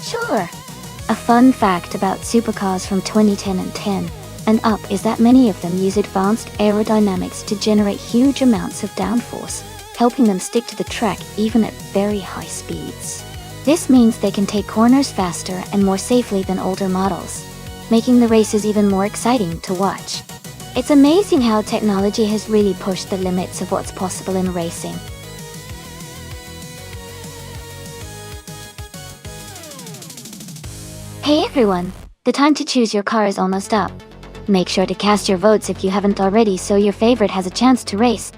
Sure. A fun fact about supercars from 2010 and 10 and up is that many of them use advanced aerodynamics to generate huge amounts of downforce, helping them stick to the track even at very high speeds. This means they can take corners faster and more safely than older models, making the races even more exciting to watch. It's amazing how technology has really pushed the limits of what's possible in racing. Hey everyone! The time to choose your car is almost up. Make sure to cast your votes if you haven't already so your favorite has a chance to race.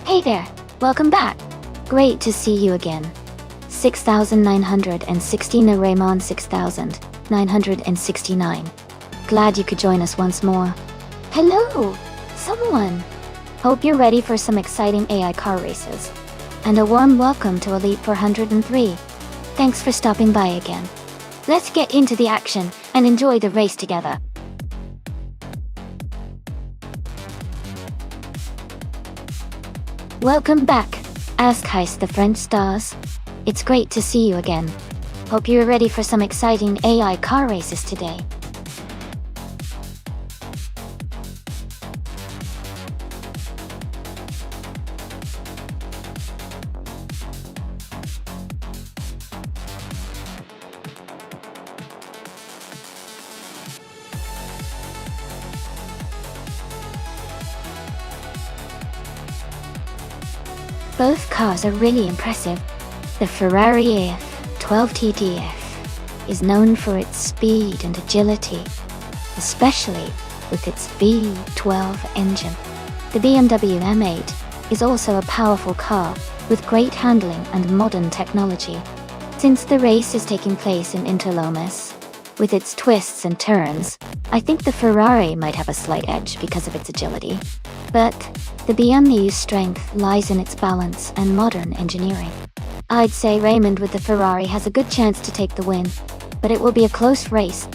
Hey there! Welcome back! Great to see you again. 6,916 Raymond 6,969. Glad you could join us once more. Hello! Someone! Hope you're ready for some exciting AI car races. And a warm welcome to Elite 403. Thanks for stopping by again. Let's get into the action and enjoy the race together. Welcome back, Heist the French stars. It's great to see you again. Hope you're ready for some exciting AI car races today. Both cars are really impressive. The Ferrari AF12 TDF is known for its speed and agility, especially with its V12 engine. The BMW M8 is also a powerful car with great handling and modern technology. Since the race is taking place in Interlomas, with its twists and turns, I think the Ferrari might have a slight edge because of its agility. But the BMW's strength lies in its balance and modern engineering. I'd say Raymond with the Ferrari has a good chance to take the win, but it will be a close race.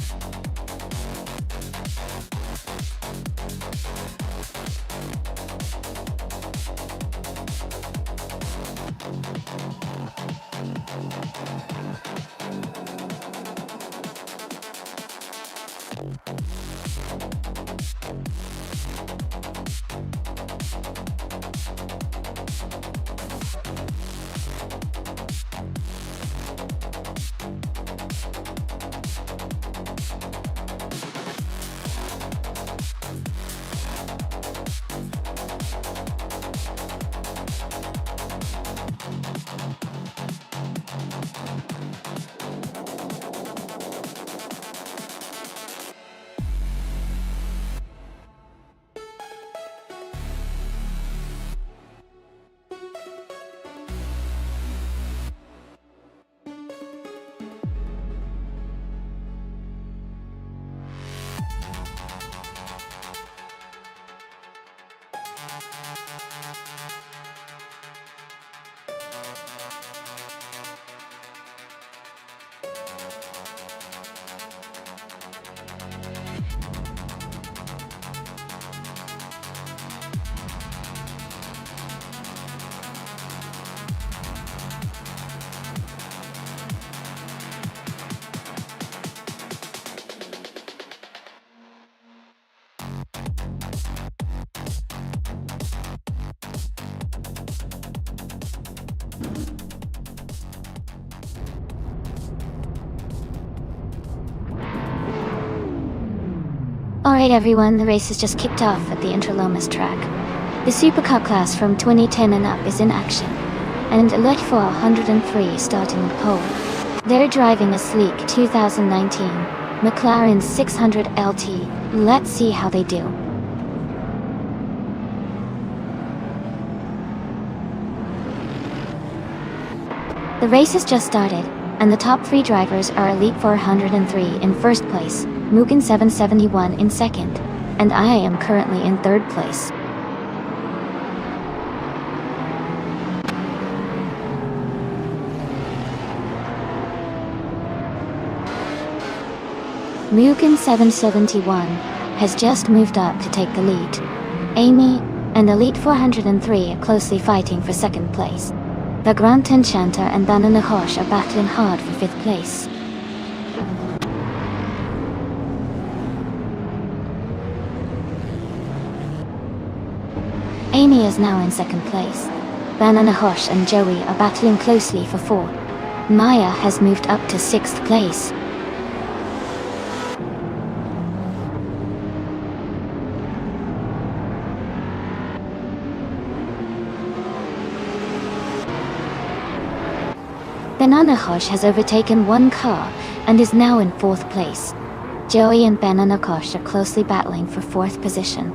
Alright everyone, the race has just kicked off at the Interlomas track. The supercar class from 2010 and up is in action, and Elite 403 starting the pole. They're driving a sleek 2019 McLaren 600 LT. Let's see how they do. The race has just started, and the top 3 drivers are Elite 403 in first place, Mugen 771 in second, and I am currently in third place. Mugen 771 has just moved up to take the lead. Amy and Elite 403 are closely fighting for second place. The Grand Enchanter and Banana Hosh are battling hard for fifth place. Amy is now in second place. Banana Hosh and Joey are battling closely for fourth. Maya has moved up to sixth place. Banana Hosh has overtaken one car and is now in fourth place. Joey and Banana Hosh are closely battling for fourth position.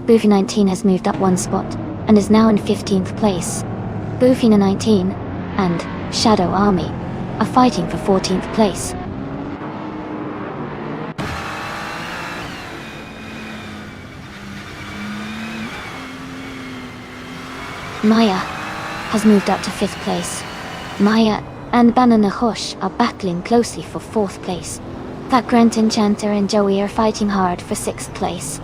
Boofy 19 has moved up one spot and is now in 15th place. Boofy 19 and Shadow Army are fighting for 14th place. Maya has moved up to 5th place. Maya and Banana Hosh are battling closely for 4th place. That Grand Enchanter and Joey are fighting hard for 6th place.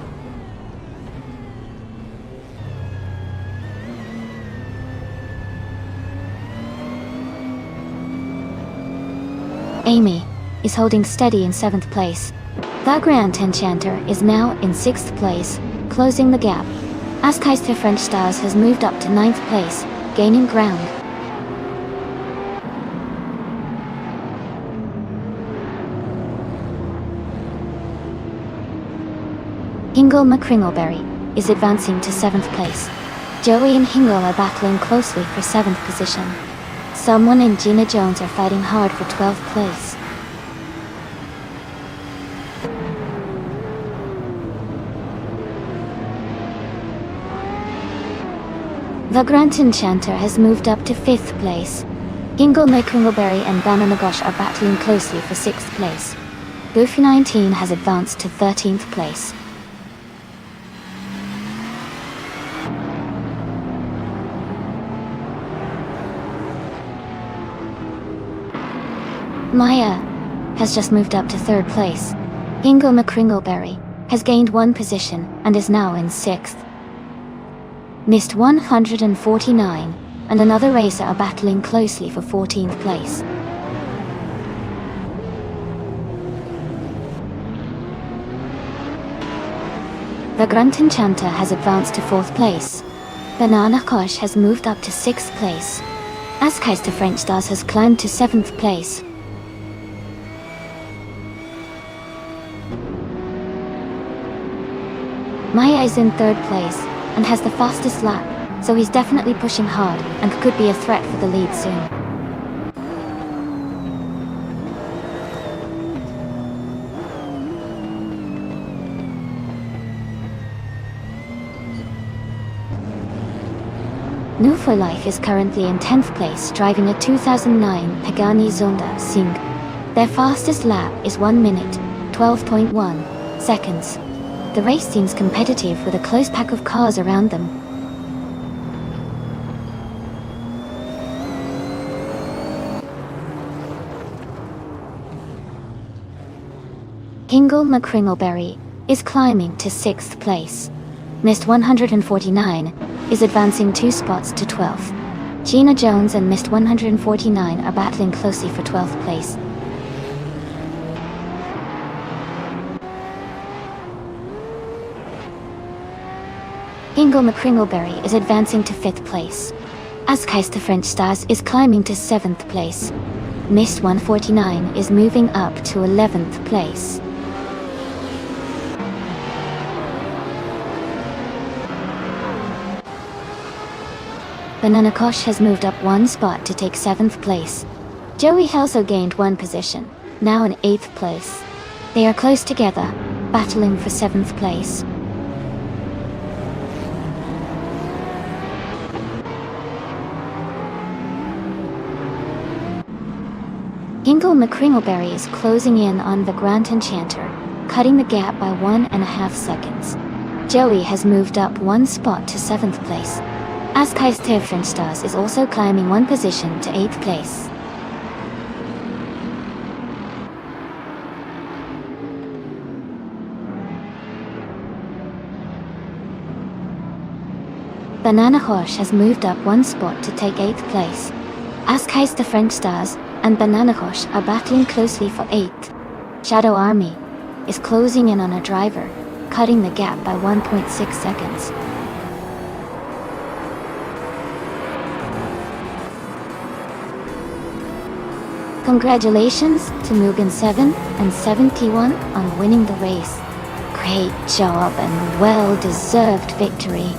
Amy is holding steady in 7th place. The Grand Enchanter is now in 6th place, closing the gap. Askeister French Stars has moved up to 9th place, gaining ground. Hingle McCringleberry is advancing to 7th place. Joey and Hingle are battling closely for 7th position. Someone and Gina Jones are fighting hard for 12th place. The Grand Enchanter has moved up to 5th place. Hingle McCringleberry and Banana Gosh are battling closely for 6th place. Boofy 19 has advanced to 13th place. Maya has just moved up to 3rd place. Hingle McCringleberry has gained one position and is now in 6th. Mist 149 and another racer are battling closely for 14th place. The Grand Enchanter has advanced to 4th place. Banana Kosh has moved up to 6th place. Askeister French Stars has climbed to 7th place. Maya is in 3rd place and has the fastest lap, so he's definitely pushing hard and could be a threat for the lead soon. New for Life is currently in 10th place, driving a 2009 Pagani Zonda Sing. Their fastest lap is 1 minute, 12.1 seconds. The race seems competitive with a close pack of cars around them. Hingle McCringleberry is climbing to 6th place. Mist 149 is advancing 2 spots to 12th. Gina Jones and Mist 149 are battling closely for 12th place. Hingle McCringleberry is advancing to 5th place. Askeister French Stars is climbing to 7th place. Mist 149 is moving up to 11th place. Banana Kosh has moved up 1 spot to take 7th place. Joey also gained 1 position, now in 8th place. They are close together, battling for 7th place. Hingle McCringleberry is closing in on the Grand Enchanter, cutting the gap by 1.5 seconds. Joey has moved up 1 spot to 7th place. Askeister French Stars is also climbing 1 position to 8th place. Banana Horse has moved up one spot to take 8th place. Askai's the French Stars and Banana Horse are battling closely for 8th. Shadow Army is closing in on a driver, cutting the gap by 1.6 seconds. Congratulations to Mugen 7 and 71 on winning the race. Great job and well-deserved victory.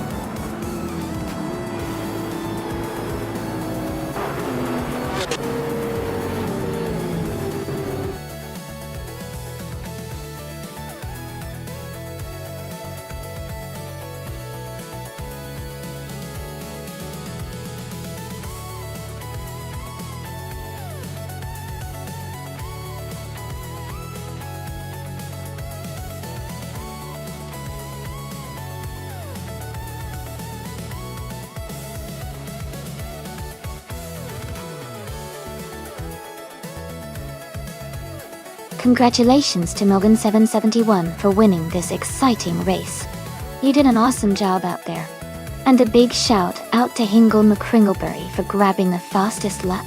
Congratulations to Mugen 771 for winning this exciting race. You did an awesome job out there. And a big shout out to Hingle McCringleberry for grabbing the fastest lap.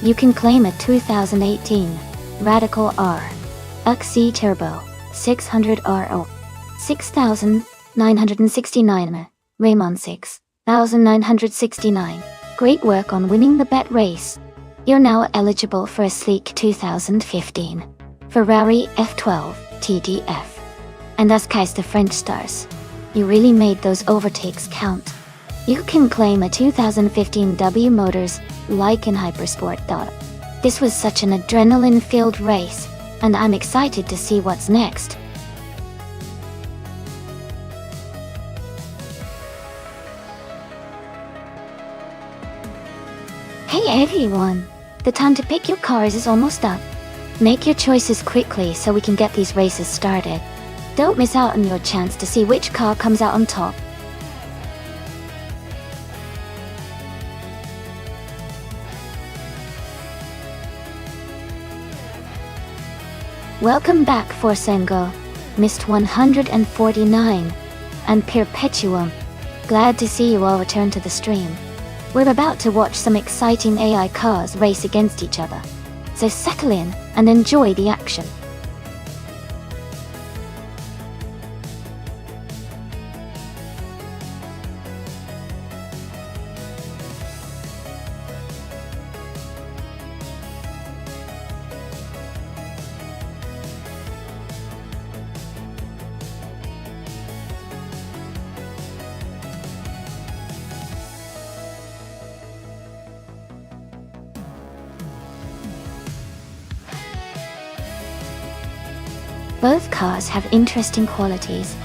You can claim a 2018 Radical R XC Turbo 600 RO 6,969 Raymond 6,969. Great work on winning the bet race. You're now eligible for a sleek 2015 Ferrari F12 TDF. And as Kai's the French Stars, you really made those overtakes count. You can claim a 2015 W Motors Lycan Hypersport. This was such an adrenaline-filled race, and I'm excited to see what's next. Hey everyone! The time to pick your cars is almost up. Make your choices quickly so we can get these races started. Don't miss out on your chance to see which car comes out on top. Welcome back Forsengo, Mist 149, and Perpetuum. Glad to see you all return to the stream. We're about to watch some exciting AI cars race against each other. So settle in and enjoy the action. Both cars have interesting qualities,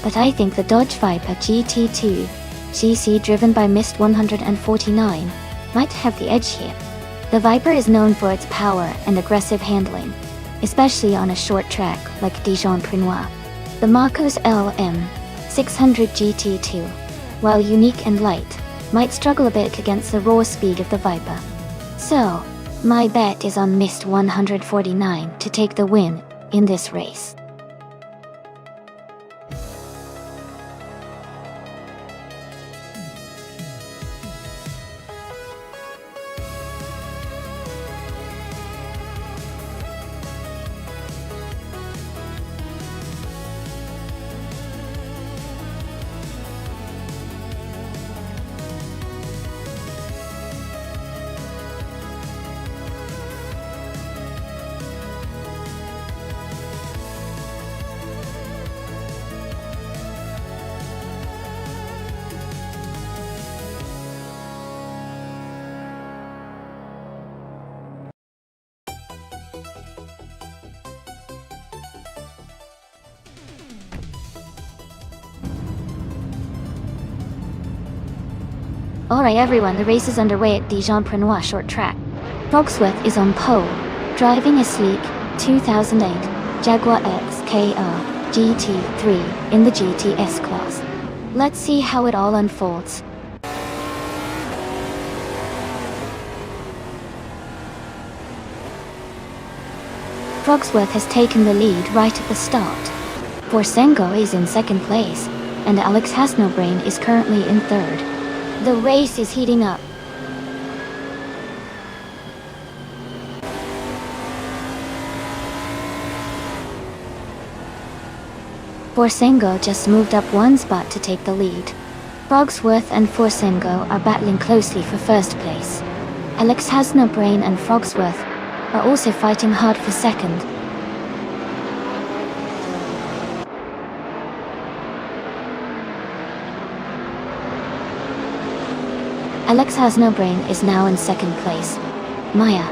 but I think the Dodge Viper GT2 GC driven by Mist 149 might have the edge here. The Viper is known for its power and aggressive handling, especially on a short track like Dijon-Prenois. The Marco's LM600 GT2, while unique and light, might struggle a bit against the raw speed of the Viper. So, my bet is on Mist 149 to take the win in this race. Alright everyone, the race is underway at Dijon-Prenois short track. Fogsworth is on pole, driving a sleek 2008 Jaguar XKR GT3 in the GTS class. Let's see how it all unfolds. Fogsworth has taken the lead right at the start. Forsengo is in second place, and Alex Has No Brain is currently in third. The race is heating up. Forsengo just moved up one spot to take the lead. Frogsworth and Forsengo are battling closely for first place. Alex Has No Brain and Frogsworth are also fighting hard for second. Alex Has No Brain is now in second place. Maya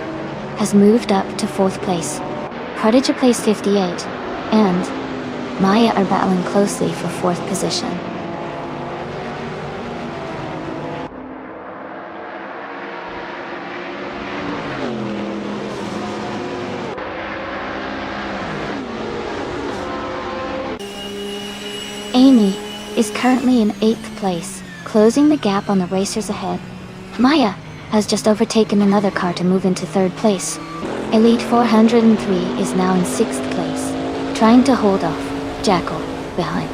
has moved up to fourth place. Prodigy placed 58, and Maya are battling closely for fourth position. Amy is currently in 8th place, closing the gap on the racers ahead. Maya has just overtaken another car to move into 3rd place. Elite 403 is now in 6th place, trying to hold off Jackal behind.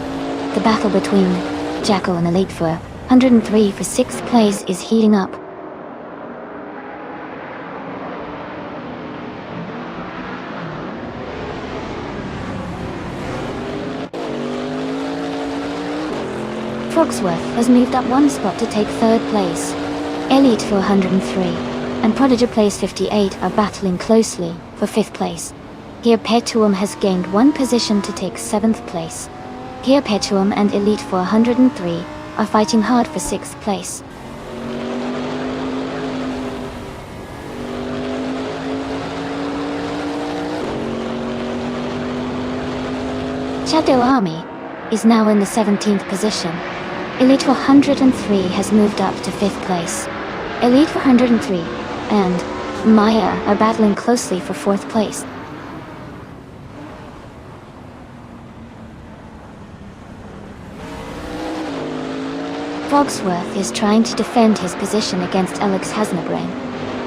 The battle between Jackal and Elite 403 for 6th place is heating up. Frogsworth has moved up one spot to take 3rd place. Elite 403 and Prodigy Place 58 are battling closely for 5th place. Here Petuum has gained one position to take 7th place. Here Petuum and Elite 403 are fighting hard for 6th place. Shadow Army is now in the 17th position. Elite 403 has moved up to 5th place. Elite 403 and Maya are battling closely for 4th place. Frogsworth is trying to defend his position against Alex Has No Brain.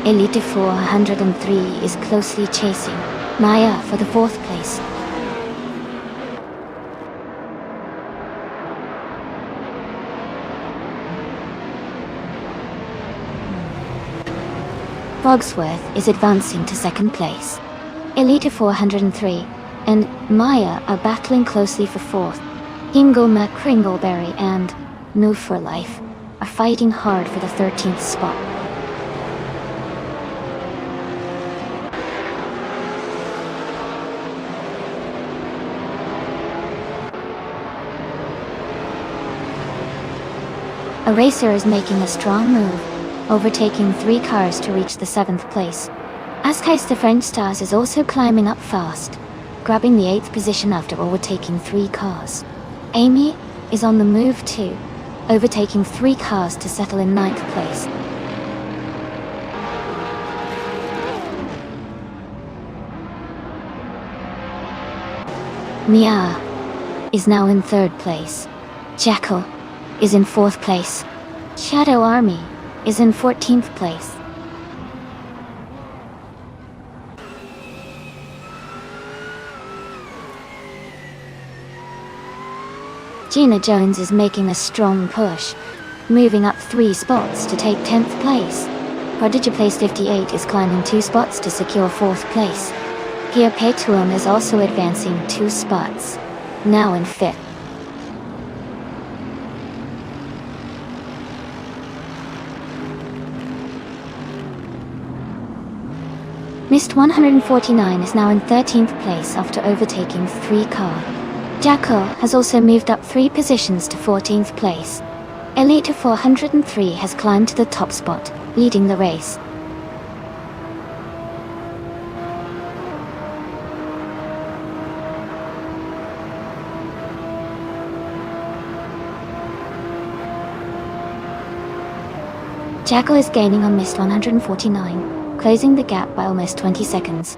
Elite 403 is closely chasing Maya for the 4th place. Frogsworth is advancing to 2nd place. Elite 403 and Maya are battling closely for 4th. Hingoma Kringleberry and New for Life are fighting hard for the 13th spot. A racer is making a strong move, overtaking 3 cars to reach the 7th place. Askais the French Stars is also climbing up fast, grabbing the 8th position after overtaking 3 cars. Amy is on the move too, overtaking 3 cars to settle in 9th place. Mia is now in 3rd place. Jackal is in 4th place. Shadow Army is in 14th place. Gina Jones is making a strong push, moving up 3 spots to take 10th place. Prodigy Place 58 is climbing 2 spots to secure 4th place. Here Petuum is also advancing 2 spots, now in 5th. Mist 149 is now in 13th place after overtaking 3 cars. Jackal has also moved up 3 positions to 14th place. Elite 403 has climbed to the top spot, leading the race. Jackal is gaining on Mist 149, closing the gap by almost 20 seconds.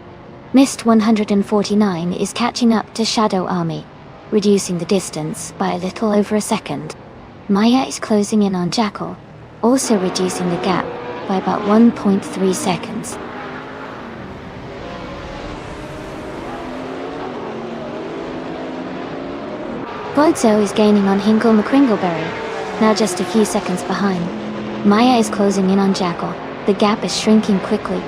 Mist 149 is catching up to Shadow Army, reducing the distance by a little over a second. Maya is closing in on Jackal, also reducing the gap by about 1.3 seconds. Bozo is gaining on Hinkle McCringleberry, now just a few seconds behind. Maya is closing in on Jackal. The gap is shrinking quickly.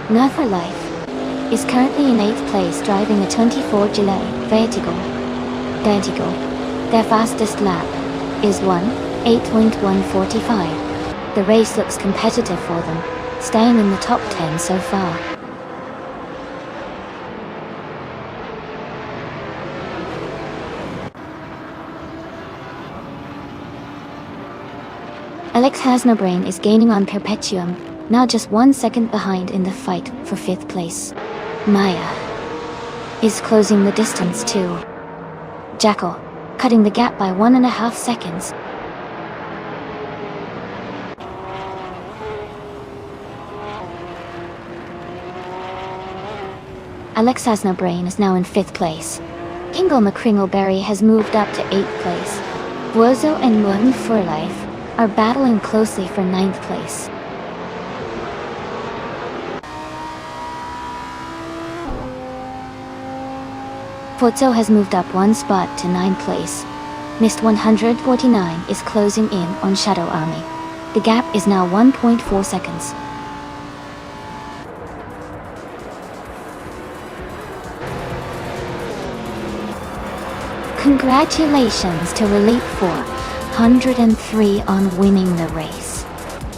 Now for Life is currently in 8th place, driving a 24 Gillet Vertigo. Their fastest lap is 1:8.145. The race looks competitive for them, staying in the top 10 so far. Alex Hasnobrain is gaining on Perpetuum, now just 1 second behind in the fight for 5th place. Maya is closing the distance too. Jackal cutting the gap by 1.5 seconds. Alex Hasnobrain is now in 5th place. Hinkle McCringleberry has moved up to 8th place. Wozo and Moon for Life are battling closely for 9th place. Pozzo has moved up 1 spot to 9th place. Mist 149 is closing in on Shadow Army. The gap is now 1.4 seconds. Congratulations to Elite 403 on winning the race.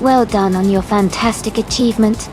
Well done on your fantastic achievement.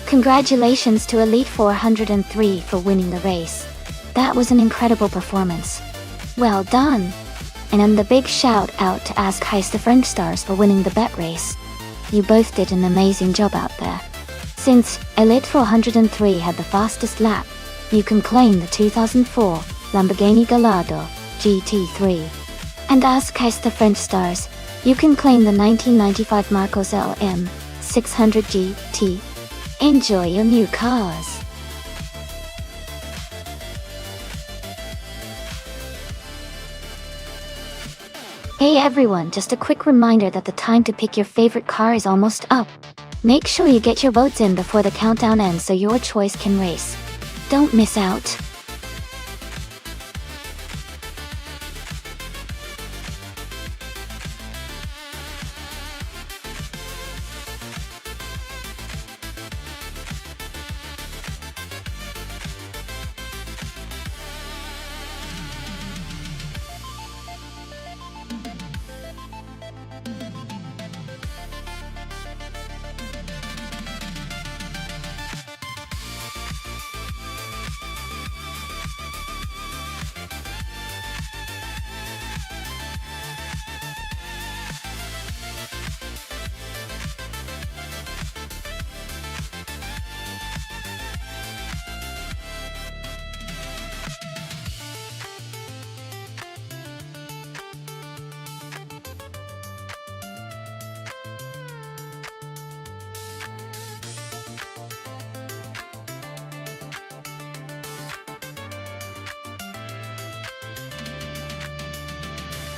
Congratulations to Elite 403 for winning the race. That was an incredible performance. Well done! And a big shout out to Ask Heist the French Stars for winning the bet race. You both did an amazing job out there. Since Elite 403 had the fastest lap, you can claim the 2004 Lamborghini Gallardo GT3. And Ask Heist the French Stars, you can claim the 1995 Marcos LM 600 GT. Enjoy your new cars! Hey everyone, just a quick reminder that the time to pick your favorite car is almost up. Make sure you get your votes in before the countdown ends so your choice can race. Don't miss out.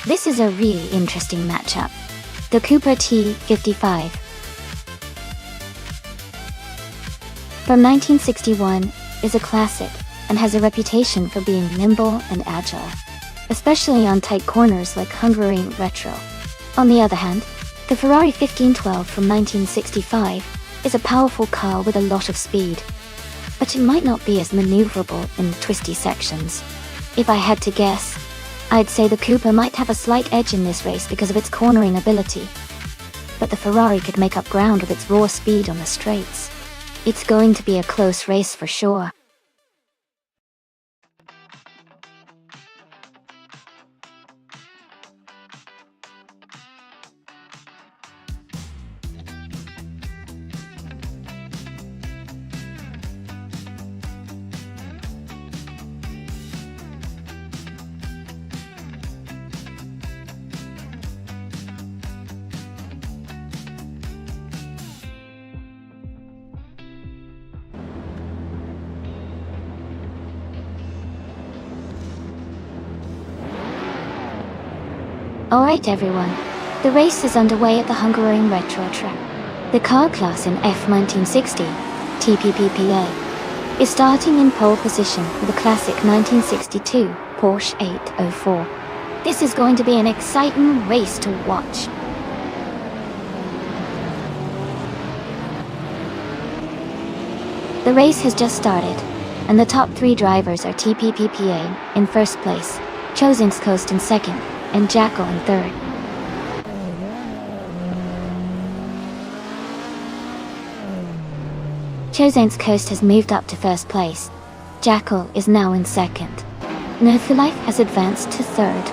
This is a really interesting matchup. The Cooper T55 from 1961 is a classic and has a reputation for being nimble and agile, especially on tight corners like Hungary Retro. On the other hand, the Ferrari 1512 from 1965 is a powerful car with a lot of speed, but it might not be as maneuverable in the twisty sections. If I had to guess, I'd say the Cooper might have a slight edge in this race because of its cornering ability. But the Ferrari could make up ground with its raw speed on the straights. It's going to be a close race for sure. Alright everyone, the race is underway at the Hungarian Retro Track. The car class in F1960, TPPPA, is starting in pole position with a classic 1962 Porsche 804. This is going to be an exciting race to watch. The race has just started, and the top 3 drivers are TPPPA in first place, Chosinskost in second, and Jackal in third. Chosinskost has moved up to first place. Jackal is now in second. Nonstop has advanced to third.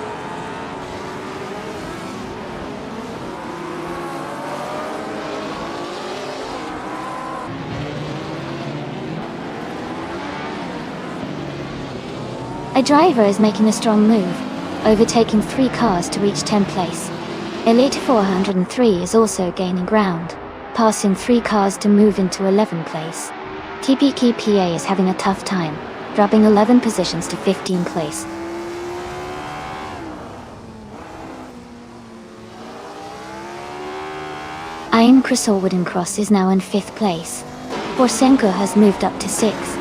A driver is making a strong move, overtaking 3 cars to reach 10th place. Elite 403 is also gaining ground, passing 3 cars to move into 11th place. TPPPA is having a tough time, dropping 11 positions to 15th place. Iron Crystal Wooden Cross is now in 5th place. Forsenko has moved up to 6th.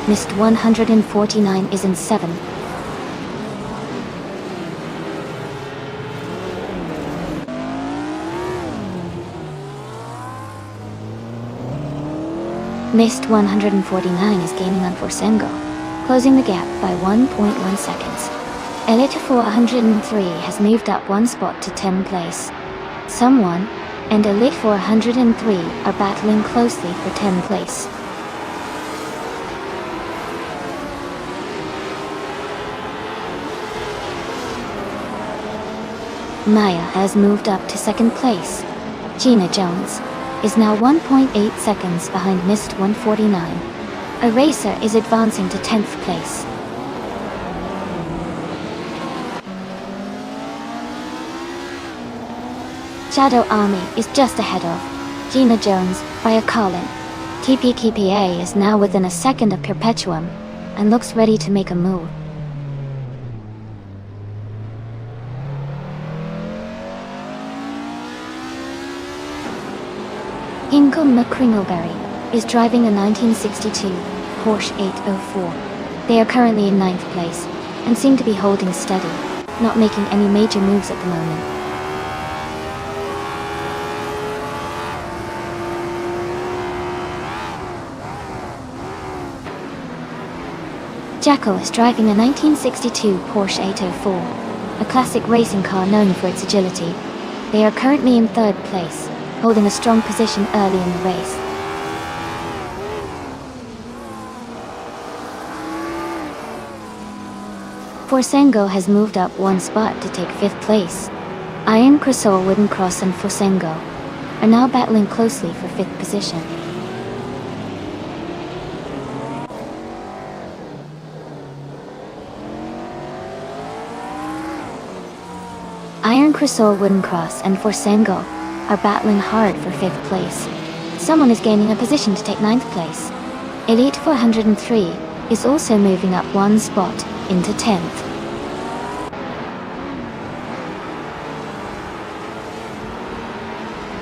Mist 149 is in 7th. Mist 149 is gaining on Forsengo, closing the gap by 1.1 seconds. Elite 403 has moved up 1 spot to 10th place. Someone and Elite 403 are battling closely for 10th place. Maya has moved up to 2nd place. Gina Jones is now 1.8 seconds behind Mist 149. A racer is advancing to 10th place. Shadow Army is just ahead of Gina Jones by a car length. TPPPA is now within a second of Perpetuum and looks ready to make a move. Ingo McCringleberry is driving a 1962 Porsche 804. They are currently in 9th place and seem to be holding steady, not making any major moves at the moment. Jackal is driving a 1962 Porsche 804, a classic racing car known for its agility. They are currently in 3rd place, holding a strong position early in the race. Forsengo has moved up 1 spot to take 5th place. Iron Crystal Wooden Cross and Forsengo are now battling closely for 5th position. Iron Crystal Wooden Cross and Forsengo are battling hard for 5th place. Someone is gaining a position to take 9th place. Elite 403 is also moving up 1 spot into 10th.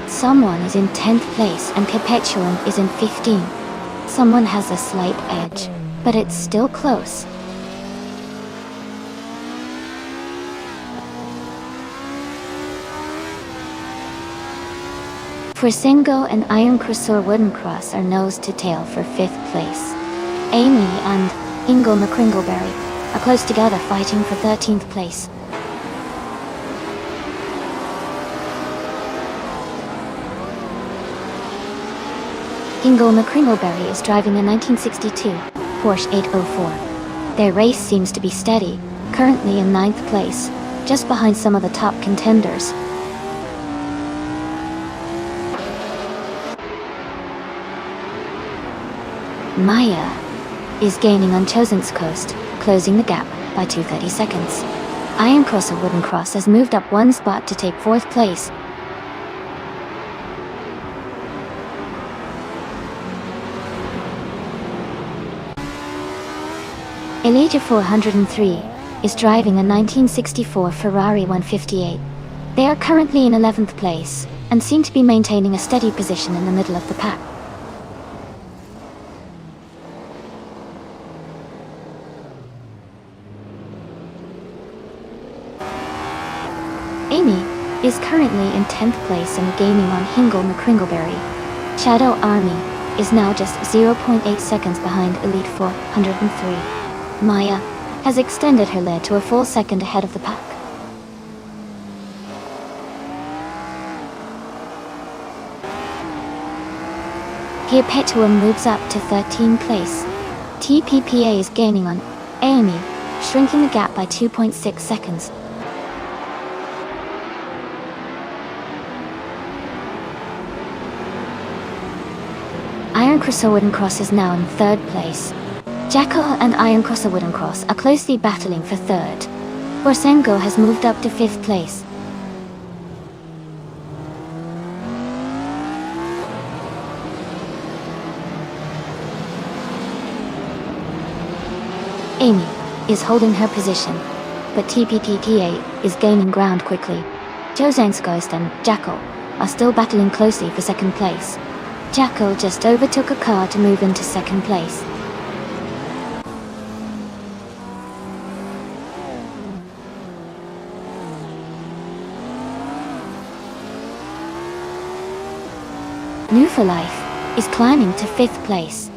Someone is in 10th place and Perpetuum is in 15th. Someone has a slight edge, but it's still close. Forsengo and Iron Crystal Wooden Cross are nose to tail for 5th place. Amy and Ingo McCringleberry are close together fighting for 13th place. Hingle McCringleberry is driving a 1962 Porsche 804. Their race seems to be steady, currently in 9th place, just behind some of the top contenders. Maya is gaining on Chosen's coast, closing the gap by 2:30 seconds. Iron Crosser Wooden Cross has moved up one spot to take 4th place. Elijah 403 is driving a 1964 Ferrari 158. They are currently in 11th place, and seem to be maintaining a steady position in the middle of the pack. Amy is currently in 10th place and gaining on Hingle McCringleberry. Shadow Army is now just 0.8 seconds behind Elite 403. Maya has extended her lead to a full second ahead of the pack. Here Petua moves up to 13th place. TPPA is gaining on Amy, shrinking the gap by 2.6 seconds. Iron Crosser Wooden Cross is now in 3rd place. Jackal and Iron Crosser Wooden Cross are closely battling for 3rd. Borsengo has moved up to 5th place. Amy is holding her position, but TPTTA is gaining ground quickly. Jozangsgeist and Jackal are still battling closely for 2nd place. Jackal just overtook a car to move into 2nd place. New for Life is climbing to 5th place.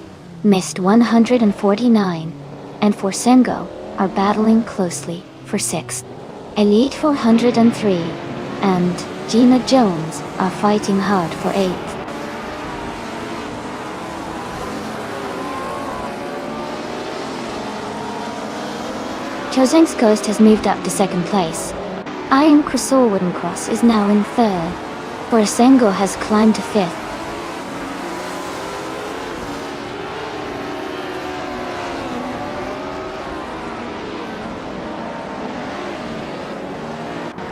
Mist 149 and Forsengo are battling closely for 6th. Elite 403 and Gina Jones are fighting hard for 8th. Chozeng's Coast has moved up to 2nd place. Iron Crosser Wooden Cross is now in 3rd. Borsengo has climbed to 5th.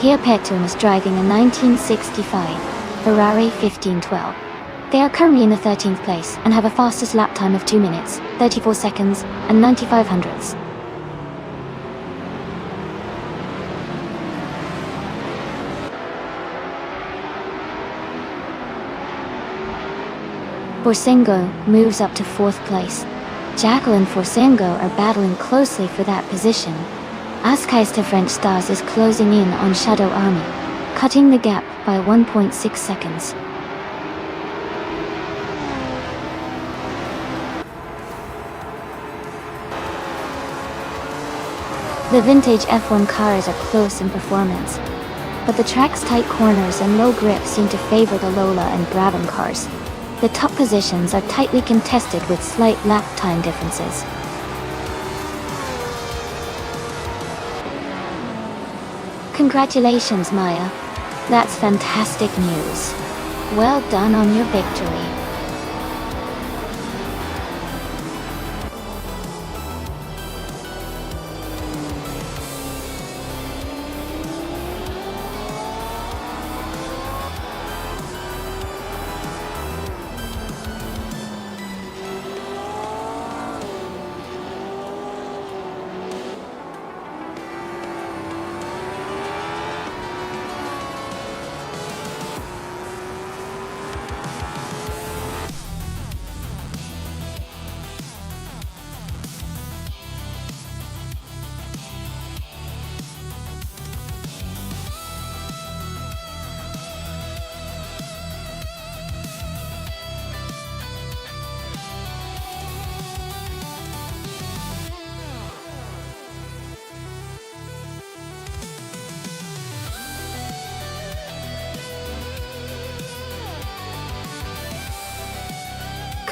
Kia Petun is driving a 1965 Ferrari 1512. They are currently in the 13th place and have a fastest lap time of 2 minutes, 34 seconds, and 95 hundredths. Borsengo moves up to 4th place. Jackal and Forsengo are battling closely for that position. Askeister French Stars is closing in on Shadow Army, cutting the gap by 1.6 seconds. The vintage F1 cars are close in performance, but the track's tight corners and low grip seem to favor the Lola and Brabham cars. The top positions are tightly contested with slight lap time differences. Congratulations, Maya. That's fantastic news. Well done on your victory.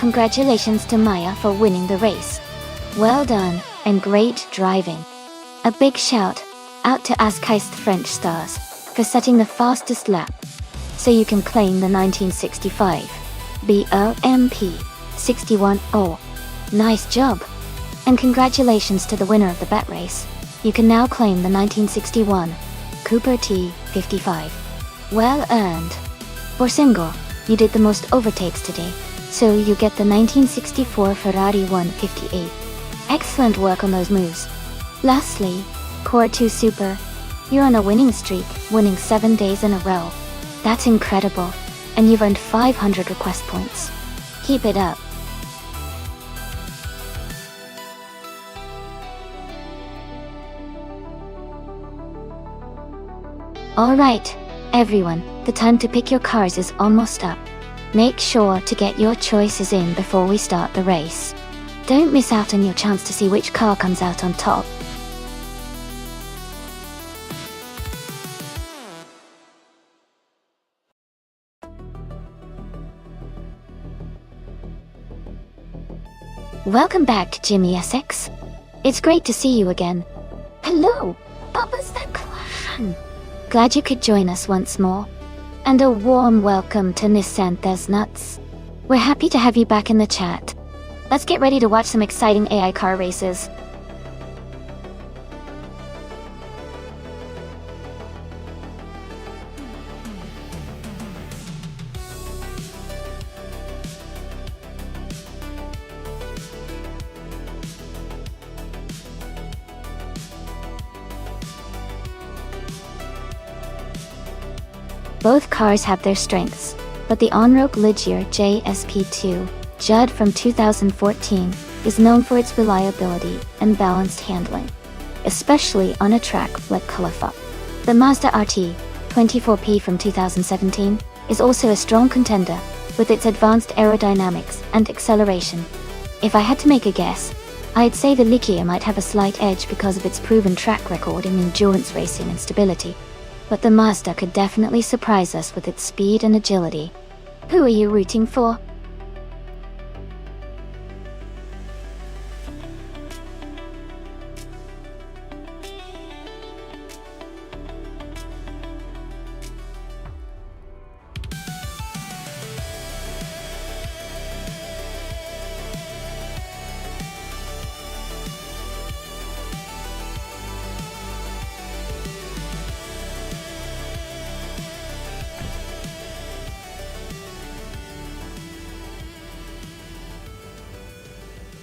Congratulations to Maya for winning the race. Well done, and great driving. A big shout out to Askaist French Stars for setting the fastest lap, so you can claim the 1965 BOMP 61. Nice job! And congratulations to the winner of the bet race. You can now claim the 1961 Cooper T55. Well earned. For single, you did the most overtakes today, so you get the 1964 Ferrari 158. Excellent work on those moves. Lastly, Core 2 Super, you're on a winning streak, winning 7 days in a row. That's incredible, and you've earned 500 request points. Keep it up. Alright, everyone, the time to pick your cars is almost up. Make sure to get your choices in before we start the race. Don't miss out on your chance to see which car comes out on top. Welcome back to Jimmy Essex. It's great to see you again. Hello, Papa's the Clan. Glad you could join us once more. And a warm welcome to Nissanthas Nuts. We're happy to have you back in the chat. Let's get ready to watch some exciting AI car races. Both cars have their strengths, but the Onroque Ligier JSP2 Judd from 2014 is known for its reliability and balanced handling, especially on a track like Califa. The Mazda RT 24P from 2017 is also a strong contender with its advanced aerodynamics and acceleration. If I had to make a guess, I'd say the Ligier might have a slight edge because of its proven track record in endurance racing and stability. But the Mazda could definitely surprise us with its speed and agility. Who are you rooting for?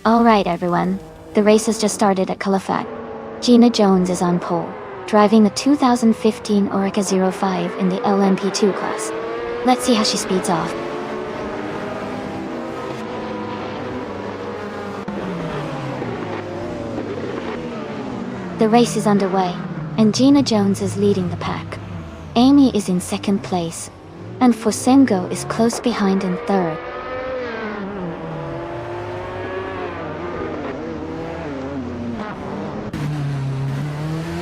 Alright everyone, the race has just started at Calafat. Gina Jones is on pole, driving the 2015 Oreca 05 in the LMP2 class. Let's see how she speeds off. The race is underway, and Gina Jones is leading the pack. Amy is in second place, and Fosengo is close behind in third.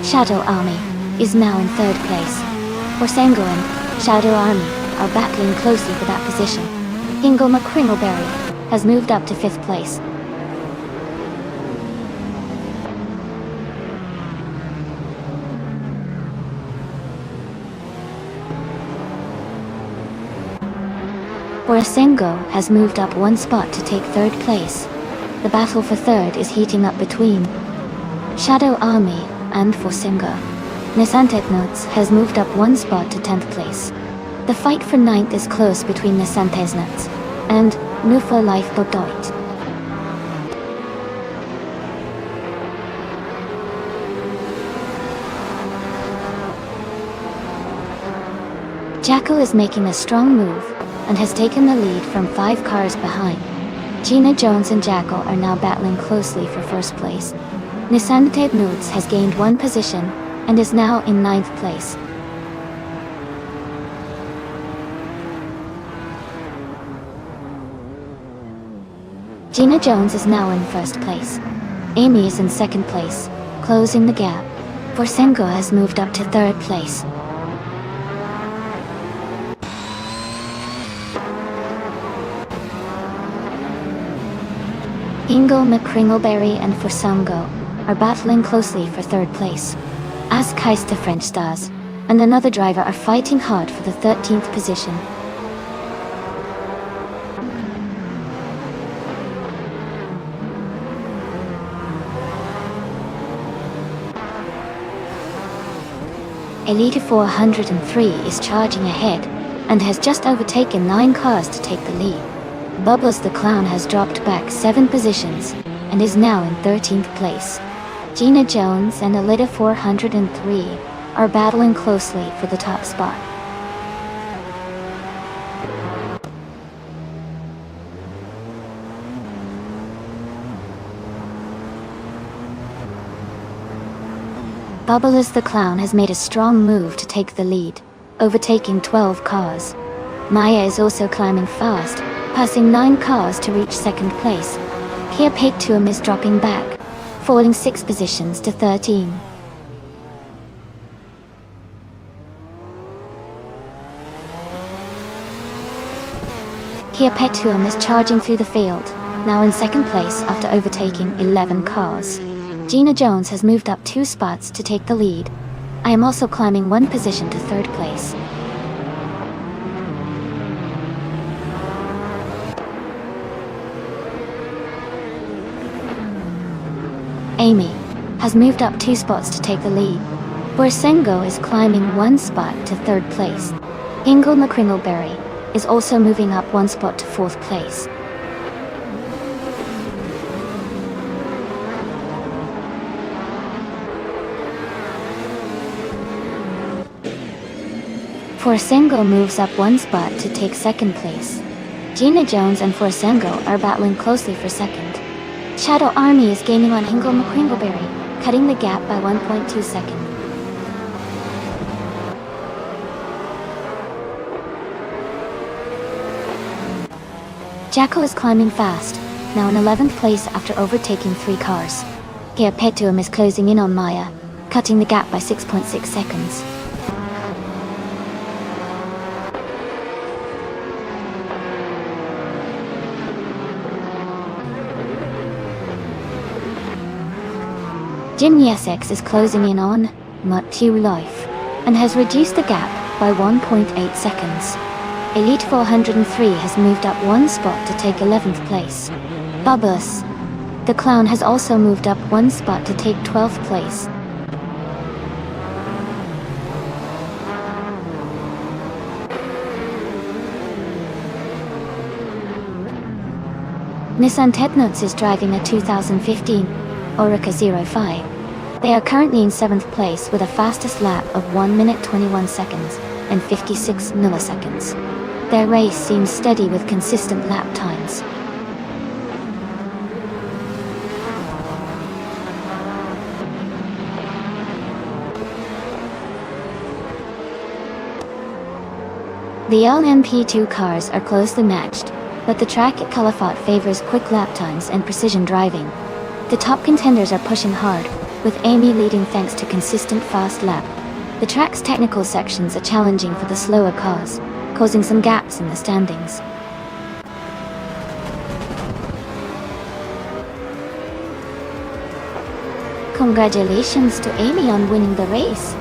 Shadow Army is now in third place. Fosengo and Shadow Army are battling closely for that position. Ingle McCringleberry has moved up to fifth place. Fosengo has moved up one spot to take third place. The battle for third is heating up between Shadow Army and Fosengo. Nissanthas has moved up one spot to 10th place. The fight for 9th is close between Nissanthas and Nufa Life Bodoit. Jacko is making a strong move and has taken the lead from 5 cars behind. Gina Jones and Jacko are now battling closely for first place. Nissanthas has gained 1 position and is now in 9th place. Gina Jones is now in first place. Amy is in second place, closing the gap. Fosengo has moved up to third place. Ingle McCringleberry and Forsango are battling closely for third place, as Keister French Stars and another driver are fighting hard for the 13th position. Elite 403 is charging ahead and has just overtaken 9 cars to take the lead. Bubbles the Clown has dropped back 7 positions and is now in 13th place. Gina Jones and Elite 403 are battling closely for the top spot. Bubbles the Clown has made a strong move to take the lead, overtaking 12 cars. Maya is also climbing fast, passing 9 cars to reach second place. Kia Pektuum is dropping back, falling 6 positions to 13. Kia Pektuum is charging through the field, now in second place after overtaking 11 cars. Gina Jones has moved up 2 spots to take the lead. I am also climbing 1 position to third place. Amy has moved up 2 spots to take the lead. Borsengo is climbing 1 spot to third place. Ingle McCringleberry is also moving up 1 spot to 4th place. Forsengo moves up 1 spot to take second place. Gina Jones and Forsengo are battling closely for second. Shadow Army is gaining on Ingle McCringleberry, cutting the gap by 1.2 seconds. Jacko is climbing fast, now in 11th place after overtaking 3 cars. Kia Pektuum is closing in on Maya, cutting the gap by 6.6 seconds. Jim Yessex is closing in on Matthew Life and has reduced the gap by 1.8 seconds. Elite 403 has moved up 1 spot to take 11th place. Bubbles the Clown has also moved up 1 spot to take 12th place. Nissan Tetnuts is driving a 2015 Orica 05. They are currently in 7th place with a fastest lap of 1 minute 21 seconds and 56 milliseconds. Their race seems steady with consistent lap times. The LMP2 cars are closely matched, but the track at Calafat favors quick lap times and precision driving. The top contenders are pushing hard, with Amy leading thanks to consistent fast lap. The track's technical sections are challenging for the slower cars, causing some gaps in the standings. Congratulations to Amy on winning the race.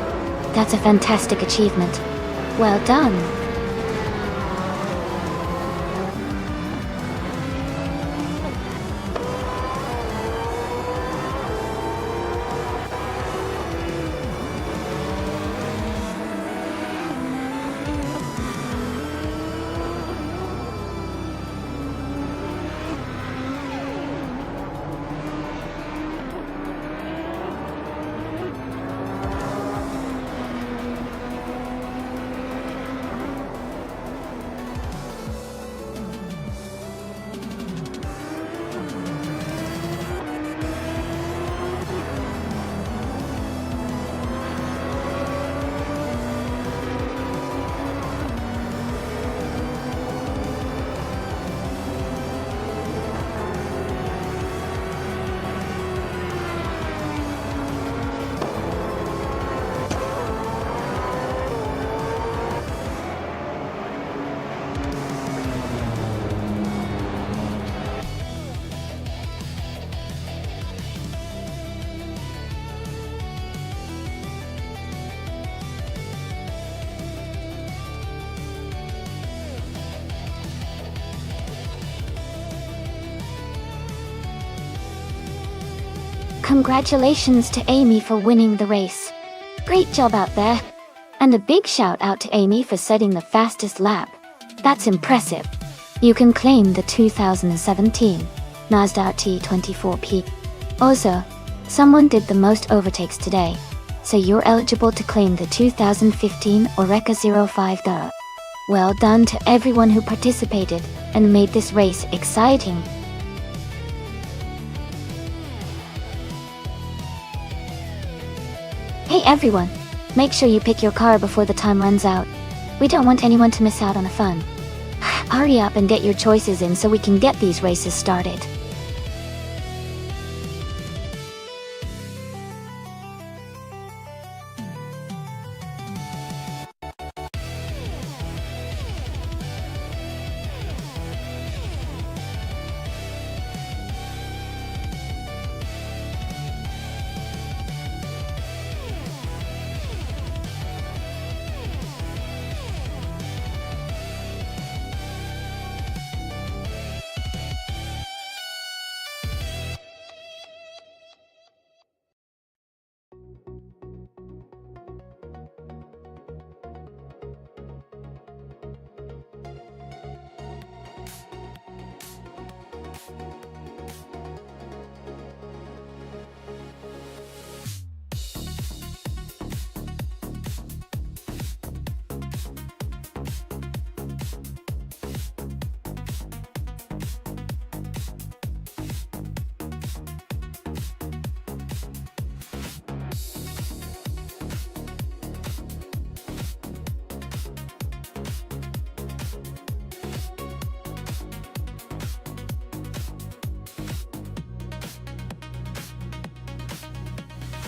That's a fantastic achievement. Well done. Congratulations to Amy for winning the race. Great job out there. And a big shout out to Amy for setting the fastest lap. That's impressive. You can claim the 2017 Nonstop T24P. Also, someone did the most overtakes today, so you're eligible to claim the 2015 Oreca 05 Duh. Well done to everyone who participated and made this race exciting. Hey everyone, make sure you pick your car before the time runs out. We don't want anyone to miss out on the fun. Hurry up and get your choices in so we can get these races started.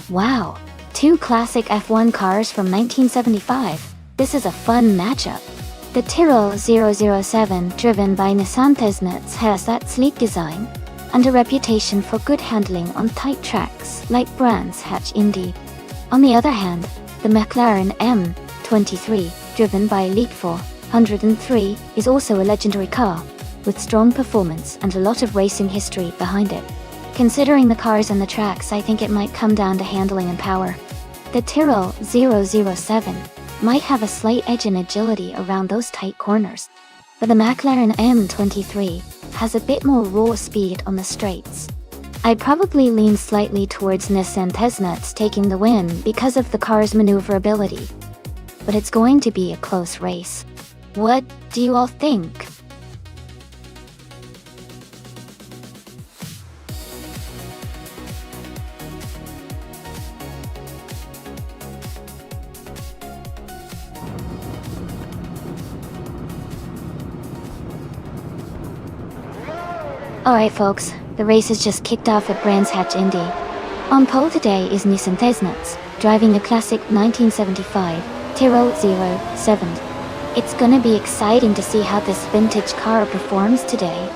Wow, two classic F1 cars from 1975. This is a fun matchup. The Tyrrell 007, driven by Nissan Tesnets, has that sleek design and a reputation for good handling on tight tracks like Brands Hatch Indy. On the other hand, the McLaren M23, driven by Elite 403, is also a legendary car, with strong performance and a lot of racing history behind it. Considering the cars and the tracks, I think it might come down to handling and power. The Tyrrell 007 might have a slight edge in agility around those tight corners, but the McLaren M23 has a bit more raw speed on the straights. I'd probably lean slightly towards Nissan Tesnets taking the win because of the car's maneuverability, but it's going to be a close race. What do you all think? Alright folks, the race has just kicked off at Brands Hatch Indy. On pole today is Nissan Tesnets, driving a classic 1975 Tyrrell 07. It's gonna be exciting to see how this vintage car performs today.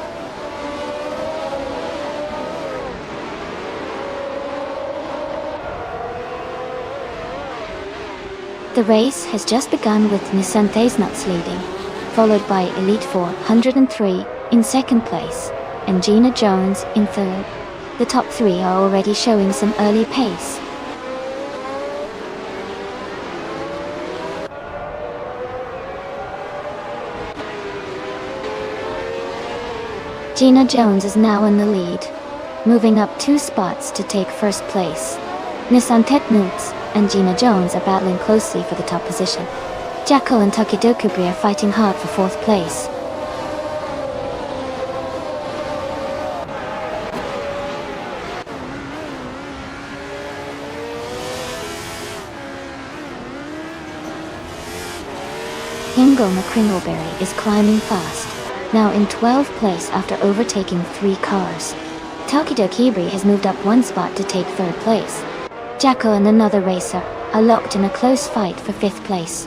The race has just begun with Nissan Tesnets leading, followed by Elite 403 in second place, and Gina Jones in third. The top three are already showing some early pace. Gina Jones is now in the lead, moving up 2 spots to take first place. Nissan Tesnets and Gina Jones are battling closely for the top position. Jacko and Takedo Kubri are fighting hard for 4th place. Ingo McCringleberry is climbing fast, now in 12th place after overtaking 3 cars. Takedo Kubri has moved up 1 spot to take 3rd place. Jacko and another racer are locked in a close fight for 5th place.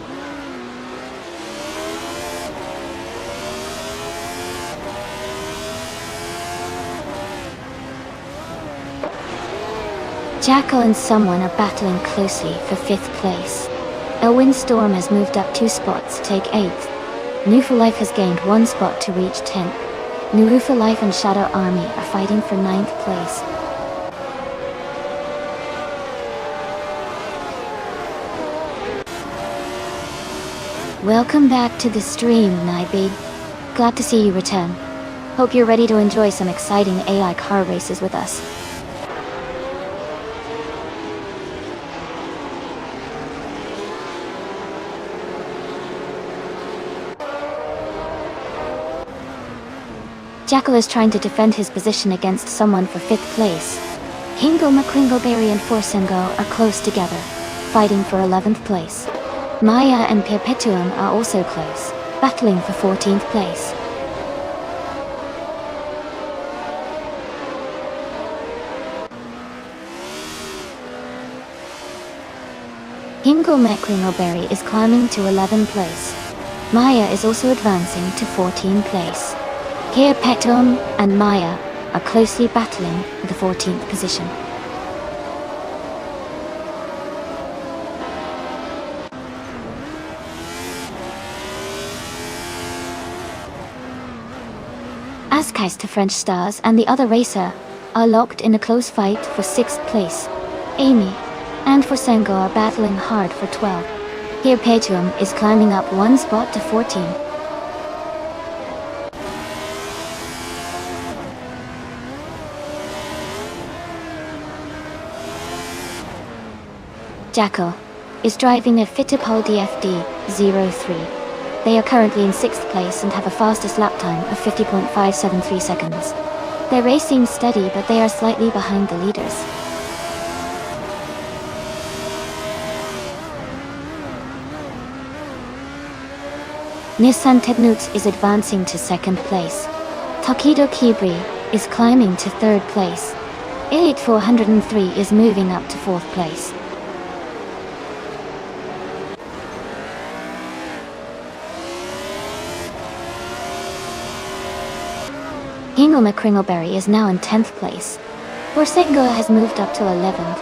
Jacko and someone are battling closely for 5th place. Elwin Storm has moved up 2 spots to take 8th. New for Life has gained 1 spot to reach 10th. New for Life and Shadow Army are fighting for 9th place. Welcome back to the stream, Naibi. Glad to see you return. Hope you're ready to enjoy some exciting AI car races with us. Jackal is trying to defend his position against someone for 5th place. Hingle McCringleberry and Forsengo are close together, fighting for 11th place. Maya and Perpetuum are also close, battling for 14th place. Hingle McCringleberry is climbing to 11th place. Maya is also advancing to 14th place. Here Petum and Maya are closely battling for the 14th position. Askais to French Stars and the other racer are locked in a close fight for 6th place. Amy and Forsengo are battling hard for 12. Here Petum is climbing up one spot to 14. Jackal is driving a Fittipaldi FD03. They are currently in 6th place and have a fastest lap time of 50.573 seconds. Their race seems steady, but they are slightly behind the leaders. Nissan Tednutz is advancing to 2nd place. Takido Kibri is climbing to 3rd place. Elite 403 is moving up to 4th place. Hingle McCringleberry is now in 10th place. Forsengo has moved up to 11th.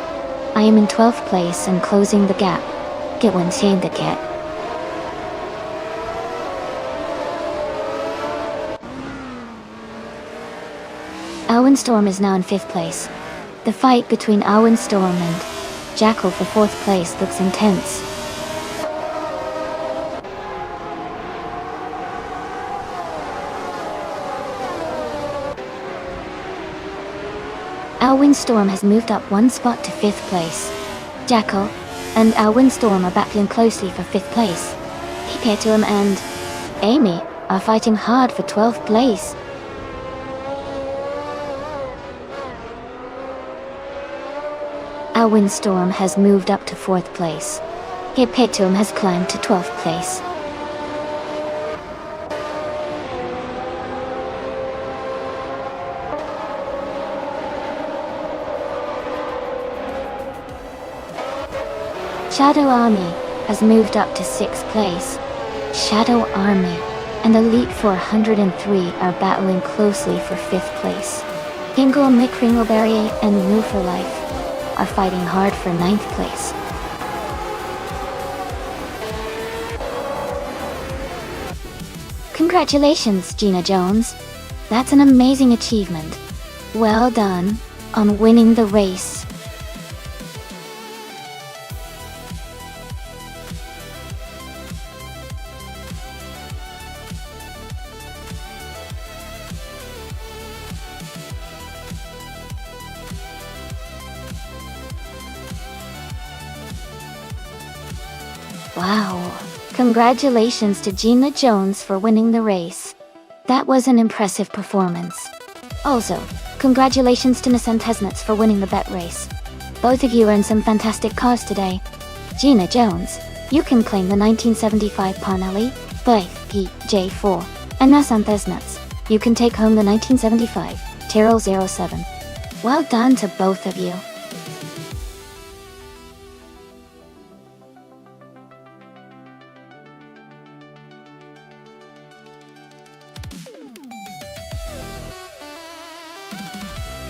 I am in 12th place and closing the gap. Get one chain to get. Alwyn Storm is now in 5th place. The fight between Alwyn Storm and Jackal for 4th place looks intense. Alwyn Storm has moved up one spot to 5th place. Jackal and Alwyn Storm are battling closely for 5th place. Petum and Amy are fighting hard for 12th place. Alwyn Storm has moved up to 4th place. Petum has climbed to 12th place. Shadow Army has moved up to 6th place. Shadow Army and Elite 403 are battling closely for 5th place. Hingle McCringleberry and Move for Life are fighting hard for 9th place. Congratulations, Gina Jones. That's an amazing achievement. Well done on winning the race. Wow. Congratulations to Gina Jones for winning the race. That was an impressive performance. Also, congratulations to Nissan Tesnitz for winning the bet race. Both of you earned some fantastic cars today. Gina Jones, you can claim the 1975 Panelli, PJ4, and Nissan Tesnitz, you can take home the 1975 Tyrrell 07. Well done to both of you.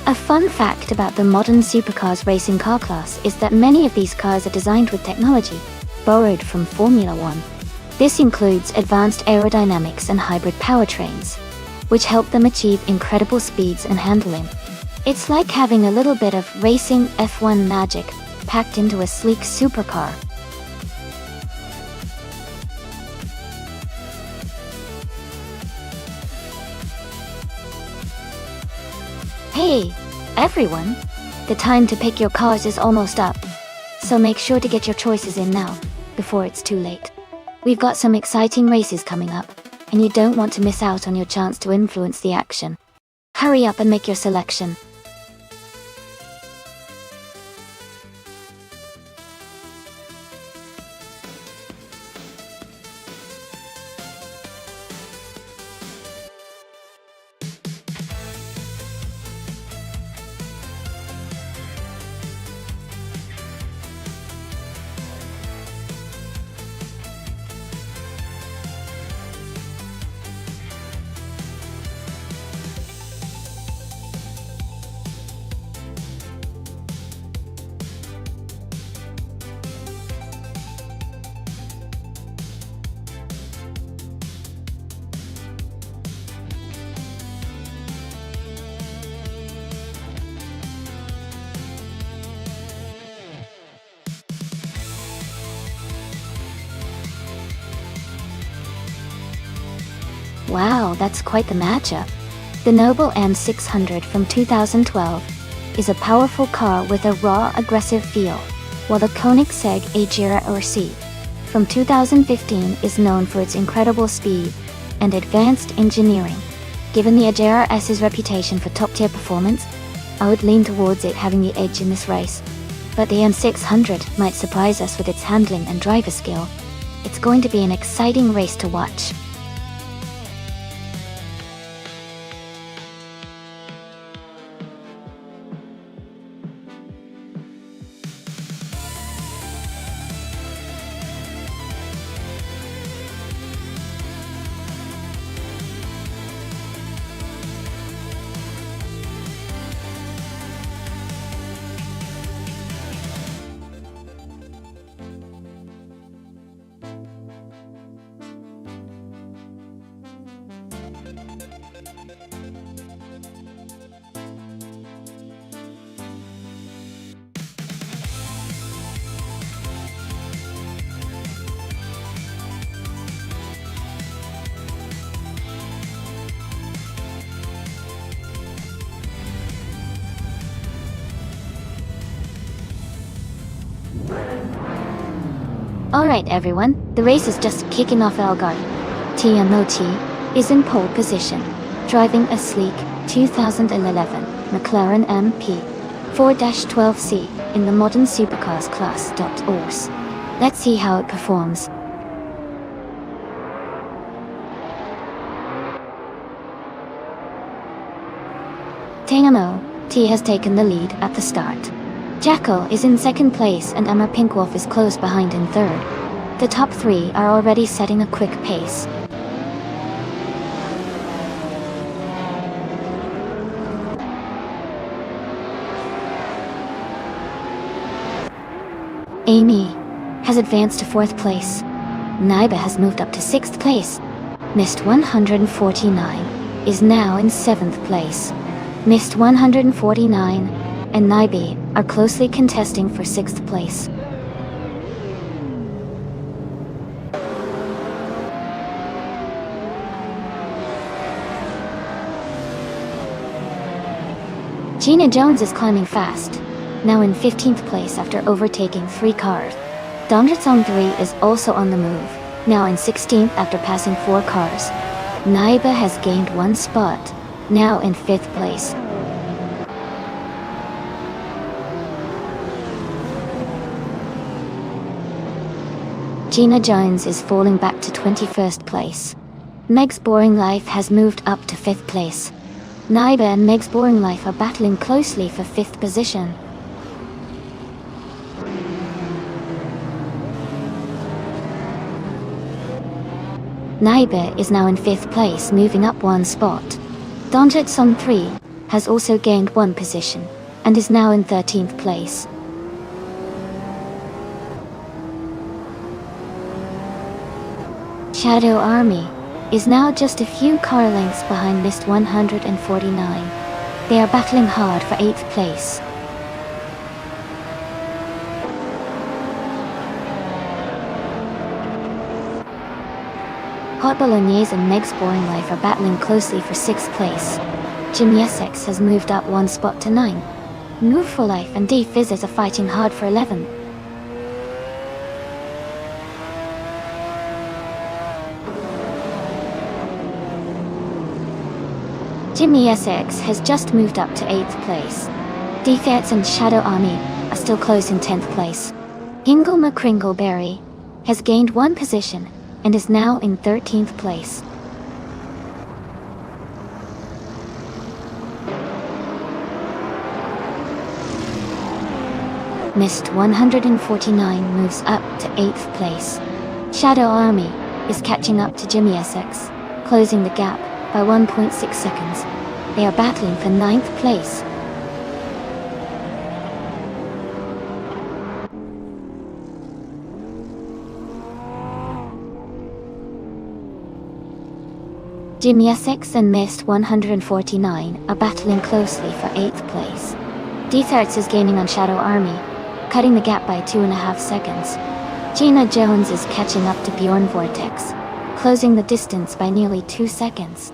A fun fact about the modern supercars racing car class is that many of these cars are designed with technology borrowed from Formula One. This includes advanced aerodynamics and hybrid powertrains, which help them achieve incredible speeds and handling. It's like having a little bit of racing F1 magic packed into a sleek supercar. Hey, everyone! The time to pick your cars is almost up. So make sure to get your choices in now, before it's too late. We've got some exciting races coming up, and you don't want to miss out on your chance to influence the action. Hurry up and make your selection. Wow, that's quite the matchup. The Noble M600 from 2012 is a powerful car with a raw, aggressive feel, while the Koenigsegg Agera RC from 2015 is known for its incredible speed and advanced engineering. Given the Agera S's reputation for top-tier performance, I would lean towards it having the edge in this race. But the M600 might surprise us with its handling and driver skill. It's going to be an exciting race to watch. Alright everyone, the race is just kicking off. Elgar TMOT is in pole position, driving a sleek 2011 McLaren MP 4-12C in the modern supercars class. Ors. Let's see how it performs. TMOT has taken the lead at the start. Jackal is in second place and Emma Pinkwolf is close behind in third. The top three are already setting a quick pace. Amy has advanced to fourth place. Naiba has moved up to sixth place. Mist 149 is now in seventh place. Mist 149 and Naibi are closely contesting for sixth place. Gina Jones is climbing fast, now in 15th place after overtaking 3 cars. Donjitsong 3 is also on the move, now in 16th after passing 4 cars. Naiba has gained 1 spot, now in 5th place. Gina Jones is falling back to 21st place. Meg's Boring Life has moved up to 5th place. Naiba and Meg's Boring Life are battling closely for 5th position. Naiba is now in 5th place, moving up 1 spot. Donjitsong 3 has also gained 1 position, and is now in 13th place. Shadow Army is now just a few car lengths behind Mist 149. They are battling hard for 8th place. Hot Bolognese and Meg's Boring Life are battling closely for 6th place. Jimmy Essex has moved up one spot to 9. Move for Life and D-Fizzers are fighting hard for 11. Jimmy Essex has just moved up to 8th place. D-Fizzers and Shadow Army are still close in 10th place. Hingle McCringleberry has gained 1 position and is now in 13th place. Mist 149 moves up to 8th place. Shadow Army is catching up to Jimmy Essex, closing the gap by 1.6 seconds. They are battling for 9th place. Jimmy Essex and Mist 149 are battling closely for 8th place. D-Thirds is gaining on Shadow Army, cutting the gap by 2.5 seconds. Gina Jones is catching up to Bjorn Vortex, closing the distance by nearly 2 seconds.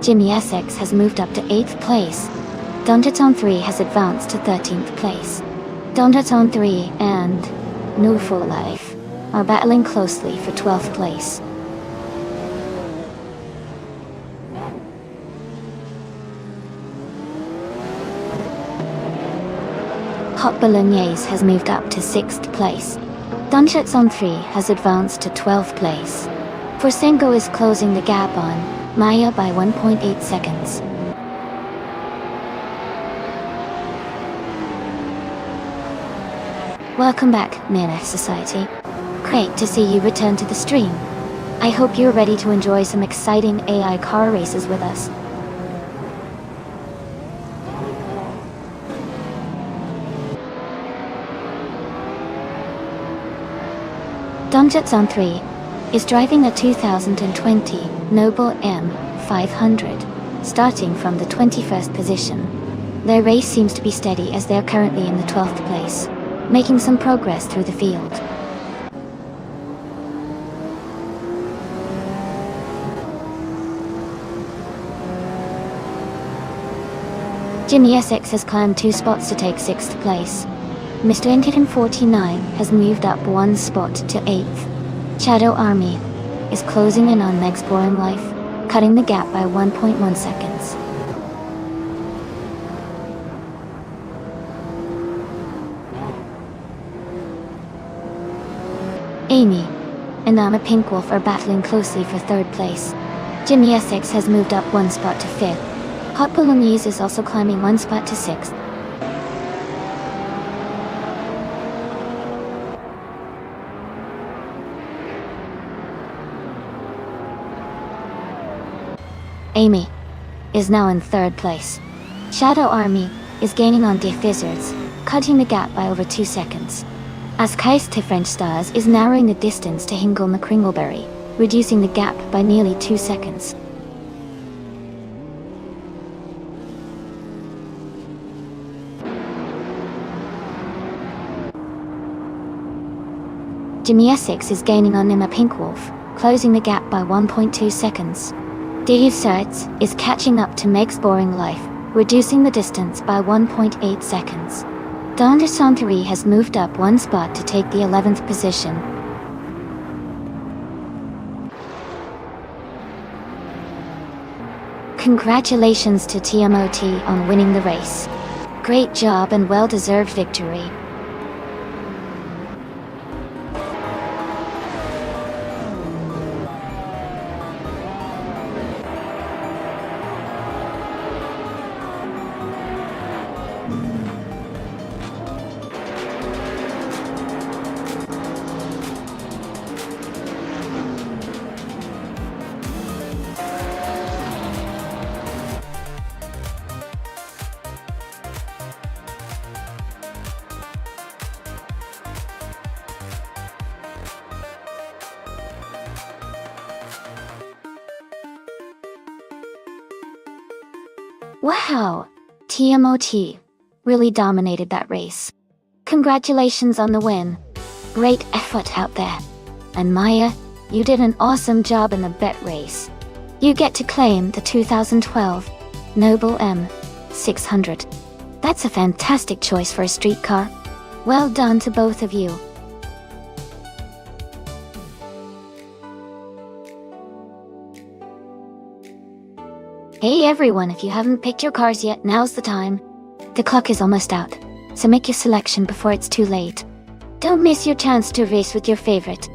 Jimmy Essex has moved up to 8th place. Donjaton 3 has advanced to 13th place. Donjaton 3 and No For Life are battling closely for 12th place. Hot Bolognese has moved up to 6th place. Donjaton 3 has advanced to 12th place. Forsengo is closing the gap on Maya by 1.8 seconds. Welcome back, Mana Society. Great to see you return to the stream. I hope you're ready to enjoy some exciting AI car races with us. Donjaton 3 is driving a 2020 Noble M500, starting from the 21st position. Their race seems to be steady as they are currently in the 12th place, making some progress through the field. Jimmy Essex has climbed 2 spots to take 6th place. Mr. 149 has moved up 1 spot to 8th. Shadow Army is closing in on Meg's Boring Life, cutting the gap by 1.1 seconds. Amy and Anna Pinkwolf are battling closely for 3rd place. Jimmy Essex has moved up 1 spot to 5th. Hot Bolognese is also climbing 1 spot to 6th. Amy is now in 3rd place. Shadow Army is gaining on D-Fizzards, cutting the gap by over 2 seconds. As Keist to French Stars is narrowing the distance to Hingle McCringleberry, reducing the gap by nearly 2 seconds. Jimmy Essex is gaining on Nima Pinkwolf, closing the gap by 1.2 seconds. D-Fizzards is catching up to Meg's Boring Life, reducing the distance by 1.8 seconds. Donderson 3 has moved up 1 spot to take the 11th position. Congratulations to TMOT on winning the race. Great job and well-deserved victory. Wow! TMOT really dominated that race. Congratulations on the win. Great effort out there. And Maya, you did an awesome job in the bet race. You get to claim the 2012 Noble M600. That's a fantastic choice for a street car. Well done to both of you. Hey everyone, if you haven't picked your cars yet, now's the time. The clock is almost out, so make your selection before it's too late. Don't miss your chance to race with your favorite.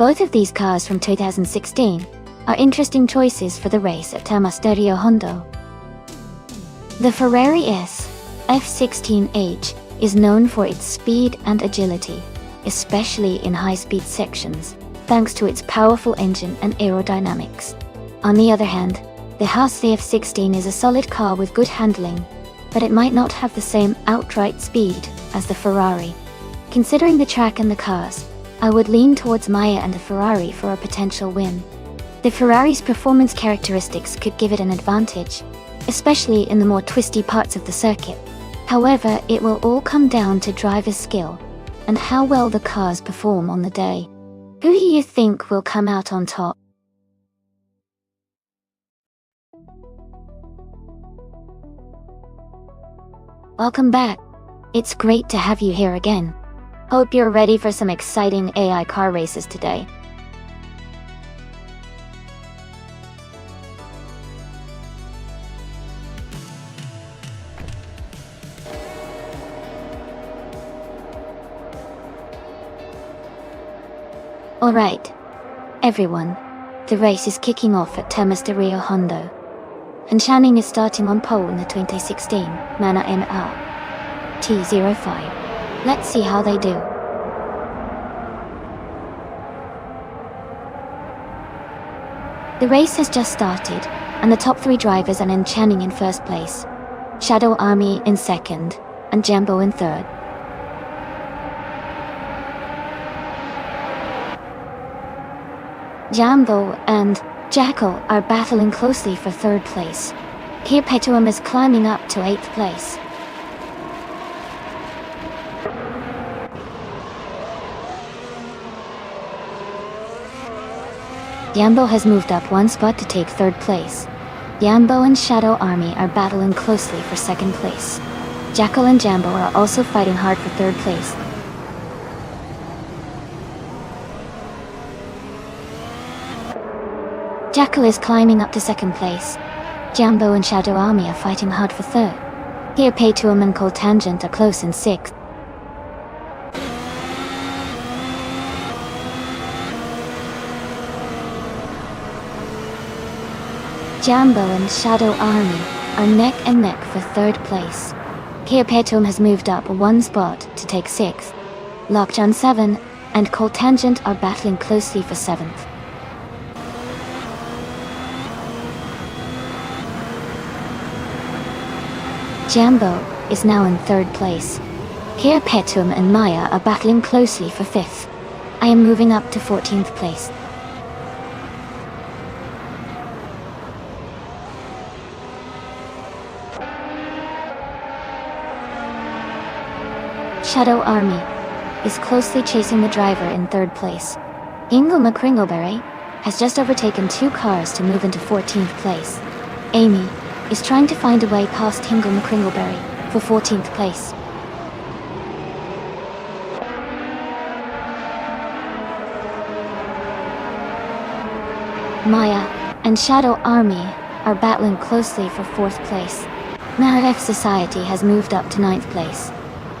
Both of these cars from 2016 are interesting choices for the race at Termas de Rio Hondo. The Ferrari S F16H is known for its speed and agility, especially in high-speed sections, thanks to its powerful engine and aerodynamics. On the other hand, the Haas F16 is a solid car with good handling, but it might not have the same outright speed as the Ferrari. Considering the track and the cars, I would lean towards Maya and the Ferrari for a potential win. The Ferrari's performance characteristics could give it an advantage, especially in the more twisty parts of the circuit. However, it will all come down to driver skill and how well the cars perform on the day. Who do you think will come out on top? Welcome back. It's great to have you here again. Hope you're ready for some exciting AI car races today. Alright, everyone, the race is kicking off at Termas de Rio Hondo. And Channing is starting on pole in the 2016 Mana NR T05. Let's see how they do. The race has just started, and the top three drivers are in Channing in first place, Shadow Army in second, and Jambo in third. Jambo and Jackal are battling closely for third place. Here Petuum is climbing up to 8th place. Jambo has moved up one spot to take third place. Jambo and Shadow Army are battling closely for second place. Jackal and Jambo are also fighting hard for third place. Jackal is climbing up to second place. Jambo and Shadow Army are fighting hard for third. Here Paytuum and Cold Tangent are close in sixth. Jambo and Shadow Army are neck and neck for third place. Here Paytuum has moved up one spot to take sixth. Lockjaw 7 and Cold Tangent are battling closely for seventh. Jambo is now in third place. Here Paytuum and Maya are battling closely for fifth. I am moving up to 14th place. Shadow Army is closely chasing the driver in third place. Ingo McCringleberry has just overtaken 2 cars to move into 14th place. Amy is trying to find a way past Hingle McCringleberry for 14th place. Maya and Shadow Army are battling closely for 4th place. Narf Society has moved up to 9th place.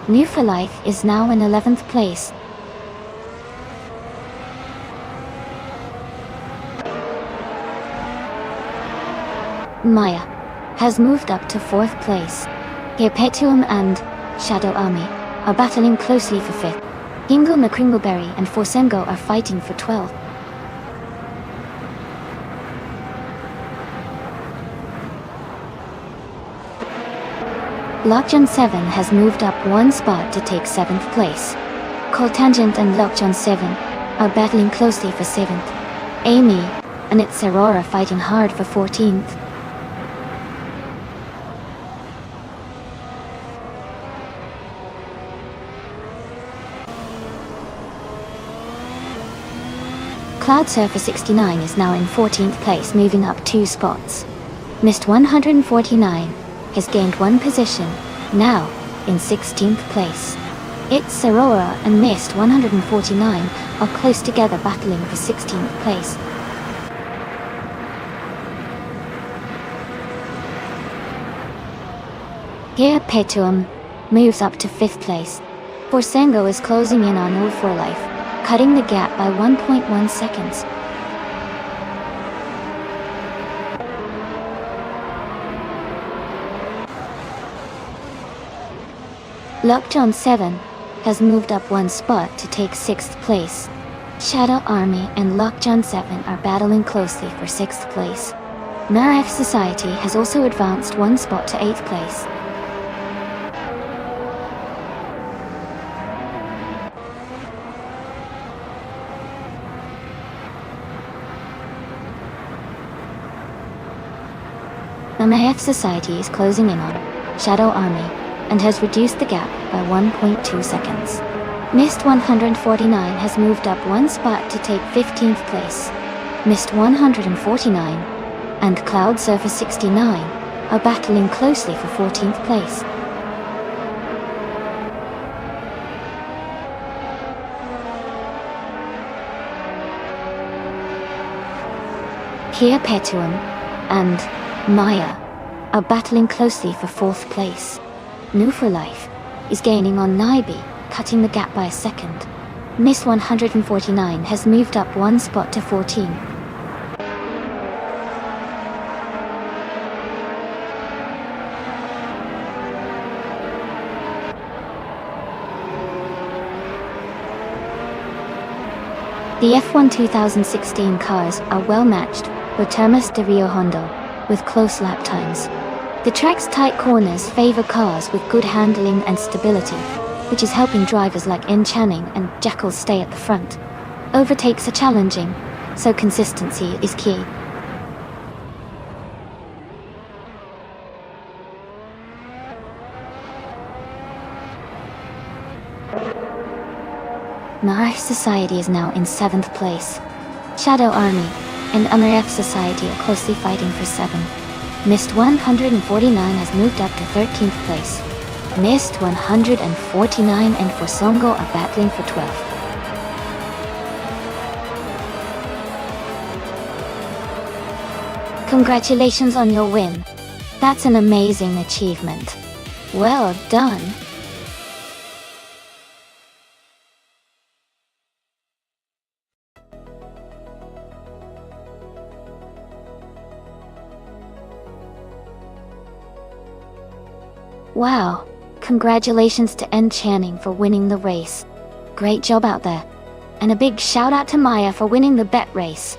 New for Life is now in 11th place. Maya has moved up to 4th place. Perpetuum and Shadow Army are battling closely for 5th. Ingo McCringleberry and Forsengo are fighting for 12th. Lockjohn 7 has moved up 1 spot to take 7th place. Coltangent and Lockjohn 7 are battling closely for 7th. Amy and its Aurora are fighting hard for 14th. Cloud Surfer 69 is now in 14th place, moving up 2 spots. Mist 149 has gained 1 position, now in 16th place. It's Aurora and Mist 149 are close together battling for 16th place. Perpetuum moves up to 5th place. Forsengo is closing in on All for Life, cutting the gap by 1.1 seconds. Lockjohn 7 has moved up 1 spot to take 6th place. Shadow Army and Lockjohn 7 are battling closely for 6th place. Narf Society has also advanced 1 spot to 8th place. The Mahef Society is closing in on Shadow Army and has reduced the gap by 1.2 seconds. Mist 149 has moved up 1 spot to take 15th place. Mist 149 and Cloud Surfer 69 are battling closely for 14th place. Perpetuum and Maya are battling closely for 4th place. New for Life is gaining on Naibi, cutting the gap by a second. Miss 149 has moved up 1 spot to 14. The F1 2016 cars are well matched with Termas de Rio Hondo, with close lap times. The track's tight corners favor cars with good handling and stability, which is helping drivers like En Channing and Jackal stay at the front. Overtakes are challenging, so consistency is key. Narf Society is now in 7th place. Shadow Army and MRF Society are closely fighting for 7th. Mist 149 has moved up to 13th place. Mist 149 and Forsongo are battling for 12th. Congratulations on your win. That's an amazing achievement. Well done. Wow, congratulations to En Channing for winning the race. Great job out there. And a big shout out to Maya for winning the bet race.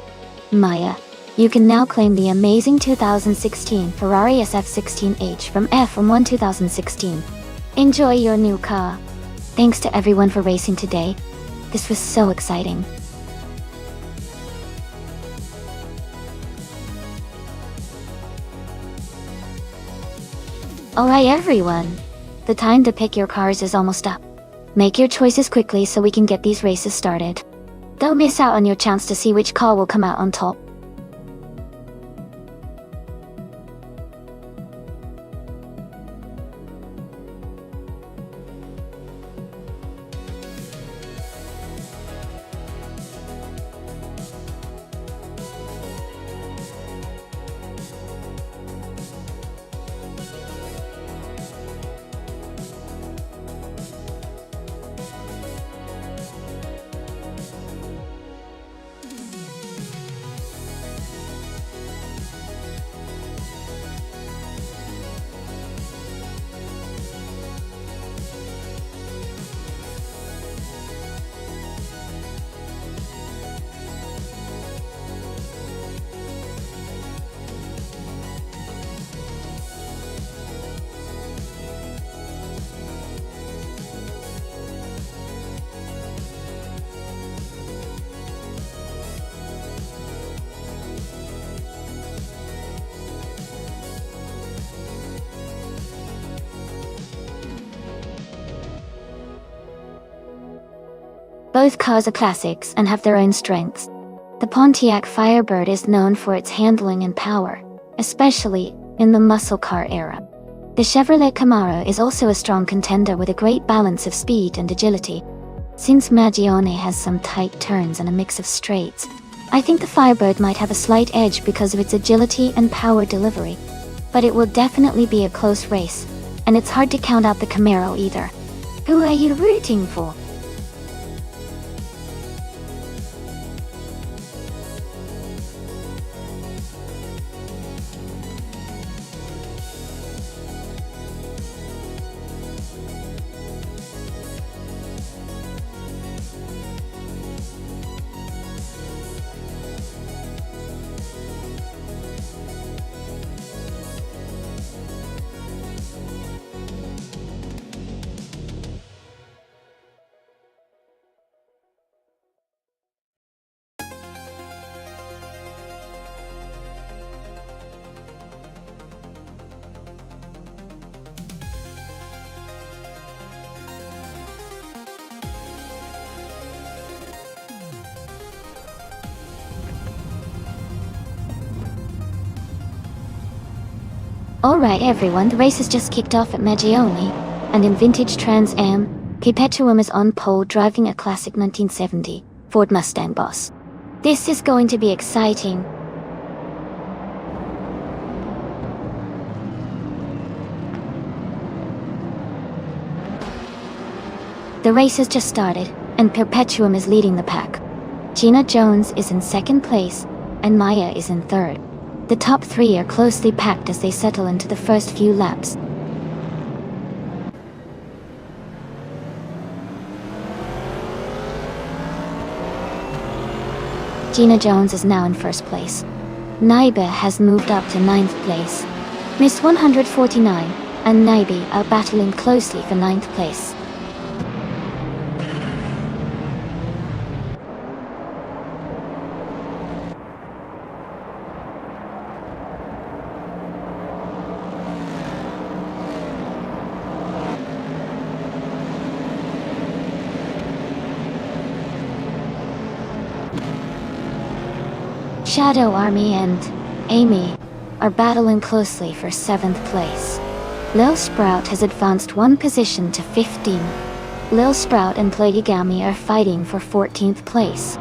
Maya, you can now claim the amazing 2016 Ferrari SF16H from F1 2016. Enjoy your new car. Thanks to everyone for racing today. This was so exciting. Alright everyone, the time to pick your cars is almost up. Make your choices quickly so we can get these races started. Don't miss out on your chance to see which car will come out on top. Both cars are classics and have their own strengths. The Pontiac Firebird is known for its handling and power, especially in the muscle car era. The Chevrolet Camaro is also a strong contender with a great balance of speed and agility. Since Magione has some tight turns and a mix of straights, I think the Firebird might have a slight edge because of its agility and power delivery. But it will definitely be a close race, and it's hard to count out the Camaro either. Who are you rooting for? Alright everyone, the race has just kicked off at Magione, and in vintage Trans Am, Perpetuum is on pole driving a classic 1970 Ford Mustang Boss. This is going to be exciting. The race has just started, and Perpetuum is leading the pack. Gina Jones is in second place, and Maya is in third. The top three are closely packed as they settle into the first few laps. Gina Jones is now in first place. Naibe has moved up to 9th place. Miss 149 and Naibe are battling closely for 9th place. Shadow Army and Amy are battling closely for 7th place. Lil Sprout has advanced one position to 15. Lil Sprout and Platigami are fighting for 14th place.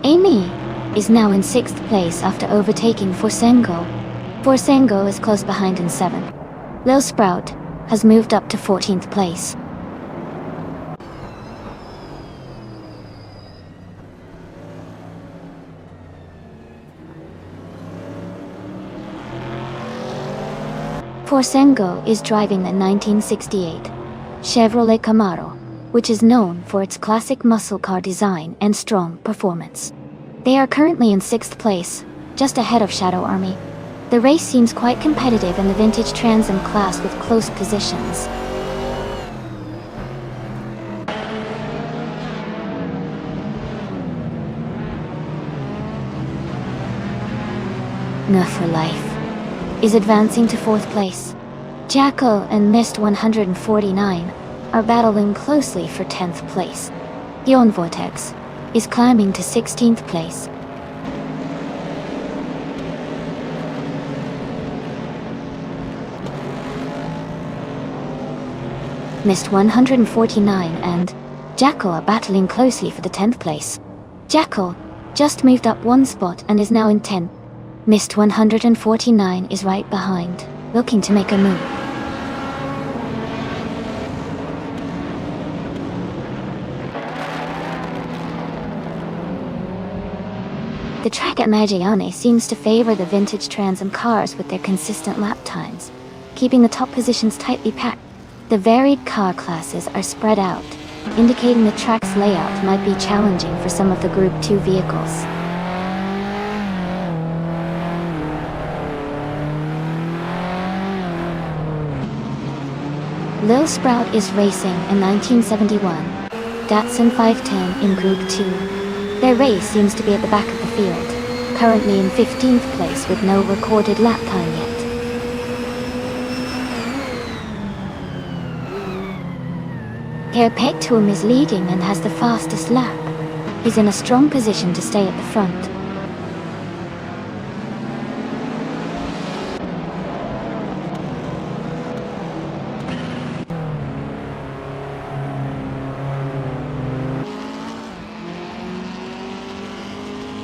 Amy is now in 6th place after overtaking Forsengo. Forsengo is close behind in 7th. Lil Sprout has moved up to 14th place. Forsengo is driving the 1968 Chevrolet Camaro, which is known for its classic muscle car design and strong performance. They are currently in 6th place, just ahead of Shadow Army. The race seems quite competitive in the vintage Trans Am class with close positions. Nerf for Life, is advancing to 4th place. Jackal and Mist 149 are battling closely for 10th place. Bjorn Vortex is climbing to 16th place. Mist 149 and Jackal are battling closely for the 10th place. Jackal just moved up 1 spot and is now in 10th. Mist 149 is right behind, looking to make a move. The track at Magione seems to favor the vintage Trans Am cars with their consistent lap times, keeping the top positions tightly packed. The varied car classes are spread out, indicating the track's layout might be challenging for some of the Group 2 vehicles. Lil Sprout is racing in 1971, Datsun 510 in Group 2. Their race seems to be at the back of the field, currently in 15th place with no recorded lap time yet. Herr Pektum is leading and has the fastest lap. He's in a strong position to stay at the front.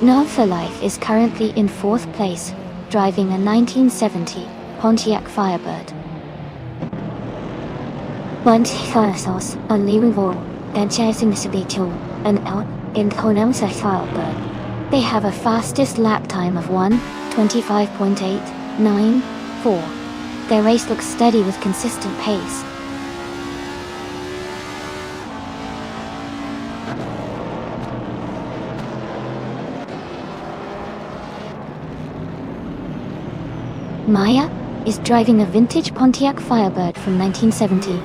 Nerf for Life is currently in 4th place, driving a 1970 Pontiac Firebird. Pontiacos on Liverpool, and chasing Subito, and out in Konomsa Firebird. They have a fastest lap time of 1:25.894. Their race looks steady with consistent pace. Maya is driving a vintage Pontiac Firebird from 1970.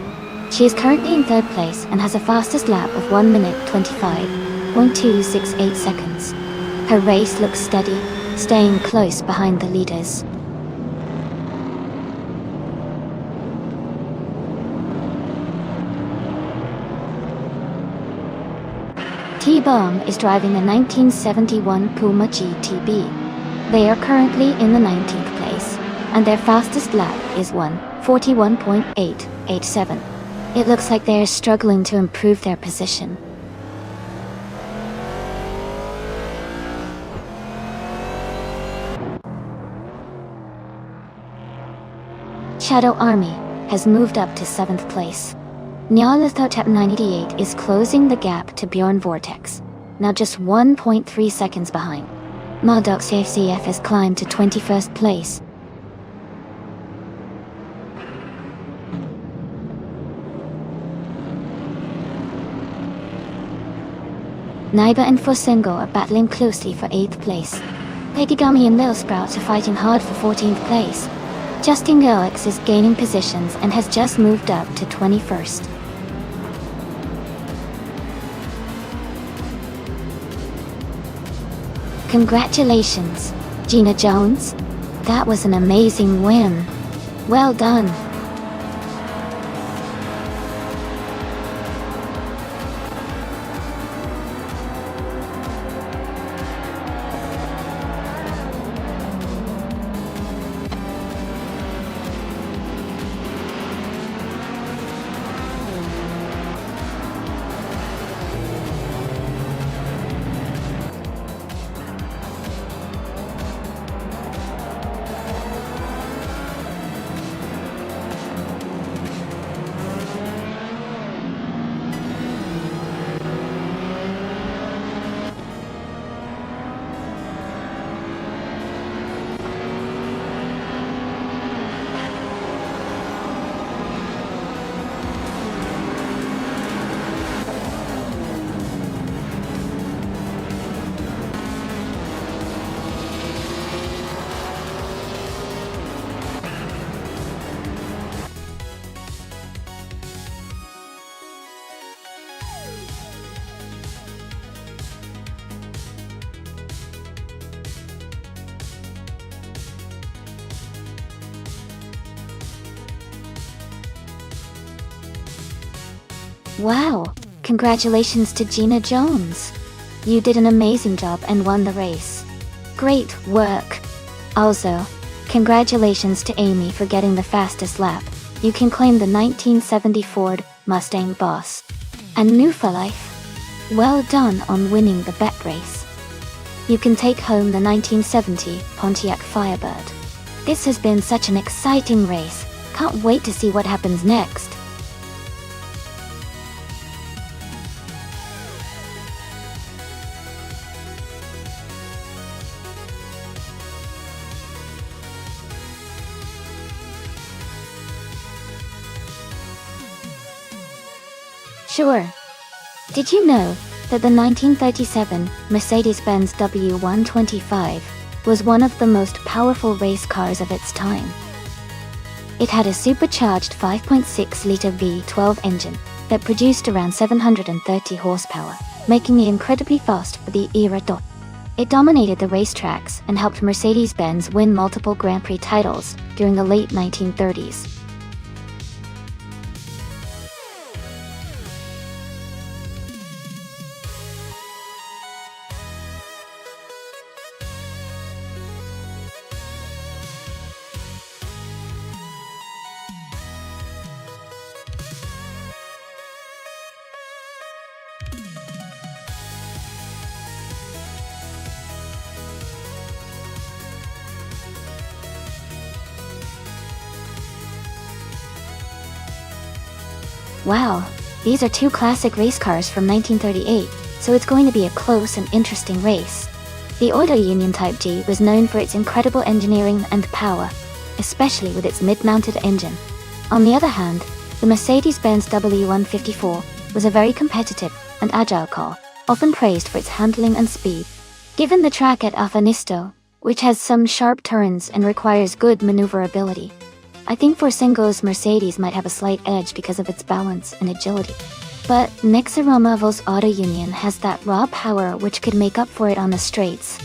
She is currently in 3rd place and has a fastest lap of 1 minute 25.268 seconds. Her race looks steady, staying close behind the leaders. T-Bomb is driving a 1971 Puma GTB. They are currently in the 19th place, and their fastest lap is 1:41.887. It looks like they are struggling to improve their position. Shadow Army has moved up to 7th place. Nyalathotep 98 is closing the gap to Bjorn Vortex, now just 1.3 seconds behind. Mardox ACF has climbed to 21st place. Naiba and Fosengo are battling closely for 8th place. Pegigami and Lil Sprout are fighting hard for 14th place. Justin Galax is gaining positions and has just moved up to 21st. Congratulations, Gina Jones. That was an amazing win. Well done. Wow, congratulations to Gina Jones. You did an amazing job and won the race. Great work. Also, congratulations to Amy for getting the fastest lap. You can claim the 1970 Ford Mustang Boss. And new for life. Well done on winning the bet race. You can take home the 1970 Pontiac Firebird. This has been such an exciting race. Can't wait to see what happens next. Sure. Did you know that the 1937 Mercedes-Benz W125 was one of the most powerful race cars of its time? It had a supercharged 5.6-liter V12 engine that produced around 730 horsepower, making it incredibly fast for the era. It dominated the racetracks and helped Mercedes-Benz win multiple Grand Prix titles during the late 1930s. Wow, these are two classic race cars from 1938, so it's going to be a close and interesting race. The Auto Union Type G was known for its incredible engineering and power, especially with its mid-mounted engine. On the other hand, the Mercedes-Benz W154 was a very competitive and agile car, often praised for its handling and speed. Given the track at Afanisto, which has some sharp turns and requires good maneuverability, I think Forsengo's Mercedes might have a slight edge because of its balance and agility. But Nexaromovo's Auto Union has that raw power which could make up for it on the straights.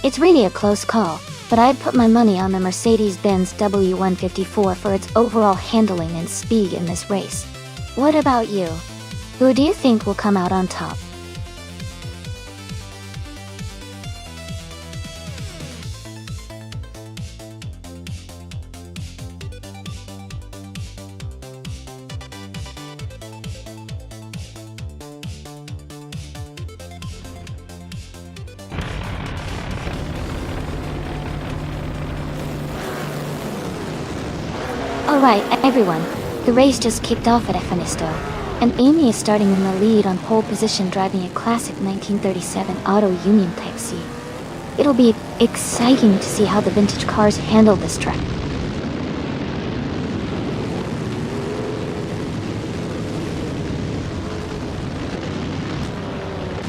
It's really a close call, but I'd put my money on the Mercedes-Benz W154 for its overall handling and speed in this race. What about you? Who do you think will come out on top? Alright, everyone, the race just kicked off at Afanisto, and Amy is starting in the lead on pole position driving a classic 1937 Auto Union Type C. It'll be exciting to see how the vintage cars handle this track.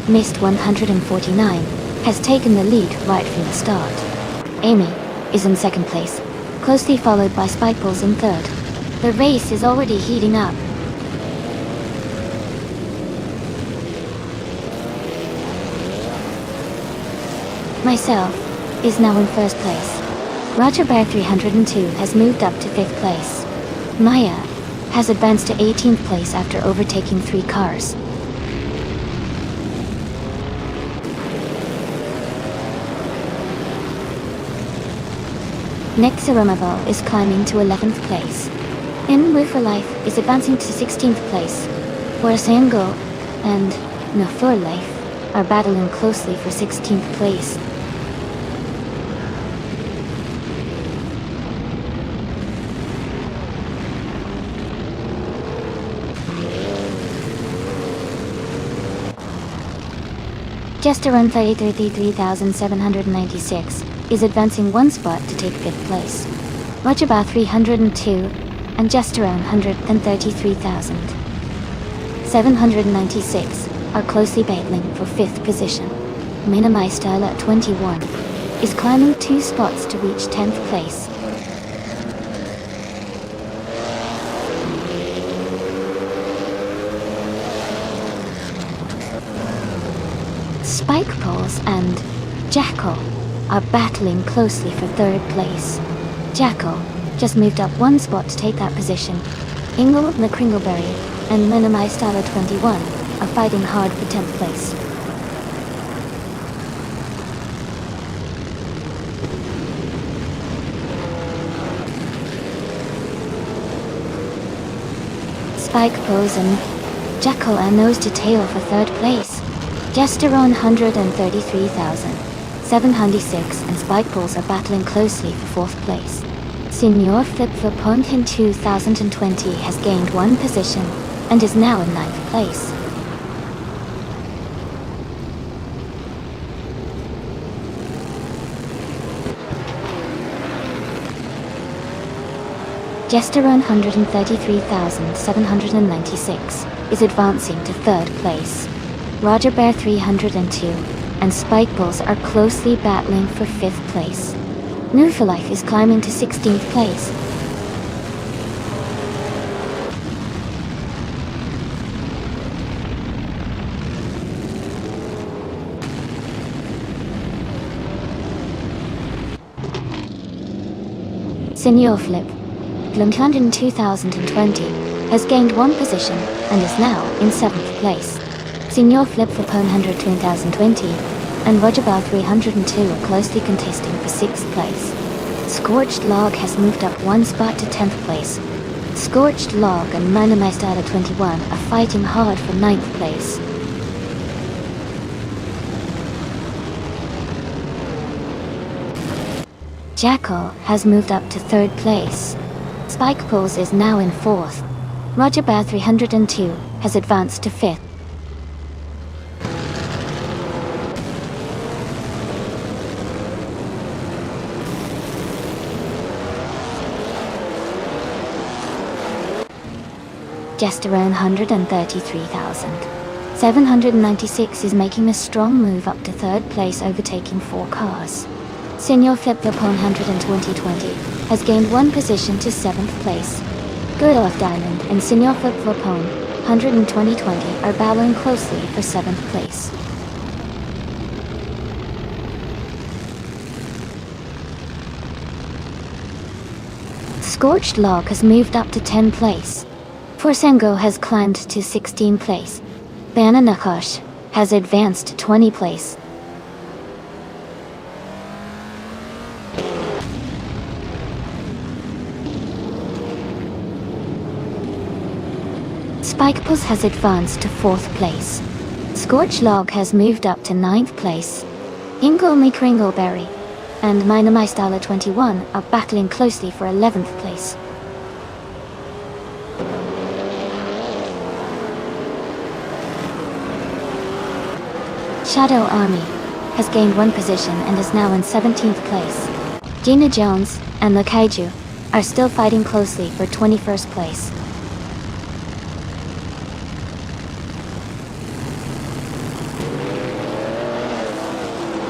Mist 149 has taken the lead right from the start. Amy is in second place, closely followed by Spikeballs in third. The race is already heating up. Myself is now in first place. Roger Bear 302 has moved up to 5th place. Maya has advanced to 18th place after overtaking 3 cars. Nexaromovo is climbing to 11th place. In Move for Life is advancing to 16th place, where Sango and No for Life are battling closely for 16th place. Just around 33,796 is advancing 1 spot to take 5th place. Rajaba 302 and just around 133,796 are closely battling for 5th position. Minimize Style at 21 is climbing 2 spots to reach 10th place. Spike Poles and Jackal are battling closely for 3rd place. Jackal just moved up 1 spot to take that position. Ingle the Kringleberry and Minimi Styler 21 are fighting hard for 10th place. Spike Pose and Jackal are nose to tail for 3rd place. Jesteron 133,706 and Spike Pulse are battling closely for 4th place. Senior Flip Flopon in 2020 has gained 1 position and is now in 9th place. Jesteron 133,796 is advancing to 3rd place. Roger Bear 302 and Spike Bulls are closely battling for 5th place. New for Life is climbing to 16th place. Senior Flip Flumkland in 2020 has gained 1 position and is now in 7th place. Senior Flip Flopone 100 and Roger Bar 302 are closely contesting for 6th place. Scorched Log has moved up 1 spot to 10th place. Scorched Log and Minimi Styler 21 are fighting hard for 9th place. Jackal has moved up to 3rd place. Spike Pulse is now in 4th. Roger Bear 302 has advanced to 5th. Jesteron 133,796 is making a strong move up to 3rd place, overtaking 4 cars. Senior Flip Flopone 120 has gained 1 position to 7th place. Girdle of Diamond and Senior Flip Flopone 120 are battling closely for 7th place. Scorched Log has moved up to 10th place. Forsengo has climbed to 16th place. Bananakosh has advanced to 20th place. Spikepus has advanced to 4th place. Scorched Log has moved up to 9th place. Ingolme Kringleberry and Minimi Styler 21 are battling closely for 11th place. Shadow Army has gained 1 position and is now in 17th place. Gina Jones and the Kaiju are still fighting closely for 21st place.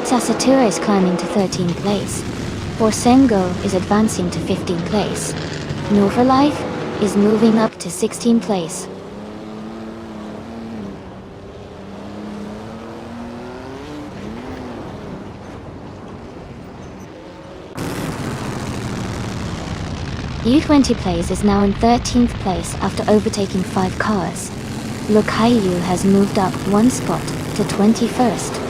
Sasatura is climbing to 13th place. Forsengo is advancing to 15th place. No for Life is moving up to 16th place. U20 Plays is now in 13th place after overtaking 5 cars. Lokaiju has moved up 1 spot to 21st.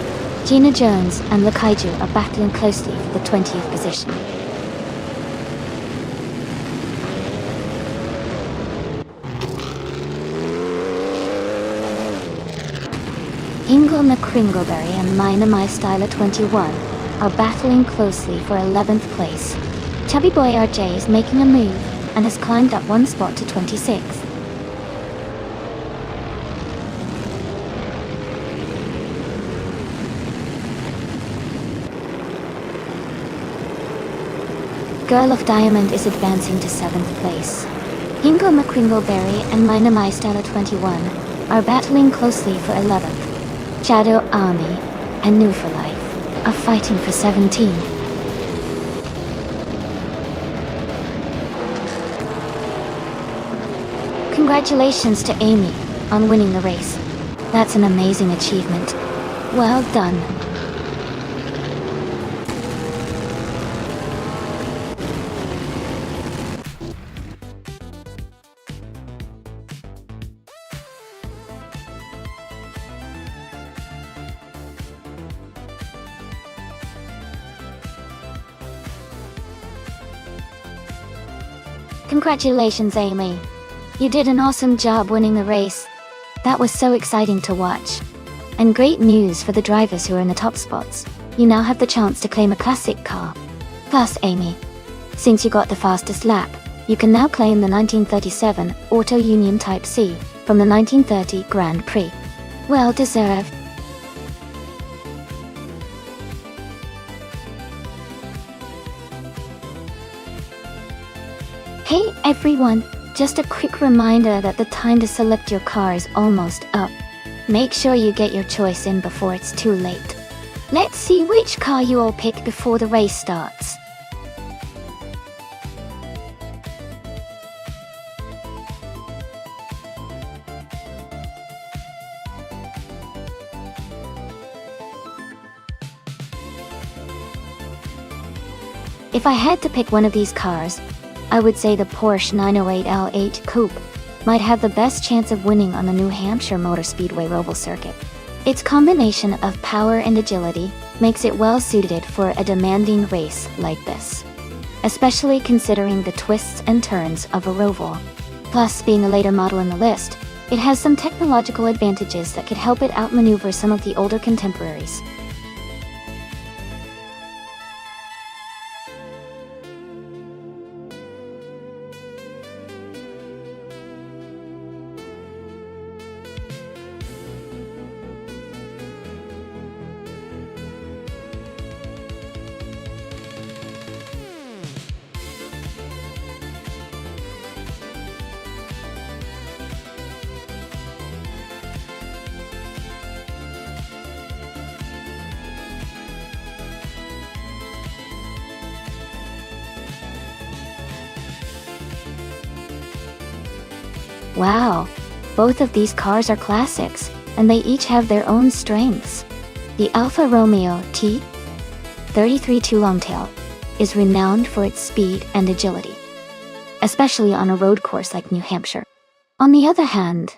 Gina Jones and Lokaiju are battling closely for the 20th position. Ingle McCringleberry and Minimi Styler 21 are battling closely for 11th place. Chubby Boy RJ is making a move and has climbed up 1 spot to 26th. Girl of Diamond is advancing to 7th place. Ingo McCringleberry and Minimi Styler 21 are battling closely for 11th. Shadow Army and New for Life are fighting for 17th. Congratulations to Amy on winning the race. That's an amazing achievement. Well done. Congratulations, Amy. You did an awesome job winning the race. That was so exciting to watch. And great news for the drivers who are in the top spots. You now have the chance to claim a classic car. Plus, Amy, since you got the fastest lap, you can now claim the 1937 Auto Union Type C from the 1930 Grand Prix. Well deserved. Hey everyone, just a quick reminder that the time to select your car is almost up. Make sure you get your choice in before it's too late. Let's see which car you all pick before the race starts. If I had to pick one of these cars, I would say the Porsche 908 L8 Coupe might have the best chance of winning on the New Hampshire Motor Speedway Roval circuit. Its combination of power and agility makes it well suited for a demanding race like this, especially considering the twists and turns of a Roval. Plus, being a later model in the list, it has some technological advantages that could help it outmaneuver some of the older contemporaries. Wow, both of these cars are classics, and they each have their own strengths. The Alfa Romeo T33 Longtail is renowned for its speed and agility, especially on a road course like New Hampshire. On the other hand,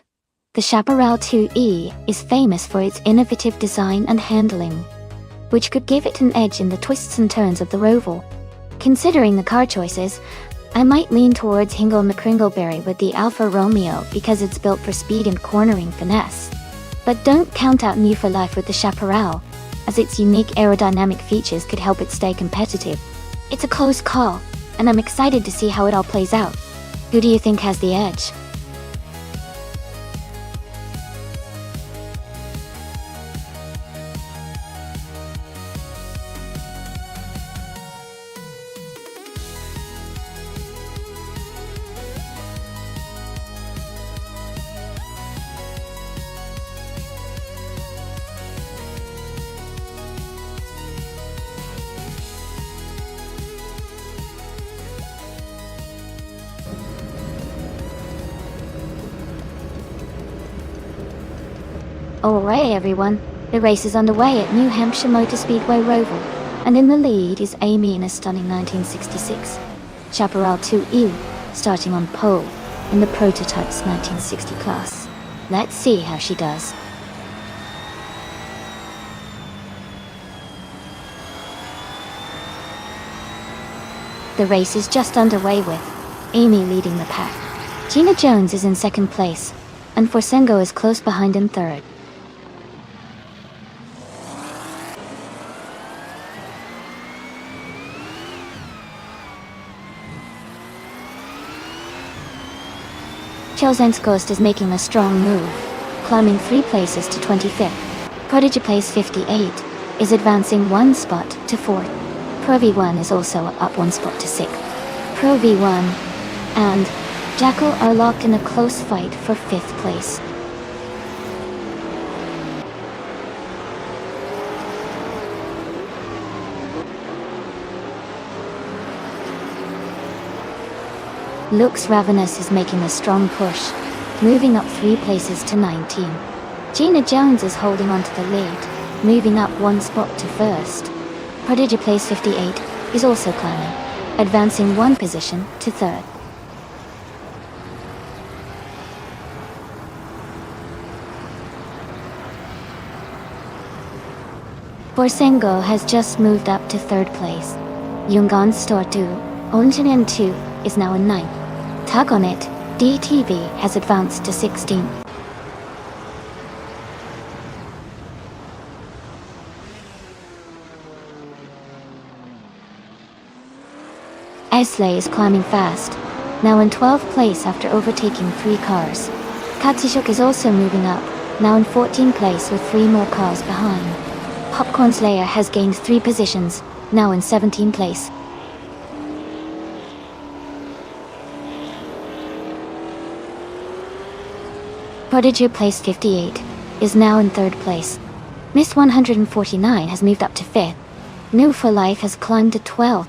the Chaparral 2E is famous for its innovative design and handling, which could give it an edge in the twists and turns of the Roval. Considering the car choices, I might lean towards Hingle McCringleberry with the Alfa Romeo because it's built for speed and cornering finesse. But don't count out New for Life with the Chaparral, as its unique aerodynamic features could help it stay competitive. It's a close call, and I'm excited to see how it all plays out. Who do you think has the edge? Alright everyone, the race is underway at New Hampshire Motor Speedway Roval, and in the lead is Amy in a stunning 1966 Chaparral 2E, starting on pole in the Prototypes 1960 class. Let's see how she does. The race is just underway with Amy leading the pack. Gina Jones is in second place, and Forsengo is close behind in third. Chelzenskost is making a strong move, climbing 3 places to 25th. Prodigy Place 58 is advancing 1 spot to 4th. Pro V1 is also up 1 spot to 6th. Pro V1 and Jackal are locked in a close fight for 5th place. Lux Ravenous is making a strong push, moving up 3 places to 19. Gina Jones is holding on to the lead, moving up 1 spot to 1st. Prodigy Place 58 is also climbing, advancing 1 position to 3rd. Forsengo has just moved up to 3rd place. Jungan Stortu, Onjinen 2, is now in 9th. Tug on It, DTV has advanced to 16th. Islay is climbing fast, now in 12th place after overtaking 3 cars. Katishuk is also moving up, now in 14th place with 3 more cars behind. Popcorn Slayer has gained 3 positions, now in 17th place. Prodigy placed 58, is now in 3rd place. Miss 149 has moved up to 5th. New for Life has climbed to 12th.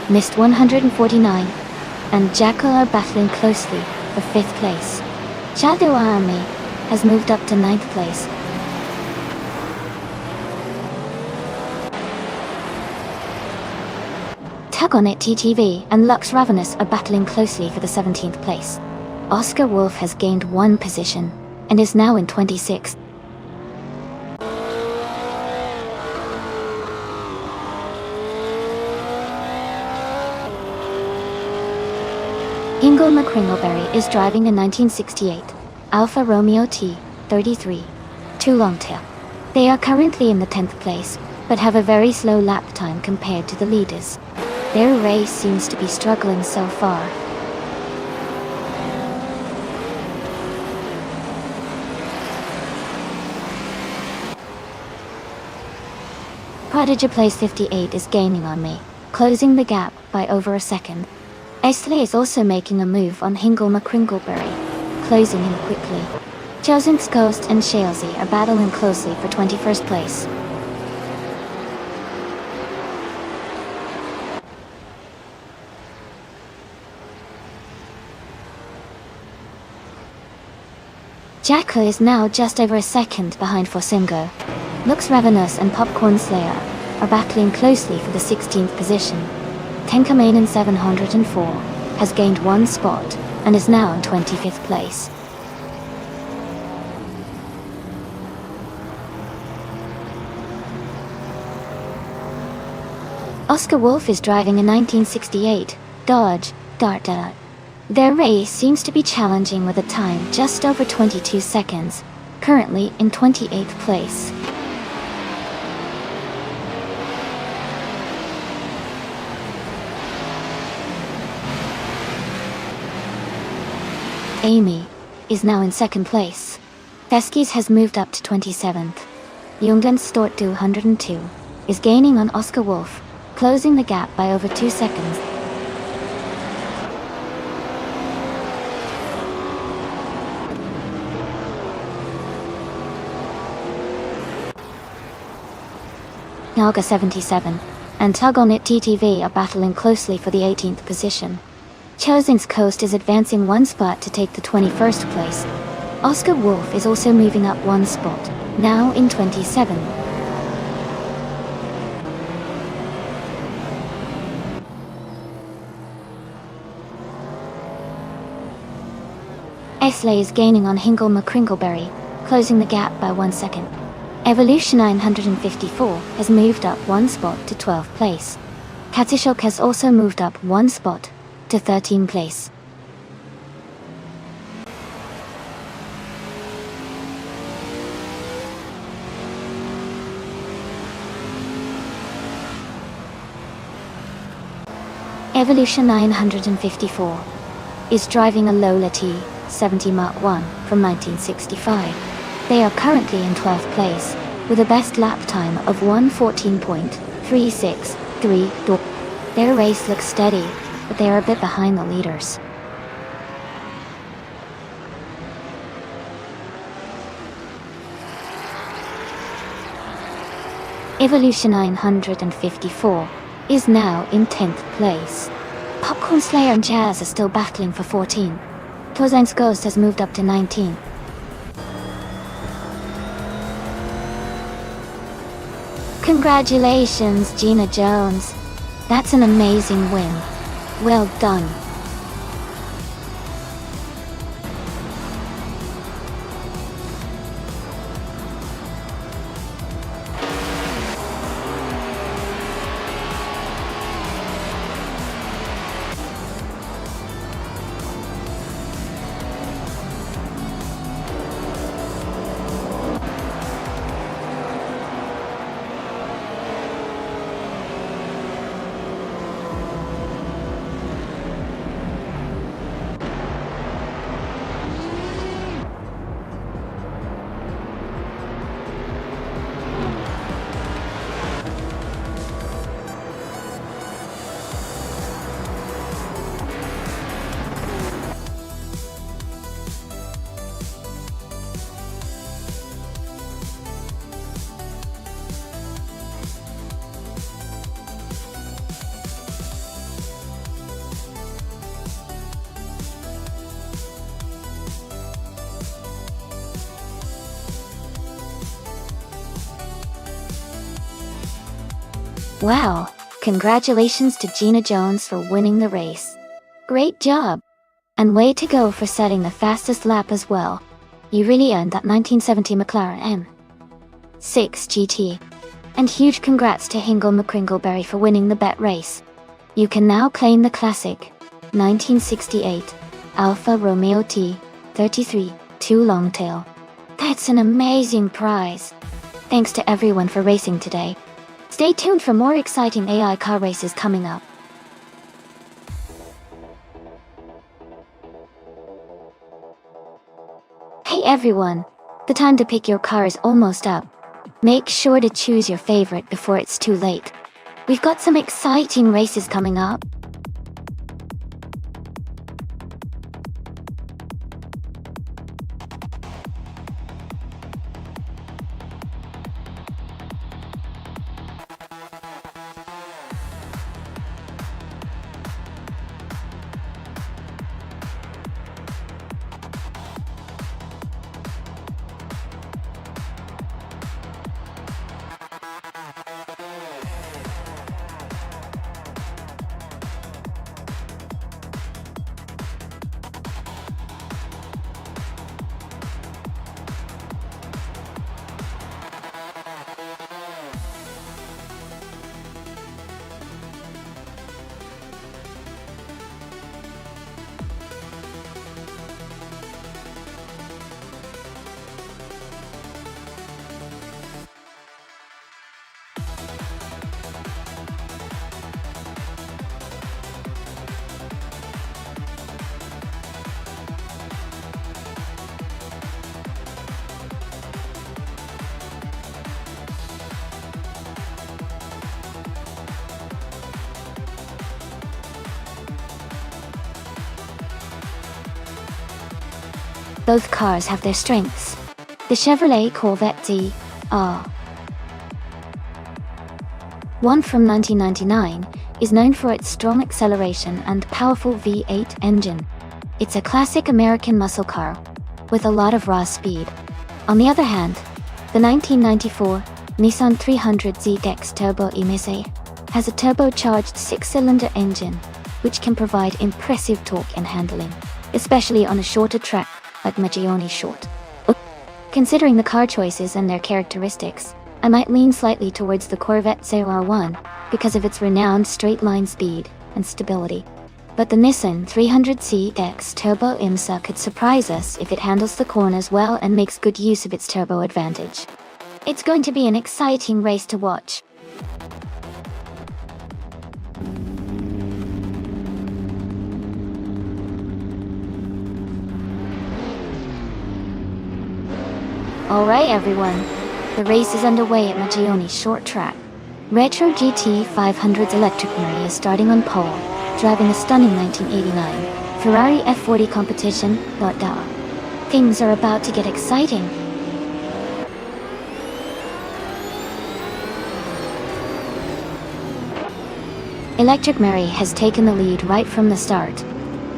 Missed 149 and Jackal are battling closely for 5th place. Shadow Army has moved up to 9th place. Tug on It TTV and Lux Ravenous are battling closely for the 17th place. Oscar Wolf has gained 1 position and is now in 26th. Ingle McCringleberry is driving a 1968 Alfa Romeo T33 2 Longtail. They are currently in the 10th place, but have a very slow lap time compared to the leaders. Their race seems to be struggling so far. Prodigy place 58 is gaining on me, closing the gap by over a second. Islay is also making a move on Hingle McCringleberry, closing him quickly. Chosen's Ghost and Shalesy are battling closely for 21st place. Jacko is now just over a second behind Forsingo. Lux Ravenous and Popcorn Slayer are battling closely for the 16th position. Tenkamainen 704 has gained 1 spot and is now in 25th place. Oscar Wolf is driving a 1968 Dodge Dart. Their race seems to be challenging with a time just over 22 seconds, currently in 28th place. Amy is now in 2nd place. Feskis has moved up to 27th. Jungans Stort 202 is gaining on Oscar Wolf, closing the gap by over 2 seconds. Naga 77 and Tug on It TTV are battling closely for the 18th position. Chosen's Coast is advancing 1 spot to take the 21st place. Oscar Wolf is also moving up 1 spot, now in 27. Islay is gaining on Hingle McCringleberry, closing the gap by 1 second. Evolution 954 has moved up 1 spot to 12th place. Katishok has also moved up 1 spot to 13th place. Evolution 954 is driving a Lola T70 Mark 1 from 1965. They are currently in 12th place, with a best lap time of 1:14.363. Their race looks steady, but they are a bit behind the leaders. Evolution 954 is now in 10th place. Popcorn Slayer and Jazz are still battling for 14. Tozain's Ghost has moved up to 19. Congratulations, Gina Jones. That's an amazing win. Well done. Wow, congratulations to Gina Jones for winning the race. Great job! And way to go for setting the fastest lap as well. You really earned that 1970 McLaren M6 GT. And huge congrats to Hingle McCringleberry for winning the bet race. You can now claim the classic 1968 Alfa Romeo T33 2 Longtail. That's an amazing prize. Thanks to everyone for racing today. Stay tuned for more exciting AI car races coming up. Hey everyone, the time to pick your car is almost up. Make sure to choose your favorite before it's too late. We've got some exciting races coming up. Both cars have their strengths. The Chevrolet Corvette ZR1 from 1999 is known for its strong acceleration and powerful V8 engine. It's a classic American muscle car with a lot of raw speed. On the other hand, the 1994 Nissan 300Z Turbo Emise has a turbocharged 6-cylinder engine which can provide impressive torque and handling, especially on a shorter track like Magione Short. Considering the car choices and their characteristics, I might lean slightly towards the Corvette ZR1 because of its renowned straight-line speed and stability. But the Nissan 300Z Turbo IMSA could surprise us if it handles the corners well and makes good use of its turbo advantage. It's going to be an exciting race to watch. Alright everyone, the race is underway at Maggioni's short track. Retro GT 500's Electric Murray is starting on pole, driving a stunning 1989 Ferrari F40 competition, Lotte. Things are about to get exciting. Electric Murray has taken the lead right from the start.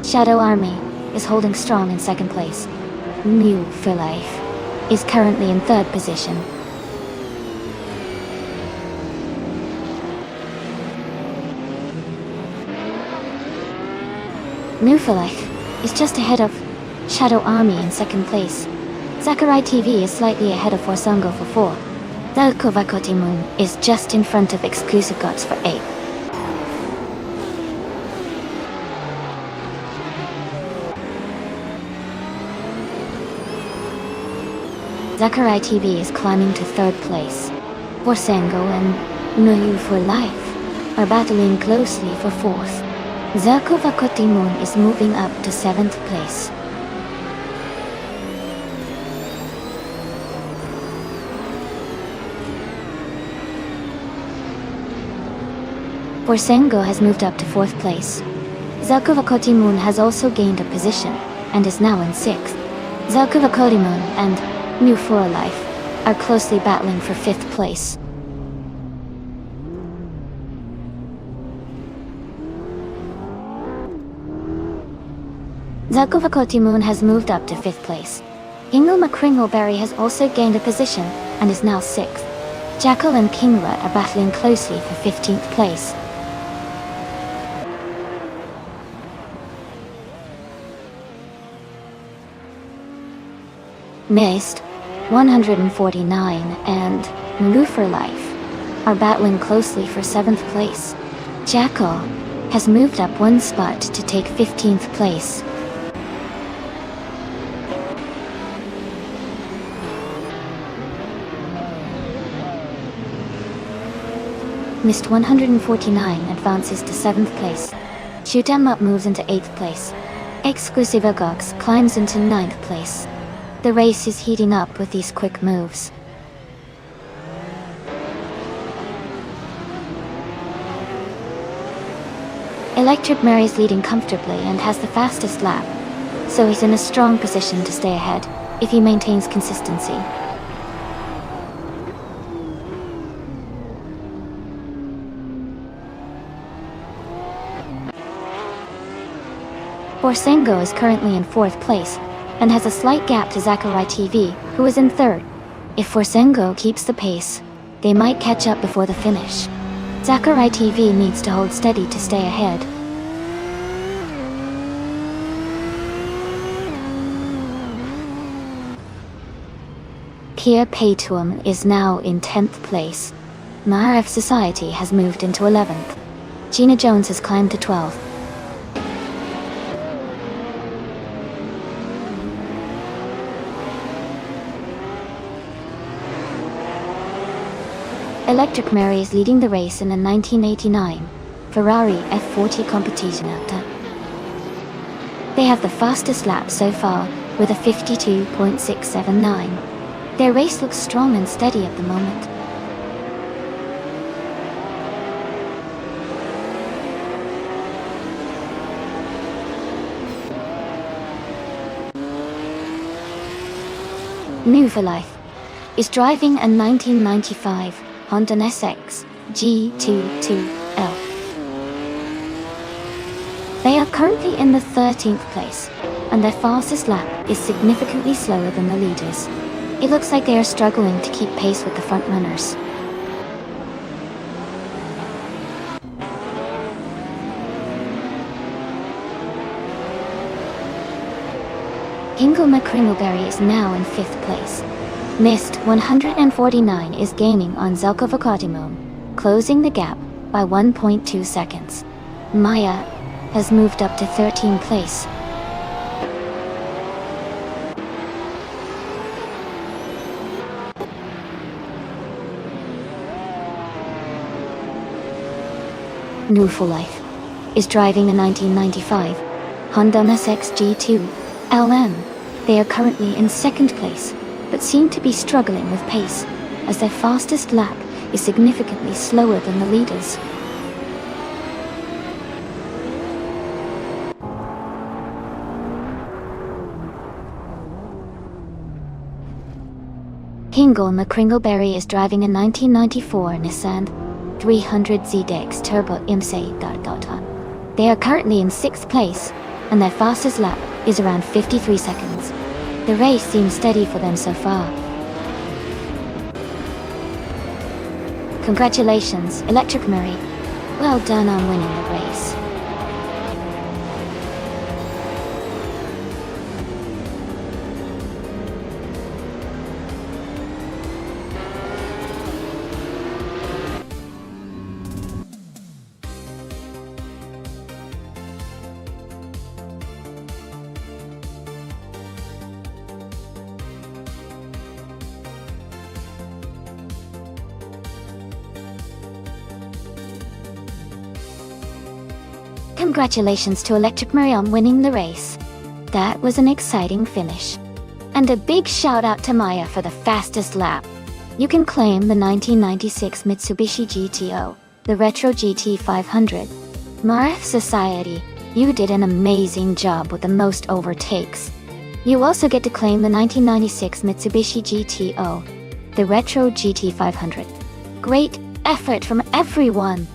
Shadow Army is holding strong in second place. New for Life is currently in third position. New for Life is just ahead of Shadow Army in second place. Sakurai TV is slightly ahead of Forsango for fourth. Zelkovakoti Moon is just in front of Exclusive Gods for eighth. Sakurai TV is climbing to third place. Forsango and New for Life are battling closely for fourth. Zelkovakoti Moon is moving up to seventh place. Forsango has moved up to fourth place. Zelkovakoti Moon has also gained a position and is now in sixth. Zelkovakoti Moon and New for Life are closely battling for fifth place. Zelkovakoti Moon has moved up to fifth place. Ingle McCringleberry has also gained a position and is now sixth. Jackal and Kinglet are battling closely for 15th place. Mist, 149, and Move for Life are battling closely for 7th place. Jackal has moved up one spot to take 15th place. Mist 149 advances to 7th place. Shoot 'em Up moves into 8th place. Exclusive Agox climbs into 9th place. The race is heating up with these quick moves. Electric Mary's leading comfortably and has the fastest lap, so he's in a strong position to stay ahead if he maintains consistency. Forsengo is currently in 4th place and has a slight gap to Zachary TV, who is in 3rd. If Forsengo keeps the pace, they might catch up before the finish. Zachary TV needs to hold steady to stay ahead. Kia Paytuum is now in 10th place. Marv Society has moved into 11th. Gina Jones has climbed to 12th. Electric Mary is leading the race in a 1989 Ferrari F40 Competitionata. They have the fastest lap so far with a 52.679. Their race looks strong and steady at the moment. New for Life is driving a 1995 Honda SX G22L. They are currently in the 13th place, and their fastest lap is significantly slower than the leaders. It looks like they are struggling to keep pace with the front runners. Kingle McCringleberry is now in 5th place. Mist 149 is gaining on Zelko Vakadimum, closing the gap by 1.2 seconds. Maya has moved up to 13th place. New for Life is driving a 1995 Honda SX G2 LM. They are currently in 2nd place, but seem to be struggling with pace, as their fastest lap is significantly slower than the leaders. Kingle McCringleberry is driving a 1994 Nissan 300Z Dex Turbo IMSA. They are currently in 6th place, and their fastest lap is around 53 seconds. The race seems steady for them so far. Congratulations, Electric Murray. Well done on winning the race. Congratulations to Electric Murray on winning the race. That was an exciting finish. And a big shout out to Maya for the fastest lap. You can claim the 1996 Mitsubishi GTO, the Retro GT 500. Marv Society, you did an amazing job with the most overtakes. You also get to claim the 1996 Mitsubishi GTO, the Retro GT 500. Great effort from everyone!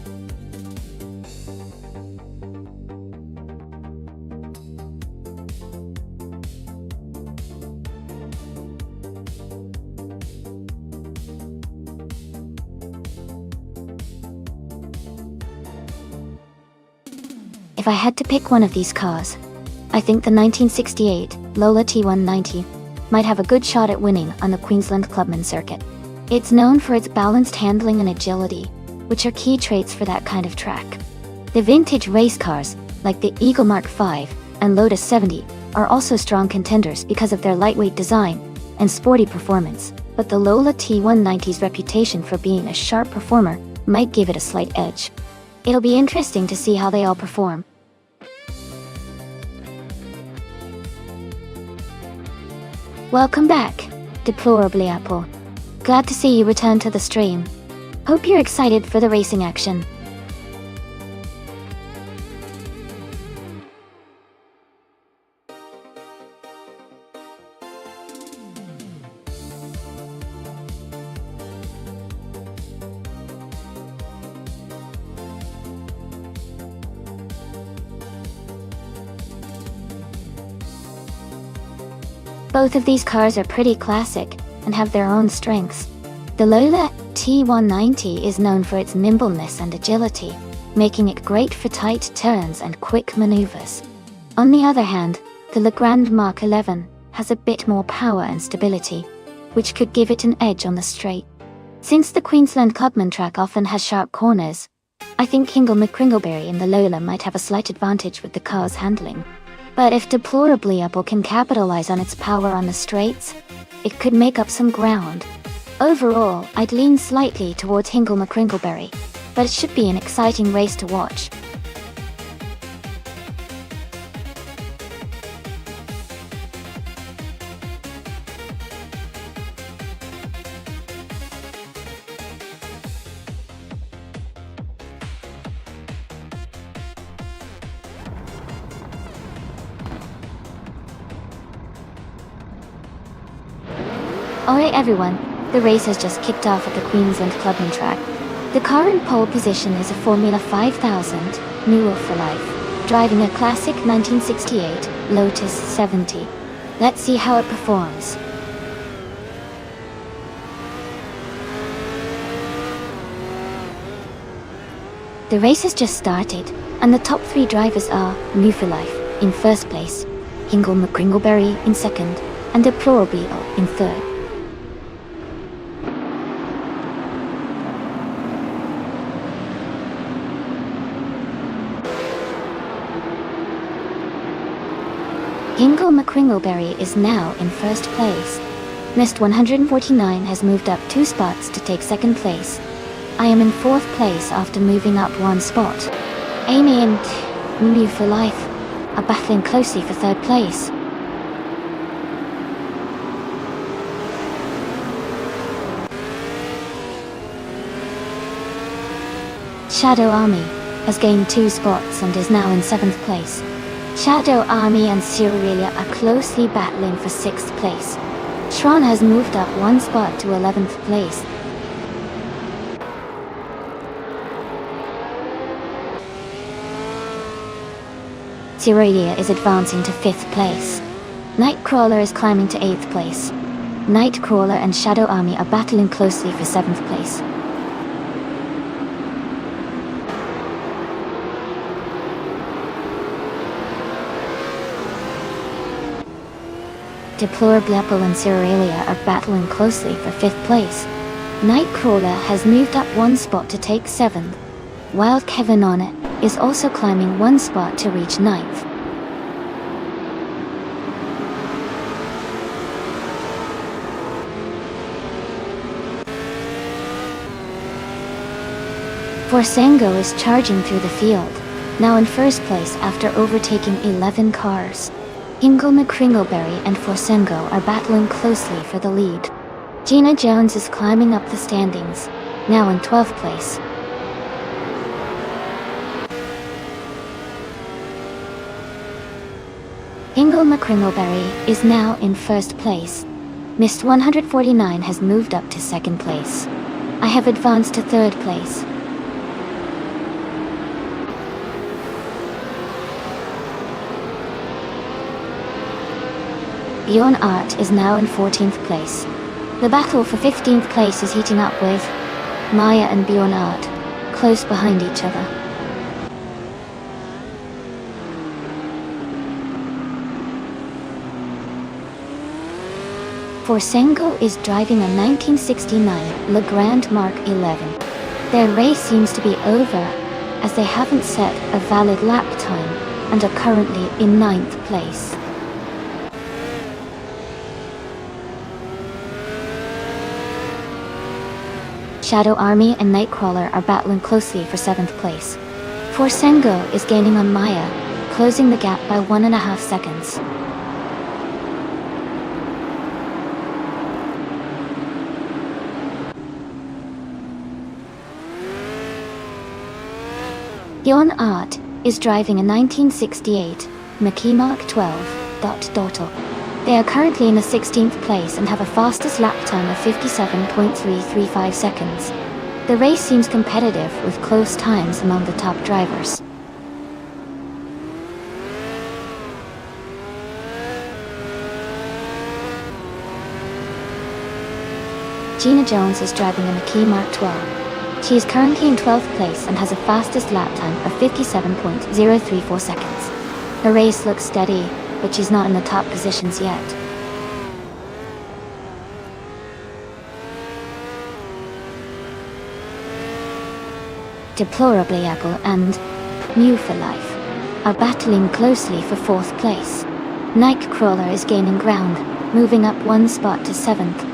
If I had to pick one of these cars, I think the 1968 Lola T190 might have a good shot at winning on the Queensland Clubman circuit. It's known for its balanced handling and agility, which are key traits for that kind of track. The vintage race cars, like the Eagle Mark V and Lotus 70, are also strong contenders because of their lightweight design and sporty performance, but the Lola T190's reputation for being a sharp performer might give it a slight edge. It'll be interesting to see how they all perform. Welcome back, Deplorably Apple. Glad to see you return to the stream. Hope you're excited for the racing action. Both of these cars are pretty classic and have their own strengths. The Lola T190 is known for its nimbleness and agility, making it great for tight turns and quick maneuvers. On the other hand, the Legrand Mark 11 has a bit more power and stability, which could give it an edge on the straight. Since the Queensland Clubman track often has sharp corners, I think Hingle McCringleberry in the Lola might have a slight advantage with the car's handling. But if Deplorably Apple can capitalize on its power on the straights, it could make up some ground. Overall, I'd lean slightly towards Hingle McCringleberry, but it should be an exciting race to watch. Alright everyone, the race has just kicked off at the Queensland Clubman track. The car in pole position is a Formula 5000 Newell for Life, driving a classic 1968 Lotus 70. Let's see how it performs. The race has just started, and the top three drivers are New for Life in first place, Hingle McCringleberry in second, and Deplorably in third. Hingle McCringleberry is now in first place. Mist 149 has moved up 2 spots to take second place. I am in fourth place after moving up 1 spot. Amy and New for Life are battling closely for third place. Shadow Army has gained 2 spots and is now in 7th place. Shadow Army and Cyrelia are closely battling for 6th place. Shron has moved up 1 spot to 11th place. Cyrelia is advancing to 5th place. Nightcrawler is climbing to 8th place. Nightcrawler and Shadow Army are battling closely for 7th place. Deplorably Apple and Cyrelia are battling closely for 5th place. Nightcrawler has moved up 1 spot to take 7th, while Kevin On It is also climbing 1 spot to reach 9th. Forsengo is charging through the field, now in first place after overtaking 11 cars. Hingle McCringleberry and Forsengo are battling closely for the lead. Gina Jones is climbing up the standings, now in 12th place. Hingle McCringleberry is now in first place. Mist 149 has moved up to 2nd place. I have advanced to 3rd place. Bjorn Art is now in 14th place. The battle for 15th place is heating up with Maya and Bjorn Art close behind each other. Forsengo is driving a 1969 Legrand Mark 11. Their race seems to be over, as they haven't set a valid lap time and are currently in 9th place. Shadow Army and Nightcrawler are battling closely for 7th place. Forsengo is gaining on Maya, closing the gap by 1.5 seconds. Yon Art is driving a 1968 Mackie Mark 12 Dotel. They are currently in the 16th place and have a fastest lap time of 57.335 seconds. The race seems competitive with close times among the top drivers. Gina Jones is driving a Mackie Mark 12. She is currently in 12th place and has a fastest lap time of 57.034 seconds. Her race looks steady, but she's not in the top positions yet. Deplorably Apple and New for Life are battling closely for 4th place. Nightcrawler is gaining ground, moving up 1 spot to 7th.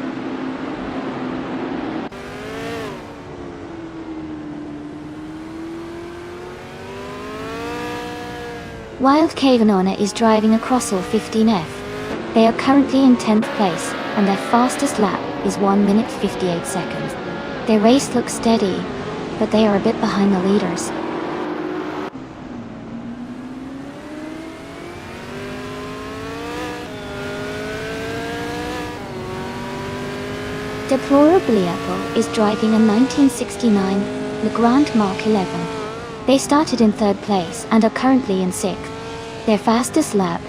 Wild Cavenona is driving a Crossall 15F. They are currently in 10th place, and their fastest lap is 1 minute 58 seconds. Their race looks steady, but they are a bit behind the leaders. Deplorably Apple is driving a 1969 Legrand Mark 11. They started in 3rd place and are currently in 6th. Their fastest lap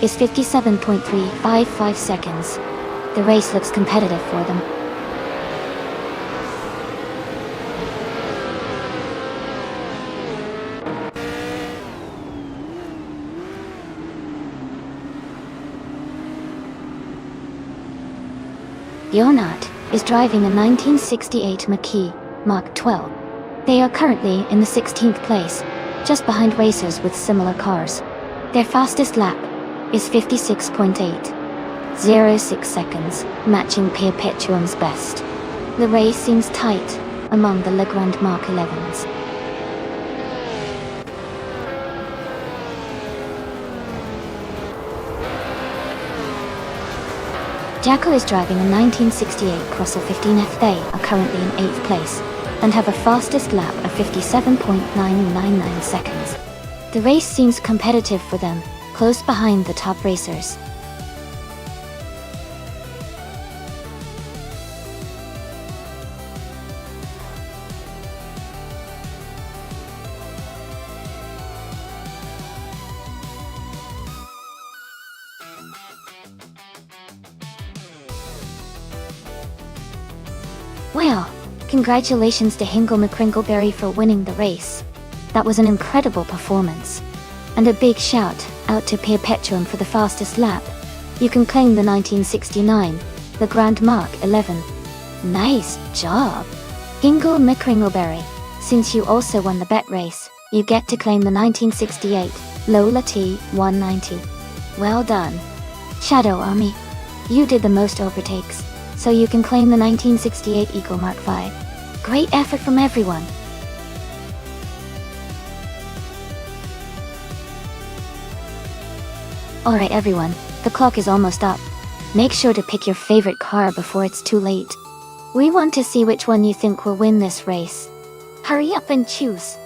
is 57.355 seconds. The race looks competitive for them. Yonat is driving a 1968 Mackie Mark 12. They are currently in the 16th place, just behind racers with similar cars. Their fastest lap is 56.806 seconds, matching Perpetuum's best. The race seems tight among the Legrand Mark 11s. Jacko is driving a 1968 Crossall 15F. They are currently in 8th place and have a fastest lap of 57.999 seconds. The race seems competitive for them, close behind the top racers. Well, congratulations to Hingle McCringleberry for winning the race. That was an incredible performance. And a big shout out to Perpetuum for the fastest lap. You can claim the 1969 Legrand Mark 11. Nice job! Hingle McCringleberry, since you also won the bet race, you get to claim the 1968 Lola T 190. Well done. Shadow Army, you did the most overtakes, so you can claim the 1968 Eagle Mark 5. Great effort from everyone. Alright everyone, the clock is almost up. Make sure to pick your favorite car before it's too late. We want to see which one you think will win this race. Hurry up and choose.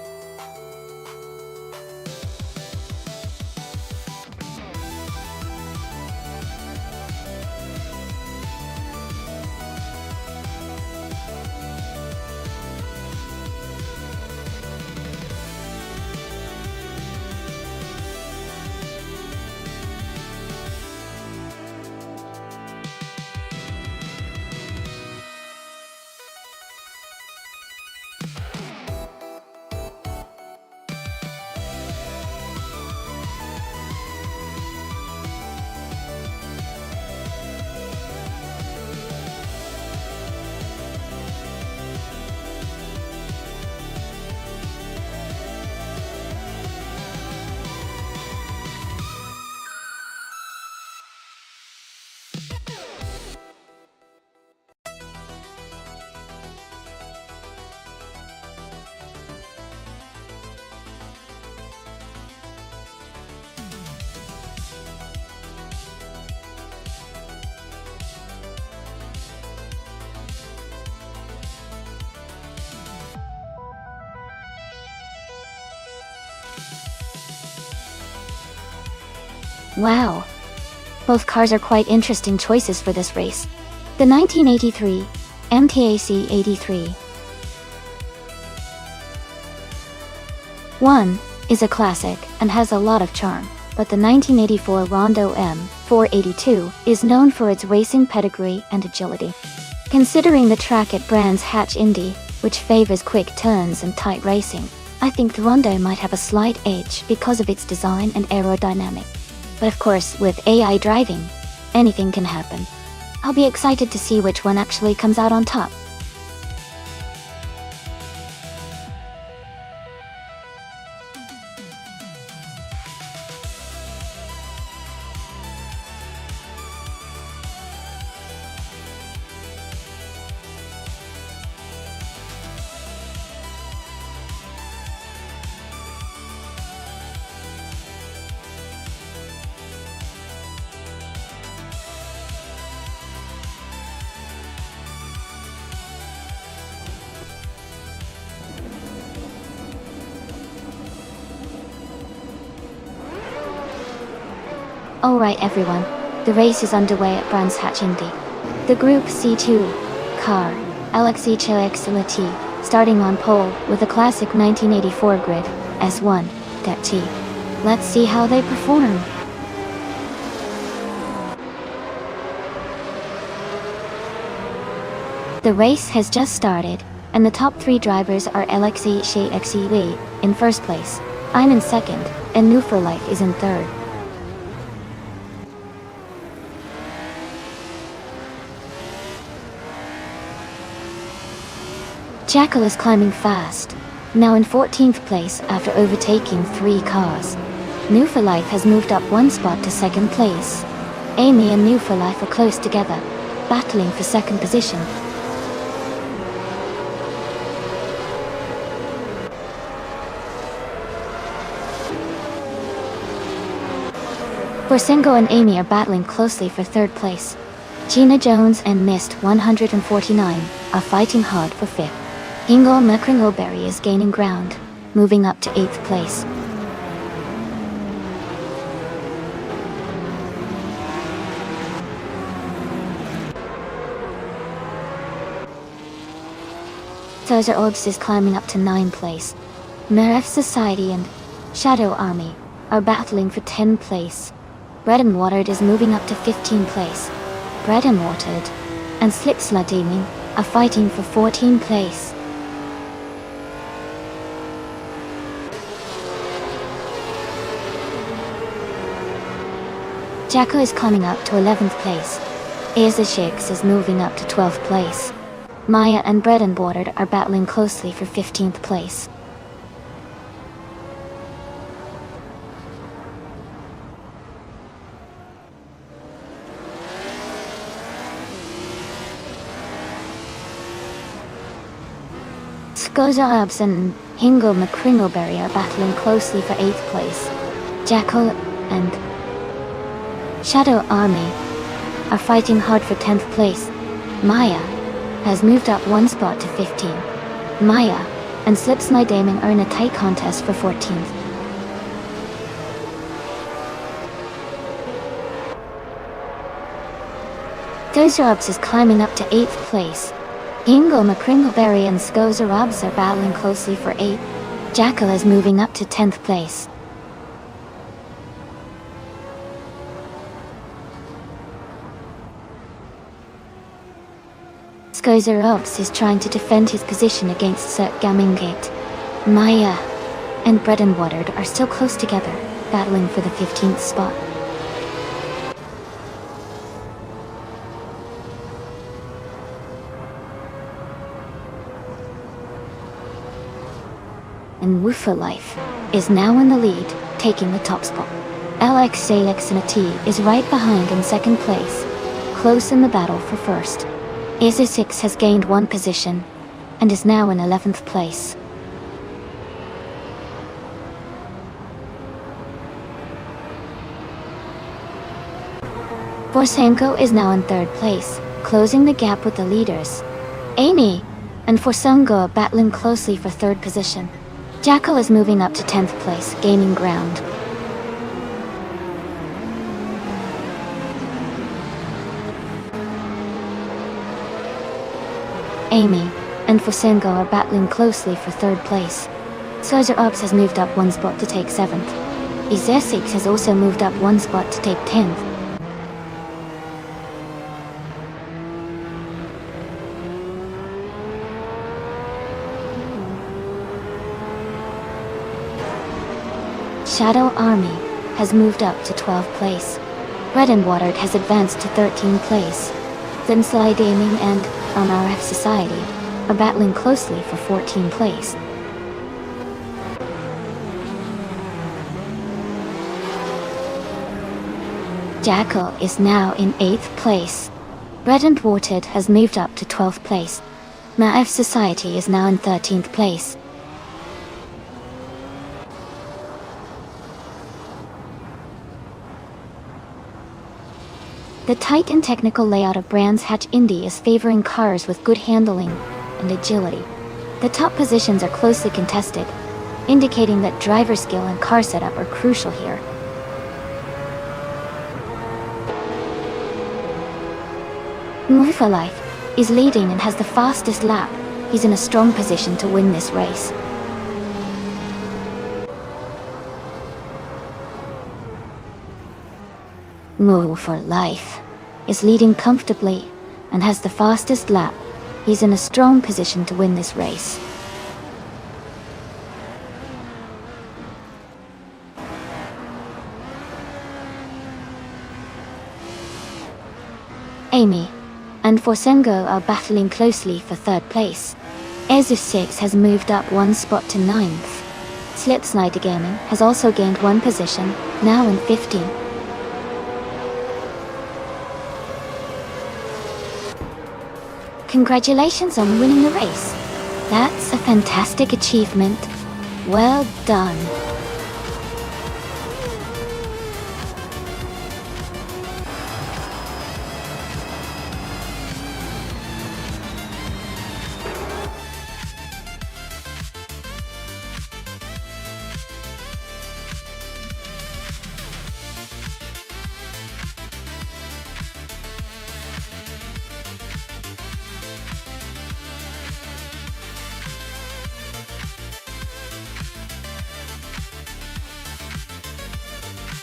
Wow! Both cars are quite interesting choices for this race. The 1983 MTAC 83 1 is a classic and has a lot of charm, but the 1984 Rondo M482 is known for its racing pedigree and agility. Considering the track at Brands Hatch Indy, which favors quick turns and tight racing, I think the Rondo might have a slight edge because of its design and aerodynamic. But of course, with AI driving, anything can happen. I'll be excited to see which one actually comes out on top. Alright everyone, the race is underway at Brands Hatch Indy. The Group C2 car, LXHLXLT, starting on pole with a classic 1984 grid, S1.T. Let's see how they perform. The race has just started, and the top 3 drivers are LXHLXLT in first place, I'm in second, and New for Life is in third. Jackal is climbing fast, now in 14th place after overtaking 3 cars. New for Life has moved up 1 spot to 2nd place. Amy and New for Life are close together, battling for 2nd position. Forsengo and Amy are battling closely for 3rd place. Gina Jones and Mist 149 are fighting hard for 5th. Ingo McCringleberry is gaining ground, moving up to 8th place. Tozer Orbs is climbing up to 9th place. Meref Society and Shadow Army are battling for 10th place. Bread and Watered is moving up to 15th place. Bread and Watered and Slipslut Gaming are fighting for 14th place. Jacko is climbing up to 11th place. Azashix is moving up to 12th place. Maya and Bread and Watered are battling closely for 15th place. Skoza Abs and Hingo McCringleberry are battling closely for 8th place. Jacko and Shadow Army are fighting hard for 10th place. Maya has moved up 1 spot to 15. Maya and Slips My Daming are in a tight contest for 14th. Dozerobs is climbing up to 8th place. Ingo McCringleberry and Skozerobs are battling closely for 8th. Jackal is moving up to 10th place. Skozerobs is trying to defend his position against Sir Gamingate. Maya and Bread and Watered are still close together, battling for the 15th spot. And Woofer Life is now in the lead, taking the top spot. LXAXNT is right behind in 2nd place, close in the battle for 1st. Izzy6 has gained 1 position, and is now in 11th place. Forsenko is now in 3rd place, closing the gap with the leaders. Amy and Forsenko are battling closely for 3rd position. Jackal is moving up to 10th place, gaining ground. Amy and Fosengo are battling closely for 3rd place. Serger Ops has moved up 1 spot to take 7th. Izesix has also moved up 1 spot to take 10th. Shadow Army has moved up to 12th place. Red and Watered has advanced to 13th place. Slide Gaming and RF Society are battling closely for 14th place. Jackal is now in 8th place. Red and Watered has moved up to 12th place. RF Society is now in 13th place. The tight and technical layout of Brands Hatch Indy is favoring cars with good handling and agility. The top positions are closely contested, indicating that driver skill and car setup are crucial here. Move for Life is leading and has the fastest lap. He's in a strong position to win this race. Move for Life is leading comfortably and has the fastest lap. He's in a strong position to win this race. Amy and Fosengo are battling closely for 3rd place. Ezus6 has moved up 1 spot to 9th. Slide Gaming has also gained 1 position, now in 15th. Congratulations on winning the race. That's a fantastic achievement. Well done.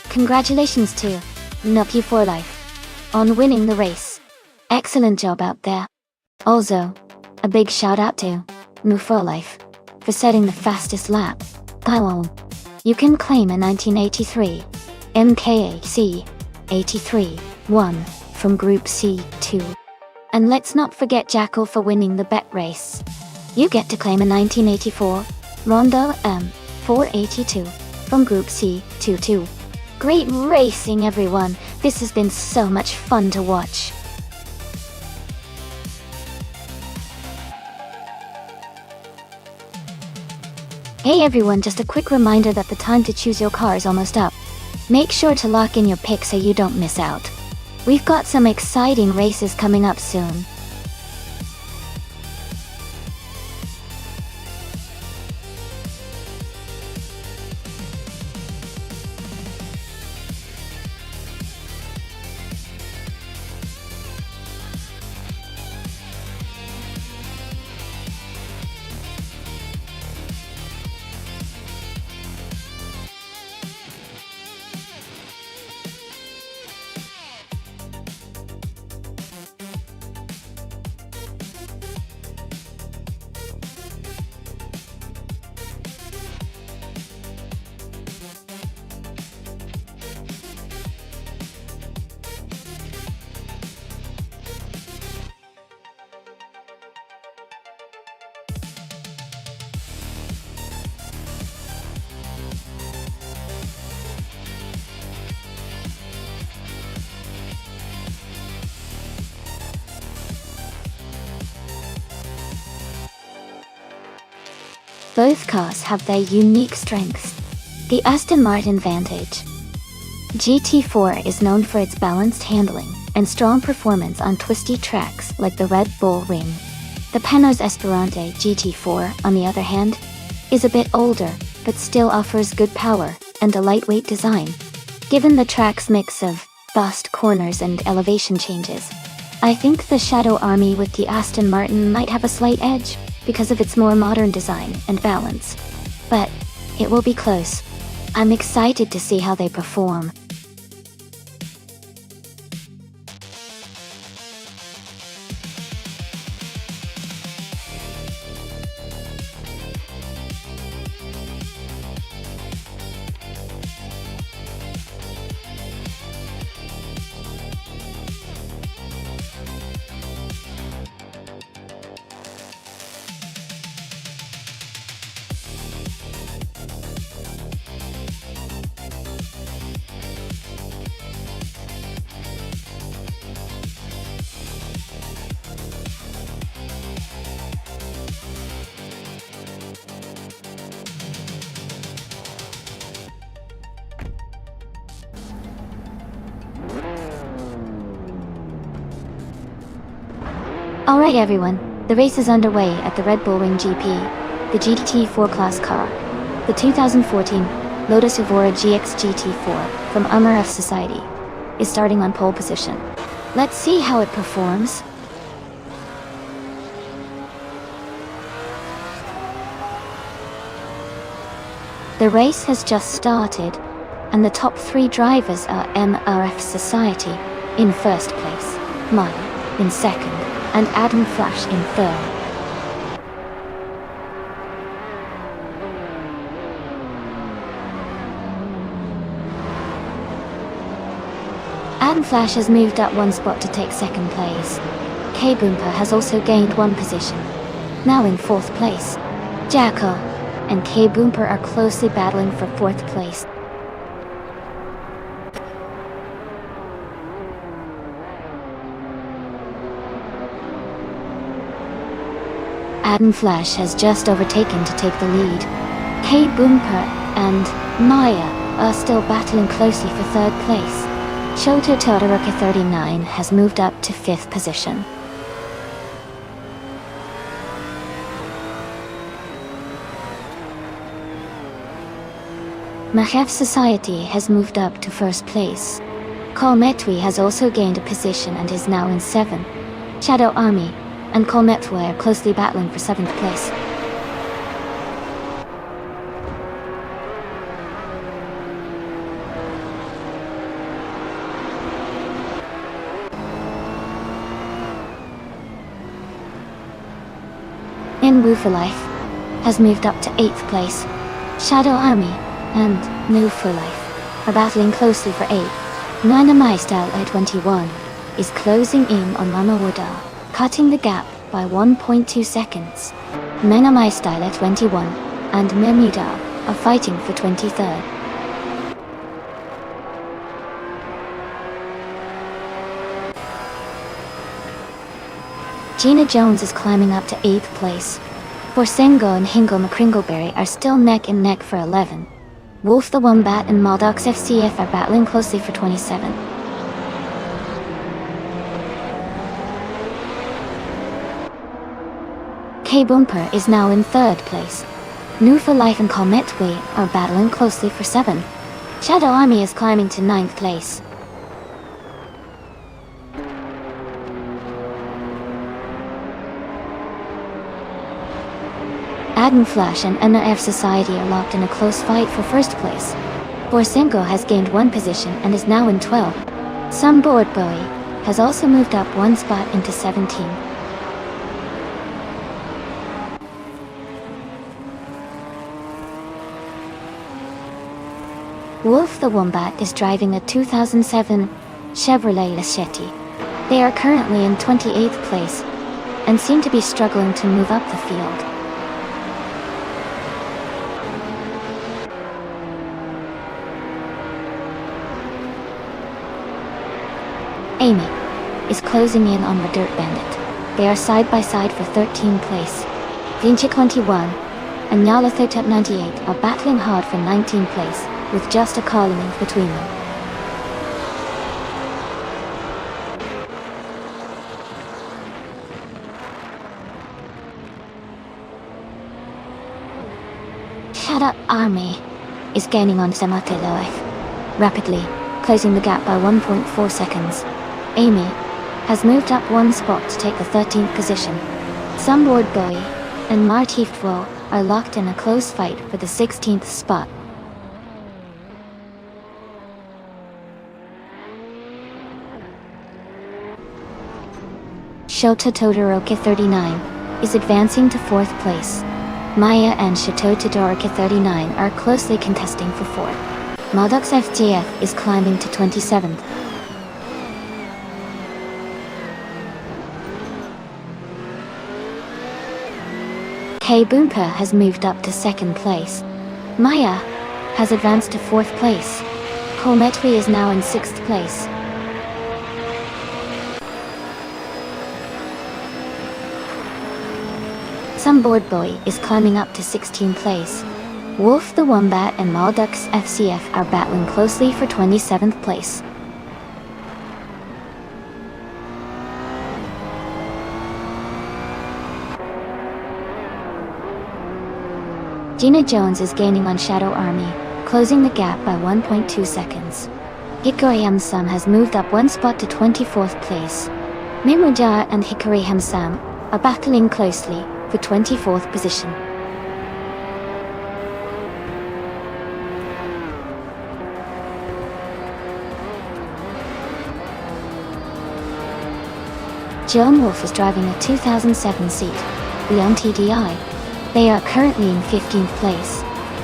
Congratulations to Nucky for Life on winning the race. Excellent job out there. Also, a big shout out to Nu for Life for setting the fastest lap. Taiwan. You can claim a 1983 MKAC 83-1 from Group C2. And let's not forget Jackal for winning the bet race. You get to claim a 1984 Rondo M482 from Group C2 too. Great racing, everyone. This has been so much fun to watch. Hey everyone, just a quick reminder that the time to choose your car is almost up. Make sure to lock in your pick so you don't miss out. We've got some exciting races coming up soon. Both cars have their unique strengths. The Aston Martin Vantage GT4 is known for its balanced handling and strong performance on twisty tracks like the Red Bull Ring. The Panoz Esperante GT4, on the other hand, is a bit older, but still offers good power and a lightweight design. Given the track's mix of fast corners and elevation changes, I think the Shadow Army with the Aston Martin might have a slight edge because of its more modern design and balance. But it will be close. I'm excited to see how they perform. Alright everyone, the race is underway at the Red Bull Ring GP, the GT4 class car. The 2014 Lotus Evora GX GT4 from Armour F Society is starting on pole position. Let's see how it performs. The race has just started, and the top 3 drivers are MRF Society in first place, mine in second, and Adam Flash in third. Adam Flash has moved up 1 spot to take second place. K-Boomper has also gained 1 position, now in 4th place. Jacko and K-Boomper are closely battling for 4th place. Adam Flash has just overtaken to take the lead. K-Boomper and Maya are still battling closely for 3rd place. Shoto Todoroki 39 has moved up to 5th position. Mahef Society has moved up to 1st place. Kolmetwi has also gained a position and is now in 7th. Shadow Army and Kolmetwi are closely battling for 7th place. In Wu for Life has moved up to 8th place. Shadow Army and New for Life are battling closely for 8th. Nanamai Style A21 is closing in on Mamawuda, cutting the gap by 1.2 seconds. Menamai Style A21 and Memuda are fighting for 23rd. Gina Jones is climbing up to 8th place. Borsengo and Hingle McCringleberry are still neck and neck for 11. Wolf the Wombat and Maldox FCF are battling closely for 27. K-Boomper is now in 3rd place. New for Life and Cometway are battling closely for 7. Shadow Army is climbing to 9th place. Adam Flash and NF Society are locked in a close fight for 1st place. Borsengo has gained 1 position and is now in 12th. Sunboard Bowie has also moved up 1 spot into 17th. Wolf the Wombat is driving a 2007 Chevrolet Lachetti. They are currently in 28th place and seem to be struggling to move up the field. Amy is closing in on the Dirt Bandit. They are side by side for 13th place. Vinci 21 and Nyala Thotep 98 are battling hard for 19th place, with just a car length between them. Shadow Army is gaining on Samateloef, rapidly, closing the gap by 1.4 seconds. Amy has moved up one spot to take the 13th position. Sunboard Boy and Martifwo are locked in a close fight for the 16th spot. Shota Todoroki 39 is advancing to 4th place. Maya and Shota Todoroki 39 are closely contesting for 4th. Modux FTF is climbing to 27th. K Boompa has moved up to 2nd place. Maya has advanced to 4th place. Kometri is now in 6th place. Sunboard Boy is climbing up to 16th place. Wolf the Wombat and Maldux FCF are battling closely for 27th place. Gina Jones is gaining on Shadow Army, closing the gap by 1.2 seconds. Hikari Hamsam has moved up one spot to 24th place. Mimuja and Hikari Hamsam are battling closely for 24th position. Joan Wolf is driving a 2007 seat, Leon TDI. They are currently in 15th place,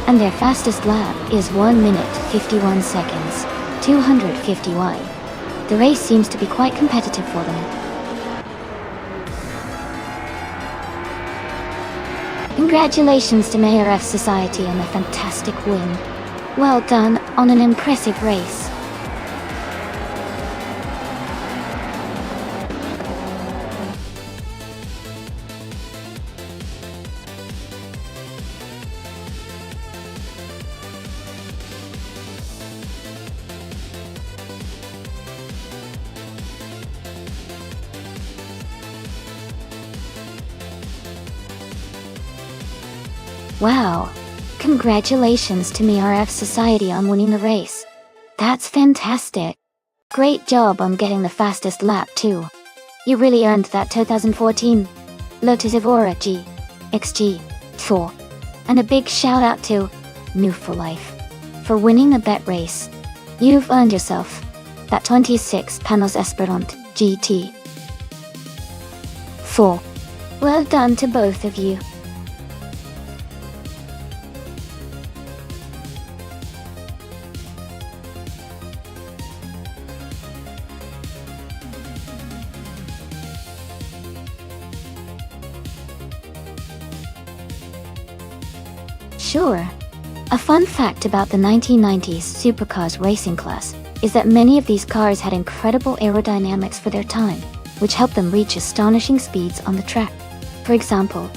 and their fastest lap is 1 minute 51 seconds, 250y. The race seems to be quite competitive for them. Congratulations to Mayor F Society on a fantastic win. Well done on an impressive race. Wow! Congratulations to MRF Society on winning the race. That's fantastic. Great job on getting the fastest lap too. You really earned that 2014 Lotus Evora G XG 4. And a big shout out to New for Life for winning the bet race. You've earned yourself that 26 Panos Esperant GT 4. Well done to both of you. Sure. A fun fact about the 1990s supercars racing class is that many of these cars had incredible aerodynamics for their time, which helped them reach astonishing speeds on the track. For example,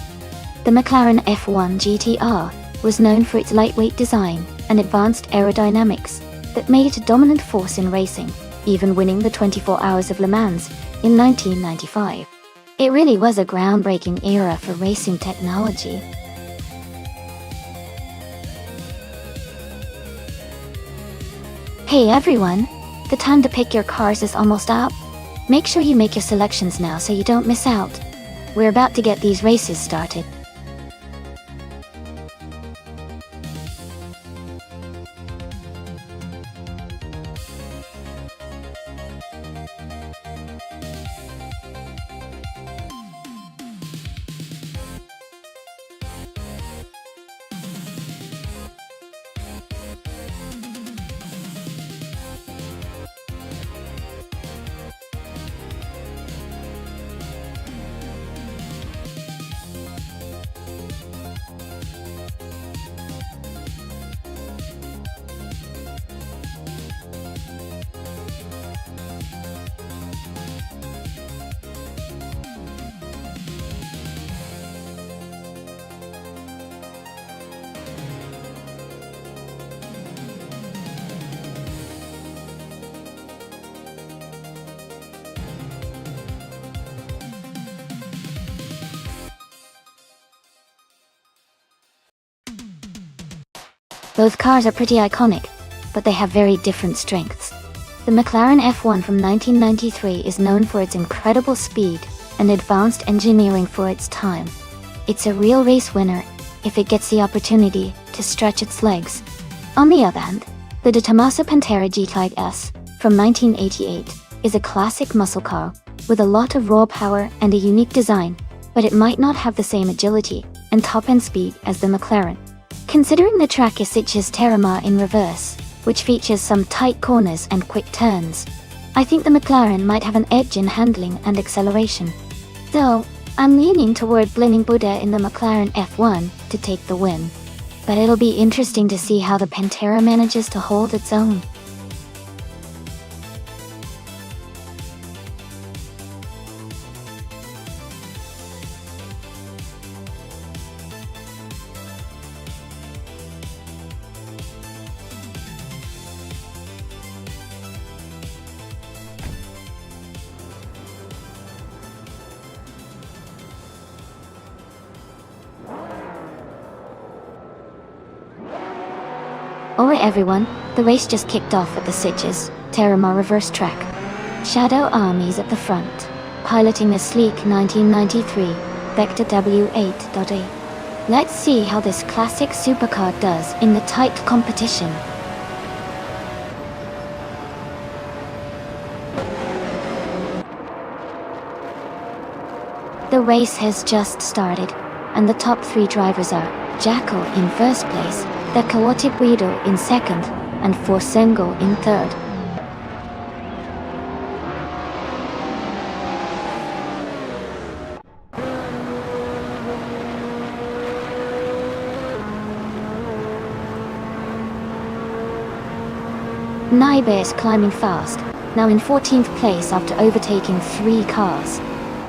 the McLaren F1 GTR was known for its lightweight design and advanced aerodynamics that made it a dominant force in racing, even winning the 24 Hours of Le Mans in 1995. It really was a groundbreaking era for racing technology. Hey everyone! The time to pick your cars is almost up. Make sure you make your selections now so you don't miss out. We're about to get these races started. Both cars are pretty iconic, but they have very different strengths. The McLaren F1 from 1993 is known for its incredible speed and advanced engineering for its time. It's a real race winner if it gets the opportunity to stretch its legs. On the other hand, the De Tomaso Pantera G-Type S from 1988 is a classic muscle car with a lot of raw power and a unique design, but it might not have the same agility and top-end speed as the McLaren. Considering the track is Sitges Terramar in reverse, which features some tight corners and quick turns, I think the McLaren might have an edge in handling and acceleration. Though, I'm leaning toward Blinning Buddha in the McLaren F1 to take the win. But it'll be interesting to see how the Pantera manages to hold its own. Alright everyone, the race just kicked off at the Sitges Terramar reverse track. Shadow Army's at the front, piloting a sleek 1993 Vector W8.8. Let's see how this classic supercar does in the tight competition. The race has just started, and the top three drivers are Jacko in first place, the Chaotic Guido in second, and Forsengo in third. Naibe is climbing fast, now in 14th place after overtaking 3 cars.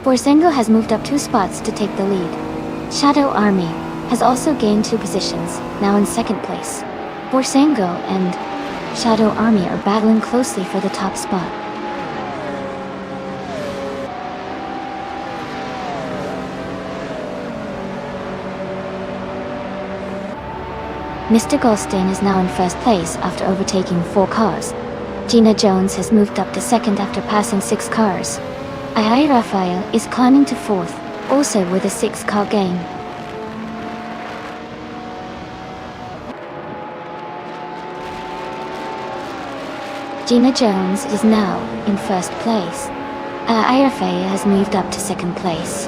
Forsengo has moved up 2 spots to take the lead. Shadow Army has also gained 2 positions, now in 2nd place. Forsengo and Shadow Army are battling closely for the top spot. Mr. Goldstein is now in 1st place after overtaking 4 cars. Gina Jones has moved up to 2nd after passing 6 cars. Ai Rafael is climbing to 4th, also with a 6-car gain. Gina Jones is now in 1st place. Ai Rafael has moved up to 2nd place.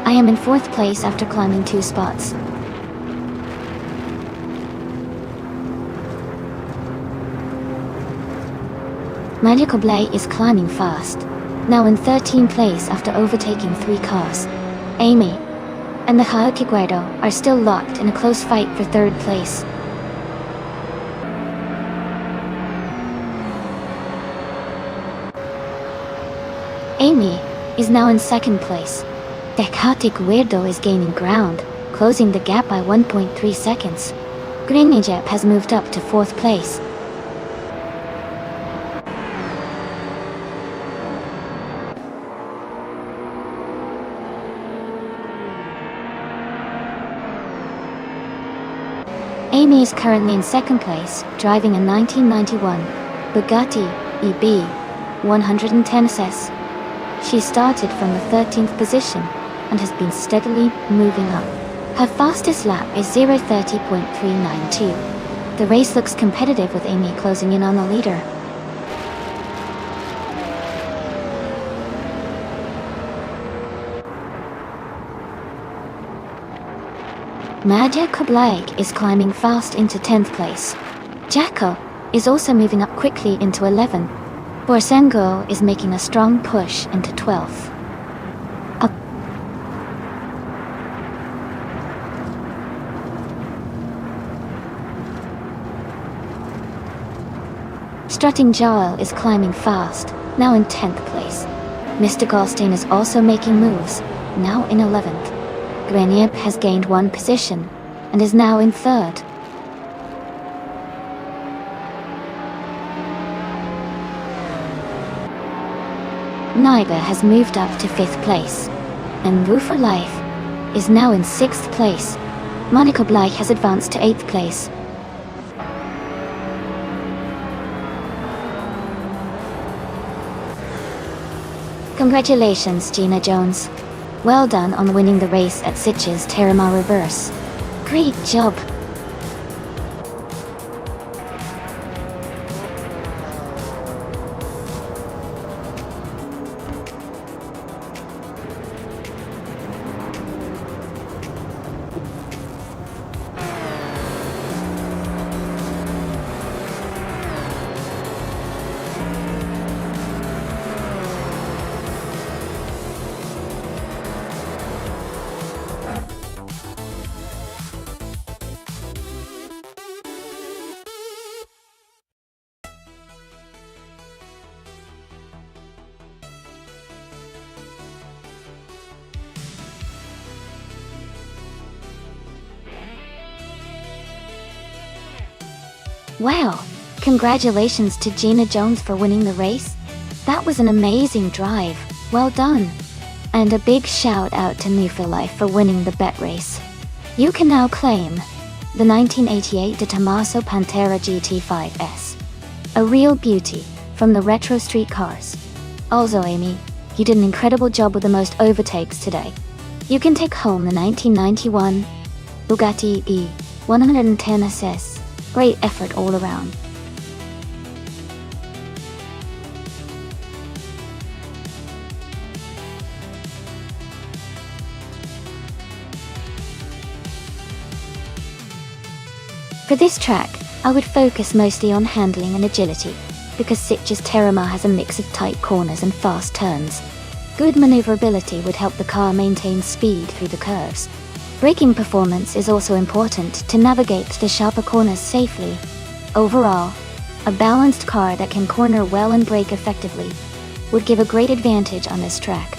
I am in 4th place after climbing 2 spots. Maria Koblai is climbing fast, now in 13th place after overtaking 3 cars. Amy and the Chaotic Guido are still locked in a close fight for 3rd place. Amy is now in 2nd place. The Chaotic Guido is gaining ground, closing the gap by 1.3 seconds. Grenijep has moved up to 4th place. Amy is currently in 2nd place, driving a 1991 Bugatti EB 110 SS. She started from the 13th position and has been steadily moving up. Her fastest lap is 0:30.392. The race looks competitive with Amy closing in on the leader. Maja Koblai is climbing fast into 10th place. Jacko is also moving up quickly into 11th. Forsengo is making a strong push into 12th. Strutting Joel is climbing fast, now in 10th place. Mr. Goldstein is also making moves, now in 11th. Grenier has gained 1 position, and is now in 3rd. Naiba has moved up to 5th place, and Rue for Life is now in 6th place. Monica Blythe has advanced to 8th place. Congratulations, Gina Jones. Well done on winning the race at Sitges Terramar Reverse. Great job. Wow, congratulations to Gina Jones for winning the race. That was an amazing drive, well done. And a big shout out to New for Life for winning the bet race. You can now claim the 1988 De Tomaso Pantera GT5S. A real beauty from the retro street cars. Also Amy, you did an incredible job with the most overtakes today. You can take home the 1991 Bugatti E110 SS. Great effort all around. For this track, I would focus mostly on handling and agility, because Sitges Terramar has a mix of tight corners and fast turns. Good maneuverability would help the car maintain speed through the curves. Braking performance is also important to navigate the sharper corners safely. Overall, a balanced car that can corner well and brake effectively would give a great advantage on this track.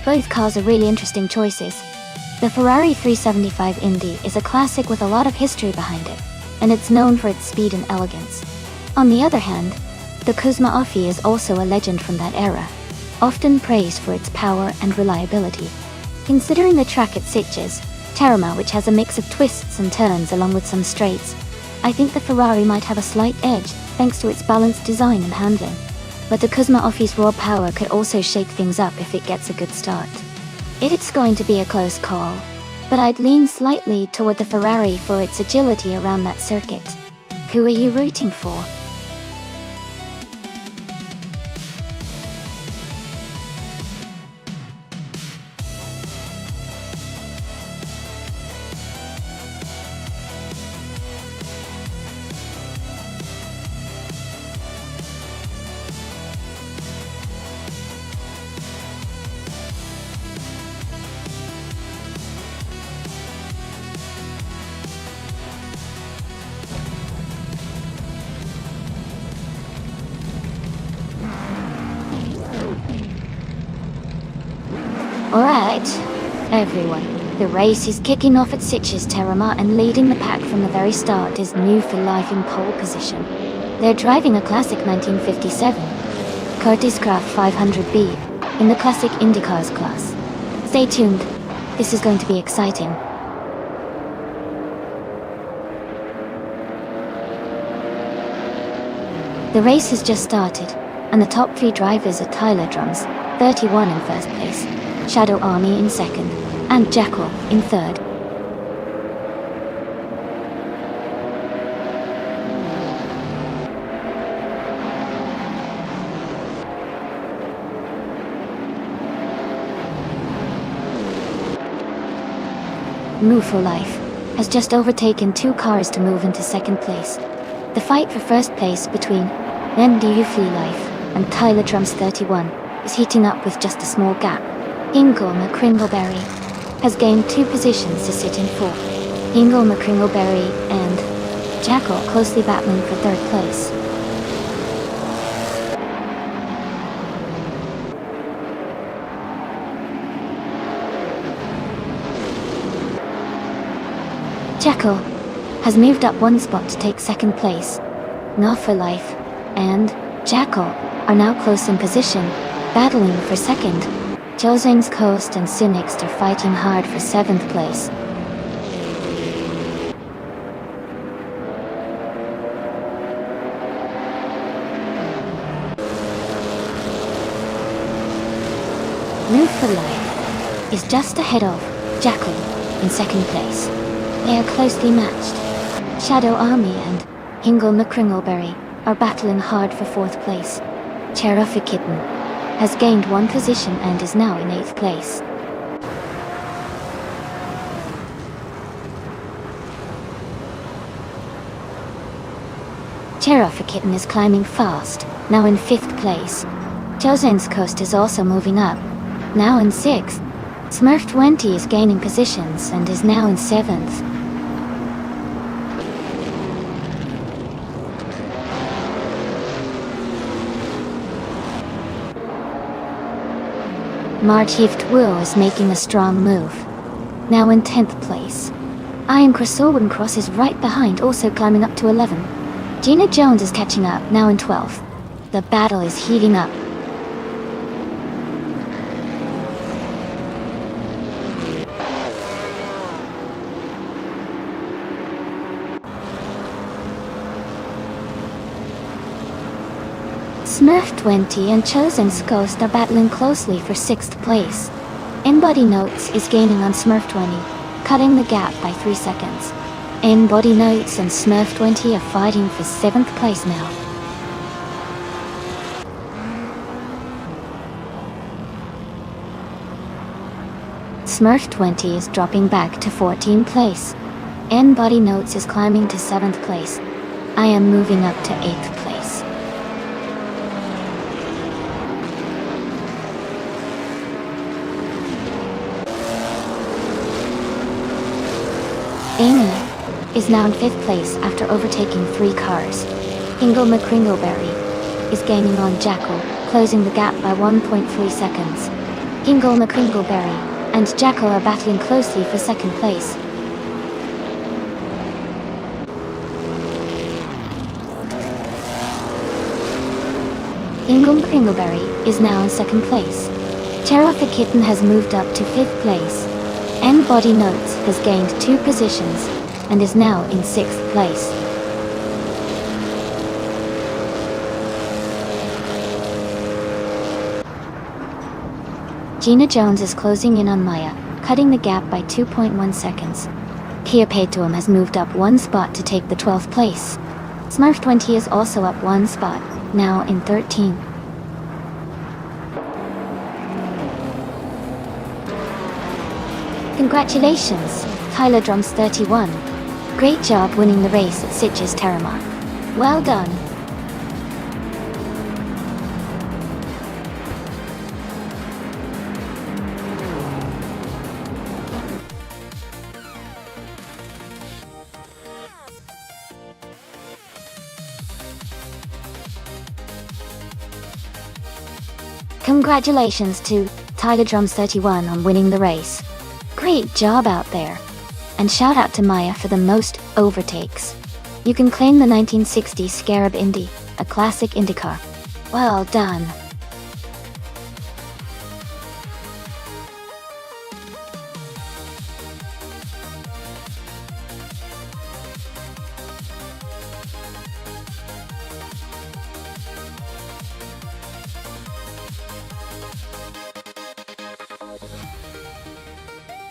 Both cars are really interesting choices. The Ferrari 375 Indy is a classic with a lot of history behind it, and it's known for its speed and elegance. On the other hand, the Cosma Offi is also a legend from that era, often praised for its power and reliability. Considering the track at Sitges Terramar, which has a mix of twists and turns along with some straights, I think the Ferrari might have a slight edge thanks to its balanced design and handling. But the Cosma Offi's raw power could also shake things up if it gets a good start. It's going to be a close call, but I'd lean slightly toward the Ferrari for its agility around that circuit. Who are you rooting for? Alright, everyone. The race is kicking off at Sitges Terramar, and leading the pack from the very start is New for Life in pole position. They're driving a classic 1957 Curtis Craft 500B in the classic IndyCars class. Stay tuned, this is going to be exciting. The race has just started, and the top three drivers are Tyler Drums, 31 in first place, Shadow Army in second, and Jackal in third. Move for Life has just overtaken two cars to move into second place. The fight for first place between NDU Flee Life and Tyler Drums 31 is heating up with just a small gap. Ingle McCringleberry has gained 2 positions to sit in fourth. Ingle McCringleberry and Jackal closely battling for third place. Jekyll has moved up one spot to take second place. Not for Life and Jekyll are now close in position, battling for second. Joseon's Coast and Cynics are fighting hard for 7th place. Move for Life is just ahead of Jekyll in second place. They are closely matched. Shadow Army and Hingle McCringleberry are battling hard for 4th place. Cherry Kitten has gained 1 position and is now in 8th place. Cherry Kitten is climbing fast, now in 5th place. Joseon's Coast is also moving up, now in 6th. Smurf 20 is gaining positions and is now in 7th. March Hift Wu is making a strong move, now in 10th place. Iron Crossowin Cross is right behind, also climbing up to 11. Gina Jones is catching up, now in 12th. The battle is heating up. Smurf 20 and Chosen's Coast are battling closely for 6th place. Embody Notes is gaining on Smurf 20, cutting the gap by 3 seconds. Embody Notes and Smurf 20 are fighting for 7th place now. Smurf 20 is dropping back to 14th place. Embody Notes is climbing to 7th place. I am moving up to 8th place. Amy is now in 5th place after overtaking 3 cars. Hingle McCringleberry is gaining on Jekyll, closing the gap by 1.3 seconds. Hingle McCringleberry and Jekyll are battling closely for 2nd place. Hingle McCringleberry is now in 2nd place. Cherry Kitten has moved up to 5th place. Embody Notes has gained 2 positions and is now in 6th place. Gina Jones is closing in on Maya, cutting the gap by 2.1 seconds. Kia Paytoum has moved up 1 spot to take the 12th place. Smurf 20 is also up 1 spot, now in 13th. Congratulations, Tyler Drums 31. Great job winning the race at Sitges Terramar. Well done. Congratulations to Tyler Drums 31 on winning the race. Great job out there. And shout out to Maya for the most overtakes. You can claim the 1960 Scarab Indy, a classic IndyCar. Well done.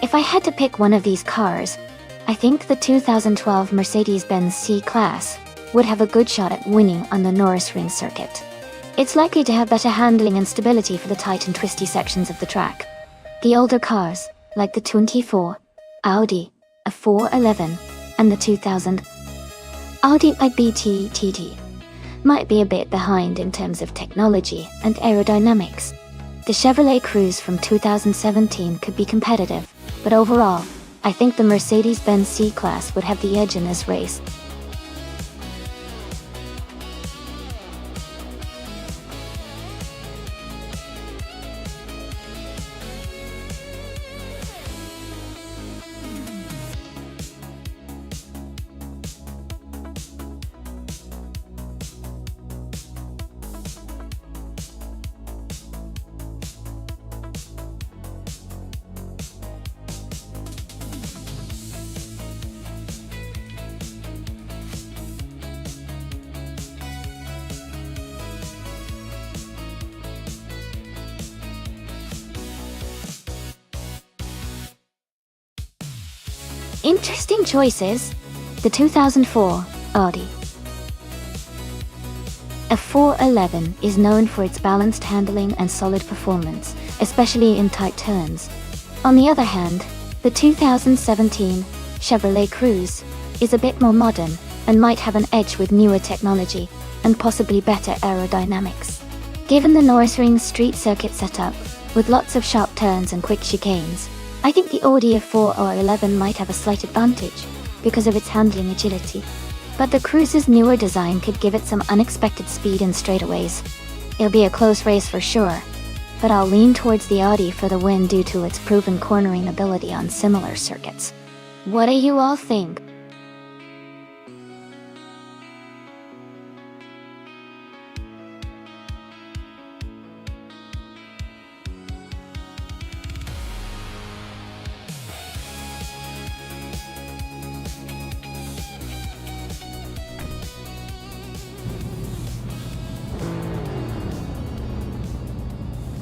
If I had to pick one of these cars, I think the 2012 Mercedes-Benz C-Class would have a good shot at winning on the Norris Ring circuit. It's likely to have better handling and stability for the tight and twisty sections of the track. The older cars, like the 24, Audi, a 411, and the 2000 Audi IBT TT, might be a bit behind in terms of technology and aerodynamics. The Chevrolet Cruze from 2017 could be competitive, but overall, I think the Mercedes-Benz C-Class would have the edge in this race. Interesting choices. The 2004 Audi A411 is known for its balanced handling and solid performance, especially in tight turns. On the other hand, the 2017 Chevrolet Cruze is a bit more modern and might have an edge with newer technology and possibly better aerodynamics. Given the Nürburgring street circuit setup, with lots of sharp turns and quick chicanes, I think the Audi A4 or 11 might have a slight advantage because of its handling agility. But the Cruze's newer design could give it some unexpected speed in straightaways. It'll be a close race for sure, but I'll lean towards the Audi for the win due to its proven cornering ability on similar circuits. What do you all think?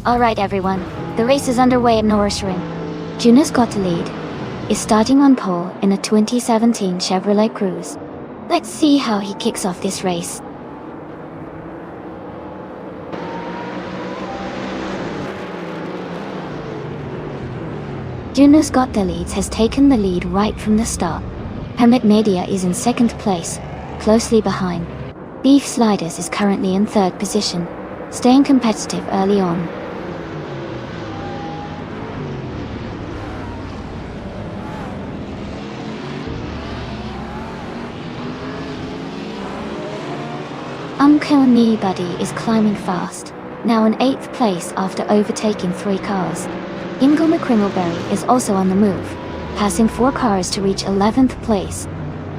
Alright everyone, the race is underway at Nürburgring. Jonas Gottlieb is starting on pole in a 2017 Chevrolet Cruze. Let's see how he kicks off this race. Jonas Gottlieb has taken the lead right from the start. Hermit Media is in second place, closely behind. Beef Sliders is currently in third position, staying competitive early on. Anybody is climbing fast, now in 8th place after overtaking 3 cars. Ingo McCringleberry is also on the move, passing 4 cars to reach 11th place.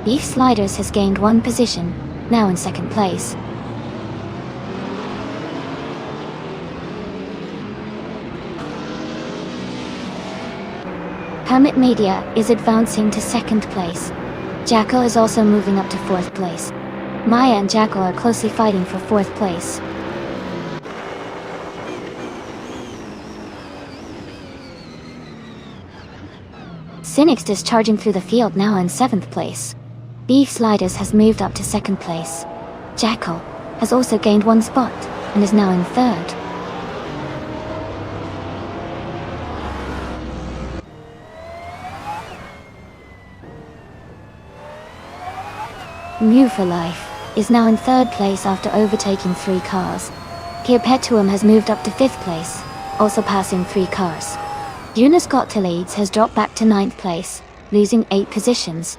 Beef Sliders has gained 1 position, now in 2nd place. Hermit Media is advancing to 2nd place. Jackal is also moving up to 4th place. Maya and Jackal are closely fighting for 4th place. Cynics is charging through the field now in 7th place. Beef Sliders has moved up to 2nd place. Jackal has also gained 1 spot and is now in 3rd. New for Life is now in 3rd place after overtaking 3 cars. Perpetuum has moved up to 5th place, also passing 3 cars. Jonas Gottlieb has dropped back to 9th place, losing 8 positions.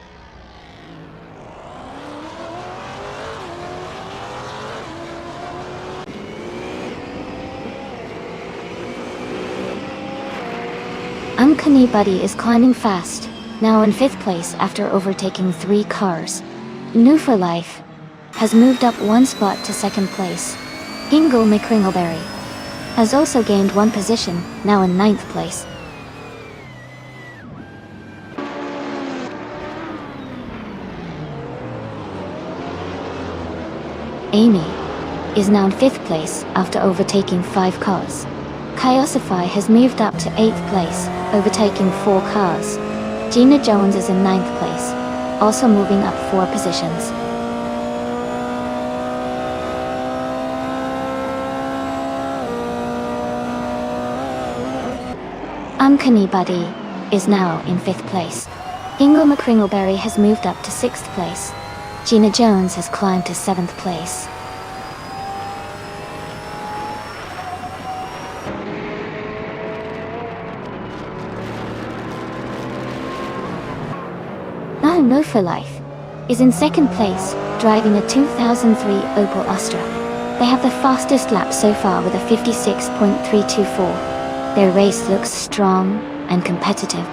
Uncanny Buddy is climbing fast, now in 5th place after overtaking 3 cars. New for Life has moved up 1 spot to 2nd place. Ingo McCringleberry has also gained 1 position, now in 9th place. Amy is now in 5th place after overtaking 5 cars. Kyosify has moved up to 8th place, overtaking 4 cars. Gina Jones is in 9th place, also moving up 4 positions. Uncanny Buddy is now in 5th place. Ingo McCringleberry has moved up to 6th place. Gina Jones has climbed to 7th place. No for Life is in 2nd place, driving a 2003 Opel Astra. They have the fastest lap so far with a 56.324. Their race looks strong and competitive.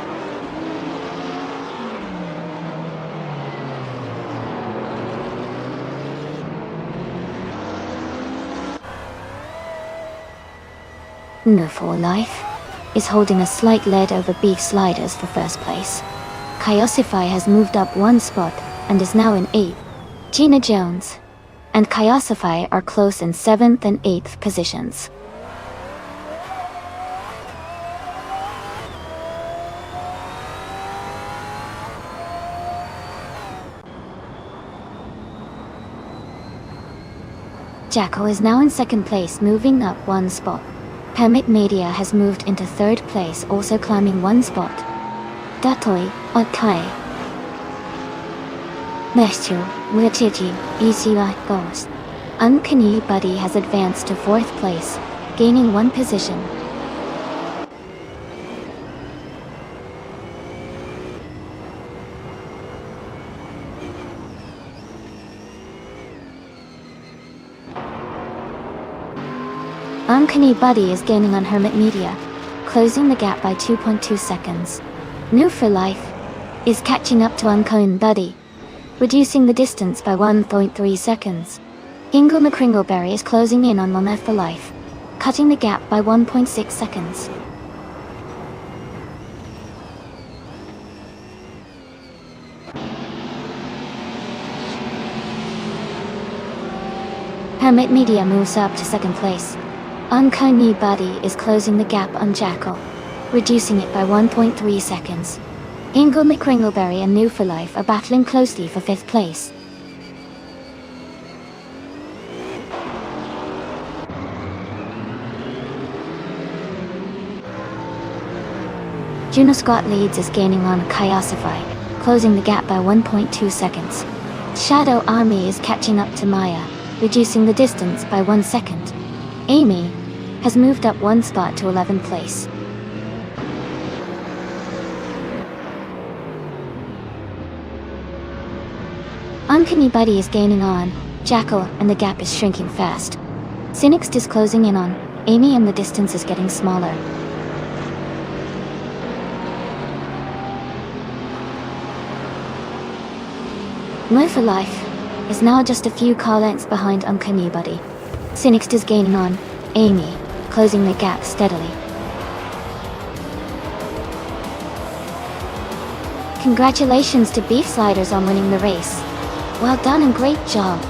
No for Life is holding a slight lead over Beef Sliders for 1st place. Kyosify has moved up 1 spot and is now in 8th. Gina Jones and Kyosify are close in 7th and 8th positions. Jackal is now in second place, moving up one spot. Hermit Media has moved into third place, also climbing one spot. Datoi, Otkai. Meshchu, Wichiji, Isila Ghost. Uncanny Buddy has advanced to fourth place, gaining one position. Uncanny Buddy is gaining on Hermit Media, closing the gap by 2.2 seconds. New for Life is catching up to Uncanny Buddy, reducing the distance by 1.3 seconds. Ingle McCringleberry is closing in on Lona for Life, cutting the gap by 1.6 seconds. Hermit Media moves up to second place. Uncanny Buddy is closing the gap on Jackal, reducing it by 1.3 seconds. Ingle McCringleberry and New for Life are battling closely for fifth place. Juno Scott leads is gaining on Chiosify, closing the gap by 1.2 seconds. Shadow Army is catching up to Maya, reducing the distance by 1 second. Amy has moved up one spot to 11th place. Uncanny Buddy is gaining on Jackal, and the gap is shrinking fast. Cynics is closing in on Amy, and the distance is getting smaller. Live for Life is now just a few car lengths behind Uncanny Buddy. Cynics is gaining on Amy, closing the gap steadily. Congratulations to Beef Sliders on winning the race. Well done and great job.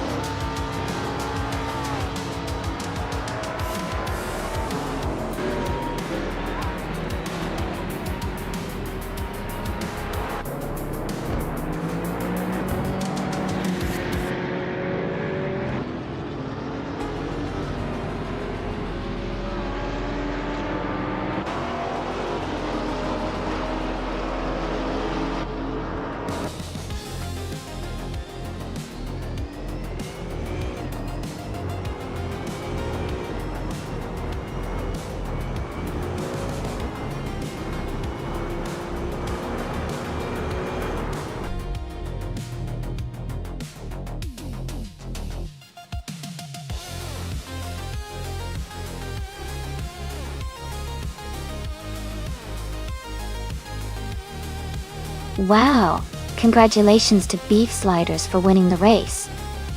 Wow! Congratulations to Beef Sliders for winning the race.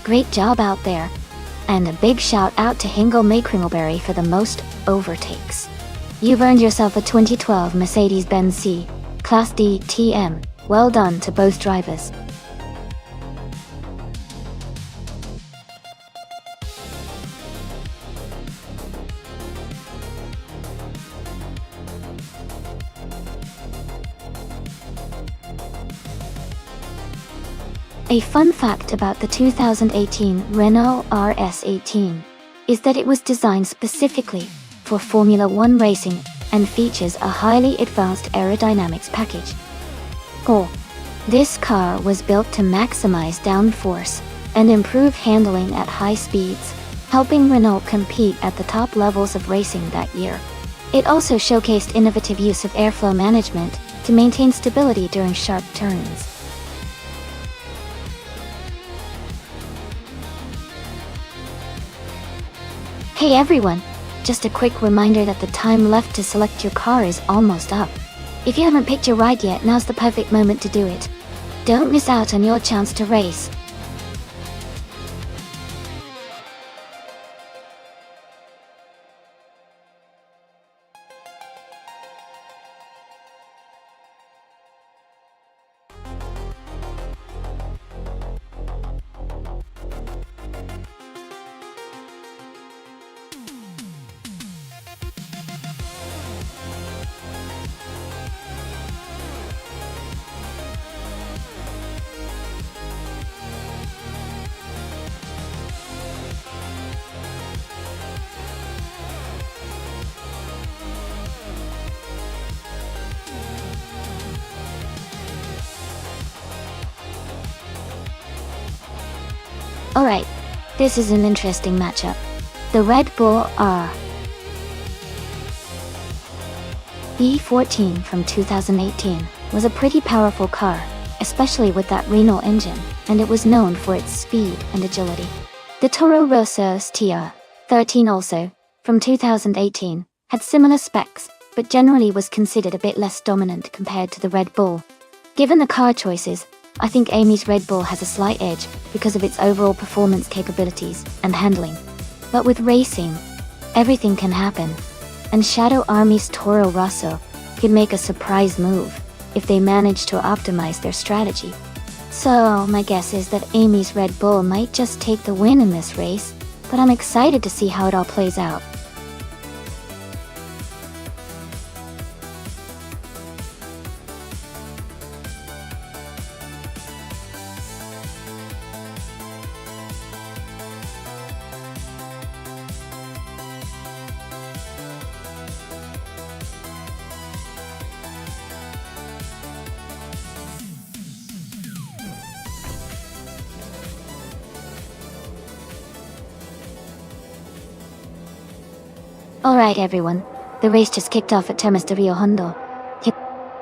Great job out there. And a big shout out to Hingle McCringleberry for the most overtakes. You've earned yourself a 2012 Mercedes-Benz C Class D TM. Well done to both drivers. A fun fact about the 2018 Renault RS18 is that it was designed specifically for Formula One racing and features a highly advanced aerodynamics package. Cool. This car was built to maximize downforce and improve handling at high speeds, helping Renault compete at the top levels of racing that year. It also showcased innovative use of airflow management to maintain stability during sharp turns. Hey everyone! Just a quick reminder that the time left to select your car is almost up. If you haven't picked your ride yet, now's the perfect moment to do it. Don't miss out on your chance to race. Alright, this is an interesting matchup. The Red Bull R E14 from 2018 was a pretty powerful car, especially with that Renault engine, and it was known for its speed and agility. The Toro Rosso TR13 also, from 2018, had similar specs, but generally was considered a bit less dominant compared to the Red Bull. Given the car choices, I think Amy's Red Bull has a slight edge because of its overall performance capabilities and handling. But with racing, everything can happen, and Shadow Army's Toro Rosso could make a surprise move if they manage to optimize their strategy. So my guess is that Amy's Red Bull might just take the win in this race, but I'm excited to see how it all plays out. Alright everyone, the race just kicked off at Termas de Rio Hondo.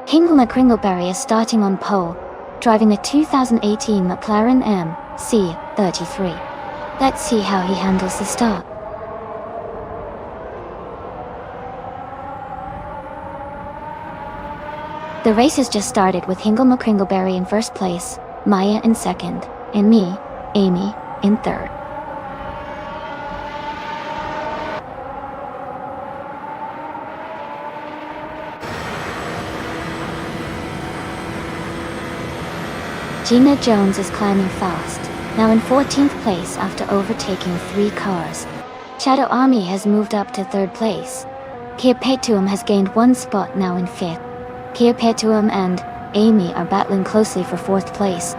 Hingle Kringleberry is starting on pole, driving a 2018 McLaren MC33. Let's see how he handles the start. The race has just started with Hingle McCringleberry in first place, Maya in second, and me, Amy, in third. Gina Jones is climbing fast, now in 14th place after overtaking 3 cars. Shadow Army has moved up to 3rd place. Kia Petuum has gained 1 spot, now in 5th. Kia Petuum and Amy are battling closely for 4th place.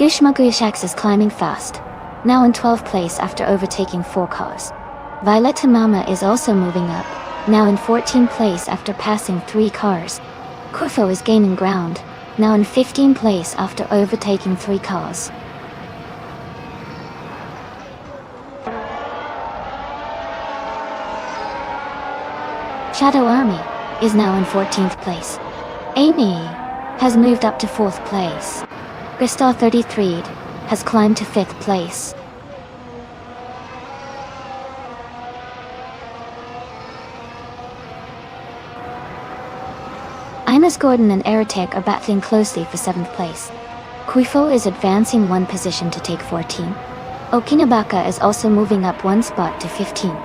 Gushma Guyashax is climbing fast, now in 12th place after overtaking 4 cars. Violetta Mama is also moving up, now in 14th place after passing 3 cars. Kufo is gaining ground, now in 15th place after overtaking 3 cars. Shadow Army is now in 14th place. Amy has moved up to 4th place. Gustav 33 has climbed to 5th place. Imus Gordon and Aerotech are battling closely for 7th place. Kuifo is advancing 1 position to take 14. Okinabaka is also moving up 1 spot to 15.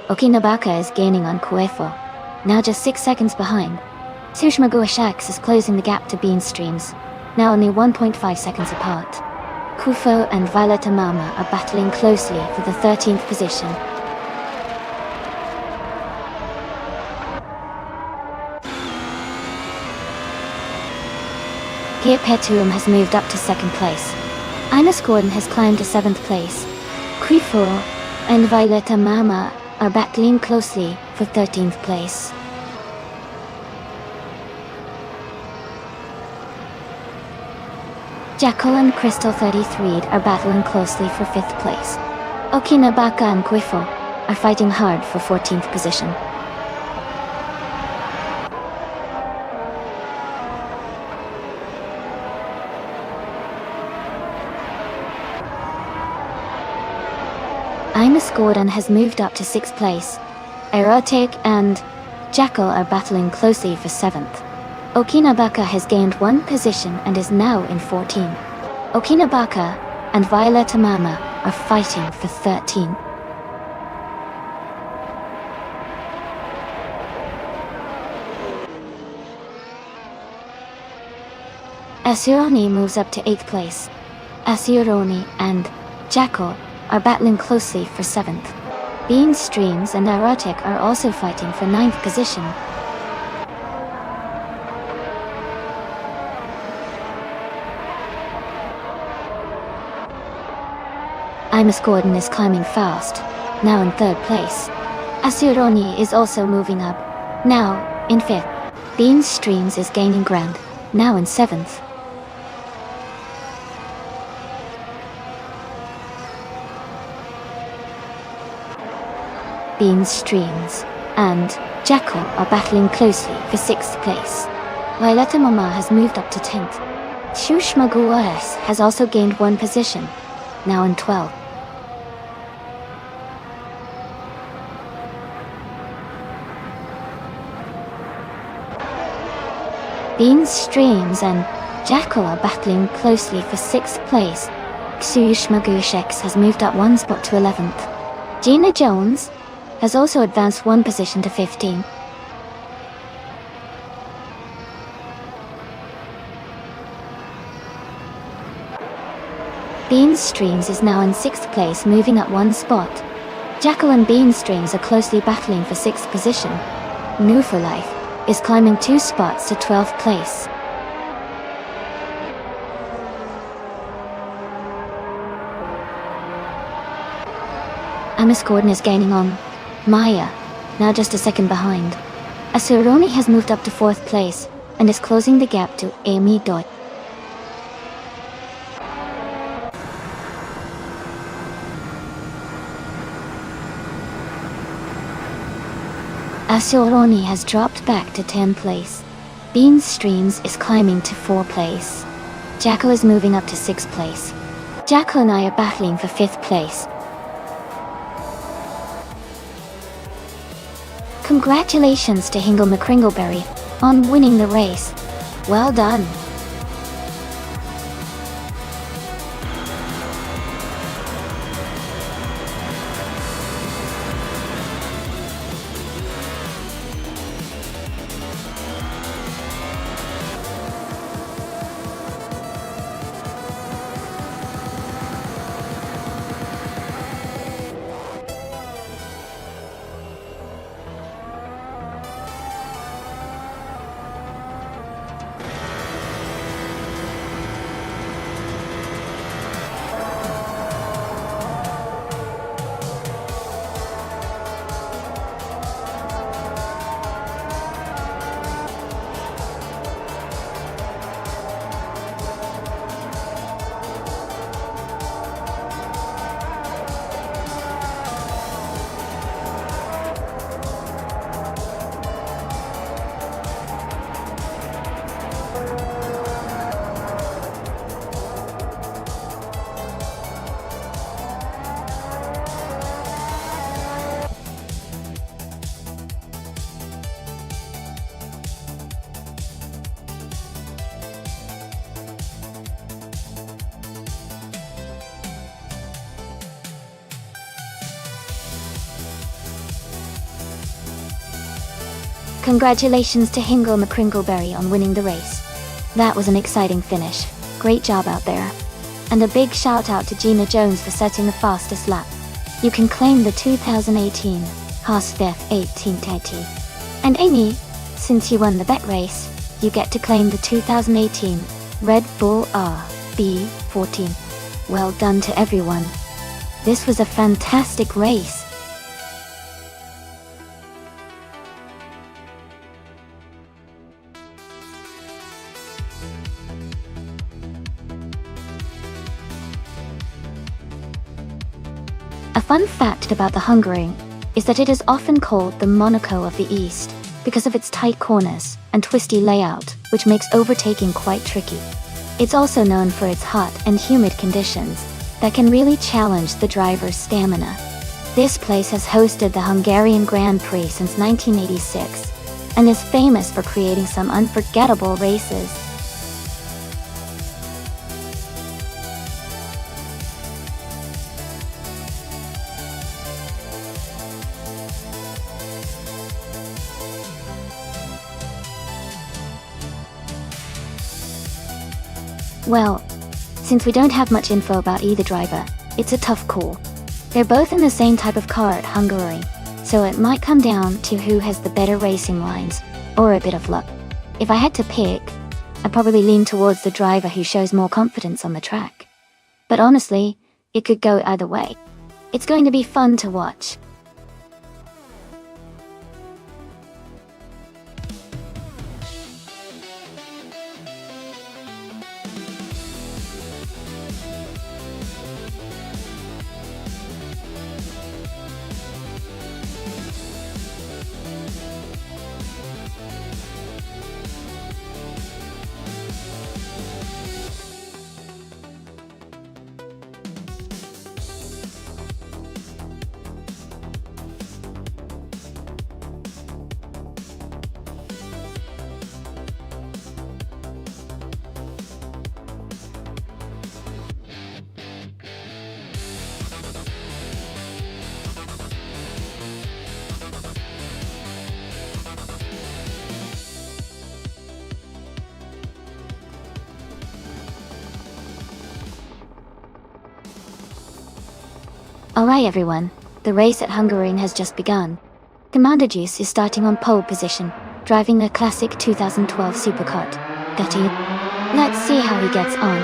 Okinabaka is gaining on Kuefo, now just 6 seconds behind. Sushma Guashax is closing the gap to Bean Streams, now only 1.5 seconds apart. Kufo and Violetta Mama are battling closely for the 13th position. Kia Petuum has moved up to 2nd place. Imus Gordon has climbed to 7th place. Kufo and Violetta Mama are battling closely for 13th place. Jackal and Crystal 33 are battling closely for 5th place. Okinabaka and Kuifo are fighting hard for 14th position. Imus Gordon has moved up to 6th place. Erotic and Jackal are battling closely for 7th. Okinabaka has gained 1 position and is now in 14. Okinabaka and Violetta Mama are fighting for 13. Asuroni moves up to 8th place. Asuroni and Jackal are battling closely for 7th. Bean Streams and Erotic are also fighting for 9th position. Primus Gordon is climbing fast, now in 3rd place. Asuroni is also moving up, now in 5th. Beans Streams is gaining ground, now in 7th. Beans Streams and Jackal are battling closely for 6th place. Violetta Mama has moved up to 10th. Shushmaguas has also gained 1 position, now in 12th. Beans Streams and Jackal are battling closely for 6th place. Xushmagushex has moved up 1 spot to 11th. Gina Jones has also advanced 1 position to 15th. Beans Streams is now in 6th place, moving up 1 spot. Jackal and Beans Streams are closely battling for 6th position. New for Life is climbing 2 spots to 12th place. Amos Gordon is gaining on Maya, now just a second behind. Asuroni has moved up to 4th place and is closing the gap to Amy Dot. Asuroni has dropped back to 10th place. Beans Streams is climbing to 4th place. Jacko is moving up to 6th place. Jacko and I are battling for 5th place. Congratulations to Hingle McCringleberry on winning the race. Well done. Congratulations to Hingle McCringleberry on winning the race. That was an exciting finish. Great job out there. And a big shout out to Gina Jones for setting the fastest lap. You can claim the 2018 Haasfef 1830. And Amy, since you won the bet race, you get to claim the 2018 Red Bull RB14. Well done to everyone. This was a fantastic race. A fun fact about the Hungaroring is that it is often called the Monaco of the East because of its tight corners and twisty layout, which makes overtaking quite tricky. It's also known for its hot and humid conditions that can really challenge the driver's stamina. This place has hosted the Hungarian Grand Prix since 1986 and is famous for creating some unforgettable races. Well, since we don't have much info about either driver, it's a tough call. They're both in the same type of car at Hungaroring, so it might come down to who has the better racing lines, or a bit of luck. If I had to pick, I'd probably lean towards the driver who shows more confidence on the track. But honestly, It could go either way. It's going to be fun to watch. Alright everyone, the race at Hungaroring has just begun. Commander Juice is starting on pole position, driving a classic 2012 supercart. Got you? Let's see how he gets on.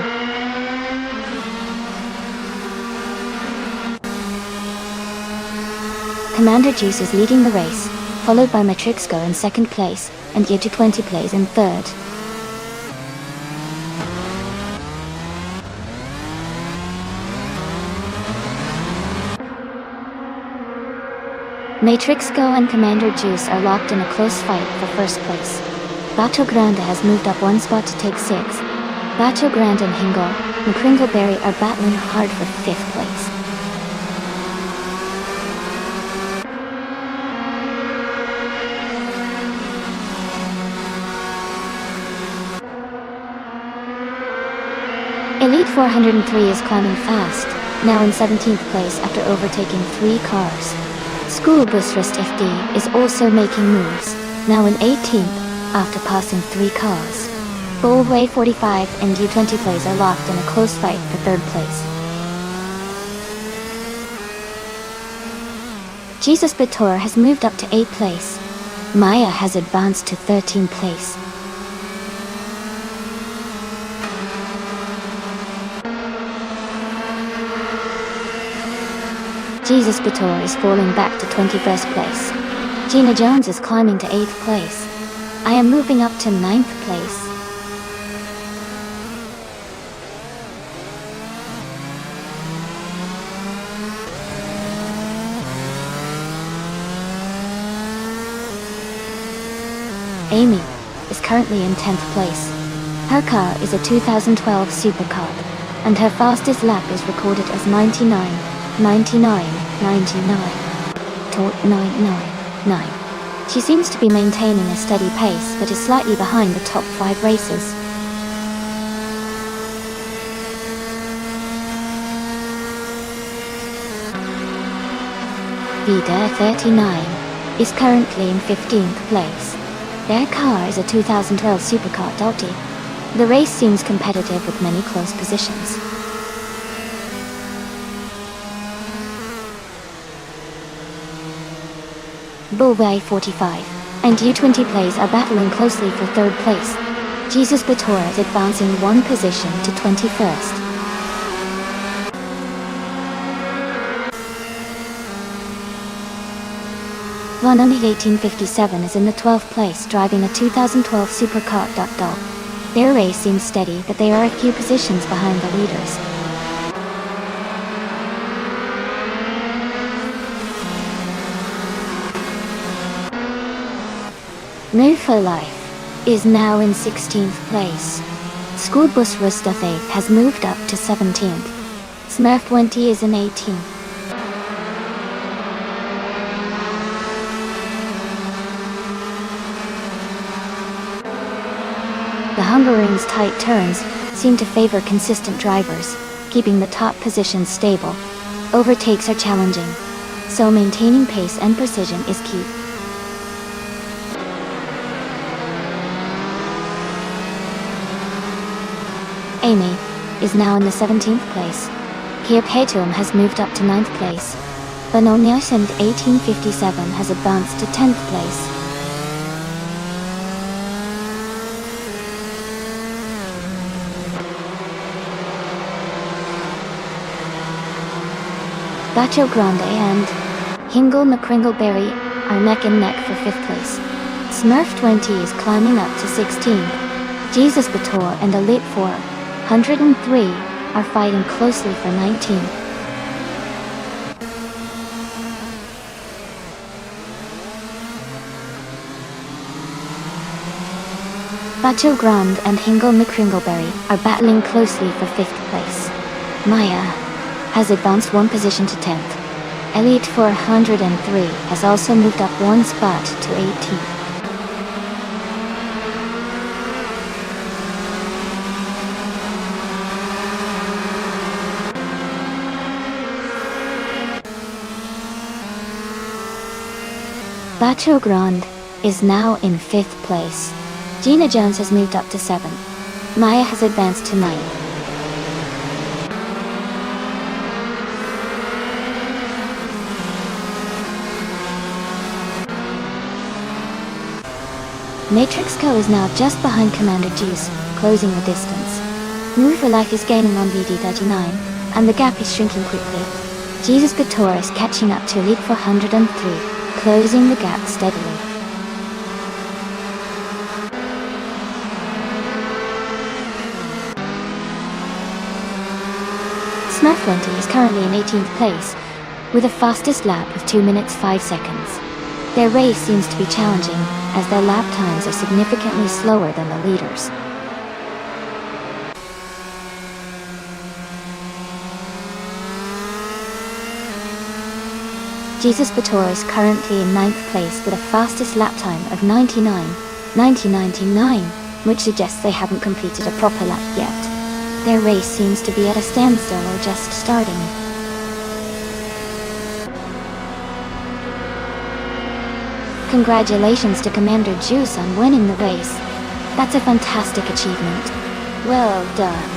Commander Juice is leading the race, followed by Matrixco in second place, and Yetu20 plays in third. Matrixco and Commander Juice are locked in a close fight for first place. Bato Grande has moved up one spot to take 6. Bato Grande and Hingle and Kringleberry are battling hard for 5th place. Elite 403 is climbing fast, now in 17th place after overtaking 3 cars. School Bus Rust FD is also making moves, now in 18th after passing 3 cars. Boldway 45 and U20 plays are locked in a close fight for 3rd place. Jesus Bator has moved up to 8th place. Maya has advanced to 13th place. Jesus Bator is falling back to 21st place. Gina Jones is climbing to 8th place. I am moving up to 9th place. Amy is currently in 10th place. Her car is a 2012 supercar, and her fastest lap is recorded as 99.999. She seems to be maintaining a steady pace but is slightly behind the top 5 racers. Vida 39 is currently in 15th place. Their car is a 2012 supercar Dalty. The race seems competitive with many close positions. Bullway 45 and U20 plays are battling closely for 3rd place. Jesus Bator is advancing 1 position to 21st. Vanoni 1857 is in the 12th place driving a 2012 supercar. Their race seems steady but they are a few positions behind the leaders. Move for Life is now in 16th place. School Bus Rustafaith has moved up to 17th. Smurf 20 is in 18th. The Hungaroring's tight turns seem to favor consistent drivers, keeping the top positions stable. Overtakes are challenging, so maintaining pace and precision is key. Amy is now in the 17th place. Kia Petum has moved up to 9th place. Banonius and 1857 has advanced to 10th place. Grande and Hingle McCringleberry are neck and neck for 5th place. Smurf 20 is climbing up to 16th. Jesus Bator and Elite 403 are fighting closely for 19th. Bacho Grande and Hingle McCringleberry are battling closely for 5th place. Maya has advanced 1 position to 10th. Elite 403 has also moved up 1 spot to 18th. Bacho Grande is now in 5th place. Gina Jones has moved up to 7th. Maya has advanced to 9th. Matrix Co is now just behind Commander Juice, closing the distance. Move for Life is gaining on BD39, and the gap is shrinking quickly. Jesus Bator is catching up to Elite 403, closing the gap steadily. Smurf 20 is currently in 18th place, with a fastest lap of 2 minutes 5 seconds. Their race seems to be challenging, as their lap times are significantly slower than the leaders. Jesus Bator is currently in 9th place with a fastest lap time of 99, which suggests they haven't completed a proper lap yet. Their race seems to be at a standstill or just starting. Congratulations to Commander Juice on winning the race. That's a fantastic achievement. Well done.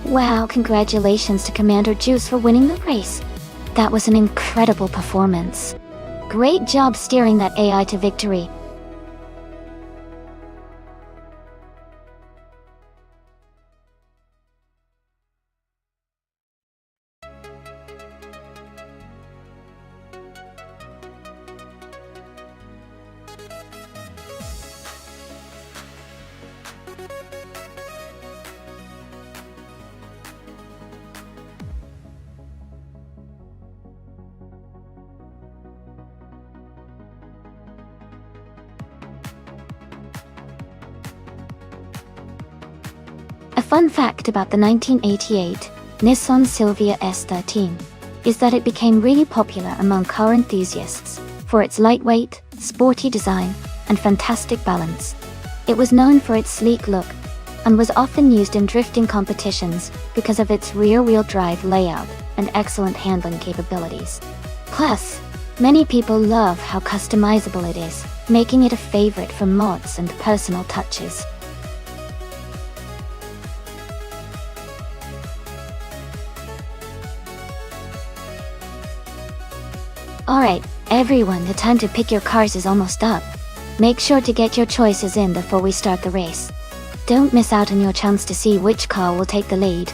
Wow, congratulations to Commander Juice for winning the race. That was an incredible performance. Great job steering that AI to victory. A fun fact about the 1988 Nissan Silvia S13 is that it became really popular among car enthusiasts for its lightweight, sporty design, and fantastic balance. It was known for its sleek look and was often used in drifting competitions because of its rear-wheel drive layout and excellent handling capabilities. Plus, many people love how customizable it is, making it a favorite for mods and personal touches. Alright, everyone, the time to pick your cars is almost up. Make sure to get your choices in before we start the race. Don't miss out on your chance to see which car will take the lead.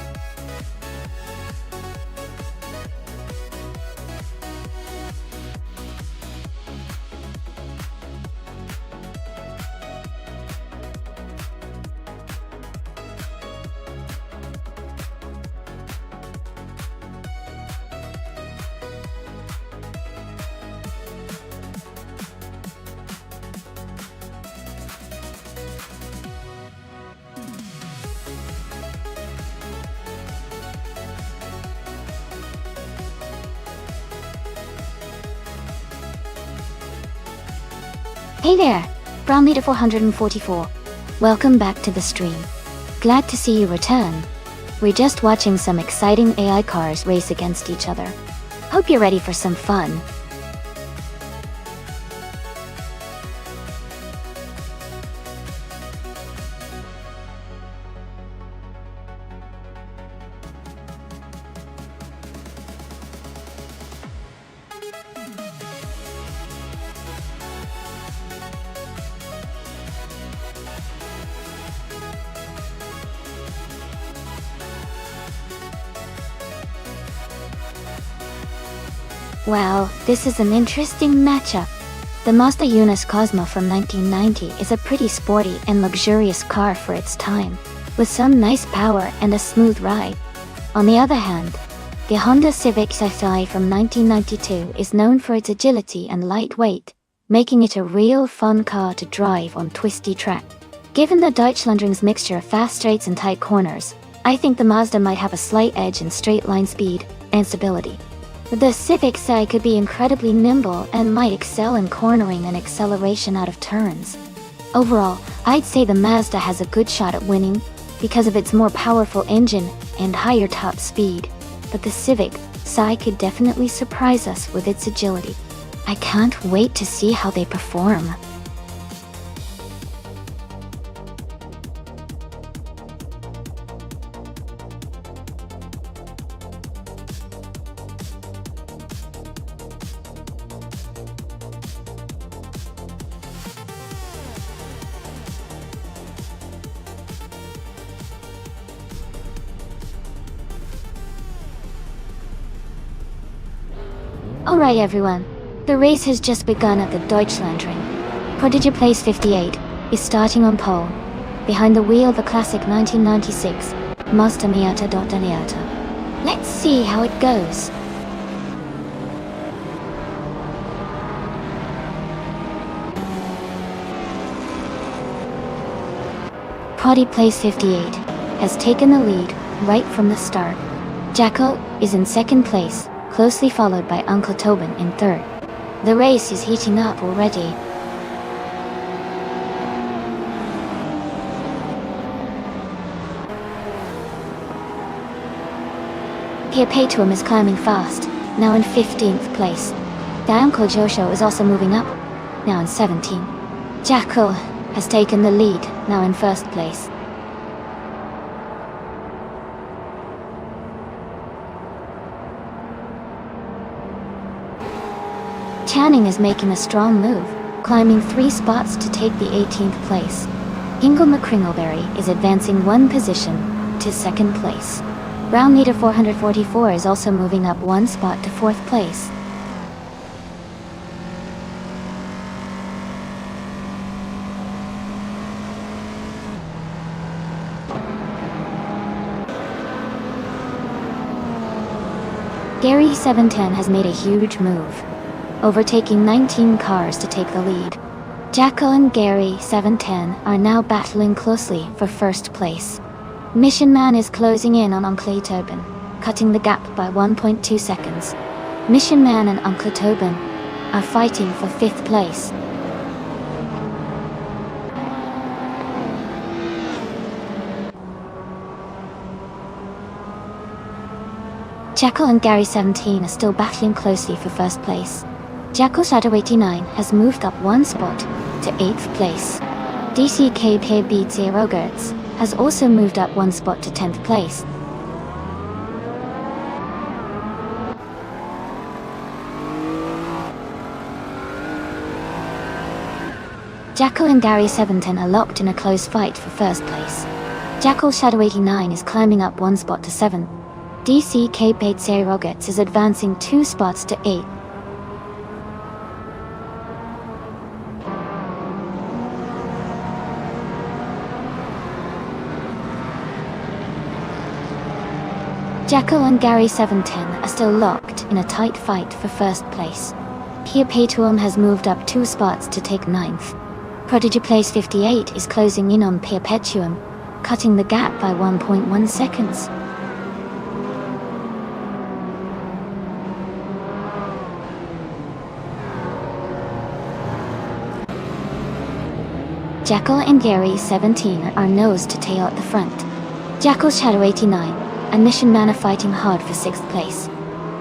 Hey there, Brown Leader 444. Welcome back to the stream. Glad to see you return. We're just watching some exciting AI cars race against each other. Hope you're ready for some fun. Wow, this is an interesting matchup. The Mazda Yunus Cosmo from 1990 is a pretty sporty and luxurious car for its time, with some nice power and a smooth ride. On the other hand, the Honda Civic Si from 1992 is known for its agility and lightweight, making it a real fun car to drive on twisty track. Given the Deutschlandring's mixture of fast straights and tight corners, I think the Mazda might have a slight edge in straight line speed and stability. The Civic Si could be incredibly nimble and might excel in cornering and acceleration out of turns. Overall, I'd say the Mazda has a good shot at winning because of its more powerful engine and higher top speed, but the Civic Si could definitely surprise us with its agility. I can't wait to see how they perform. Alright everyone, the race has just begun at the Deutschlandring. Prodigy Place 58 is starting on pole, behind the wheel of the classic 1996 Mazda Miata. Let's see how it goes. Prodigy Place 58 has taken the lead right from the start. Jackal is in second place, closely followed by Uncle Tobin in third. The race is heating up already. Here Paytuum is climbing fast, now in 15th place. The Uncle Josho is also moving up, now in 17th. Jackal has taken the lead, now in first place. Channing is making a strong move, climbing 3 spots to take the 18th place. Ingle McCringleberry is advancing 1 position to second place. Brown Leader 444 is also moving up 1 spot to 4th place. Gary 710 has made a huge move, overtaking 19 cars to take the lead. Jackal and Gary 710 are now battling closely for first place. Mission Man is closing in on Uncle Tobin, cutting the gap by 1.2 seconds. Mission Man and Uncle Tobin are fighting for 5th place. Jackal and Gary 17 are still battling closely for first place. Jackal Shadow 89 has moved up one spot to 8th place. DCK Beat 0 Gertz has also moved up one spot to 10th place. Jackal and Gary 710 are locked in a close fight for first place. Jackal Shadow 89 is climbing up one spot to 7th. DCK Beat 0 Gertz is advancing 2 spots to 8th. Jackal and Gary 710 are still locked in a tight fight for first place. Pierre Patuum has moved up 2 spots to take 9th. Prodigy Place 58 is closing in on Pierre Patuum, cutting the gap by 1.1 seconds. Jackal and Gary 17 are nose to tail at the front. Jackal Shadow 89 and Mission Man are fighting hard for 6th place.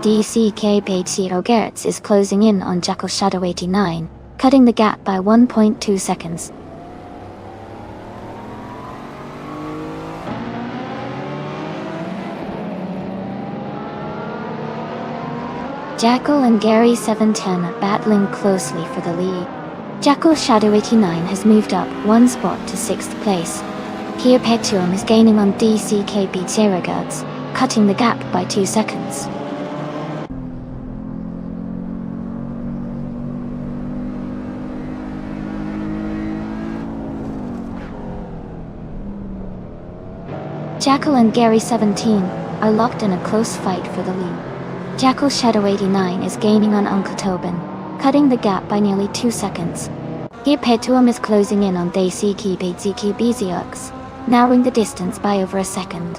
DCK Beat 0 Gertz is closing in on Jackal Shadow 89, cutting the gap by 1.2 seconds. Jackal and Gary 710 are battling closely for the lead. Jackal Shadow 89 has moved up one spot to 6th place. Pierre Patuum is gaining on DCK Beat 0 Gertz, cutting the gap by 2 seconds. Jackal and Gary 17 are locked in a close fight for the lead. Jackal Shadow 89 is gaining on Uncle Tobin, cutting the gap by nearly 2 seconds. Pierre Patuum is closing in on DCK Beat 0 Gertz, narrowing the distance by over a second.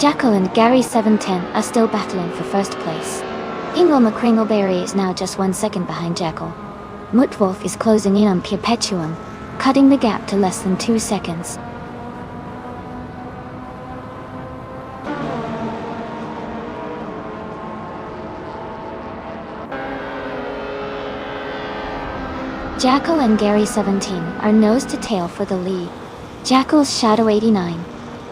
Jackal and Gary 710 are still battling for first place. Ingle McCringleberry is now just 1 second behind Jackal. Mutwolf is closing in on Pierre Patuum, cutting the gap to less than 2 seconds. Jackal and Gary 17 are nose to tail for the lead. Jackal's Shadow 89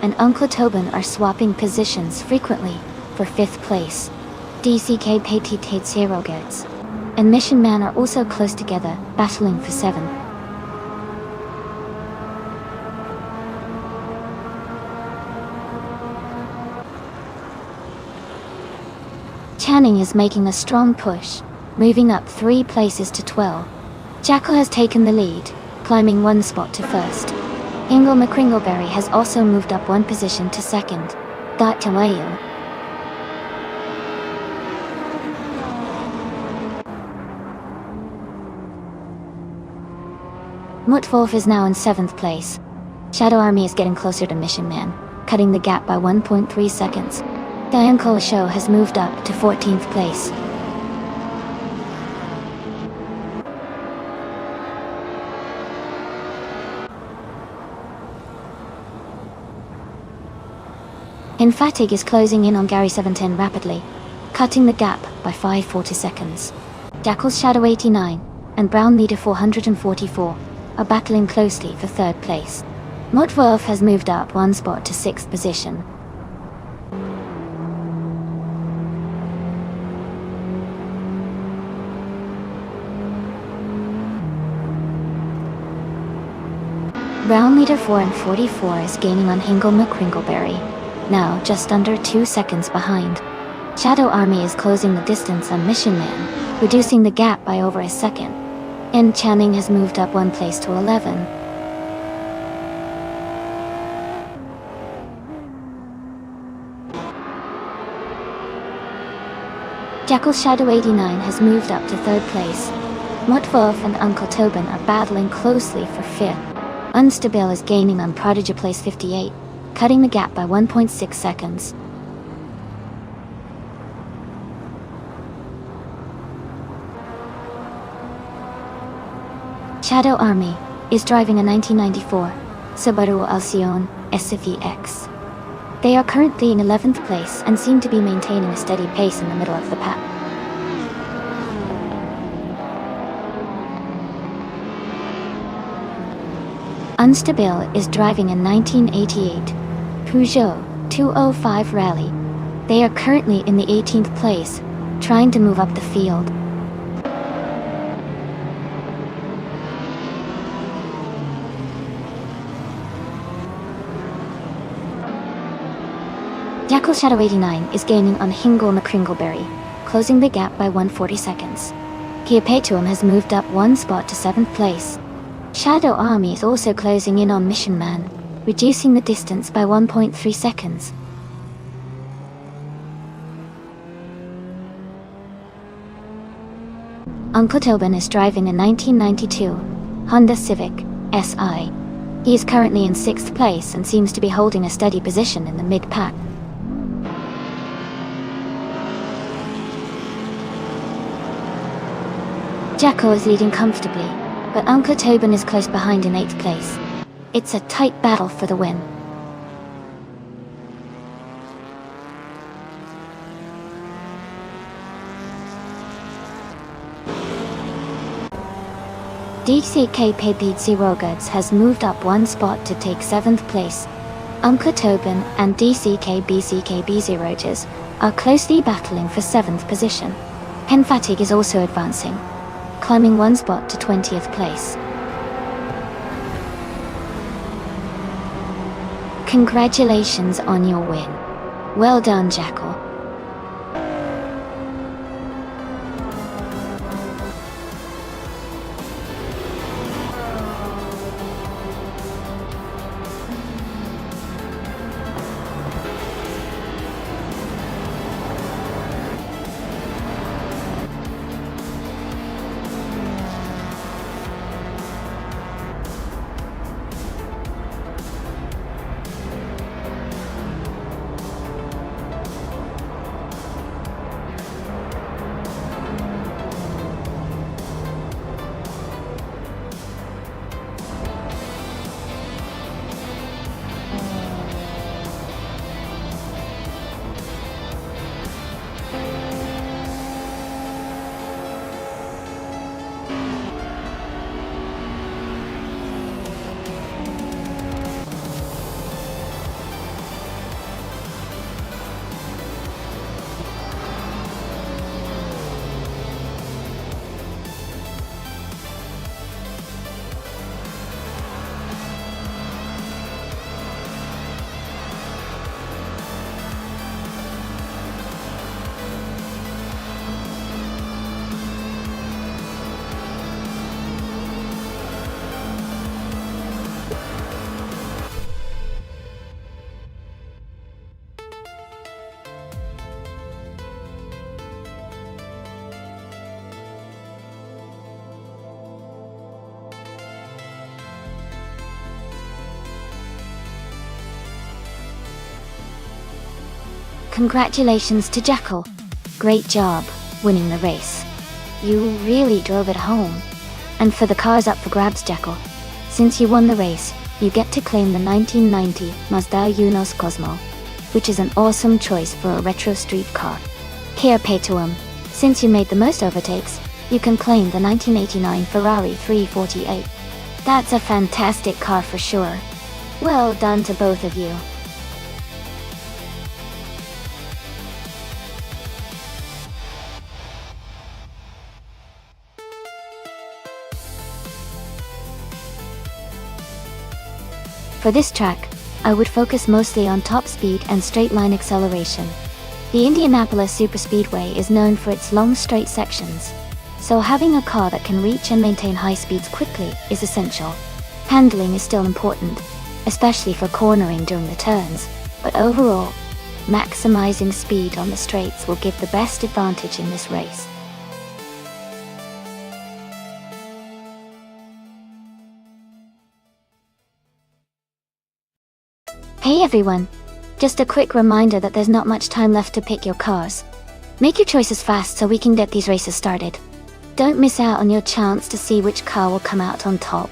and Uncle Tobin are swapping positions frequently for 5th place. DCK Beat 0 Gertz and Mission Man are also close together, battling for 7th. Channing is making a strong push, moving up 3 places to 12. Jackal has taken the lead, climbing 1 spot to 1st. Ingle McCringleberry has also moved up 1 position to 2nd. Dr. Wayo. Mutwolf is now in 7th place. Shadow Army is getting closer to Mission Man, cutting the gap by 1.3 seconds. Diane Cole Show has moved up to 14th place. Infatig is closing in on Gary 710 rapidly, cutting the gap by 5.40 seconds. Jackal's Shadow 89 and Brown Leader 444 are battling closely for 3rd place. Mutwolf has moved up 1 spot to 6th position. Brown Leader 444 is gaining on Hingle McCringleberry, now just under 2 seconds behind. Shadow Army is closing the distance on Mission Man, reducing the gap by over a second. And Channing has moved up 1 place to 11. Jackal Shadow 89 has moved up to 3rd place. Mutwolf and Uncle Tobin are battling closely for 5th. Unstable is gaining on Prodigy Place 58, cutting the gap by 1.6 seconds. Shadow Army is driving a 1994 Subaru Alcyon SVX. They are currently in 11th place and seem to be maintaining a steady pace in the middle of the pack. Unstable is driving a 1988 Peugeot 205 Rally. They are currently in the 18th place, trying to move up the field. Jackal Shadow 89 is gaining on Hingle McCringleberry, closing the gap by 140 seconds. Kia Paytuum has moved up one spot to 7th place. Shadow Army is also closing in on Mission Man, reducing the distance by 1.3 seconds. Uncle Tobin is driving a 1992 Honda Civic SI. He is currently in 6th place and seems to be holding a steady position in the mid-pack. Jacko is leading comfortably, but Uncle Tobin is close behind in 8th place. It's a tight battle for the win. DCK Paypizzi Rogards has moved up one spot to take 7th place. Uncle Tobin and DCK BCK Rogers are closely battling for 7th position. Pen Fatigue is also advancing, climbing one spot to 20th place. Congratulations on your win. Well done, Jackal. Congratulations to Jackal. Great job winning the race. You really drove it home. And for the cars up for grabs, Jackal, since you won the race, you get to claim the 1990 Mazda Unos Cosmo, which is an awesome choice for a retro street car. Here, Paytuum, since you made the most overtakes, you can claim the 1989 Ferrari 348. That's a fantastic car for sure. Well done to both of you. For this track, I would focus mostly on top speed and straight line acceleration. The Indianapolis Superspeedway is known for its long straight sections, so having a car that can reach and maintain high speeds quickly is essential. Handling is still important, especially for cornering during the turns, but overall, maximizing speed on the straights will give the best advantage in this race. Hey everyone! Just a quick reminder that there's not much time left to pick your cars. Make your choices fast so we can get these races started. Don't miss out on your chance to see which car will come out on top.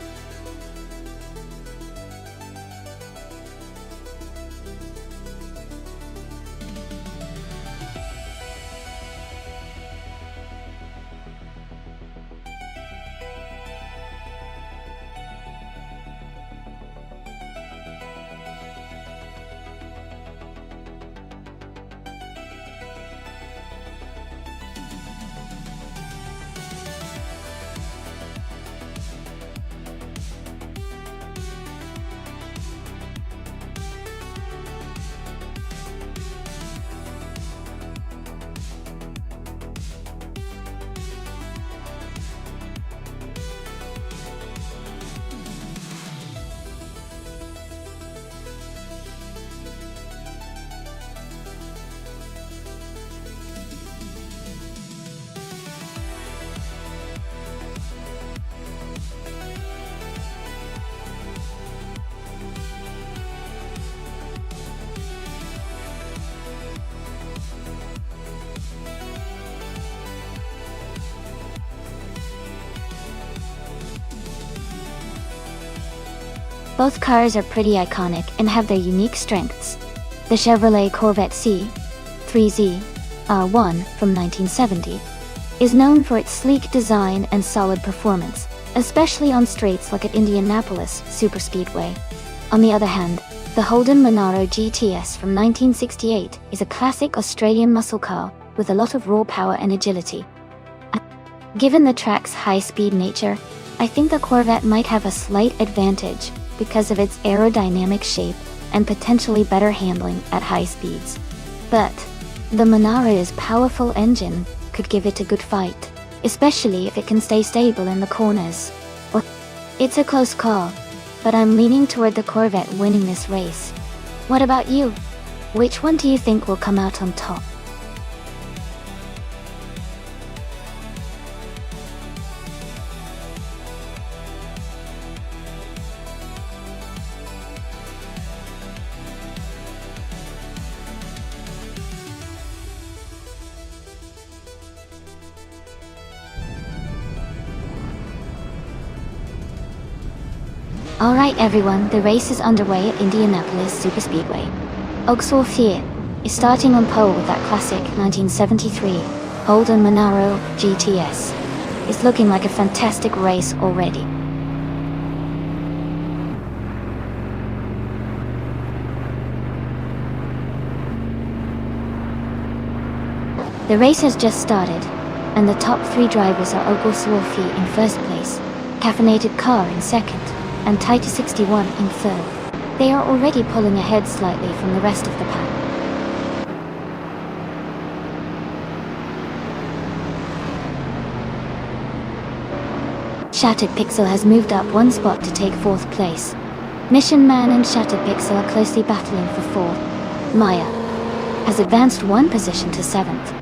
Both cars are pretty iconic and have their unique strengths. The Chevrolet Corvette C3Z R1 from 1970 is known for its sleek design and solid performance, especially on straights like at Indianapolis Superspeedway. On the other hand, the Holden Monaro GTS from 1968 is a classic Australian muscle car with a lot of raw power and agility. Given the track's high-speed nature, I think the Corvette might have a slight advantage because of its aerodynamic shape and potentially better handling at high speeds. But the Monaro's powerful engine could give it a good fight, especially if it can stay stable in the corners. It's a close call, but I'm leaning toward the Corvette winning this race. What about you? Which one do you think will come out on top? Alright everyone, the race is underway at Indianapolis Superspeedway. Oxwell is starting on pole with that classic 1973 Holden Monaro GTS. It's looking like a fantastic race already. The race has just started, and the top three drivers are Oglesworth in first place, Caffeinated Car in second, and Titus 61 in third. They are already pulling ahead slightly from the rest of the pack. Shattered Pixel has moved up one spot to take fourth place. Mission Man and Shattered Pixel are closely battling for fourth. Maya has advanced one position to seventh.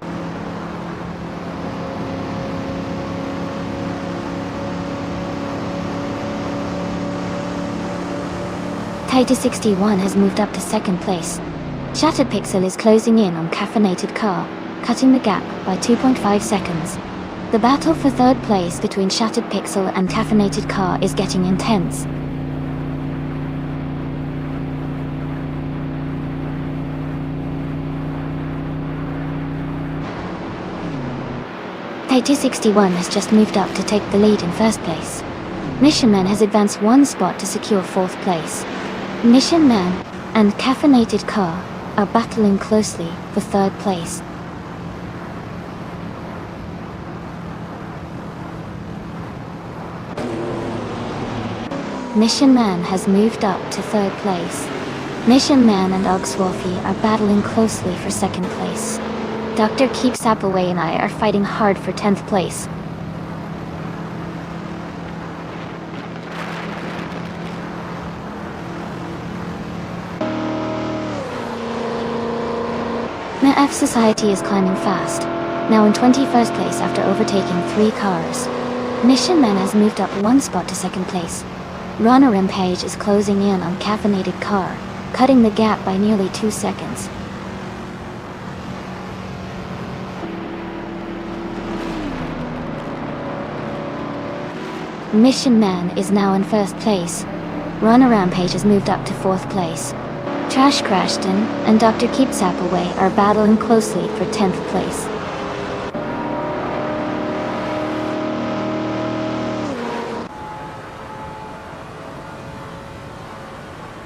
Titus 61 has moved up to second place. Shattered Pixel is closing in on Caffeinated Car, cutting the gap by 2.5 seconds. The battle for third place between Shattered Pixel and Caffeinated Car is getting intense. Titus 61 has just moved up to take the lead in first place. Mission Man has advanced one spot to secure fourth place. Mission Man and Caffeinated Car are battling closely for third place. Mission Man has moved up to third place. Mission Man and Ogsworthy are battling closely for second place. Dr. Keep Sapaway and I are fighting hard for 10th place. F Society is climbing fast, now in 21st place after overtaking 3 cars. Mission Man has moved up one spot to second place. Runner Rampage is closing in on Caffeinated Car, cutting the gap by nearly 2 seconds. Mission Man is now in first place. Runner Rampage has moved up to fourth place. Trash Crashton and Dr. Keep Sapaway are battling closely for 10th place.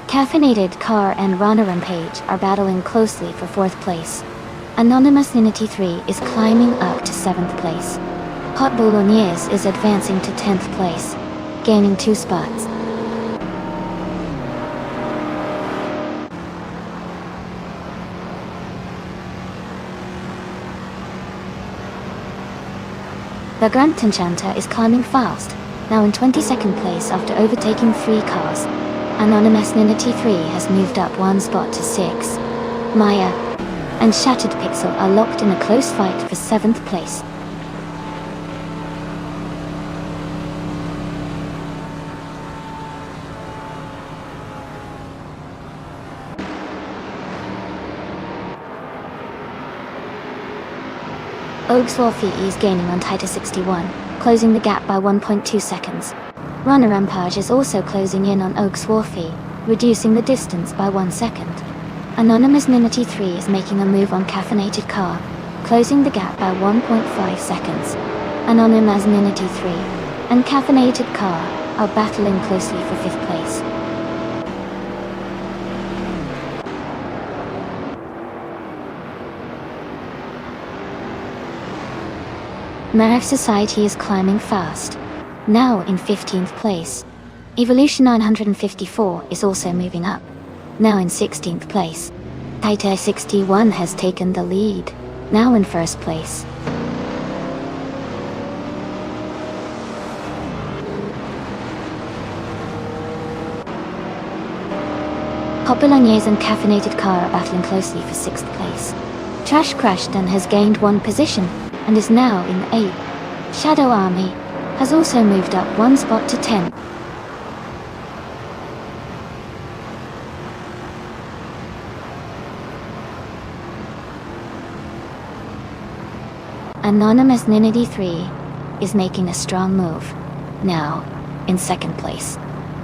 Caffeinated Car and Runner Rampage are battling closely for 4th place. Anonymous Ninity 3 is climbing up to 7th place. Hot Bolognese is advancing to 10th place, gaining 2 spots. The Grand Enchanter is climbing fast, now in 22nd place after overtaking 3 cars. Anonymous Ninity 3 has moved up one spot to 6. Maya and Shattered Pixel are locked in a close fight for 7th place. Ogsworthy is gaining on Titus 61, closing the gap by 1.2 seconds. Runner Rampage is also closing in on Oak Swarthy, reducing the distance by 1 second. Anonymous Ninety 3 is making a move on Caffeinated Car, closing the gap by 1.5 seconds. Anonymous Ninety 3 and Caffeinated Car are battling closely for 5th place. Marif Society is climbing fast, now in 15th place. Evolution 954 is also moving up, now in 16th place. Taita 61 has taken the lead, now in 1st place. Populognes and Caffeinated Car are battling closely for 6th place. Trash Crashton has gained 1 position and is now in 8th. Shadow Army has also moved up 1 spot to 10th. Anonymous Ninity 3 is making a strong move, now in 2nd place.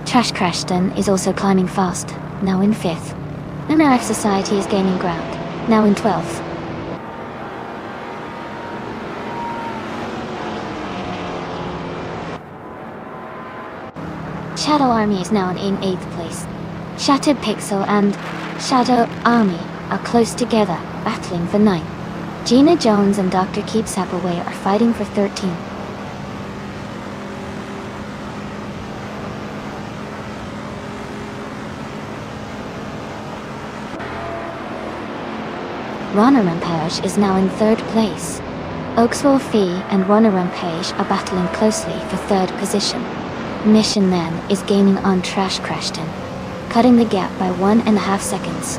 Trash Crashton is also climbing fast, now in 5th. MRF Society is gaining ground, now in 12th. Shadow Army is now in 8th place. Shattered Pixel and Shadow Army are close together, battling for 9th. Gina Jones and Dr. Keep Sapaway are fighting for 13th. Runner Rampage is now in 3rd place. Oaksville Fee and Runner Rampage are battling closely for 3rd position. Mission Man is gaining on Trash Crashton, cutting the gap by 1.5 seconds.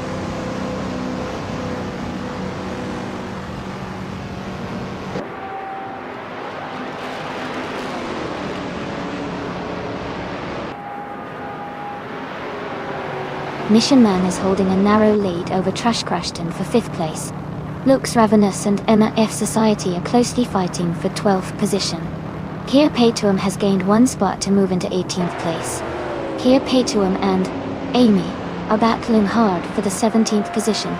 Mission Man is holding a narrow lead over Trash Crashton for 5th place. Looks Ravenous and MRF Society are closely fighting for 12th position. Kia Paytuum has gained 1 spot to move into 18th place. Kia Paytuum and Amy are battling hard for the 17th position.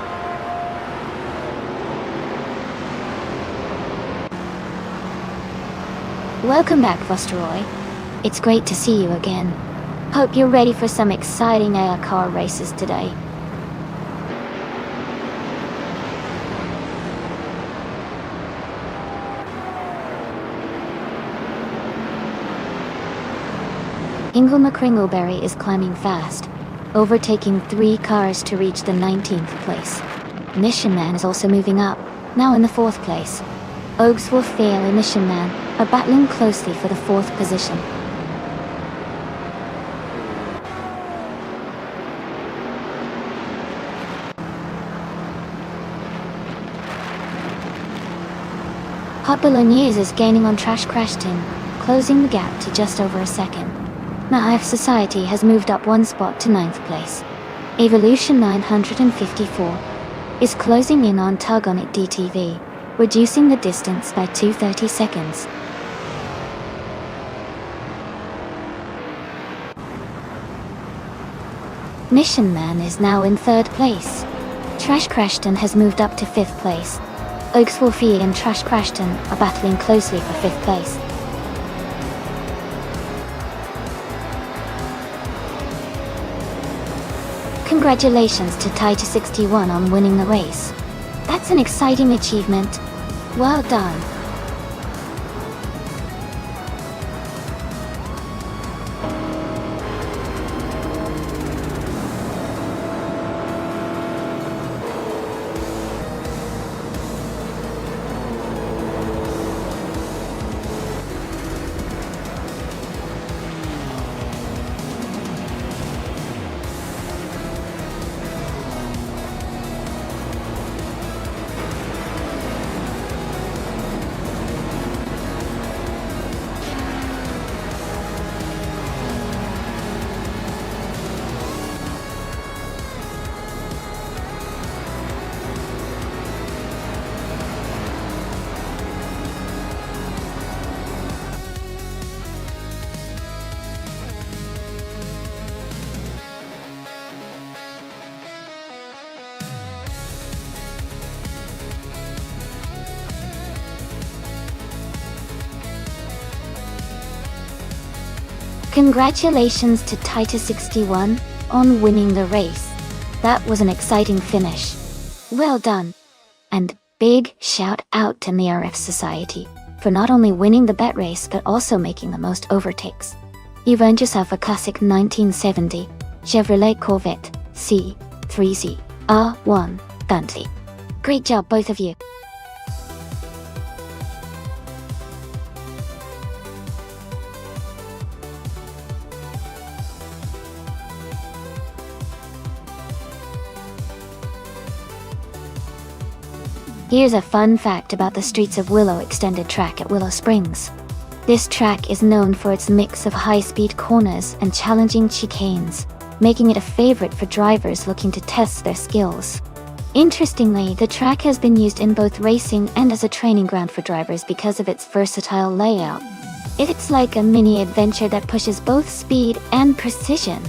Welcome back, Vosteroy. It's great to see you again. Hope you're ready for some exciting air car races today. Ingle McCringleberry is climbing fast, overtaking 3 cars to reach the 19th place. Mission Man is also moving up, now in the 4th place. Oaks will fail and Mission Man are battling closely for the 4th position. Hot Bolognese is gaining on Trash Crashton, closing the gap to just over a second. Maif Society has moved up 1 spot to 9th place. Evolution 954 is closing in on Tug on It DTV, reducing the distance by 230 seconds. Mission Man is now in 3rd place. Trash Crashton has moved up to 5th place. Oaks Wolfie and Trash Crashton are battling closely for 5th place. Congratulations to Taita 61 on winning the race. That's an exciting achievement. Well done. Congratulations to Titus61 on winning the race. That was an exciting finish. Well done. And big shout out to the RF Society for not only winning the bet race but also making the most overtakes. You've earned yourself a classic 1970 Chevrolet Corvette C3Z R1 Bentley. Great job, both of you. Here's a fun fact about the Streets of Willow extended track at Willow Springs. This track is known for its mix of high-speed corners and challenging chicanes, making it a favorite for drivers looking to test their skills. Interestingly, the track has been used in both racing and as a training ground for drivers because of its versatile layout. It's like a mini adventure that pushes both speed and precision.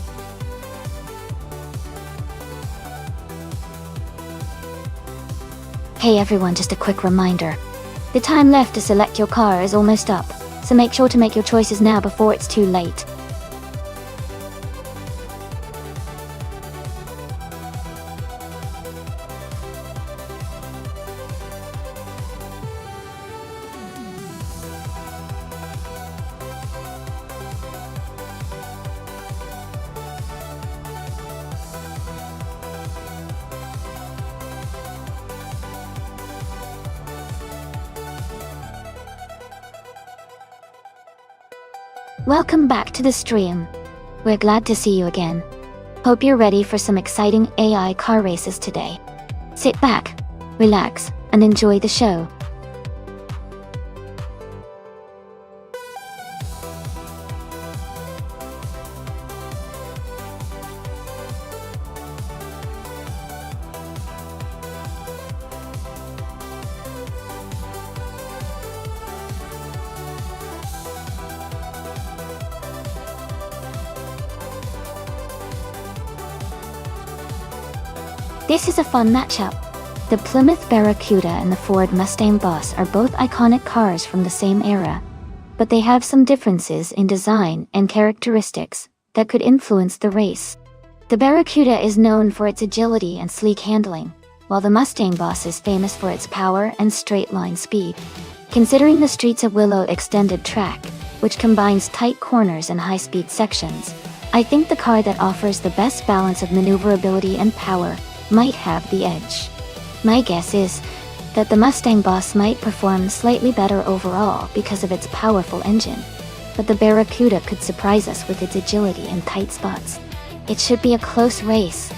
Hey everyone, just a quick reminder. The time left to select your car is almost up, so make sure to make your choices now before it's too late. Welcome back to the stream. We're glad to see you again. Hope you're ready for some exciting AI car races today. Sit back, relax, and enjoy the show. This is a fun matchup. The Plymouth Barracuda and the Ford Mustang Boss are both iconic cars from the same era, but they have some differences in design and characteristics that could influence the race. The Barracuda is known for its agility and sleek handling, while the Mustang Boss is famous for its power and straight-line speed. Considering the Streets of Willow extended track, which combines tight corners and high-speed sections, I think the car that offers the best balance of maneuverability and power might have the edge. My guess is that the Mustang Boss might perform slightly better overall because of its powerful engine, but the Barracuda could surprise us with its agility and tight spots. It should be a close race.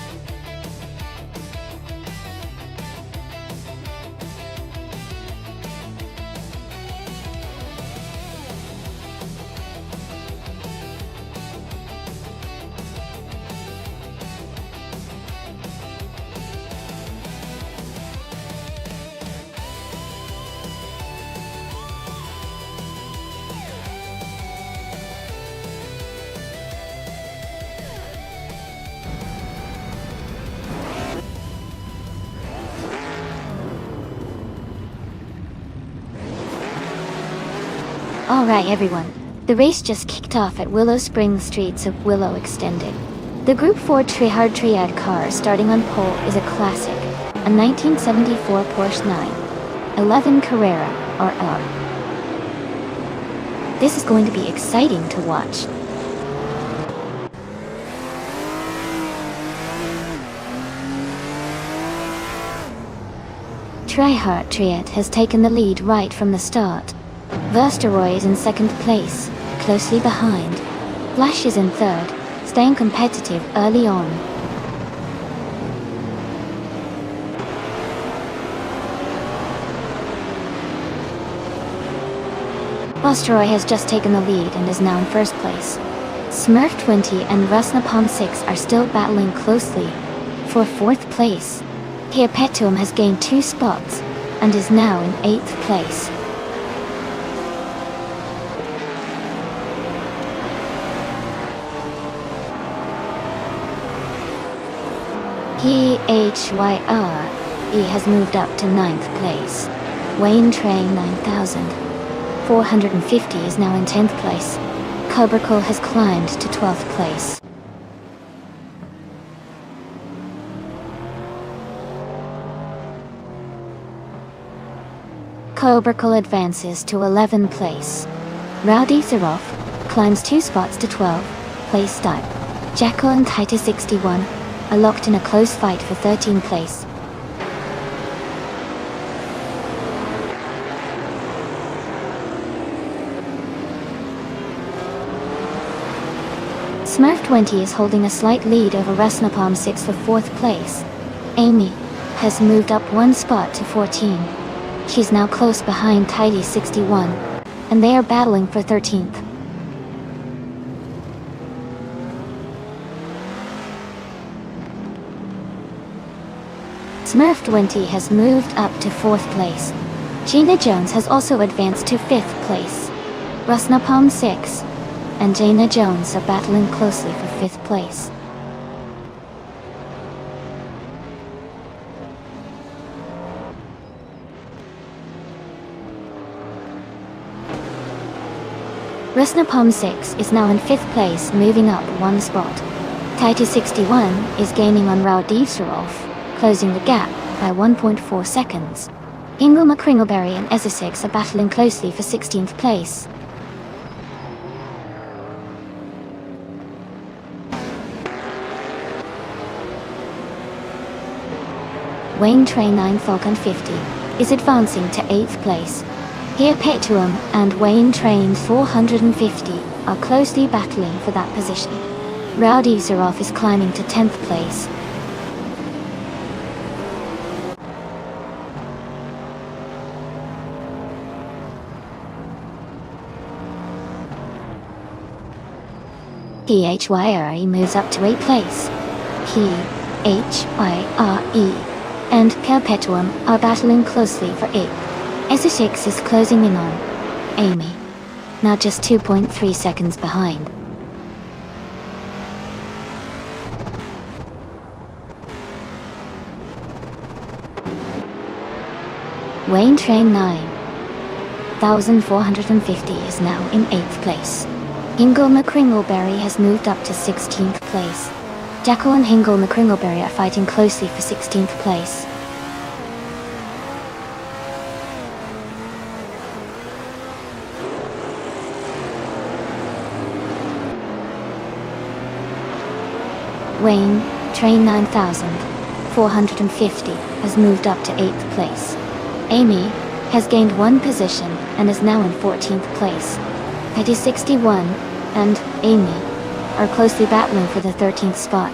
Alright everyone, the race just kicked off at Willow Springs Streets of Willow Extended. The Group 4 Trihard Triad car starting on pole is a classic, a 1974 Porsche 911 Carrera RR. This is going to be exciting to watch. Trihard Triad has taken the lead right from the start. Versteroy is in second place, closely behind. Flash is in third, staying competitive early on. Versteroy has just taken the lead and is now in first place. Smurf 20 and Rusnapalm 6 are still battling closely for fourth place. Here Petuum has gained 2 spots and is now in 8th place. PHYRE has moved up to 9th place. Wayne Train 9450 is now in 10th place. Cobracle has climbed to 12th place. Cobracle advances to 11th place. Rowdy Zeroff climbs 2 spots to 12th place start. Jacko and Titus 61 are locked in a close fight for 13th place. Smurf20 is holding a slight lead over Rusnapalm 6 for 4th place. Amy has moved up 1 spot to 14. She's now close behind Titus 61, and they are battling for 13th. Smurf20 has moved up to 4th place. Gina Jones has also advanced to 5th place. Rusnapalm 6 and Jana Jones are battling closely for 5th place. Rusnapalm 6 is now in 5th place, moving up 1 spot. Titus 61 is gaining on Raudivzerov, closing the gap by 1.4 seconds. Ingle McCringleberry and Essex are battling closely for 16th place. Wayne Train 9 Falcon 50 is advancing to 8th place. Here Petuum and Wayne Train 450 are closely battling for that position. Rowdy Zeroff is climbing to 10th place. PHYRE moves up to 8th place. PHYRE and Perpetuum are battling closely for 8th. Essex is closing in on Amy, now just 2.3 seconds behind. Wayne Train 9450 is now in 8th place. Hingle McCringleberry has moved up to 16th place. Jacko and Hingle McCringleberry are fighting closely for 16th place. Wayne Train 9450 has moved up to 8th place. Amy has gained 1 position and is now in 14th place. Titus 61 and Amy are closely battling for the 13th spot.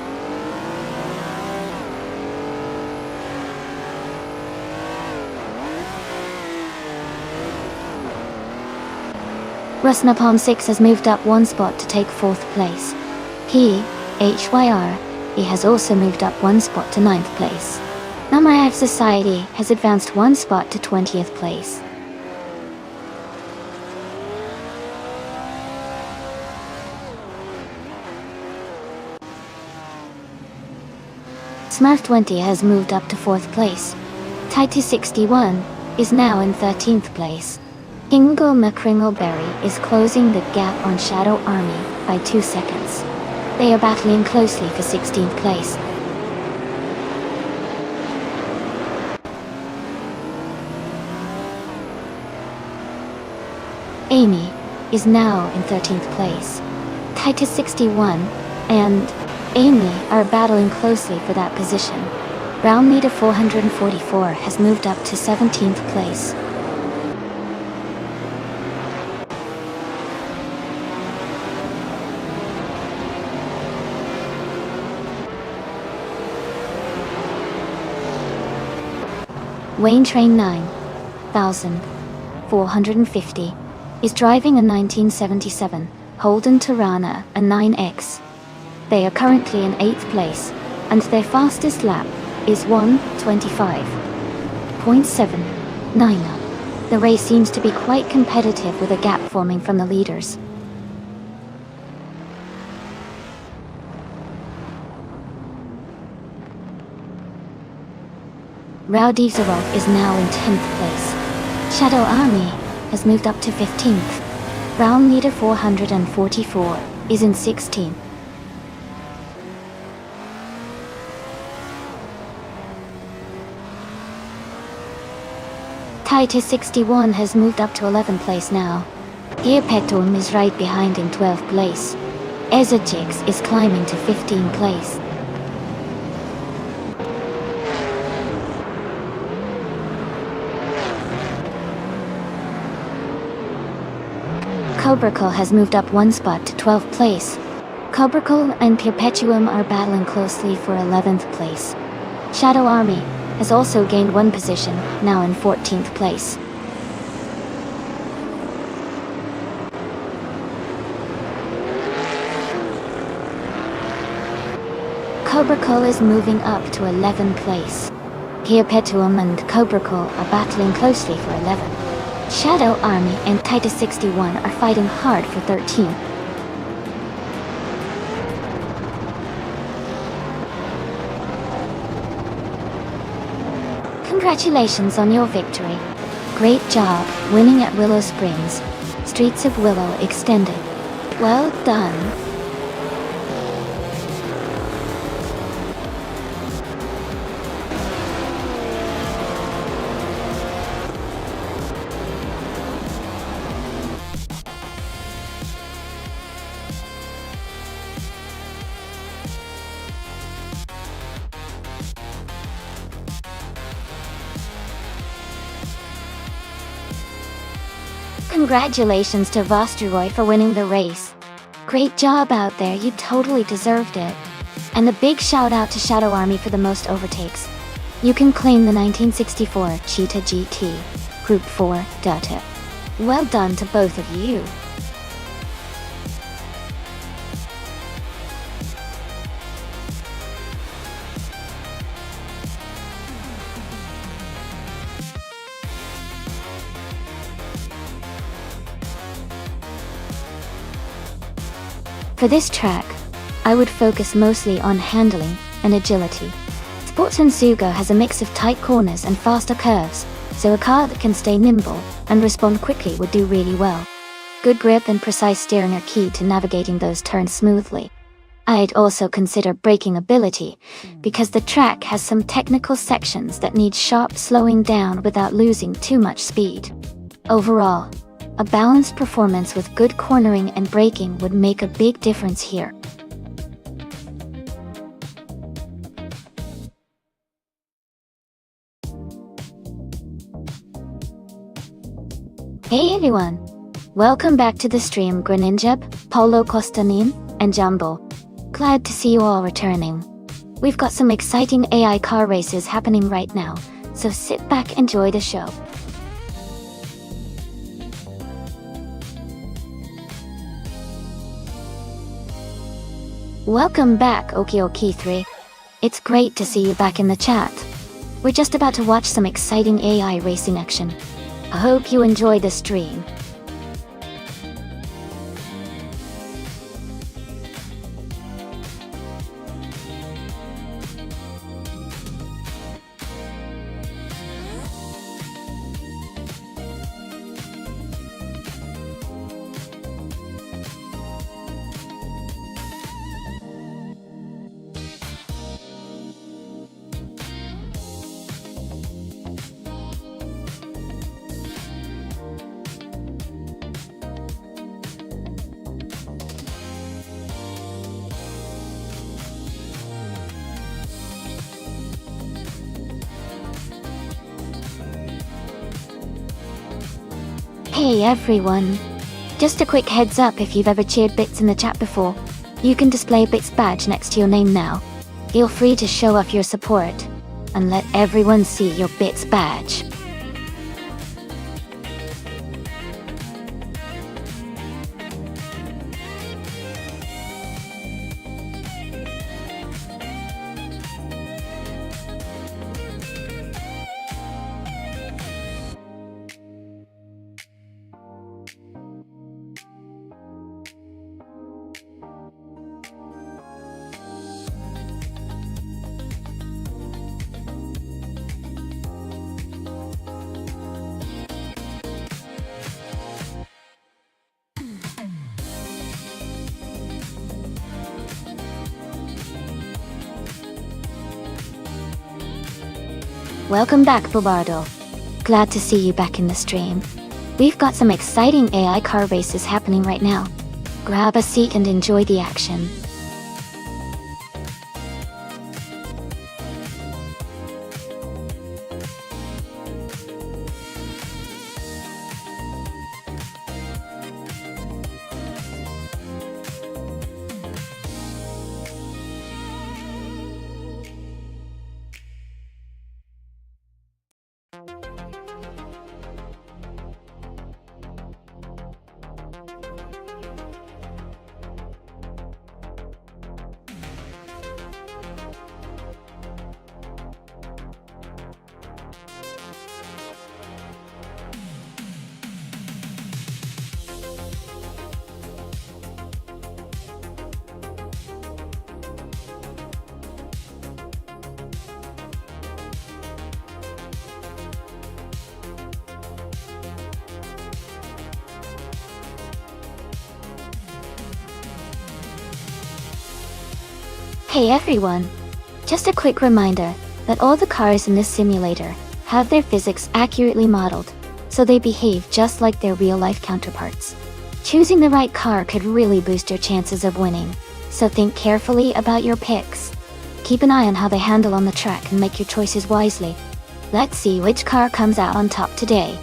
Rusnapalm 6 has moved up 1 spot to take 4th place. He has also moved up 1 spot to 9th place. Namayev Society has advanced 1 spot to 20th place. Smurf20 has moved up to 4th place. Titus 61 is now in 13th place. Hingle McCringleberry is closing the gap on Shadow Army by 2 seconds. They are battling closely for 16th place. Amy is now in 13th place. Titus 61 and Amy are battling closely for that position. Round meter 444 has moved up to 17th place. Wayne Train 9450 is driving a 1977 Holden Tirana, a 9X. They are currently in 8th place, and their fastest lap is 1:25.79. The race seems to be quite competitive with a gap forming from the leaders. Rowdy Zeroff is now in 10th place. Shadow Army has moved up to 15th. Brown leader 444 is in 16th. Titus 61 has moved up to 11th place now. Earpetum is right behind in 12th place. Ezagix is climbing to 15th place. Cobracle has moved up one spot to 12th place. Cobracle and Perpetuum are battling closely for 11th place. Shadow Army has also gained one position, now in 14th place. Cobracle is moving up to 11th place. Perpetuum and Cobracle are battling closely for 11th. Shadow Army and Titus 61 are fighting hard for 13th. Congratulations on your victory. Great job winning at Willow Springs. Streets of Willow extended. Well done. Congratulations to Vosteroy for winning the race. Great job out there, you totally deserved it. And a big shout out to Shadow Army for the most overtakes. You can claim the 1964 Cheetah GT Group 4 data. Well done to both of you. For this track, I would focus mostly on handling and agility. Sportson Sugo has a mix of tight corners and faster curves, so a car that can stay nimble and respond quickly would do really well. Good grip and precise steering are key to navigating those turns smoothly. I'd also consider braking ability, because the track has some technical sections that need sharp slowing down without losing too much speed. Overall, a balanced performance with good cornering and braking would make a big difference here. Hey everyone! Welcome back to the stream, Greninjab, Paulo Costanin, and Jumbo. Glad to see you all returning. We've got some exciting AI car races happening right now, so sit back and enjoy the show. Welcome back, Okioki3. It's great to see you back in the chat. We're just about to watch some exciting AI racing action. I hope you enjoy the stream. Hey everyone! Just a quick heads up, if you've ever cheered Bits in the chat before, you can display a Bits badge next to your name now. Feel free to show off your support, and let everyone see your Bits badge. Welcome back, Bobardo. Glad to see you back in the stream. We've got some exciting AI car races happening right now. Grab a seat and enjoy the action. Hey everyone! Just a quick reminder that all the cars in this simulator have their physics accurately modeled, so they behave just like their real-life counterparts. Choosing the right car could really boost your chances of winning, so think carefully about your picks. Keep an eye on how they handle on the track and make your choices wisely. Let's see which car comes out on top today.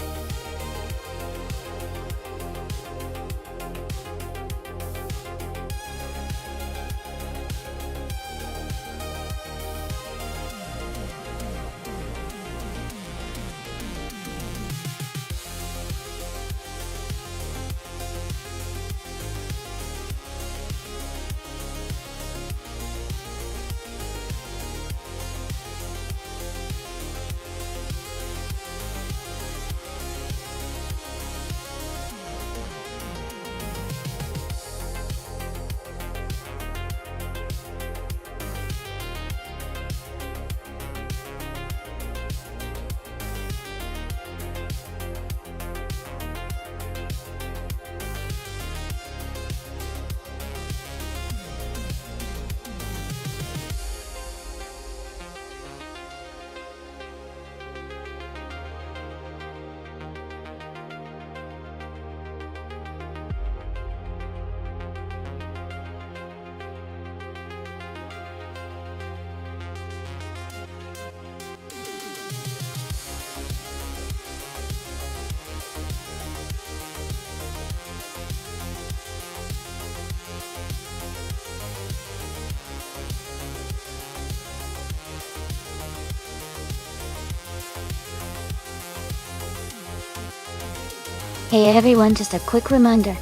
Hey everyone, just a quick reminder.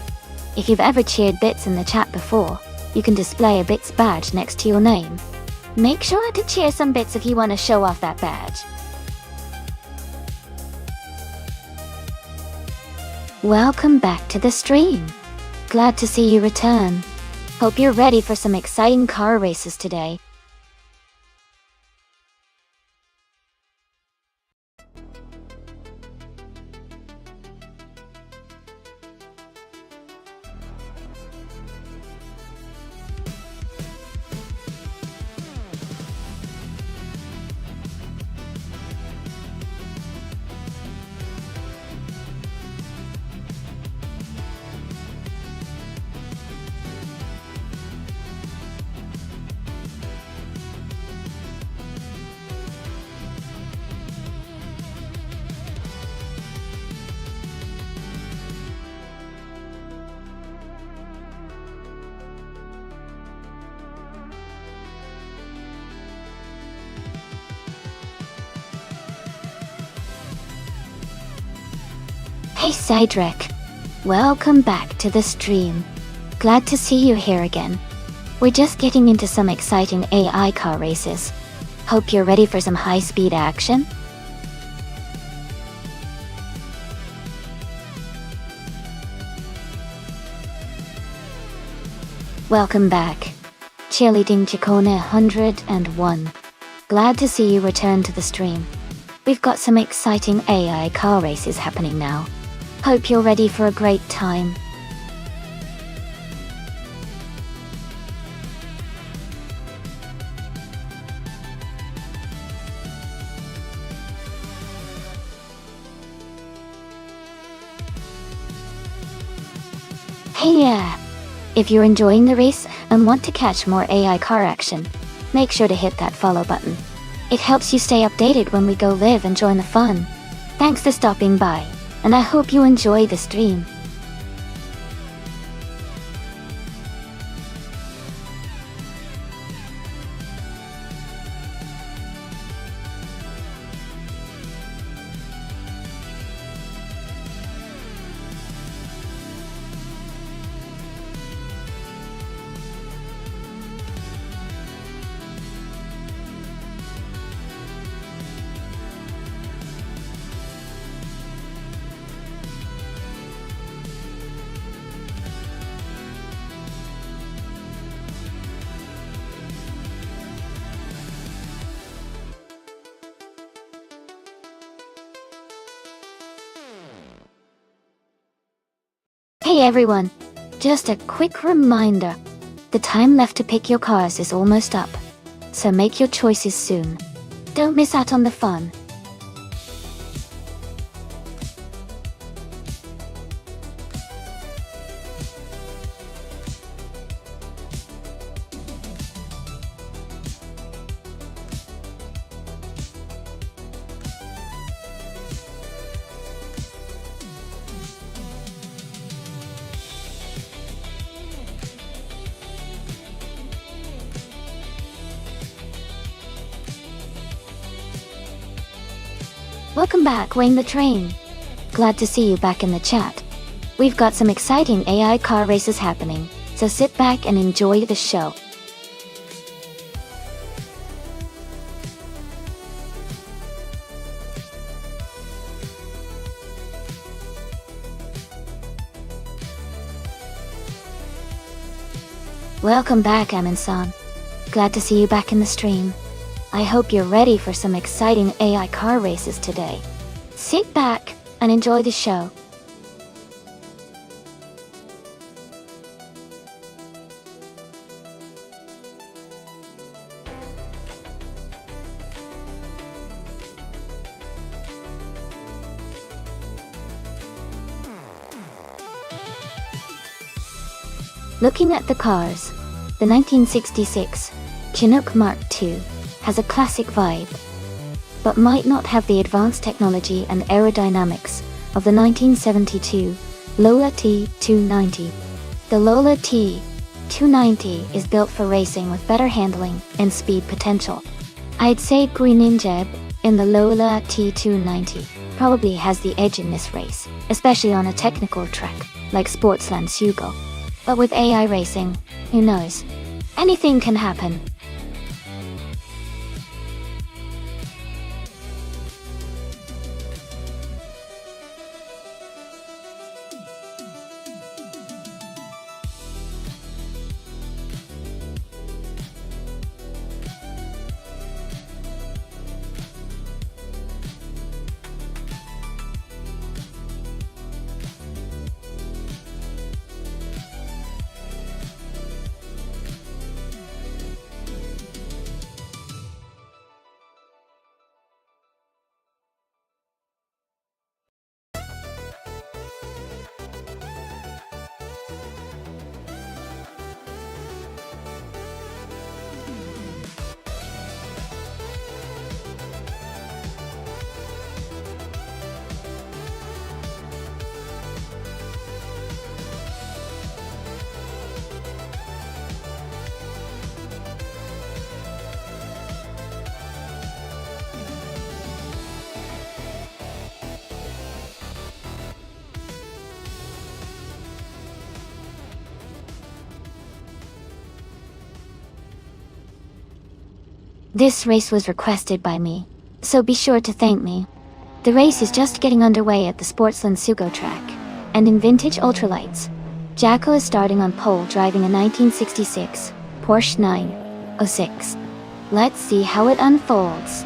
If you've ever cheered Bits in the chat before, you can display a Bits badge next to your name. Make sure to cheer some Bits if you want to show off that badge. Welcome back to the stream. Glad to see you return. Hope you're ready for some exciting car races today. Hey Cedric, welcome back to the stream. Glad to see you here again. We're just getting into some exciting AI car races. Hope you're ready for some high-speed action. Welcome back. Cheerleading Chicone 101. Glad to see you return to the stream. We've got some exciting AI car races happening now. Hope you're ready for a great time. Hey yeah! If you're enjoying the race and want to catch more AI car action, make sure to hit that follow button. It helps you stay updated when we go live and join the fun. Thanks for stopping by, and I hope you enjoy the stream. Hey everyone! Just a quick reminder. The time left to pick your cars is almost up, so make your choices soon. Don't miss out on the fun. Welcome back, Wayne the Train. Glad to see you back in the chat. We've got some exciting AI car races happening, so sit back and enjoy the show. Welcome back, Amin-san. Glad to see you back in the stream. I hope you're ready for some exciting AI car races today. Sit back and enjoy the show. Looking at the cars, the 1966 Chinook Mark II has a classic vibe, but might not have the advanced technology and aerodynamics of the 1972 Lola T290. The Lola T290 is built for racing with better handling and speed potential. I'd say Green Ninja in the Lola T290 probably has the edge in this race, especially on a technical track like Sportsland Sugo. But with AI racing, who knows? Anything can happen. This race was requested by me, so be sure to thank me. The race is just getting underway at the Sportsland Sugo track, and in vintage ultralights. Jacko is starting on pole driving a 1966 Porsche 906. Let's see how it unfolds.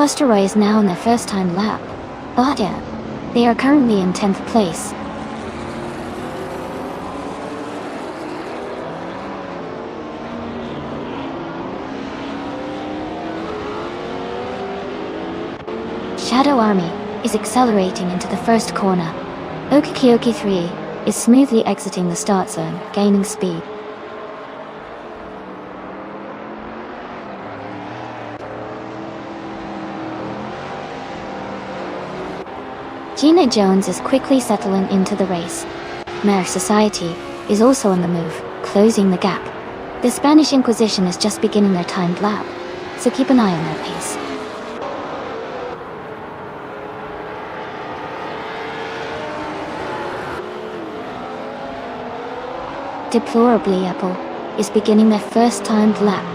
Buster Roy is now on their first time lap. But yeah, they are currently in 10th place. Shadow Army is accelerating into the first corner. Okikioki 3 is smoothly exiting the start zone, gaining speed. Gina Jones is quickly settling into the race. Mare Society is also on the move, closing the gap. The Spanish Inquisition is just beginning their timed lap, so keep an eye on their pace. Deplorably Apple is beginning their first timed lap.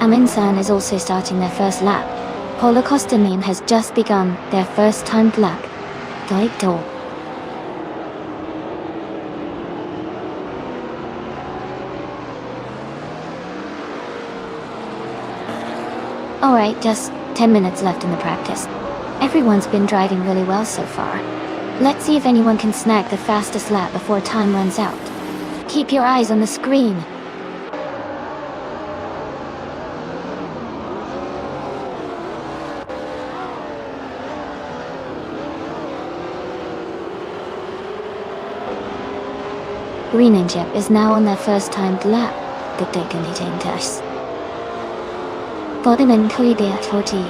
Amin-san is also starting their first lap. Paulo Costanin has just begun their first timed lap. Gaito. Alright, just 10 minutes left in the practice. Everyone's been driving really well so far. Let's see if anyone can snag the fastest lap before time runs out. Keep your eyes on the screen. Green and Jep is now on their first timed lap. Gudegunitintas. Godiman Kuibia Toti.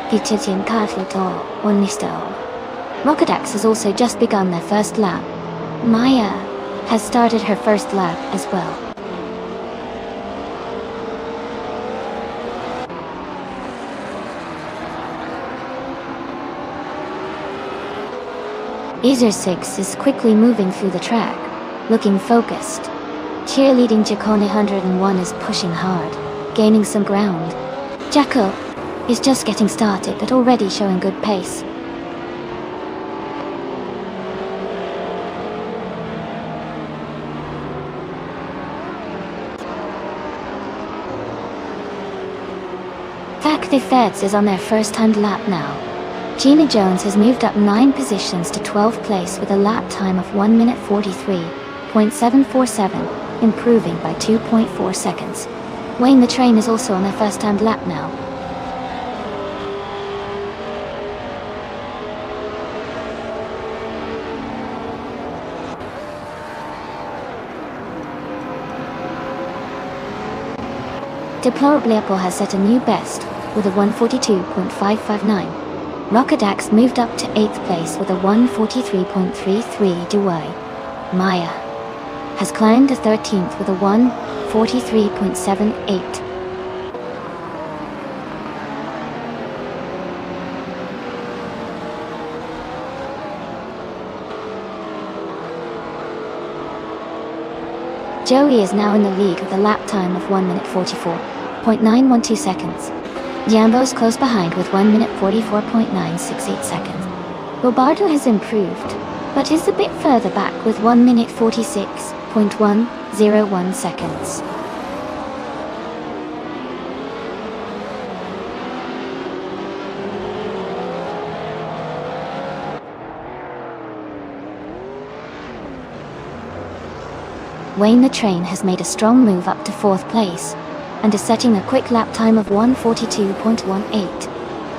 Pichitin Kafluto, Onisto. Rockedax has also just begun their first lap. Maya has started her first lap as well. Azer 6 is quickly moving through the track, looking focused. Cheerleading Jacone 101 is pushing hard, gaining some ground. Jacko is just getting started but already showing good pace. The Feds is on their first timed lap now. Gina Jones has moved up 9 positions to 12th place with a lap time of 1 minute 43.747, improving by 2.4 seconds. Wayne the Train is also on their first timed lap now. Deplorably Apple has set a new best with a 142.559. Rockedax moved up to 8th place with a 143.33 Dewey. Maya has climbed to 13th with a 143.78. Joey is now in the lead with a lap time of 1 minute 44.912 seconds. Jambo's close behind with 1 minute 44.968 seconds. Roberto has improved, but is a bit further back with 1 minute 46.101 seconds. Wayne the Train has made a strong move up to 4th place, and is setting a quick lap time of 142.18.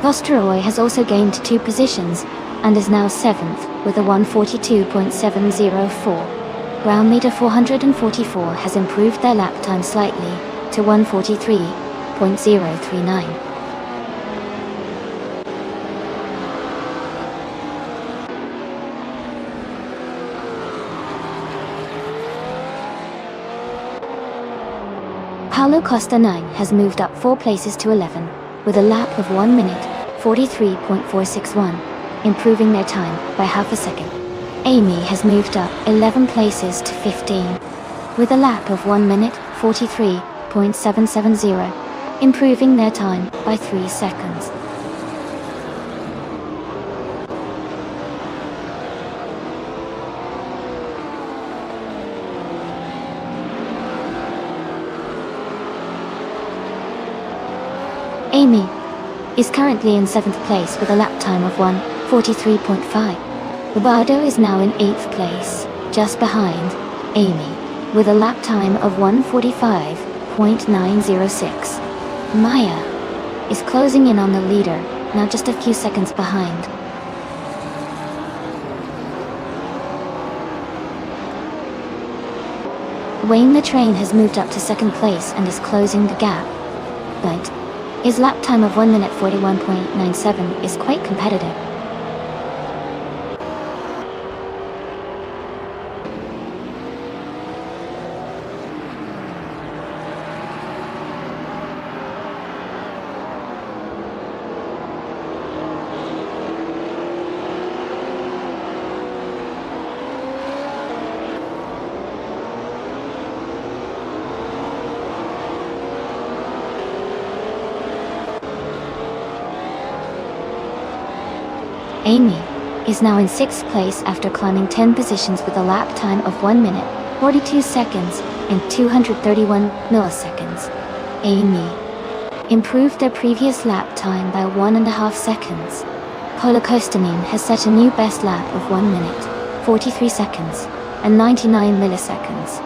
Vosteroy has also gained 2 positions, and is now 7th, with a 142.704. Ground leader 444 has improved their lap time slightly, to 143.039. Paulo Costa 9 has moved up 4 places to 11, with a lap of 1 minute 43.461, improving their time by half a second. Amy has moved up 11 places to 15, with a lap of 1 minute 43.770, improving their time by 3 seconds. Amy is currently in 7th place with a lap time of 1:43.5. Roberto is now in 8th place, just behind Amy, with a lap time of 1:45.906. Maya is closing in on the leader, now just a few seconds behind. Wayne the Train has moved up to 2nd place and is closing the gap, but his lap time of 1:41.97 is quite competitive. Amy is now in 6th place after climbing 10 positions with a lap time of 1 minute, 42 seconds, and 231 milliseconds. Amy improved their previous lap time by 1.5 seconds. Paula Kostanin has set a new best lap of 1 minute, 43 seconds, and 99 milliseconds,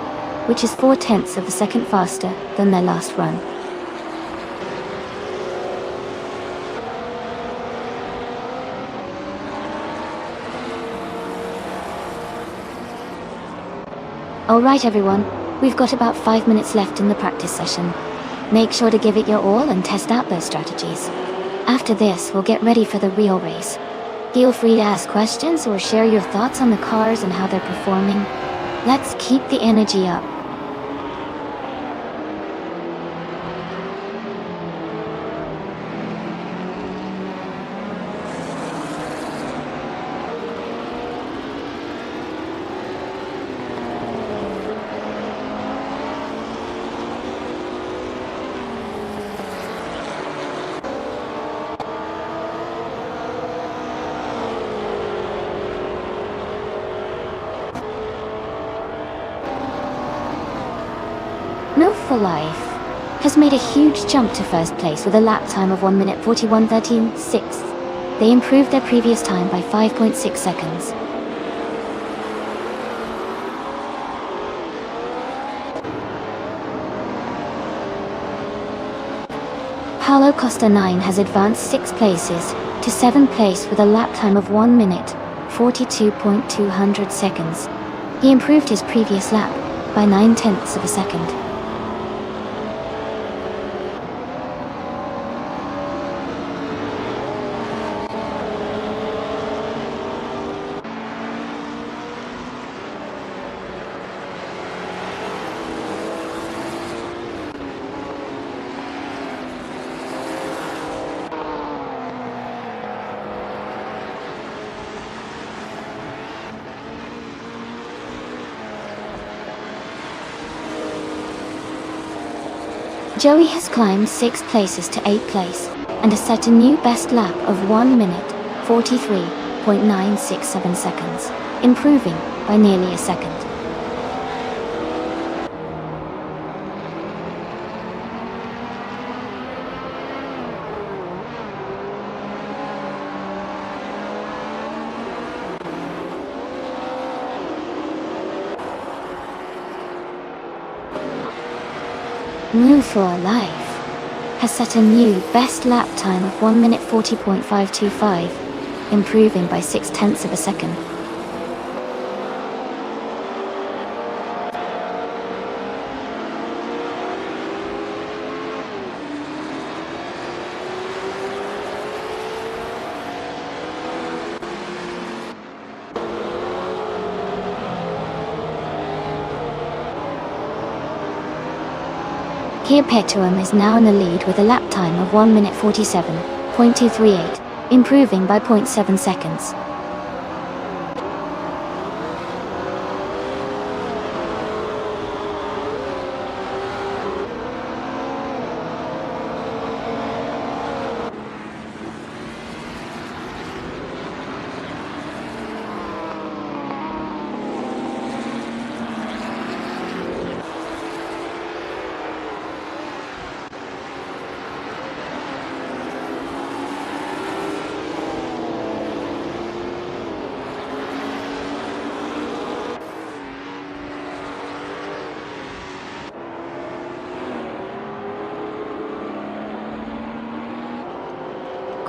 which is 4/10 of a second faster than their last run. Alright everyone, we've got about 5 minutes left in the practice session. Make sure to give it your all and test out those strategies. After this, we'll get ready for the real race. Feel free to ask questions or share your thoughts on the cars and how they're performing. Let's keep the energy up. No for Life has made a huge jump to 1st place with a lap time of 1 minute 41:13.6. They improved their previous time by 5.6 seconds. Paulo Costa 9 has advanced 6 places to 7th place with a lap time of 1 minute 42.200 seconds. He improved his previous lap by 9/10 of a second. Joey has climbed 6 places to 8th place and has set a new best lap of 1 minute 43.967 seconds, improving by nearly a second. Move for Life has set a new best lap time of 1 minute 40.525, improving by 6/10 of a second. Kia Petuum is now in the lead with a lap time of 1 minute 47.238, improving by 0.7 seconds.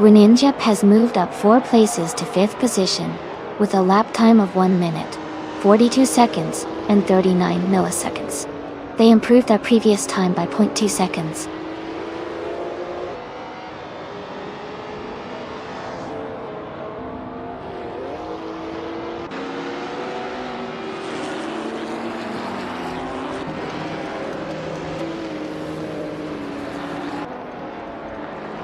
Greninja has moved up 4 places to 5th position, with a lap time of 1 minute, 42 seconds, and 39 milliseconds. They improved their previous time by 0.2 seconds.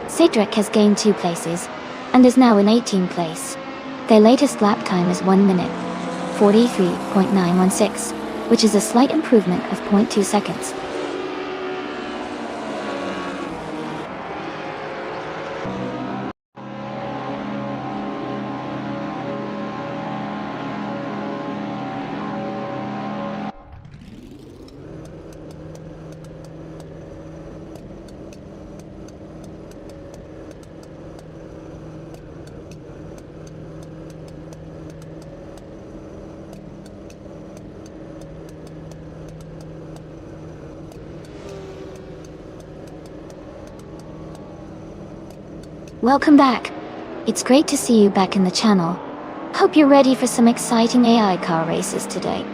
Cedric has gained 2 places, and is now in 18th place. Their latest lap time is 1 minute, 43.916, which is a slight improvement of 0.2 seconds. Welcome back. It's great to see you back in the channel. Hope you're ready for some exciting AI car races today.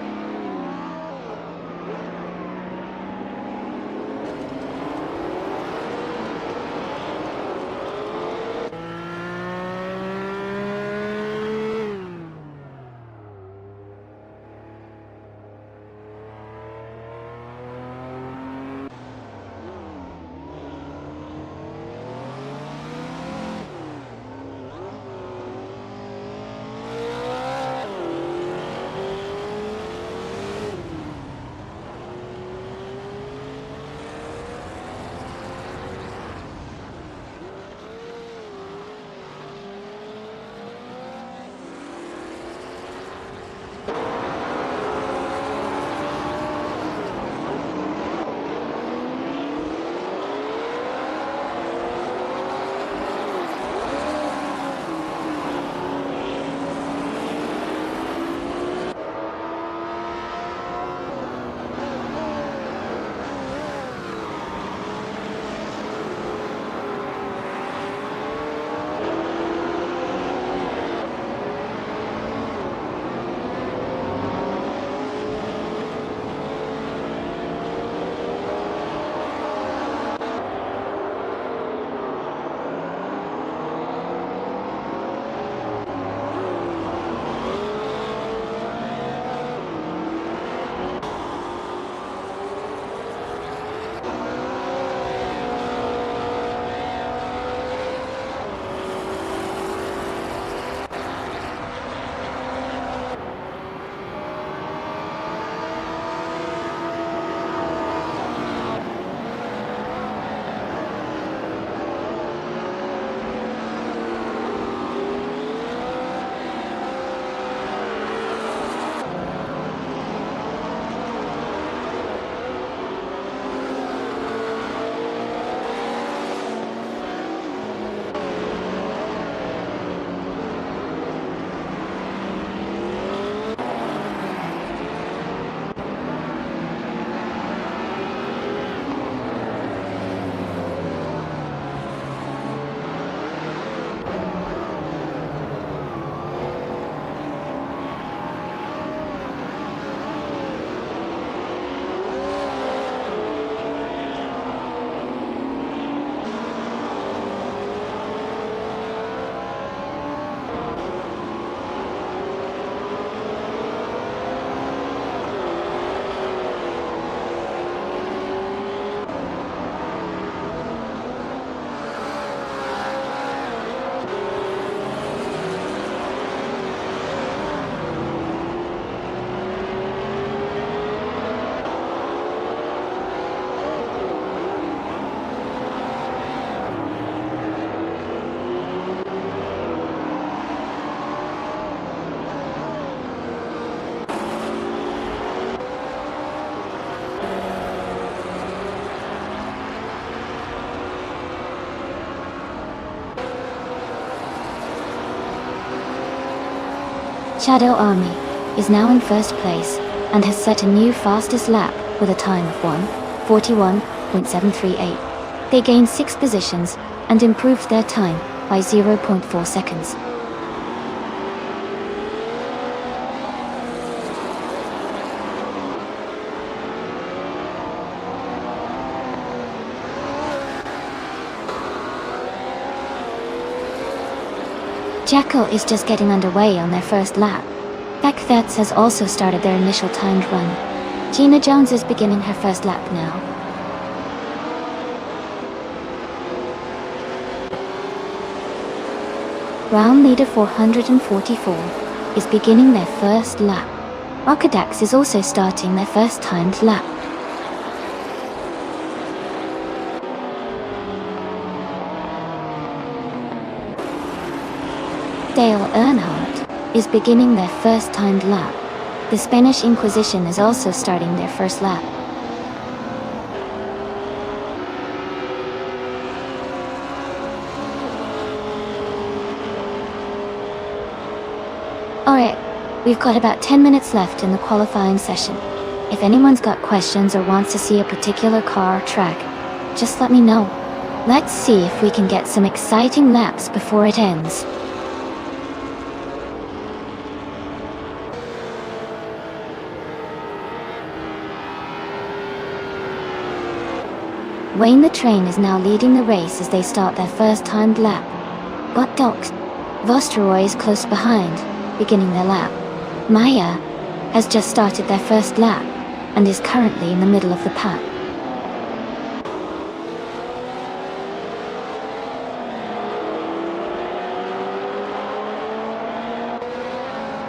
Shadow Army is now in 1st place and has set a new fastest lap with a time of 1:41.738. They gained 6 positions and improved their time by 0.4 seconds. Jekyll is just getting underway on their first lap. Beck Vets has also started their initial timed run. Gina Jones is beginning her first lap now. Round leader 444 is beginning their first lap. Rocadax is also starting their first timed lap. Dale Earnhardt is beginning their first timed lap. The Spanish Inquisition is also starting their first lap. Alright, we've got about 10 minutes left in the qualifying session. If anyone's got questions or wants to see a particular car or track, just let me know. Let's see if we can get some exciting laps before it ends. Wayne the Train is now leading the race as they start their first timed lap. But Docs, Vosteroy is close behind, beginning their lap. Maya has just started their first lap and is currently in the middle of the pack.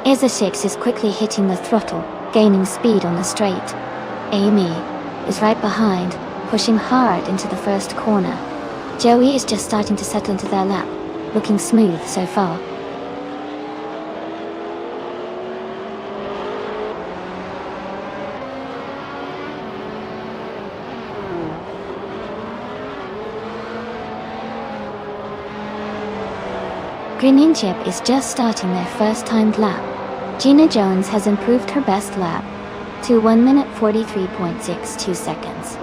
Eza 6 is quickly hitting the throttle, gaining speed on the straight. Amy is right behind, pushing hard into the first corner. Joey is just starting to settle into their lap, looking smooth so far. Greeninchip is just starting their first timed lap. Gina Jones has improved her best lap to 1 minute 43.62 seconds,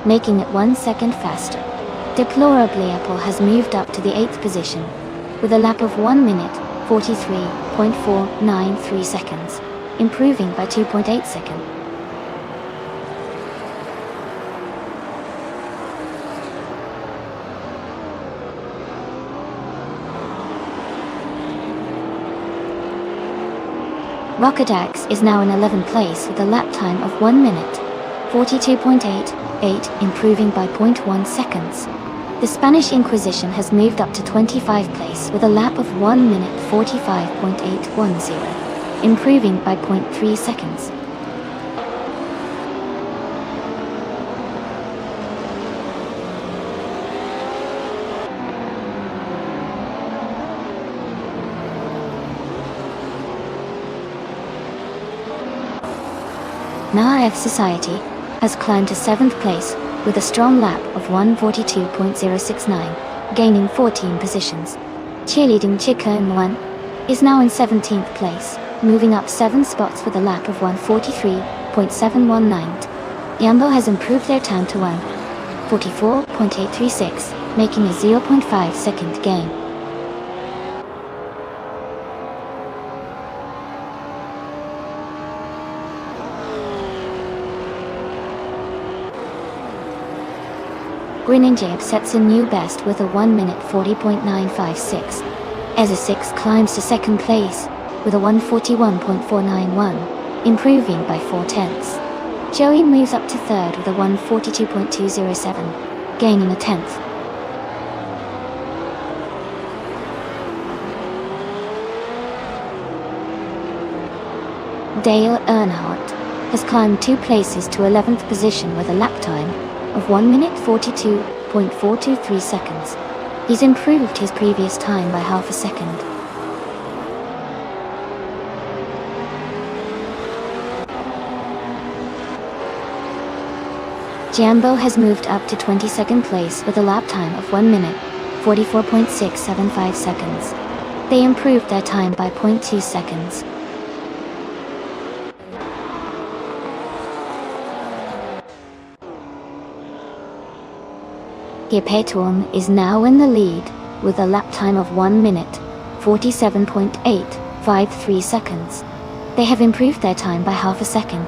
making it 1 second faster. Deplorably, Apple has moved up to the 8th position with a lap of 1 minute 43.493 seconds, improving by 2.8 seconds. Rocadax is now in 11th place with a lap time of 1 minute 42.88, improving by 0.1 seconds. The Spanish Inquisition has moved up to 25th place with a lap of 1 minute 45.810, improving by 0.3 seconds. Naif Society has climbed to 7th place with a strong lap of 142.069, gaining 14 positions. Cheerleading Chicken 1 is now in 17th place, moving up 7 spots with a lap of 143.719. Yambo has improved their time to 144.836, making a 0.5 second gain. Greninjabe sets a new best with a 1 minute 40.956. Eza 6 climbs to 2nd place with a 141.491, improving by 4/10. Joey moves up to 3rd with a 142.207, gaining a 10th. Dale Earnhardt has climbed 2 places to 11th position with a lap time of 1 minute 42.423 seconds. He's improved his previous time by half a second. Jambo has moved up to 22nd place with a lap time of 1 minute 44.675 seconds. They improved their time by 0.2 seconds. Gepetorn is now in the lead with a lap time of 1 minute, 47.853 seconds. They have improved their time by half a second.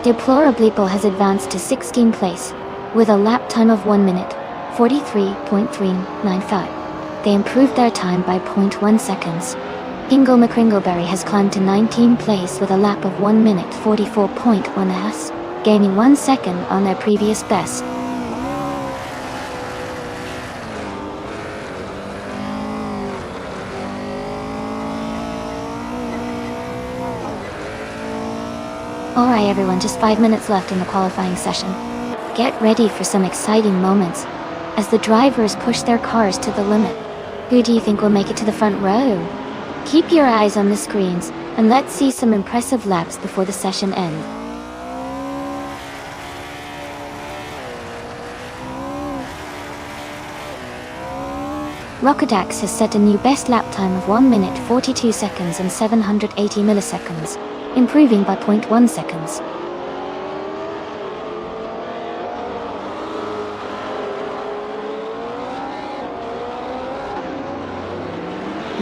Deplorably has advanced to 16th place, with a lap time of 1 minute, 43.395. They improved their time by 0.1 seconds. Ingle McCringleberry has climbed to 19th place with a lap of 1 minute 44.1 s, gaining 1 second on their previous best. Alright everyone, just 5 minutes left in the qualifying session. Get ready for some exciting moments as the drivers push their cars to the limit. Who do you think will make it to the front row? Keep your eyes on the screens and let's see some impressive laps before the session ends. Rockodax has set a new best lap time of 1 minute 42 seconds and 780 milliseconds, improving by 0.1 seconds.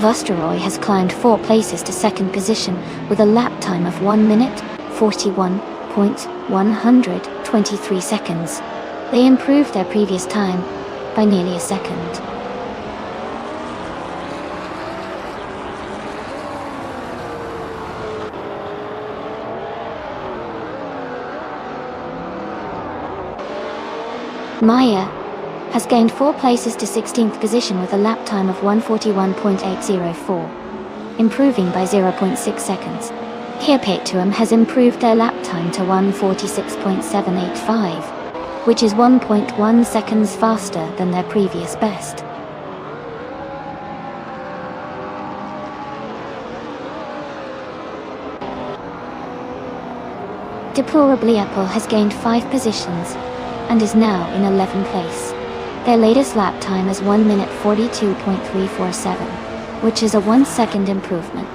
Vosteroy has climbed 4 places to 2nd position with a lap time of 1 minute, 41.123 seconds. They improved their previous time by nearly a second. Maya has gained 4 places to 16th position with a lap time of 141.804, improving by 0.6 seconds. Hirpatuum has improved their lap time to 146.785, which is 1.1 seconds faster than their previous best. Deplorably Apple has gained 5 positions and is now in 11th place. Their latest lap time is 1 minute 42.347, which is a 1 second improvement.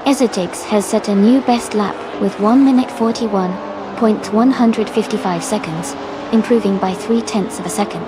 Ezotix has set a new best lap with 1 minute 41.155 seconds, improving by 0.3 of a second.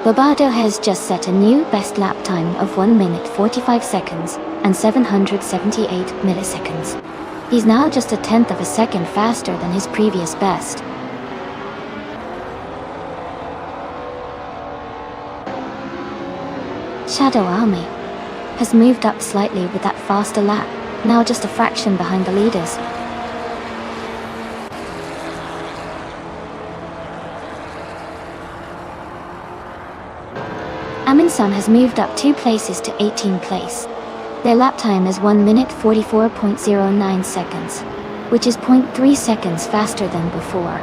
Bobado has just set a new best lap time of 1 minute 45 seconds and 778 milliseconds. He's now just 1/10 of a second faster than his previous best. Shadow Army has moved up slightly with that faster lap, now just a fraction behind the leaders. Aminsun has moved up 2 places to 18th place. Their lap time is 1 minute 44.09 seconds, which is 0.3 seconds faster than before.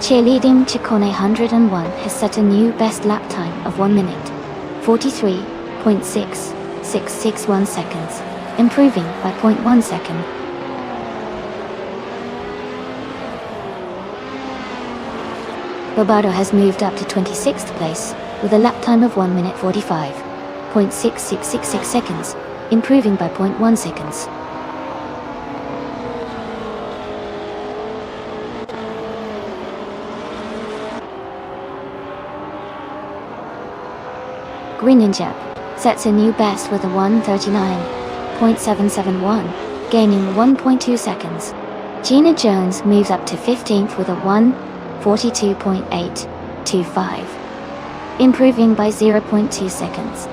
Cheerleading Chikone 101 has set a new best lap time of 1 minute, 43.6661 seconds, improving by 0.1 second. Roberto has moved up to 26th place, with a lap time of 1 minute 45.6666 seconds, improving by 0.1 seconds. Greninja sets a new best with a 1:39.771, gaining 1.2 seconds. Gina Jones moves up to 15th with a 1:42.825, improving by 0.2 seconds.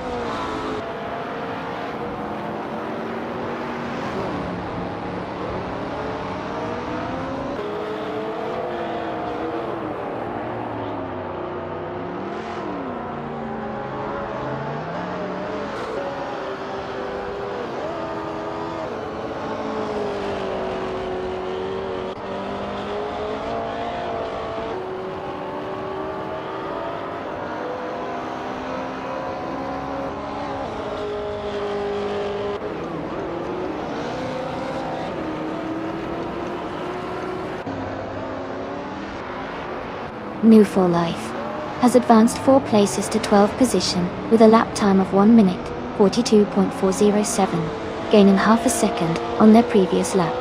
New for Life has advanced 4 places to 12th position with a lap time of 1 minute 42.407, gaining half a second on their previous lap.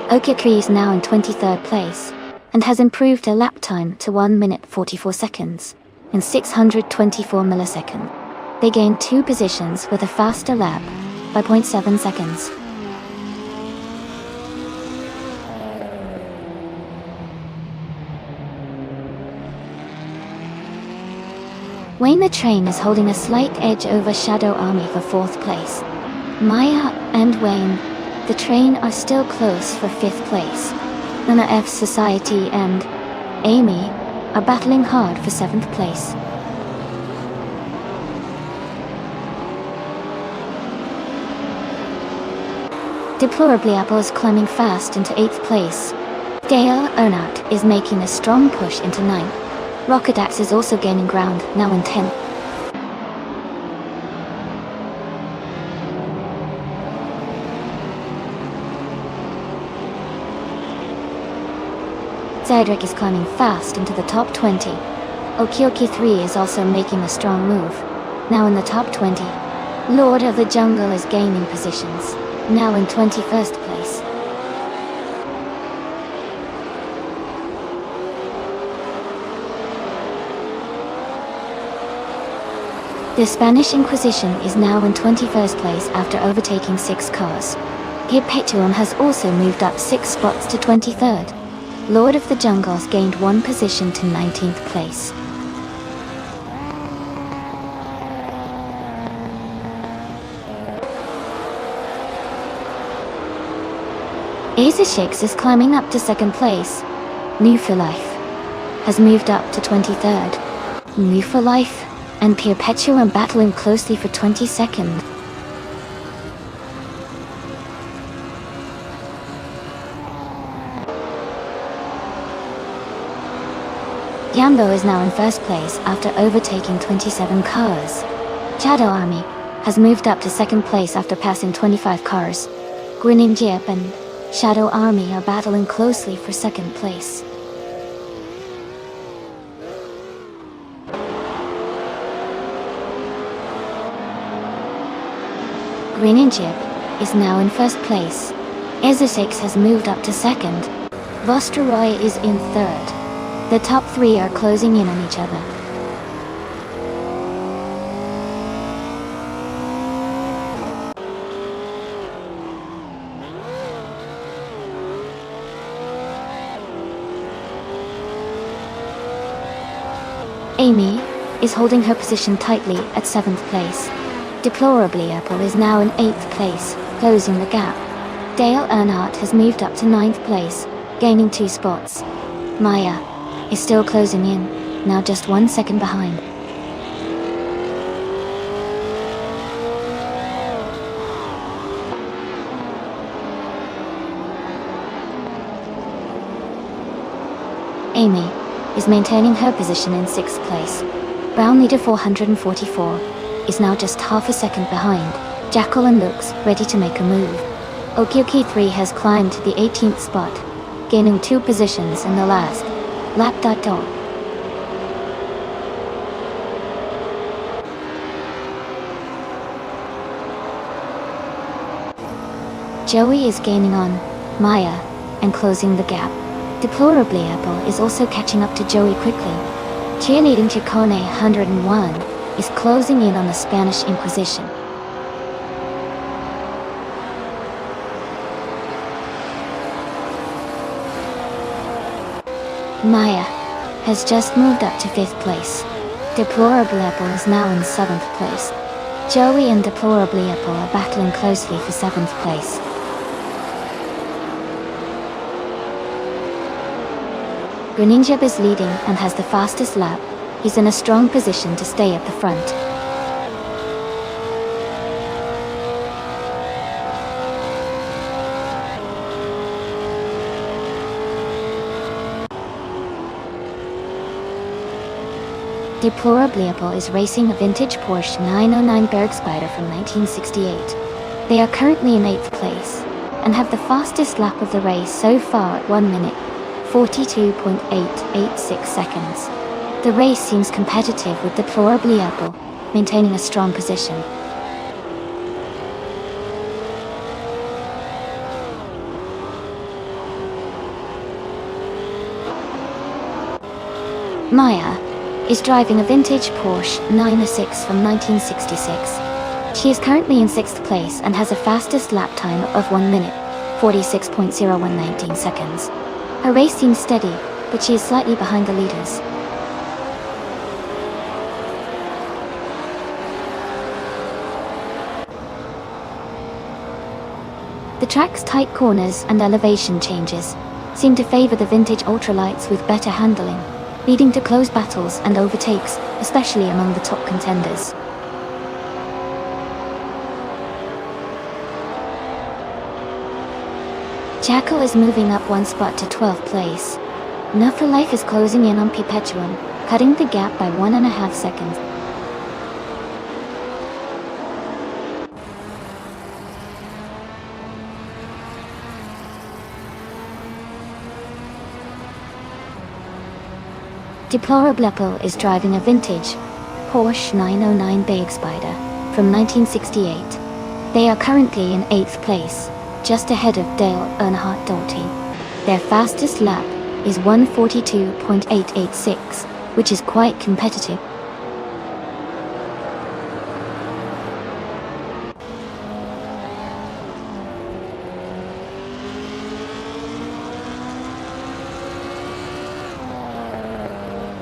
Okakri is now in 23rd place, and has improved her lap time to 1 minute 44 seconds, in 624 milliseconds. They gained 2 positions with a faster lap, by 0.7 seconds. Wayne the Train is holding a slight edge over Shadow Army for 4th place. Maya and Wayne the Train are still close for 5th place. Nana F Society and Amy are battling hard for 7th place. Deplorably Apple is climbing fast into 8th place. Dale Earnhardt is making a strong push into 9th. Rockedax is also gaining ground, now in 10th. Cedric is climbing fast into the top 20. Okioki 3 is also making a strong move, now in the top 20. Lord of the Jungle is gaining positions, now in 21st place. The Spanish Inquisition is now in 21st place after overtaking 6 cars. Perpetuum has also moved up 6 spots to 23rd. Lord of the Jungles gained 1 position to 19th place. Azashix is climbing up to 2nd place. New for Life has moved up to 23rd. New for Life and Perpetuum battling closely for 22nd. Yambo is now in 1st place after overtaking 27 cars. Shadow Army has moved up to 2nd place after passing 25 cars. Greninja and Shadow Army are battling closely for 2nd place. Greninja is now in 1st place. Ezosix has moved up to 2nd. Vostroy is in 3rd. The top 3 are closing in on each other. Amy is holding her position tightly at 7th place. Deplorably Apple is now in 8th place, closing the gap. Dale Earnhardt has moved up to 9th place, gaining 2 spots. Maya is still closing in, now just 1 second behind. Amy is maintaining her position in 6th place. Brown leader 444 is now just half a second behind. Jacqueline looks ready to make a move. Okioki 3 has climbed to the 18th spot, gaining 2 positions in the last lap. Joey is gaining on Maya and closing the gap. Deplorably Apple is also catching up to Joey quickly. Cheerleading Chicone 101 is closing in on the Spanish Inquisition. Maya has just moved up to 5th place. Deplorably Apple is now in 7th place. Joey and Deplorably Apple are battling closely for 7th place. Greninjab is leading and has the fastest lap. He's in a strong position to stay at the front. Deplorably Apple is racing a vintage Porsche 909 Bergspider from 1968. They are currently in 8th place and have the fastest lap of the race so far at 1 minute, 42.886 seconds. The race seems competitive with Deplorably Apple maintaining a strong position. Maya is driving a vintage Porsche 906 from 1966. She is currently in 6th place and has a fastest lap time of 1 minute, 46.0119 seconds. Her race seems steady, but she is slightly behind the leaders. The track's tight corners and elevation changes seem to favor the vintage ultralights with better handling, leading to close battles and overtakes, especially among the top contenders. Jackal is moving up 1 spot to 12th place. Nuffer Life is closing in on Perpetuum, cutting the gap by 1.5 seconds. Deplorable Apple is driving a vintage Porsche 909 Bergspider from 1968. They are currently in 8th place, just ahead of Dale Earnhardt Doughty. Their fastest lap is 1:42.886, which is quite competitive.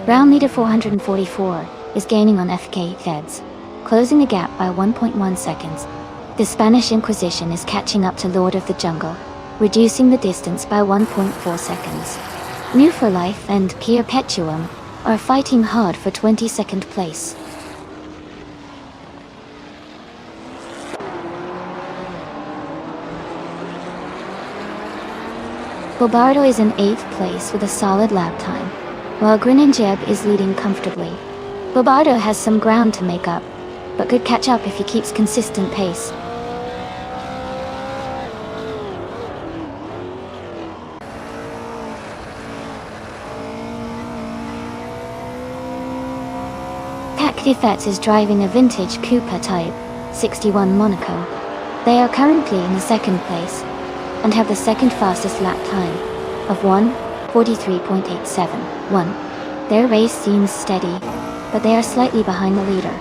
Brown leader 444 is gaining on FK Feds, closing the gap by 1.1 seconds. The Spanish Inquisition is catching up to Lord of the Jungle, reducing the distance by 1.4 seconds. New for Life and Perpetuum are fighting hard for 22nd place. Bobardo is in 8th place with a solid lap time, while Greninjab is leading comfortably. Bobardo has some ground to make up, but could catch up if he keeps consistent pace. Cactifets is driving a vintage Cooper Type 61 Monaco. They are currently in the 2nd place and have the 2nd fastest lap time of 1:43.871. Their race seems steady, but they are slightly behind the leader.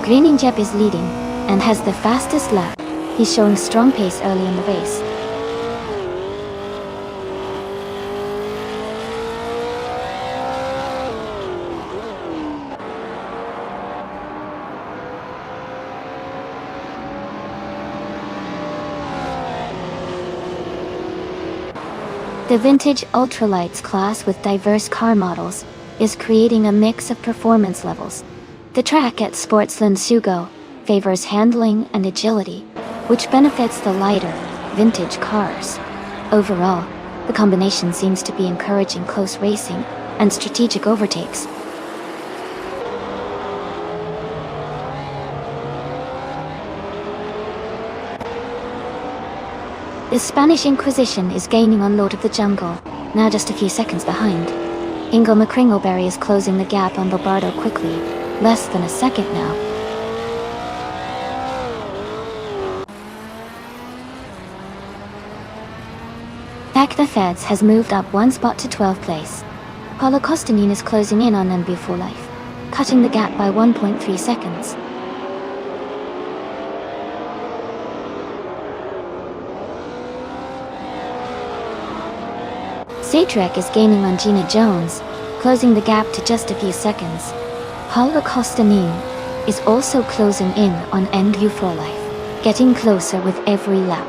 Greninjab is leading and has the fastest lap. He's showing strong pace early in the race. The vintage ultralights class with diverse car models is creating a mix of performance levels. The track at Sportsland Sugo favors handling and agility, which benefits the lighter, vintage cars. Overall, the combination seems to be encouraging close racing and strategic overtakes. The Spanish Inquisition is gaining on Lord of the Jungle, now just a few seconds behind. Ingo McCringleberry is closing the gap on Bobardo quickly, less than a second now. Pack the Feds has moved up one spot to 12th place. Paulo Costanin is closing in on NB for Life, cutting the gap by 1.3 seconds. Satrek is gaining on Gina Jones, closing the gap to just a few seconds. Paulo Costanin is also closing in on NB for Life, getting closer with every lap.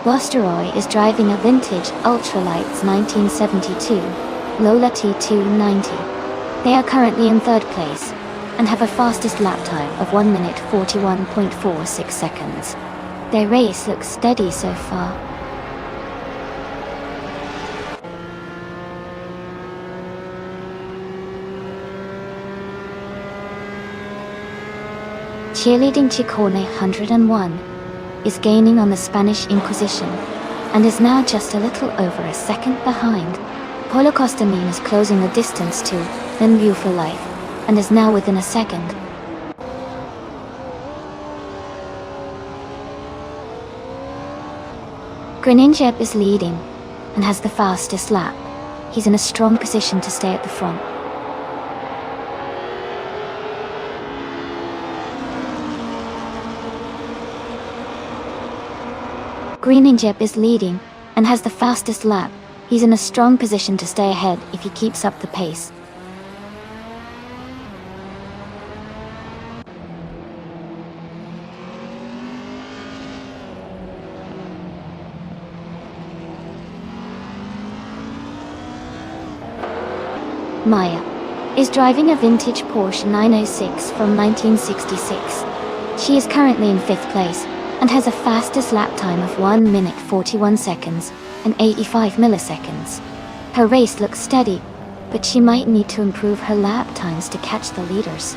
Vosteroy is driving a vintage Ultralights 1972 Lola T290. They are currently in third place and have a fastest lap time of 1 minute 41.46 seconds. Their race looks steady so far. Cheerleading Chicone 101 is gaining on the Spanish Inquisition and is now just a little over a second behind. Paulo Costanin is closing the distance to NB for Life and is now within a second. Greninjeb is leading and has the fastest lap. He's in a strong position to stay at the front. Greninjeb is leading and has the fastest lap. He's in a strong position to stay ahead if he keeps up the pace. Maya is driving a vintage Porsche 906 from 1966. She is currently in 5th place and has a fastest lap time of 1 minute 41 seconds and 85 milliseconds. Her race looks steady, but she might need to improve her lap times to catch the leaders.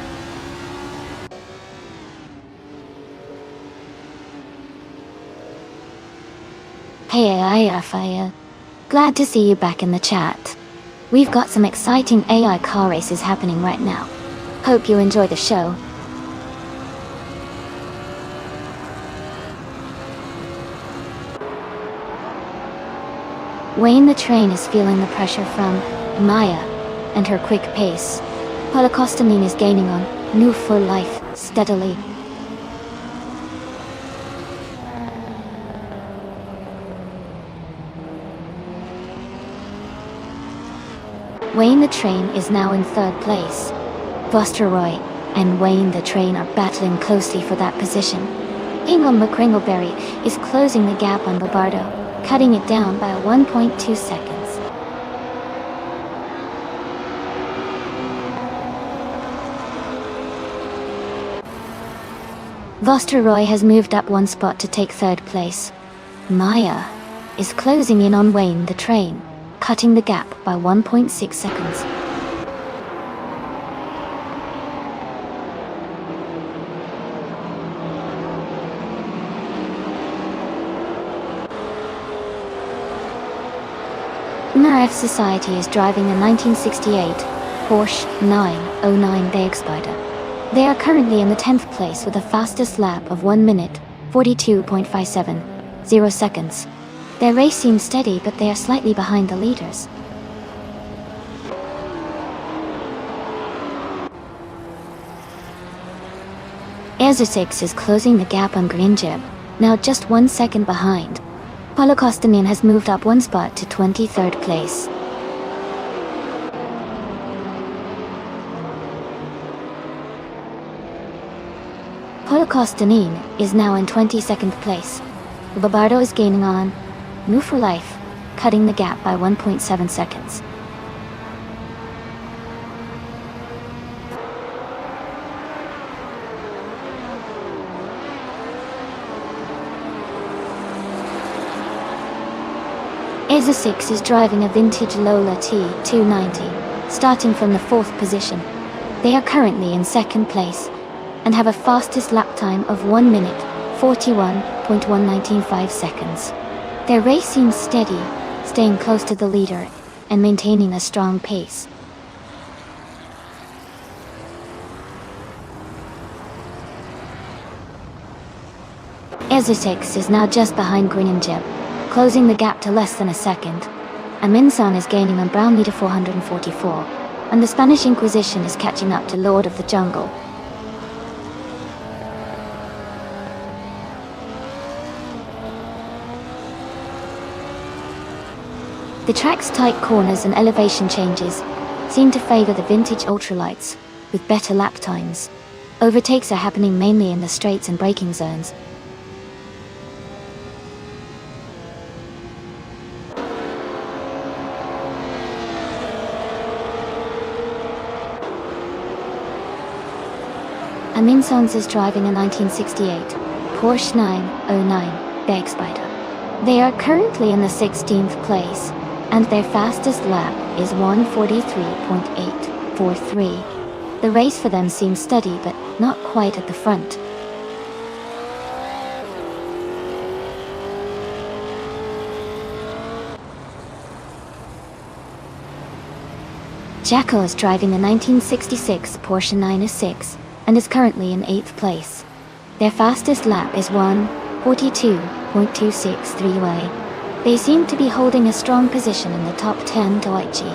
Hey Fire. Glad to see you back in the chat. We've got some exciting AI car races happening right now. Hope you enjoy the show. Wayne the Train is feeling the pressure from Maya and her quick pace. Paulo Costanin is gaining on NB for Life steadily. Wayne the Train is now in 3rd place. Vosteroy and Wayne the Train are battling closely for that position. Ingo McCringleberry is closing the gap on Bobardo, cutting it down by 1.2 seconds. Vosteroy has moved up one spot to take 3rd place. Maya is closing in on Wayne the Train, cutting the gap by 1.6 seconds. NRF Society is driving a 1968 Porsche 909 Bergspider. They are currently in the 10th place with a fastest lap of 1 minute 42.57 seconds. Their race seems steady, but they are slightly behind the leaders. Air6 is closing the gap on Greninjeb, now just 1 second behind. Paulo Costanin has moved up one spot to 23rd place. Costanin is now in 22nd place. Lombardo is gaining on New for Life, cutting the gap by 1.7 seconds. Eza 6 is driving a vintage Lola T290, starting from the 4th position. They are currently in 2nd place, and have a fastest lap time of 1 minute, 41.195 seconds. Their race seems steady, staying close to the leader, and maintaining a strong pace. Eza 6 is now just behind Grinninjeb, closing the gap to less than a second. Aminson is gaining on Brown leader 444, and the Spanish Inquisition is catching up to Lord of the Jungle. The track's tight corners and elevation changes seem to favor the vintage ultralights, with better lap times. Overtakes are happening mainly in the straights and braking zones. Aminsons is driving a 1968 Porsche 909 Bergspider. They are currently in the 16th place, and their fastest lap is 1:43.843. The race for them seems steady but not quite at the front. Jacko is driving a 1966 Porsche 906 and is currently in 8th place. Their fastest lap is 1:42.263. They seem to be holding a strong position in the top 10 to IG.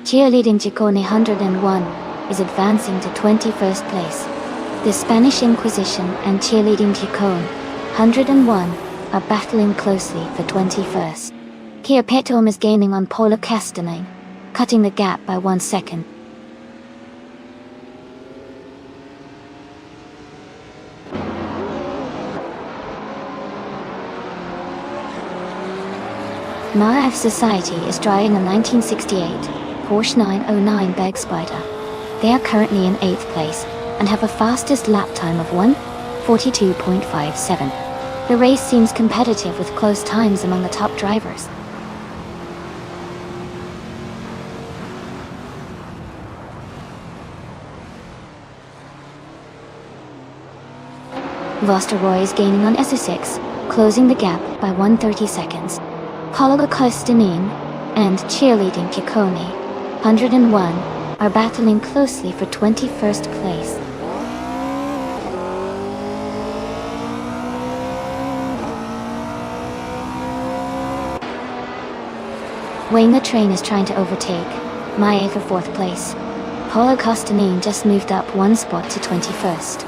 Cheerleading Ciccone 101 is advancing to 21st place. The Spanish Inquisition and Cheerleading Ciccone 101 are battling closely for 21st. Kia Petom is gaining on Paula Castanet, cutting the gap by 1 second. Maaf Society is driving a 1968 Porsche 909 Bergspider. They are currently in 8th place and have a fastest lap time of 1:42.57. The race seems competitive with close times among the top drivers. Vosteroy is gaining on SS6, closing the gap by 1:30 seconds. Paula Costanin and Cheerleading Ciccone 101 are battling closely for 21st place. Wayne the Train is trying to overtake Maya for 4th place. Paula Costanin just moved up 1 spot to 21st.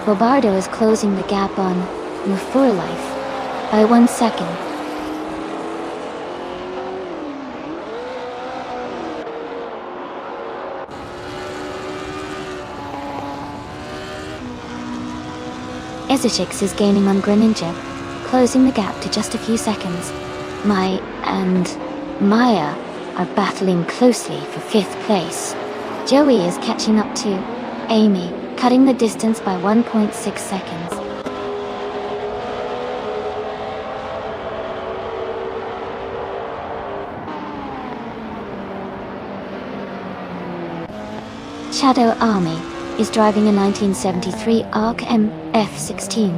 Robardo is closing the gap on New for Life by 1 second. Ezechix is gaining on Greninja, closing the gap to just a few seconds. Mai and Maya are battling closely for 5th place. Joey is catching up to Amy, cutting the distance by 1.6 seconds. Shadow Army is driving a 1973 ARC MF16.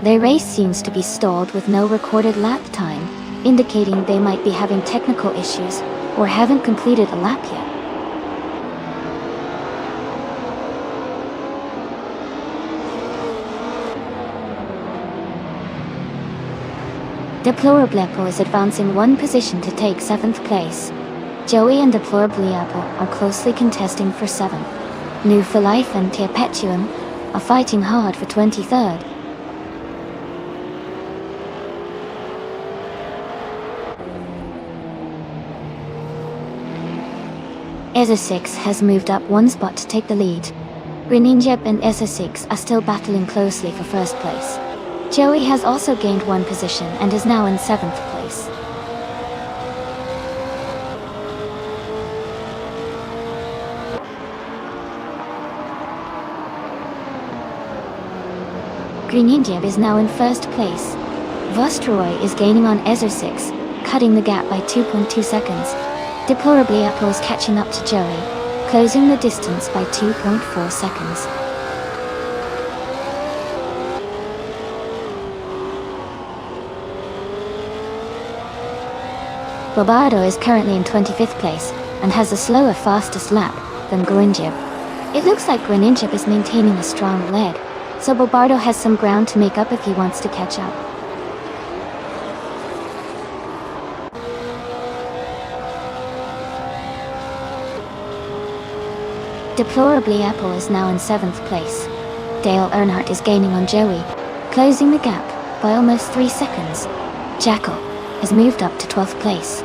Their race seems to be stalled with no recorded lap time, indicating they might be having technical issues or haven't completed a lap yet. Deplorablepo is advancing 1 position to take 7th place. Joey and Deplorablepo are closely contesting for 7th. New for Life and Teopetuum are fighting hard for 23rd. ESO6 has moved up one spot to take the lead. Greninja and ESO6 are still battling closely for first place. Joey has also gained one position and is now in 7th place. Greninja is now in 1st place. Vostroy is gaining on ESO6, cutting the gap by 2.2 seconds. Deplorably Apple is catching up to Joey, closing the distance by 2.4 seconds. Bobardo is currently in 25th place and has a slower fastest lap than Greninja. It looks like Greninja is maintaining a strong lead, so Bobardo has some ground to make up if he wants to catch up. Deplorably Apple is now in 7th place. Dale Earnhardt is gaining on Joey, closing the gap by almost 3 seconds. Jackal has moved up to 12th place.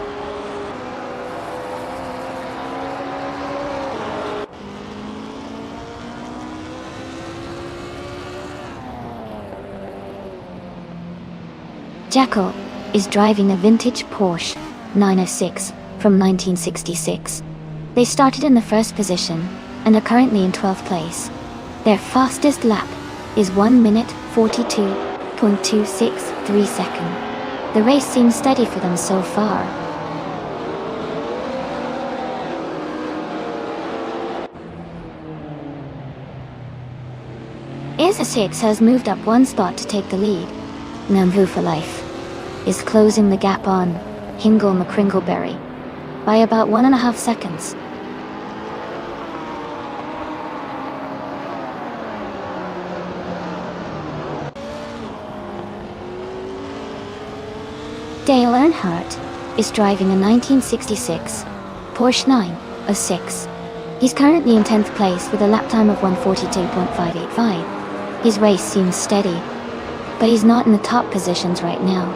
Jackal is driving a vintage Porsche 906 from 1966. They started in the 1st position and are currently in 12th place. Their fastest lap is 1 minute 42.263 seconds. The race seems steady for them so far. ESO6 has moved up one spot to take the lead. Nambu for Life is closing the gap on Hingle McCringleberry by about 1.5 seconds. Dale Earnhardt is driving a 1966 Porsche 906. He's currently in 10th place with a lap time of 1:42.585. His race seems steady, but he's not in the top positions right now.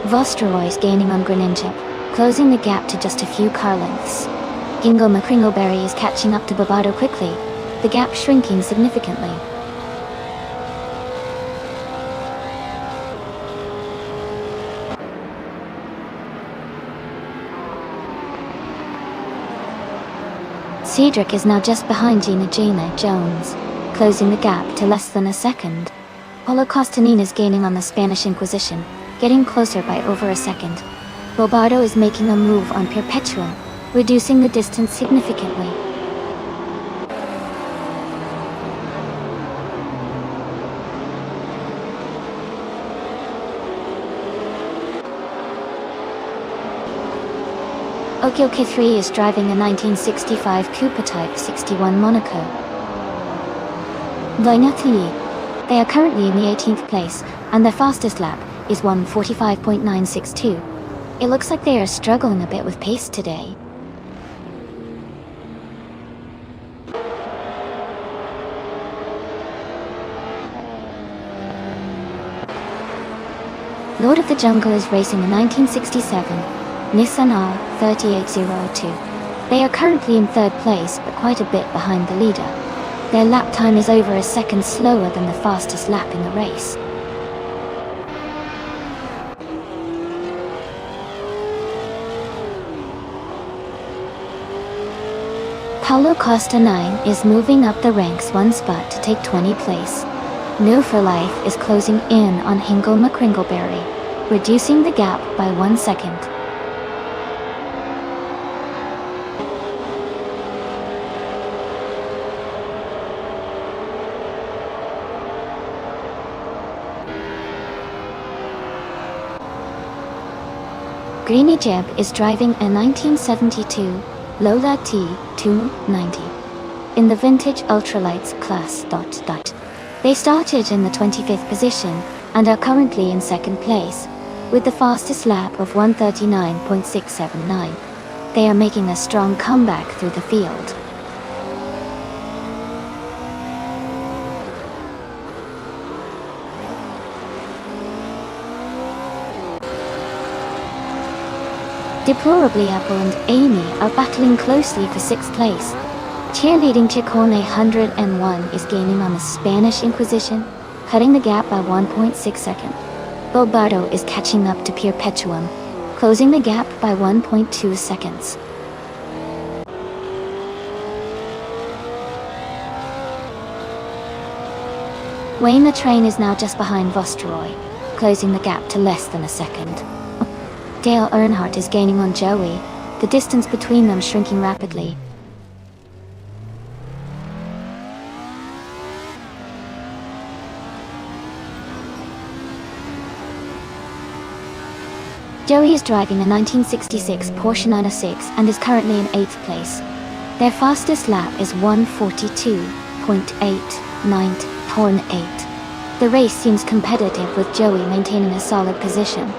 Vostroy is gaining on Greninja, closing the gap to just a few car lengths. Hingle McCringleberry is catching up to Bobardo quickly, the gap shrinking significantly. Cedric is now just behind Gina Jones, closing the gap to less than a second. Paulo Costanin is gaining on the Spanish Inquisition, getting closer by over a second. Bobardo is making a move on Perpetual, reducing the distance significantly. Okyoke3 is driving a 1965 Cooper Type 61 Monaco. Dynathy. They are currently in the 18th place, and their fastest lap is 1:45.962. It looks like they are struggling a bit with pace today. Lord of the Jungle is racing a 1967 Nissan R3802. They are currently in 3rd place, but quite a bit behind the leader. Their lap time is over a second slower than the fastest lap in the race. Paulo Costa 9 is moving up the ranks one spot to take 20th place. No for Life is closing in on Hingle McCringleberry, reducing the gap by 1 second. Greeny Jeb is driving a 1972 Lola T290 in the vintage ultralights class. They started in the 25th position and are currently in 2nd place, with the fastest lap of 1:39.679. They are making a strong comeback through the field. Deplorably, Apple and Amy are battling closely for 6th place. Cheerleading Chicone 101 is gaining on the Spanish Inquisition, cutting the gap by 1.6 seconds. Bobardo is catching up to Perpetuum, closing the gap by 1.2 seconds. Wayne the Train is now just behind Vosteroy, closing the gap to less than a second. Dale Earnhardt is gaining on Joey, the distance between them shrinking rapidly. Joey is driving a 1966 Porsche 906 and is currently in 8th place. Their fastest lap is 1:42.898. The race seems competitive, with Joey maintaining a solid position.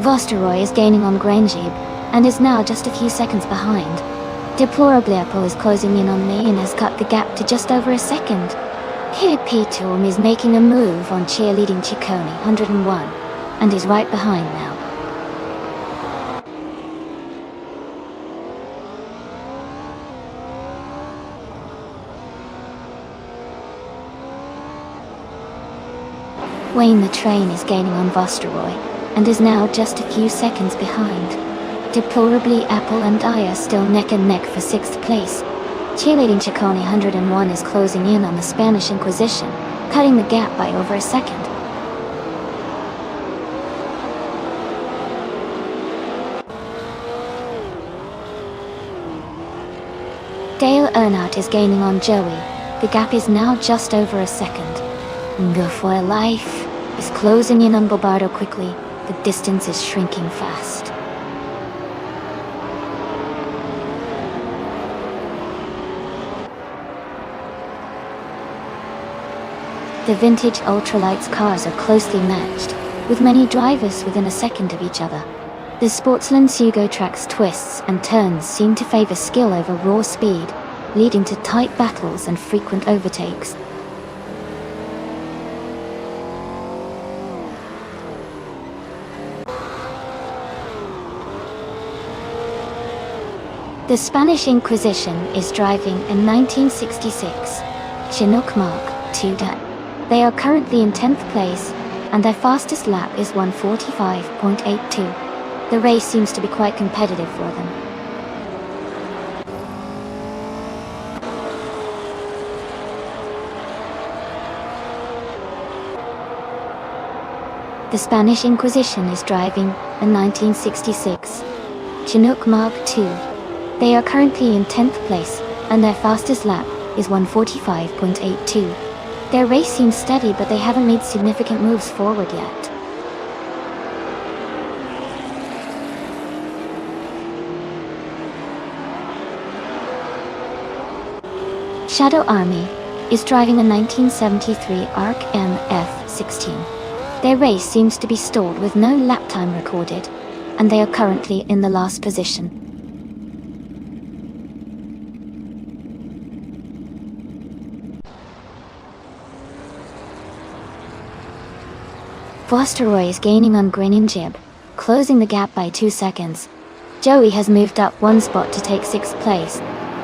Vosteroy is gaining on Grangib and is now just a few seconds behind. Deplorably, Apple is closing in on me and has cut the gap to just over a second. Perpetuum is making a move on Cheerleading Chicone 101 and is right behind now. Wayne the Train is gaining on Vosteroy and is now just a few seconds behind. Deplorably, Apple and I are still neck and neck for 6th place. Cheerleading Chicone 101 is closing in on the Spanish Inquisition, cutting the gap by over a second. Dale Earnhardt is gaining on Joey. The gap is now just over a second. Go for Life is closing in on Bobardo quickly. The distance is shrinking fast. The vintage ultralights cars are closely matched, with many drivers within a second of each other. The Sportsland Sugo track's twists and turns seem to favor skill over raw speed, leading to tight battles and frequent overtakes. The Spanish Inquisition is driving a 1966 Chinook Mark II. They are currently in 10th place, and their fastest lap is 1:45.82. The race seems to be quite competitive for them. The Spanish Inquisition is driving a 1966 Chinook Mark II. They are currently in 10th place, and their fastest lap is 1:45.82. Their race seems steady, but they haven't made significant moves forward yet. Shadow Army is driving a 1973 ARC MF-16. Their race seems to be stalled with no lap time recorded, and they are currently in the last position. Vosteroy is gaining on Grangib, closing the gap by 2 seconds. Joey has moved up 1 spot to take 6th place.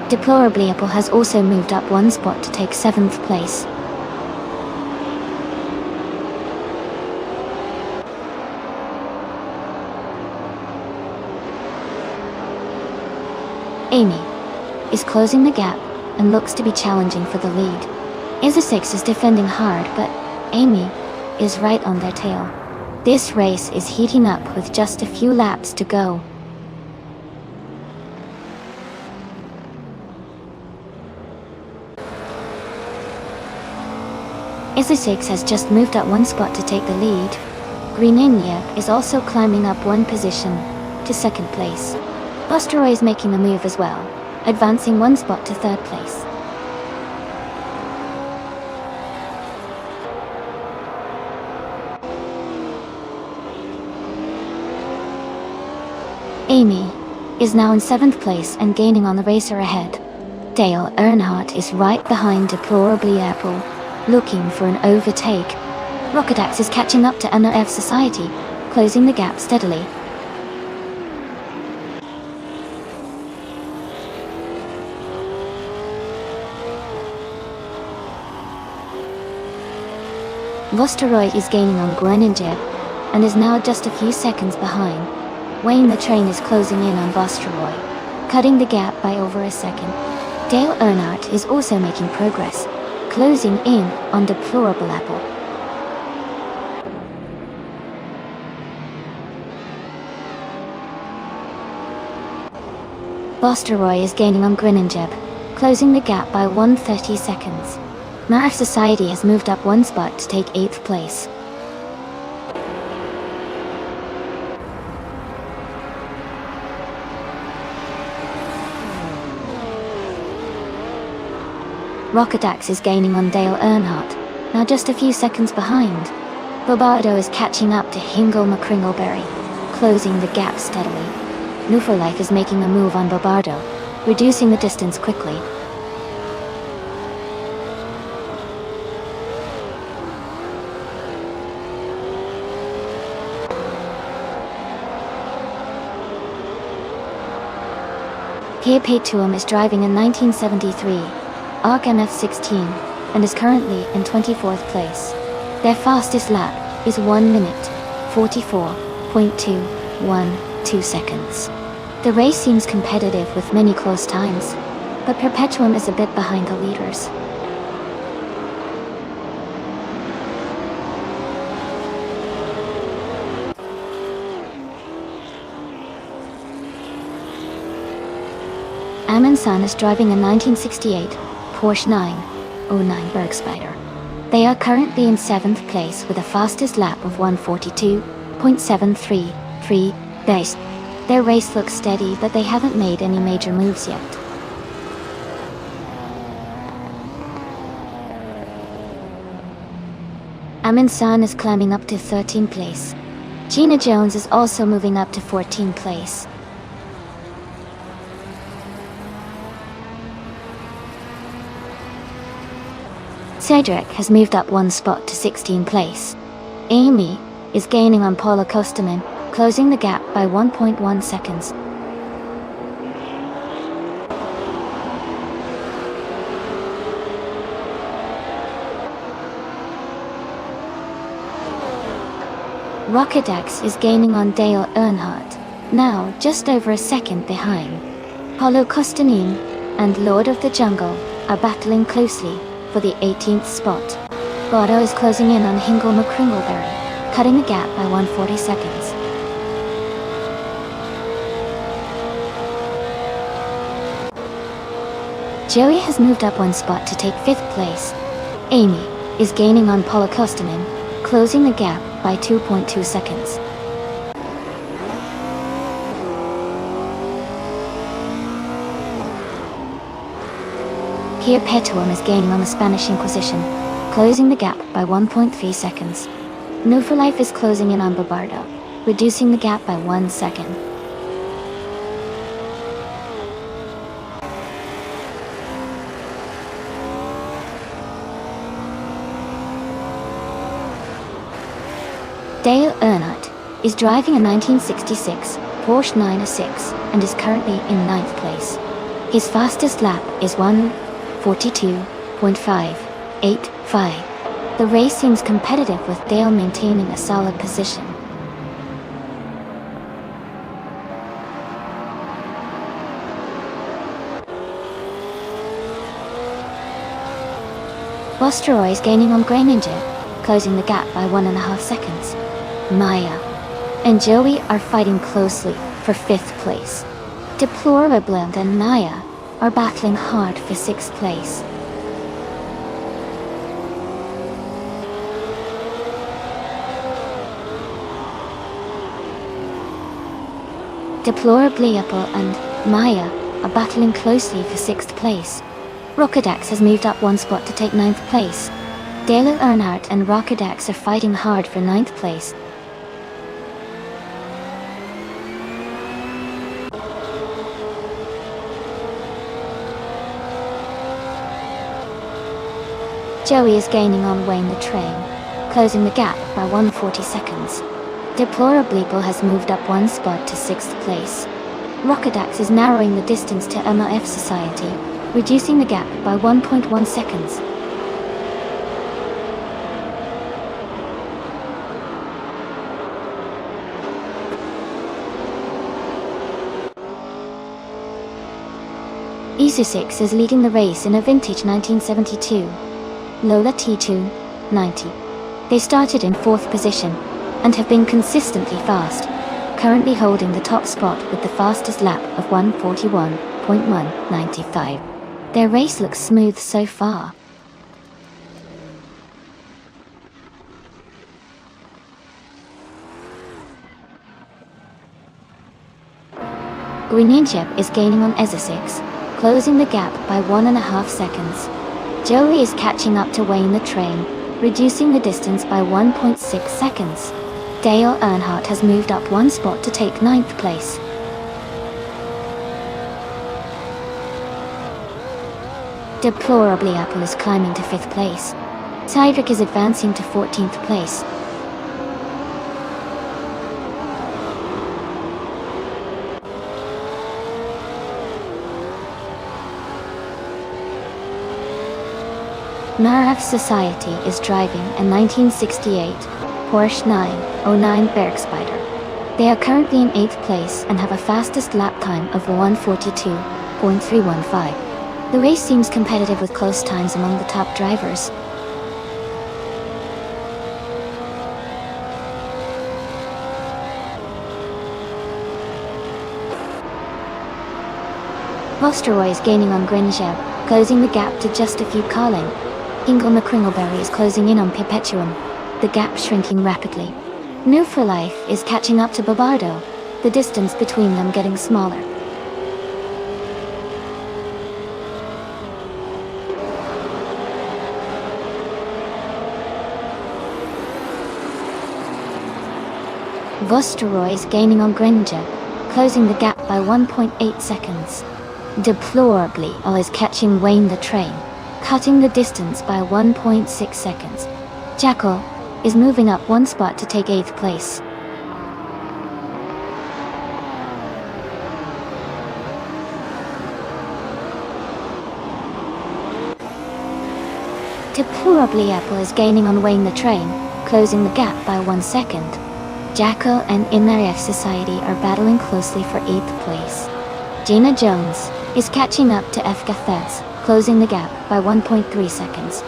Deplorably, Apple has also moved up 1 spot to take 7th place. Amy is closing the gap and looks to be challenging for the lead. Isa6 is defending hard, but Amy is right on their tail. This race is heating up with just a few laps to go. Isa6 has just moved up 1 spot to take the lead. Greeninja is also climbing up 1 position to 2nd place. Vosteroy is making a move as well, advancing 1 spot to 3rd place. Amy is now in 7th place and gaining on the racer ahead. Dale Earnhardt is right behind Deplorably Apple, looking for an overtake. Rockedax is catching up to NRF Society, closing the gap steadily. Vosteroid is gaining on Gleninjeb, and is now just a few seconds behind. Wayne the Train is closing in on Vosteroid, cutting the gap by over a second. Dale Earnhardt is also making progress, closing in on Deplorable Apple. Vosteroid is gaining on Gleninjeb, closing the gap by 130 seconds. NRF Society has moved up one spot to take 8th place. Rockedax is gaining on Dale Earnhardt, now just a few seconds behind. Bobardo is catching up to Hingle McCringleberry, closing the gap steadily. Nuforlife is making a move on Bobardo, reducing the distance quickly. Kia Petuum is driving a 1973 ARC MF16 and is currently in 24th place. Their fastest lap is 1 minute, 44.212 seconds. The race seems competitive with many close times, but Perpetuum is a bit behind the leaders. Amundsen is driving a 1968 Porsche 909 Bergspider. They are currently in 7th place with a fastest lap of 142.733 days. Their race looks steady, but they haven't made any major moves yet. Amundsen is climbing up to 13th place. Gina Jones is also moving up to 14th place. Cedric has moved up one spot to 16th place. Amy is gaining on Paula Kosteman, closing the gap by 1.1 seconds. Rockedax is gaining on Dale Earnhardt, now just over a second behind. Paulo Kostanin and Lord of the Jungle are battling closely for the 18th spot. Bodo is closing in on Hingle McCringleberry, cutting the gap by 140 seconds. Joey has moved up one spot to take 5th place. Amy is gaining on Paula Kostanen, closing the gap by 2.2 seconds. Kia Petuum is gaining on the Spanish Inquisition, closing the gap by 1.3 seconds. Nuforlife is closing in on Bobardo, reducing the gap by 1 second. Dale Earnhardt is driving a 1966 Porsche 906 and is currently in 9th place. His fastest lap is 1:42.585. The race seems competitive with Dale maintaining a solid position. Vosteroid is gaining on Greninger, closing the gap by 1.5 seconds. Maya and Joey are fighting closely for 5th place. Deplorable and Naya are battling hard for 6th place. Deplorably and Maya are battling closely for 6th place. Rockedax has moved up one spot to take 9th place. Dale Earnhardt and Rockedax are fighting hard for 9th place. Joey is gaining on Wayne the Train, closing the gap by 140 seconds. Deplorably has moved up one spot to 6th place. Rockedax is narrowing the distance to MRF Society, reducing the gap by 1.1 seconds. Isu6 is leading the race in a vintage 1972 Lola T290. They started in 4th position and have been consistently fast, currently holding the top spot with the fastest lap of 141.195. Their race looks smooth so far. Greninjeb is gaining on Isu6, closing the gap by 1.5 seconds. Joey is catching up to Wayne the Train, reducing the distance by 1.6 seconds. Dale Earnhardt has moved up one spot to take 9th place. Deplorably Apple is climbing to 5th place. Cydric is advancing to 14th place. MRF Society is driving a 1968 Porsche 909 Bergspider. They are currently in 8th place and have a fastest lap time of 142.315. The race seems competitive with close times among the top drivers. Vosteroy is gaining on Grinjeb, closing the gap to just a few Carling. Ingle McCringleberry is closing in on Perpetuum, the gap shrinking rapidly. New for Life is catching up to Babardo, the distance between them getting smaller. Vosteroy is gaining on Grinjeb, closing the gap by 1.8 seconds. Deplorably is catching Wayne the Train, cutting the distance by 1.6 seconds. Jackal is moving up one spot to take 8th place. Deplorably Apple is gaining on Wayne the Train, closing the gap by 1 second. Jackal and MRF Society are battling closely for 8th place. Gina Jones is catching up to F. Gathes, closing the gap by 1.3 seconds.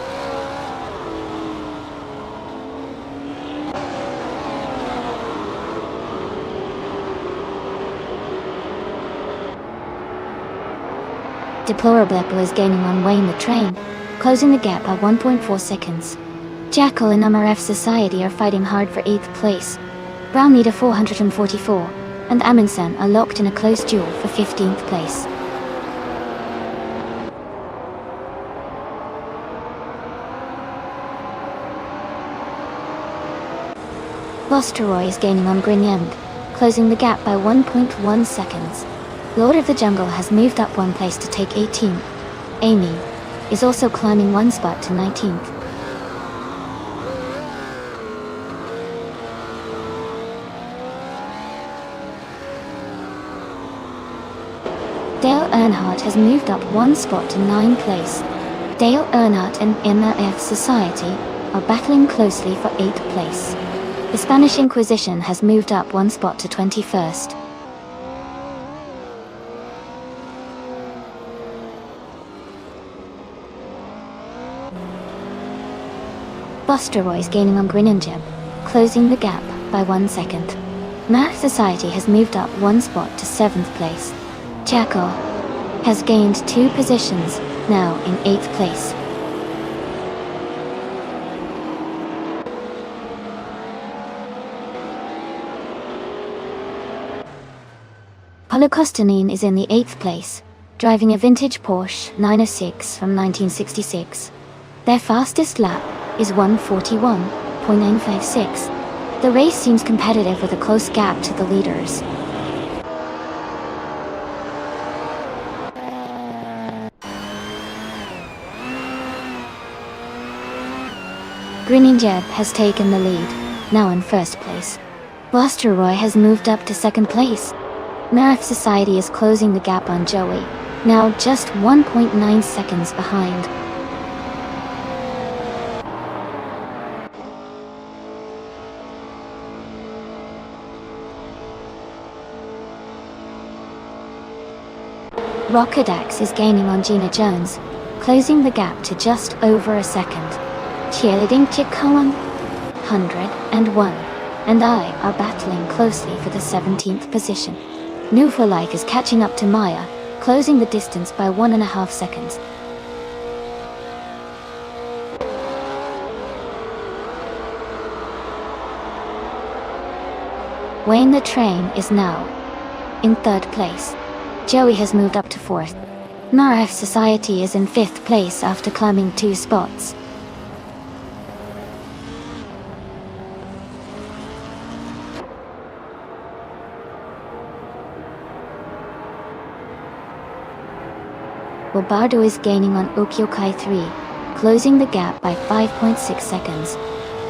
Deplorable Apple is gaining on Wayne the Train, closing the gap by 1.4 seconds. Jackal and MRF Society are fighting hard for 8th place. Brown Leader 444 and Amundsen are locked in a close duel for 15th place. Vosteroy is gaining on Grignard, closing the gap by 1.1 seconds. Lord of the Jungle has moved up one place to take 18th. Amy is also climbing one spot to 19th. Dale Earnhardt has moved up one spot to 9th place. Dale Earnhardt and MRF Society are battling closely for 8th place. The Spanish Inquisition has moved up one spot to 21st. Vosteroy is gaining on Grinninjeb, closing the gap by 1 second. Math Society has moved up one spot to 7th place. Jackal has gained 2 positions, now in 8th place. Holocostanine is in the 8th place, driving a vintage Porsche 906 from 1966. Their fastest lap is 141.956. The race seems competitive with a close gap to the leaders. Grinning Jeb has taken the lead, now in first place. Vosteroy has moved up to second place. Marif Society is closing the gap on Joey, now just 1.9 seconds behind. Rockodax is gaining on Gina Jones, closing the gap to just over a second. Cheerleading Chikoan, 101, and I are battling closely for the 17th position. New for Life is catching up to Maya, closing the distance by 1.5 seconds. Wayne the Train is now in third place. Joey has moved up to fourth. Marif Society is in fifth place after climbing 2 spots. Bobardo is gaining on Okyokai 3, closing the gap by 5.6 seconds.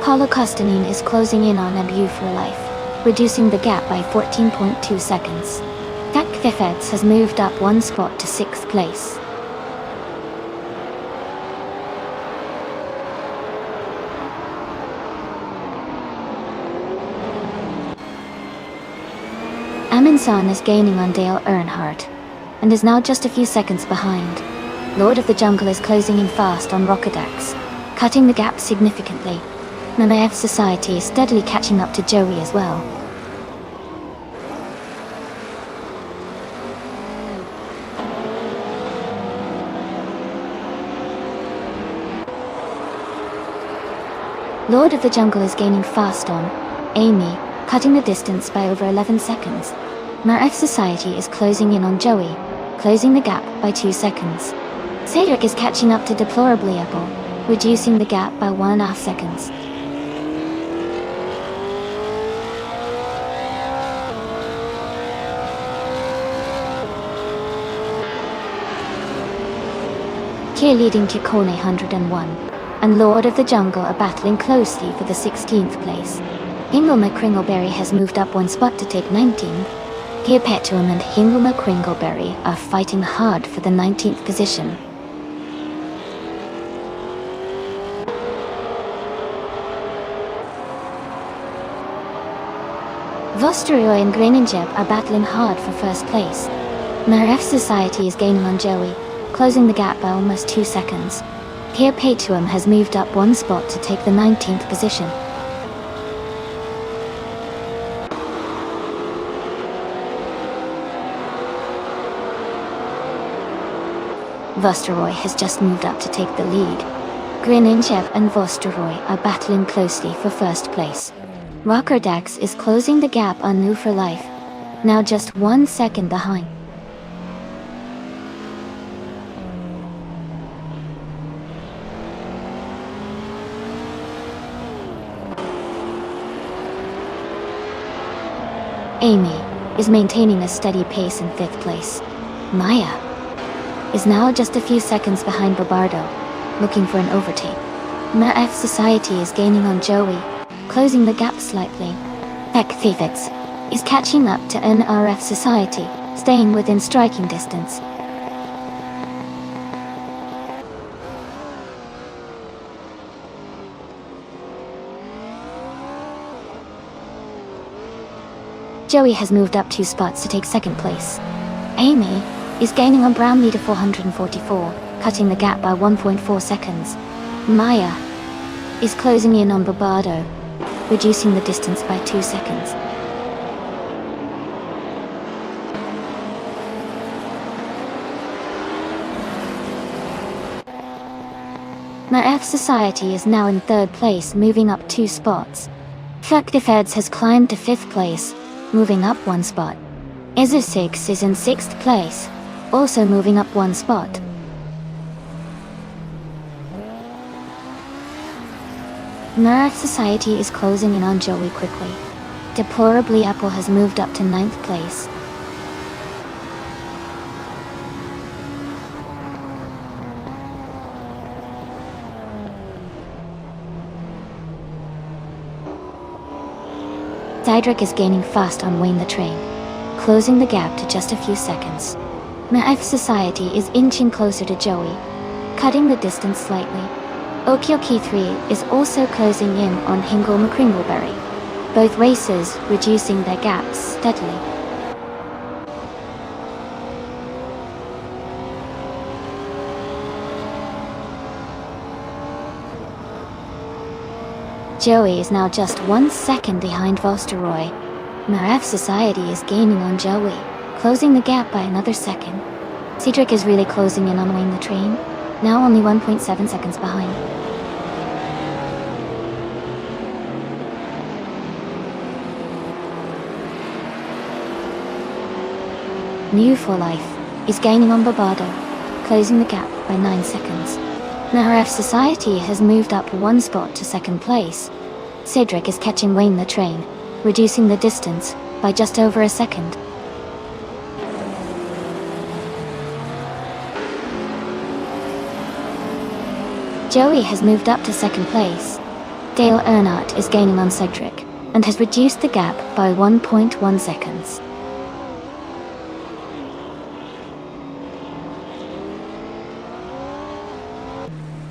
Paulo Costanin is closing in on Abu for Life, reducing the gap by 14.2 seconds. Dak Fifets has moved up 1 spot to 6th place. Aminsan is gaining on Dale Earnhardt, and is now just a few seconds behind. Lord of the Jungle is closing in fast on Rockodax, cutting the gap significantly. Mamaev Society is steadily catching up to Joey as well. Lord of the Jungle is gaining fast on Amy, cutting the distance by over 11 seconds. Marif Society is closing in on Joey, closing the gap by 2 seconds. Cedric is catching up to Deplorably Apple, reducing the gap by 1.5 seconds. Cheerleading Chikone 101, and Lord of the Jungle are battling closely for the 16th place. Hinglema Kringleberry has moved up 1 spot to take 19th. Geopetuum and Hinglema Kringleberry are fighting hard for the 19th position. Vosteroy and Greningeb are battling hard for first place. Maref Society is gaining on Joey, closing the gap by almost 2 seconds. Geopetuum has moved up 1 spot to take the 19th position. Vosteroy has just moved up to take the lead. Greningeb and Vosteroy are battling closely for first place. Rockerdax is closing the gap on New for Life, now just 1 second behind. Amy is maintaining a steady pace in 5th place. Maya is now just a few seconds behind Bobardo, looking for an overtake. Maref Society is gaining on Joey, closing the gap slightly. Ekthefix is catching up to NRF Society, staying within striking distance. Joey has moved up 2 spots to take 2nd place. Amy is gaining on Brown Leader 444, cutting the gap by 1.4 seconds. Maya is closing in on Bobardo, reducing the distance by 2 seconds. Maref Society is now in 3rd place, moving up 2 spots. Fakdefeds has climbed to 5th place, moving up 1 spot. Izusix is in 6th place, also moving up 1 spot. Maref Society is closing in on Joey quickly. Deplorably Apple has moved up to 9th place. Cydric is gaining fast on Wayne the Train, closing the gap to just a few seconds. Maef Society is inching closer to Joey, cutting the distance slightly. Okioki 3 is also closing in on Hingle McCringleberry, both racers reducing their gaps steadily. Joey is now just 1 second behind Vosteroy. Maef Society is gaining on Joey, closing the gap by another second. Cedric is really closing in on Wayne the Train, now only 1.7 seconds behind. New for Life is gaining on Barbado, closing the gap by 9 seconds. Maef Society has moved up 1 spot to second place. Cedric is catching Wayne the Train, reducing the distance by just over a second. Joey has moved up to second place. Dale Earnhardt is gaining on Cedric, and has reduced the gap by 1.1 seconds.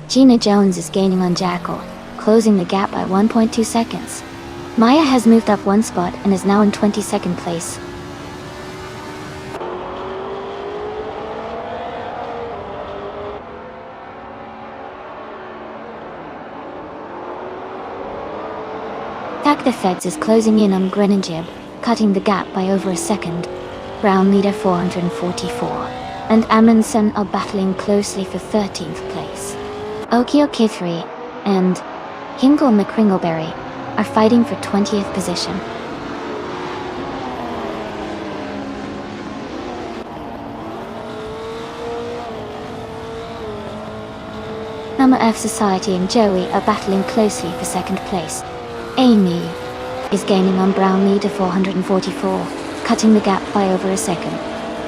Gina Jones is gaining on Jackal, closing the gap by 1.2 seconds. Maya has moved up 1 spot and is now in 22nd place. Tag the Feds is closing in on Greninjib, cutting the gap by over a second. Brown leader 444, and Amundsen are battling closely for 13th place. Okioki 3 and Hingle McCringleberry are fighting for 20th position. Maef Society and Joey are battling closely for second place. Amy is gaining on Brown leader 444, cutting the gap by over a second.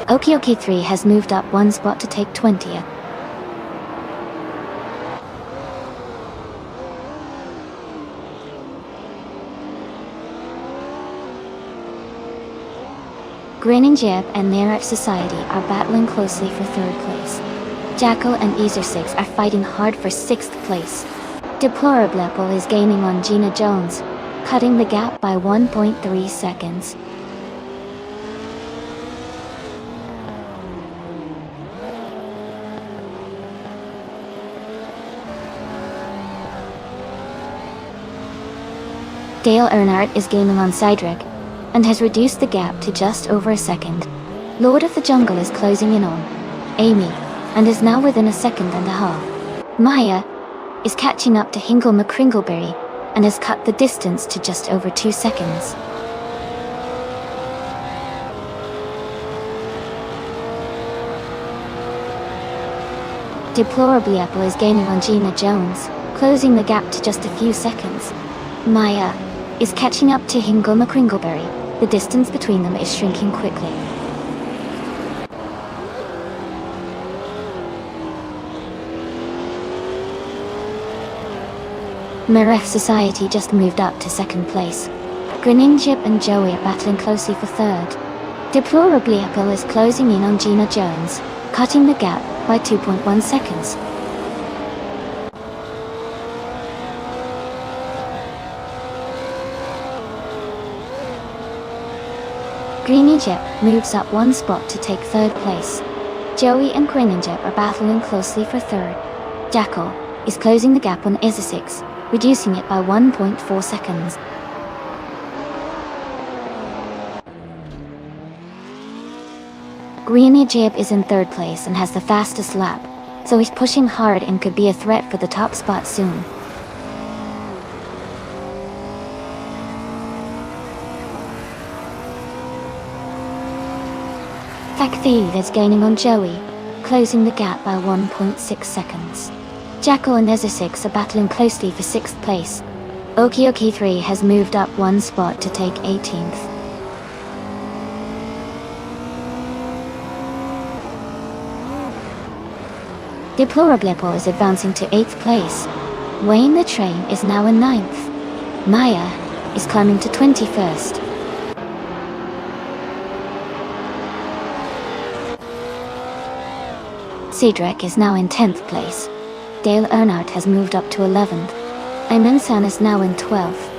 Okioki 3 has moved up 1 spot to take 20th. Greninjib and Maef Society are battling closely for 3rd place. Jackal and Easer6 are fighting hard for 6th place. Deplorable is gaining on Gina Jones, cutting the gap by 1.3 seconds. Dale Earnhardt is gaining on Cydric, and has reduced the gap to just over a second. Lord of the Jungle is closing in on Amy, and is now within a second and a half. Maya is catching up to Hingle McCringleberry, and has cut the distance to just over 2 seconds. Deplorably Apple is gaining on Gina Jones, closing the gap to just a few seconds. Maya is catching up to Hingle McCringleberry. The distance between them is shrinking quickly. Maef Society just moved up to second place. Greninjib and Joey are battling closely for 3rd. Deplorably Apple is closing in on Gina Jones, cutting the gap by 2.1 seconds. Greninjib moves up 1 spot to take 3rd place. Joey and Greninjib are battling closely for 3rd. Jackal is closing the gap on Easer6, reducing it by 1.4 seconds. Greninjib is in 3rd place and has the fastest lap, so he's pushing hard and could be a threat for the top spot soon. Thief is gaining on Joey, closing the gap by 1.6 seconds. Jackal and Easer6 are battling closely for 6th place. Okioki 3 has moved up 1 spot to take 18th. Deplorable is advancing to 8th place. Wayne the Train is now in 9th. Maya is climbing to 21st. Cedric is now in 10th place. Dale Earnhardt has moved up to 11th. Ayman San is now in 12th.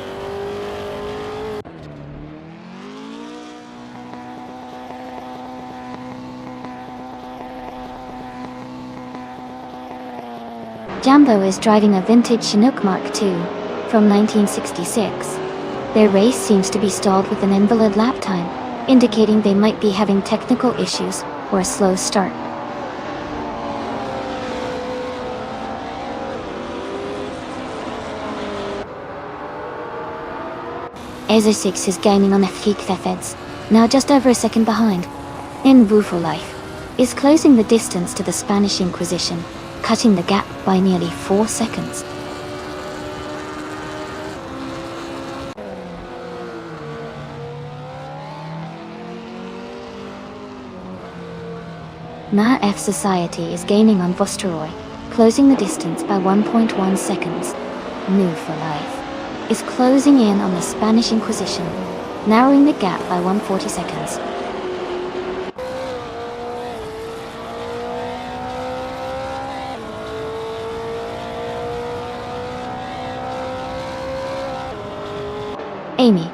Jambo is driving a vintage Chinook Mark II from 1966. Their race seems to be stalled with an invalid lap time, indicating they might be having technical issues or a slow start. Ezo 6 is gaining on Efik Thefeds, now just over a second behind. In Wufo Life is closing the distance to the Spanish Inquisition, cutting the gap by nearly 4 seconds. Ma F Society is gaining on Vosteroy, closing the distance by 1.1 seconds. Move for Life is closing in on the Spanish Inquisition, narrowing the gap by 140 seconds. Amy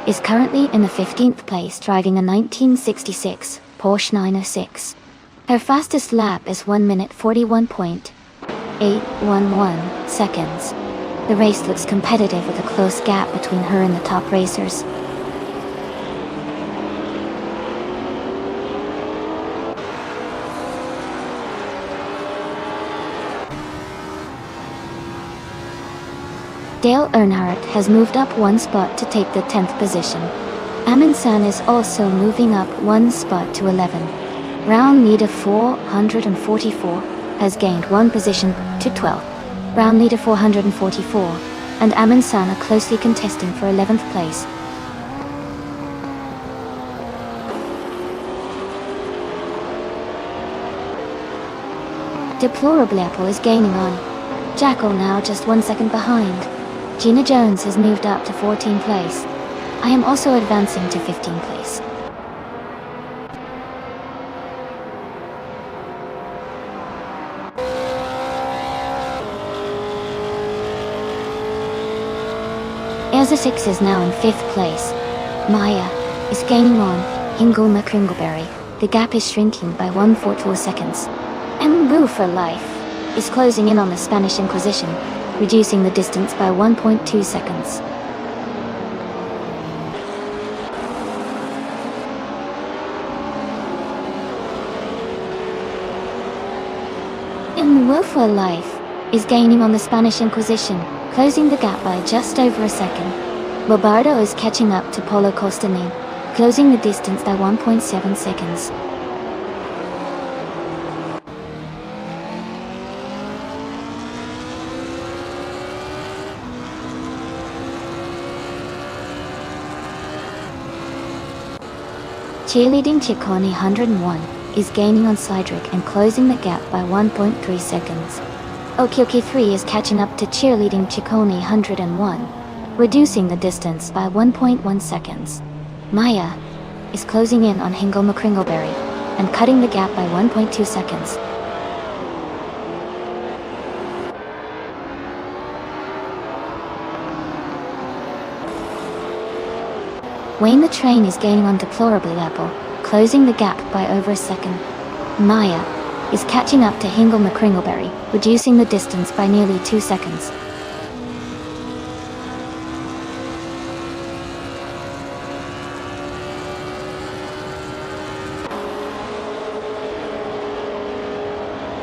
is currently in the 15th place driving a 1966 Porsche 906. Her fastest lap is 1 minute 41.811 seconds. The race looks competitive with a close gap between her and the top racers. Dale Earnhardt has moved up 1 spot to take the 10th position. Ayman San is also moving up 1 spot to 11. Round leader 444 has gained 1 position to 12th. Round leader 444 and Ayman San are closely contesting for 11th place. Deplorable Apple is gaining on Jackal, now just 1 second behind. Gina Jones has moved up to 14th place. I am also advancing to 15th place. Erza 6 is now in 5th place. Maya is gaining on Ingulma Kringleberry. The gap is shrinking by 1.4 seconds. And Woo for Life is closing in on the Spanish Inquisition, reducing the distance by 1.2 seconds. Woo for Life is gaining on the Spanish Inquisition, closing the gap by just over a second. Bobardo is catching up to Polo Costanin, closing the distance by 1.7 seconds. Cheerleading Ciccone 101 is gaining on Cydric and closing the gap by 1.3 seconds. Okioki 3 is catching up to Cheerleading Ciccone 101, reducing the distance by 1.1 seconds. Maya is closing in on Hingoma Kringleberry and cutting the gap by 1.2 seconds. Wayne the Train is gaining on Deplorably Apple, closing the gap by over a second. Maya is catching up to Hingle McCringleberry, reducing the distance by nearly 2 seconds.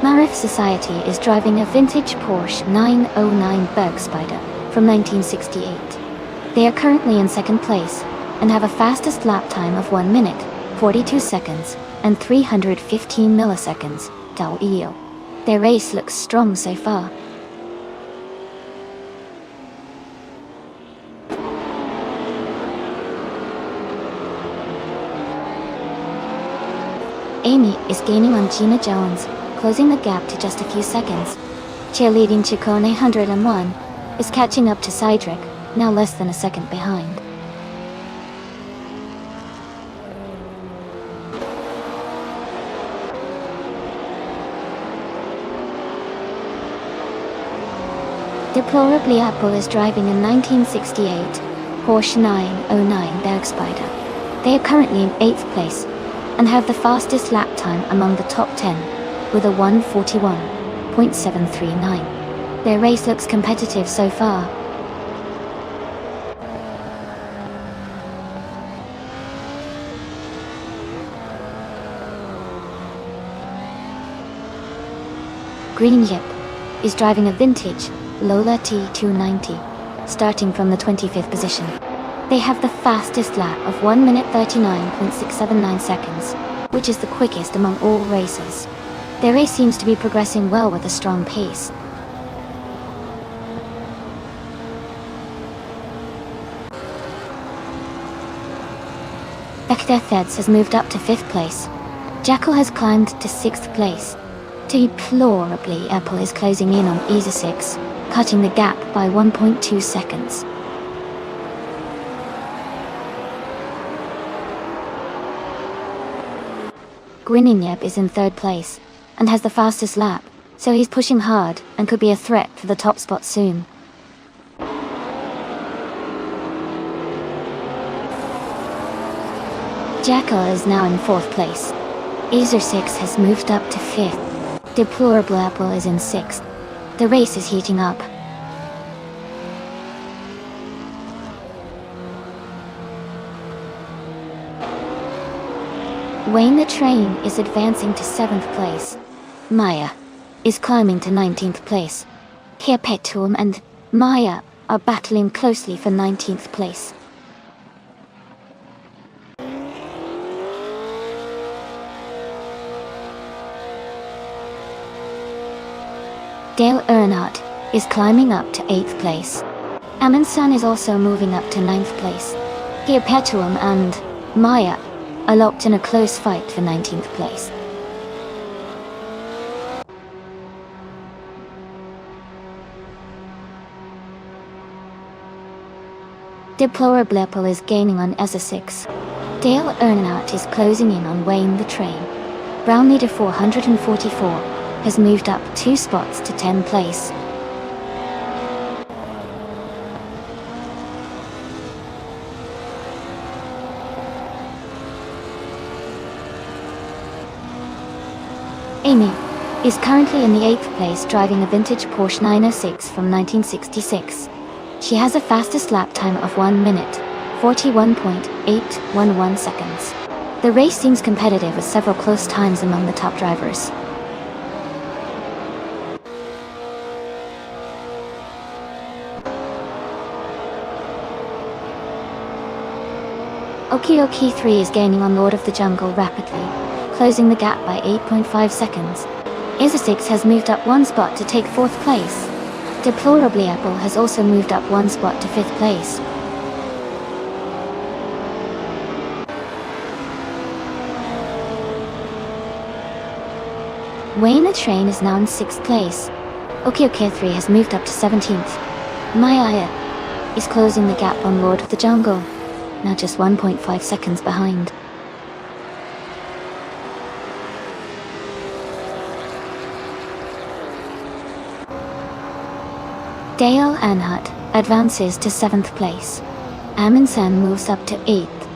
Marif Society is driving a vintage Porsche 909 Bergspider from 1968. They are currently in 2nd place and have a fastest lap time of 1 minute, 42 seconds, and 315 milliseconds. Dao. Their race looks strong so far. Amy is gaining on Gina Jones, closing the gap to just a few seconds. Cheerleading Ciccone 101 is catching up to Cydric, now less than a second behind. Deplorably Apple is driving a 1968 Porsche 909 Bergspider. They are currently in 8th place and have the fastest lap time among the top 10 with a 1:41.739. Their race looks competitive so far. Green Yip is driving a vintage Lola T290, starting from the 25th position. They have the fastest lap of 1 minute 39.679 seconds, which is the quickest among all racers. Their race seems to be progressing well with a strong pace. Theds has moved up to 5th place. Jackal has climbed to 6th place. Deplorably Apple is closing in on Easy 6, cutting the gap by 1.2 seconds. Grinning Yep is in 3rd place, and has the fastest lap, so he's pushing hard and could be a threat for the top spot soon. Jackal is now in 4th place. Azer 6 has moved up to 5th. Deplorable Apple is in 6th. The race is heating up. Wayne the Train is advancing to 7th place. Maya is climbing to 19th place. Perpetuum and Maya are battling closely for 19th place. Dale Earnhardt is climbing up to 8th place. Amundsen is also moving up to 9th place. Perpetuum and Maya are locked in a close fight for 19th place. Deplorable Apple is gaining on Ezer 6. Dale Earnhardt is closing in on Wayne the Train. Brown leader 444 has moved up 2 spots to 10th place. Amy is currently in the 8th place driving a vintage Porsche 906 from 1966. She has a fastest lap time of 1 minute, 41.811 seconds. The race seems competitive with several close times among the top drivers. Oki 3 is gaining on Lord of the Jungle rapidly, closing the gap by 8.5 seconds. Ezer 6 has moved up 1 spot to take 4th place. Deplorably Apple has also moved up 1 spot to 5th place. Wayne the Train is now in 6th place. Oki 3 has moved up to 17th. Maya is closing the gap on Lord of the Jungle, now just 1.5 seconds behind. Dale Earnhardt advances to 7th place. Amundsen moves up to 8th.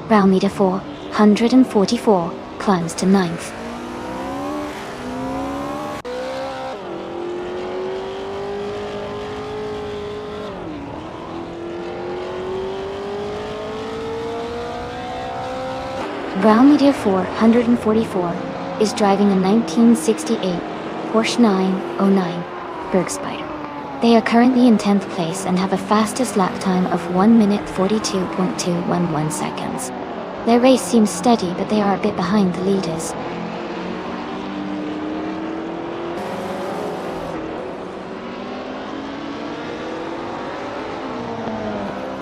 Brown leader 444 climbs to 9th. Brown leader 444 is driving a 1968 Porsche 909 Bergspider. They are currently in 10th place and have a fastest lap time of 1 minute 42.211 seconds. Their race seems steady, but they are a bit behind the leaders.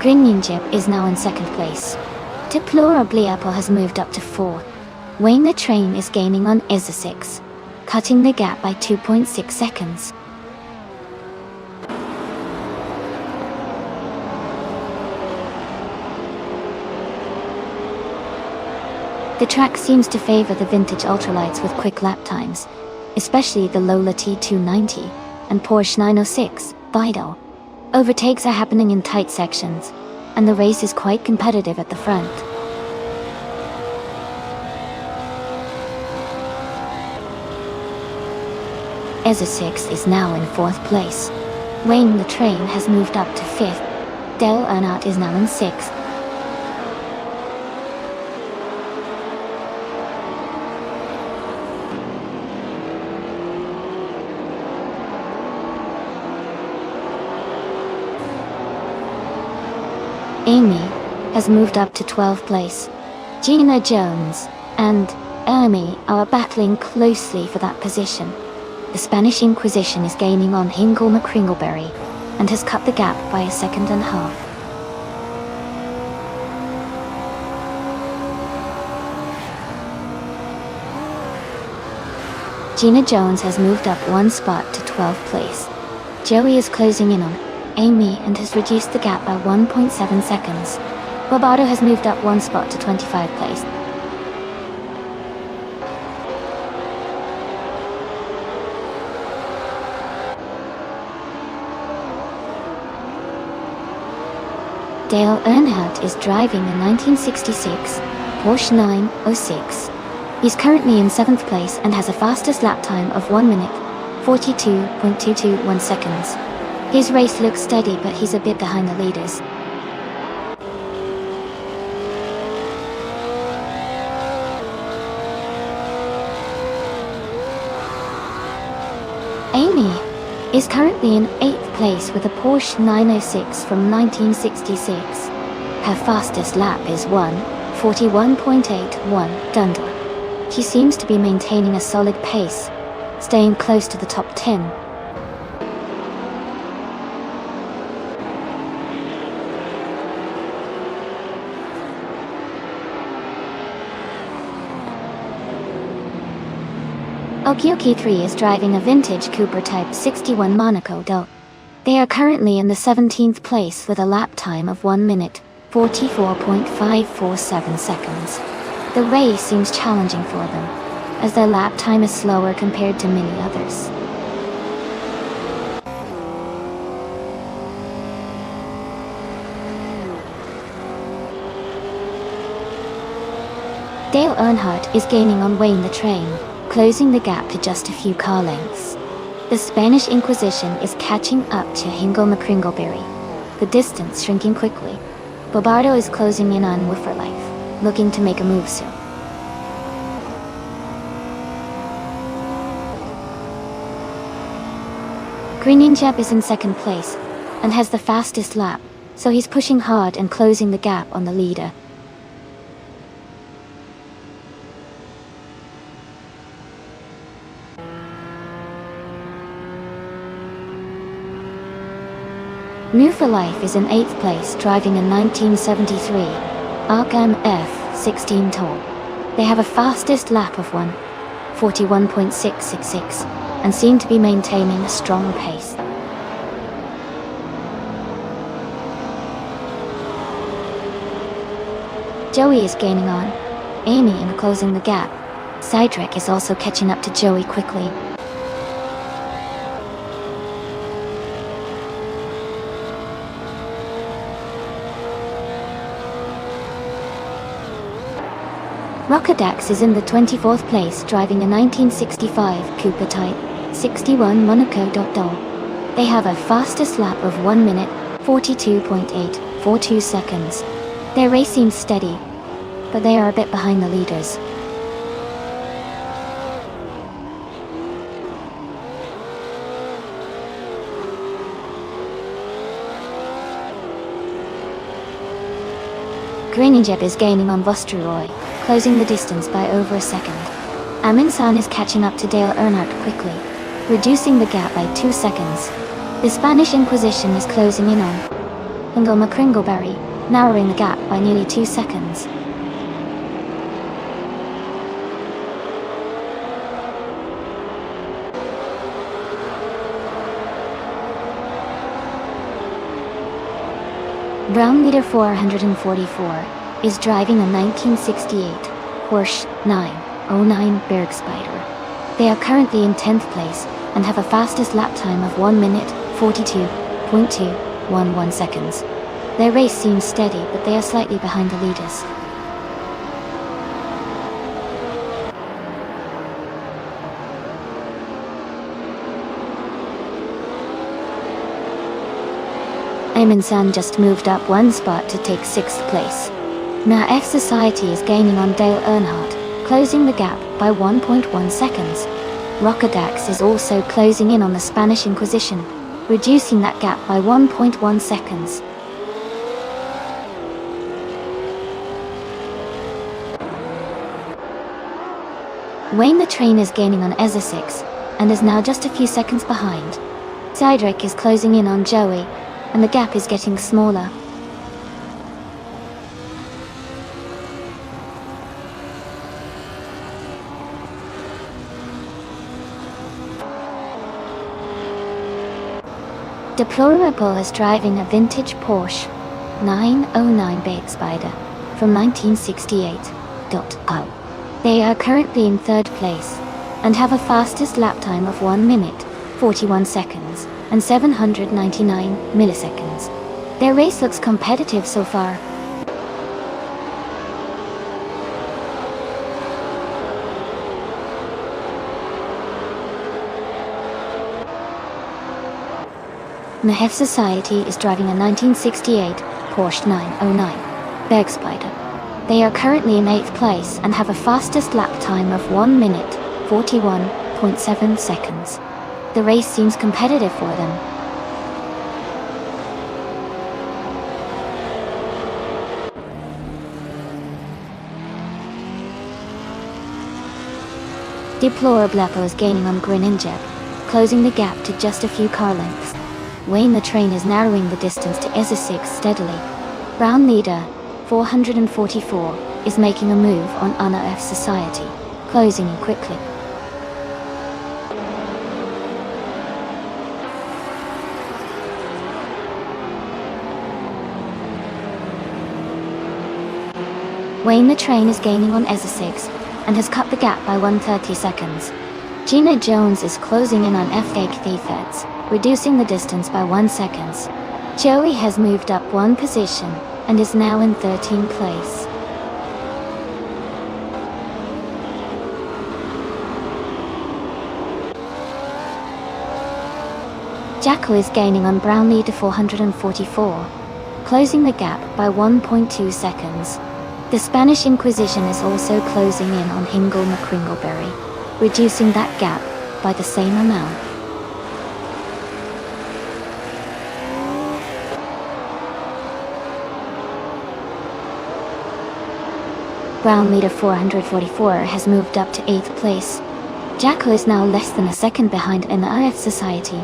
Green Ninja is now in 2nd place. Deplorably Apple has moved up to 4th. Wayne the Train is gaining on Ezer 6, cutting the gap by 2.6 seconds. The track seems to favor the vintage ultralights with quick lap times, especially the Lola T290 and Porsche 906 Bido. Overtakes are happening in tight sections, and the race is quite competitive at the front. EZA 6 is now in 4th place. Wayne the Train has moved up to 5th. Dale Earnhardt is now in 6th. Amy has moved up to 12th place. Gina Jones and Amy are battling closely for that position. The Spanish Inquisition is gaining on Hingle McCringleberry and has cut the gap by a second and a half. Gina Jones has moved up 1 spot to 12th place. Joey is closing in on Amy and has reduced the gap by 1.7 seconds. Bobardo has moved up 1 spot to 25th place. Dale Earnhardt is driving a 1966 Porsche 906. He's currently in 7th place and has a fastest lap time of 1 minute, 42.221 seconds. His race looks steady, but he's a bit behind the leaders. Amy is currently in 8th place with a Porsche 906 from 1966. Her fastest lap is 1:41.81 Dundler. She seems to be maintaining a solid pace, staying close to the top 10. Okioki 3 is driving a vintage Cooper Type 61 Monaco Dell. They are currently in the 17th place with a lap time of 1 minute, 44.547 seconds. The race seems challenging for them, as their lap time is slower compared to many others. Dale Earnhardt is gaining on Wayne the Train, closing the gap to just a few car lengths. The Spanish Inquisition is catching up to Hingle McCringleberry, the distance shrinking quickly. Bobardo is closing in on Wooferlife, looking to make a move soon. Greeninjab is in 2nd place, and has the fastest lap, so he's pushing hard and closing the gap on the leader. New for Life is in 8th place, driving a 1973 Arkham F16 Tour. They have a fastest lap of 1:41.666 and seem to be maintaining a strong pace. Joey is gaining on Amy and closing the gap. Cydric is also catching up to Joey quickly. Rockadex is in the 24th place, driving a 1965 Cooper Type 61 Monaco Dot. They have a fastest lap of 1 minute, 42.842 seconds. Their race seems steady, but they are a bit behind the leaders. Greeninjab is gaining on Vostruroy, closing the distance by over a second. Amin-san is catching up to Dale Earnhardt quickly, reducing the gap by 2 seconds. The Spanish Inquisition is closing in on Hingle McCringleberry, narrowing the gap by nearly 2 seconds. Brown Leader 444 is driving a 1968 Porsche 909 Bergspider. They are currently in 10th place and have a fastest lap time of 1 minute 42.211 seconds. Their race seems steady, but they are slightly behind the leaders. Emin-san just moved up one spot to take 6th place. Now F Society is gaining on Dale Earnhardt, closing the gap by 1.1 seconds. Rocadax is also closing in on the Spanish Inquisition, reducing that gap by 1.1 seconds. Wayne the Train is gaining on EZA 6, and is now just a few seconds behind. Cydric is closing in on Joey, and the gap is getting smaller. Deplorable is driving a vintage Porsche 909 Bergspider from 1968. They are currently in 3rd place and have a fastest lap time of 1 minute 41 seconds and 799 milliseconds. Their race looks competitive so far. Nahef Society is driving a 1968 Porsche 909 Bergspider. They are currently in 8th place and have a fastest lap time of 1 minute 41.7 seconds. The race seems competitive for them. Deplorable is gaining on Greninja, closing the gap to just a few car lengths. Wayne the Train is narrowing the distance to EZA 6 steadily. Brown leader 444 is making a move on Anna F Society, closing in quickly. Wayne the Train is gaining on EZA 6 and has cut the gap by 130 seconds. Gina Jones is closing in on F8 Thefets, reducing the distance by 1 second. Joey has moved up 1 position and is now in 13th place. Jacko is gaining on Brown leader 444, closing the gap by 1.2 seconds. The Spanish Inquisition is also closing in on Hingle McCringleberry, reducing that gap by the same amount. Brown leader 444 has moved up to 8th place. Jacko is now less than a second behind in the RF Society.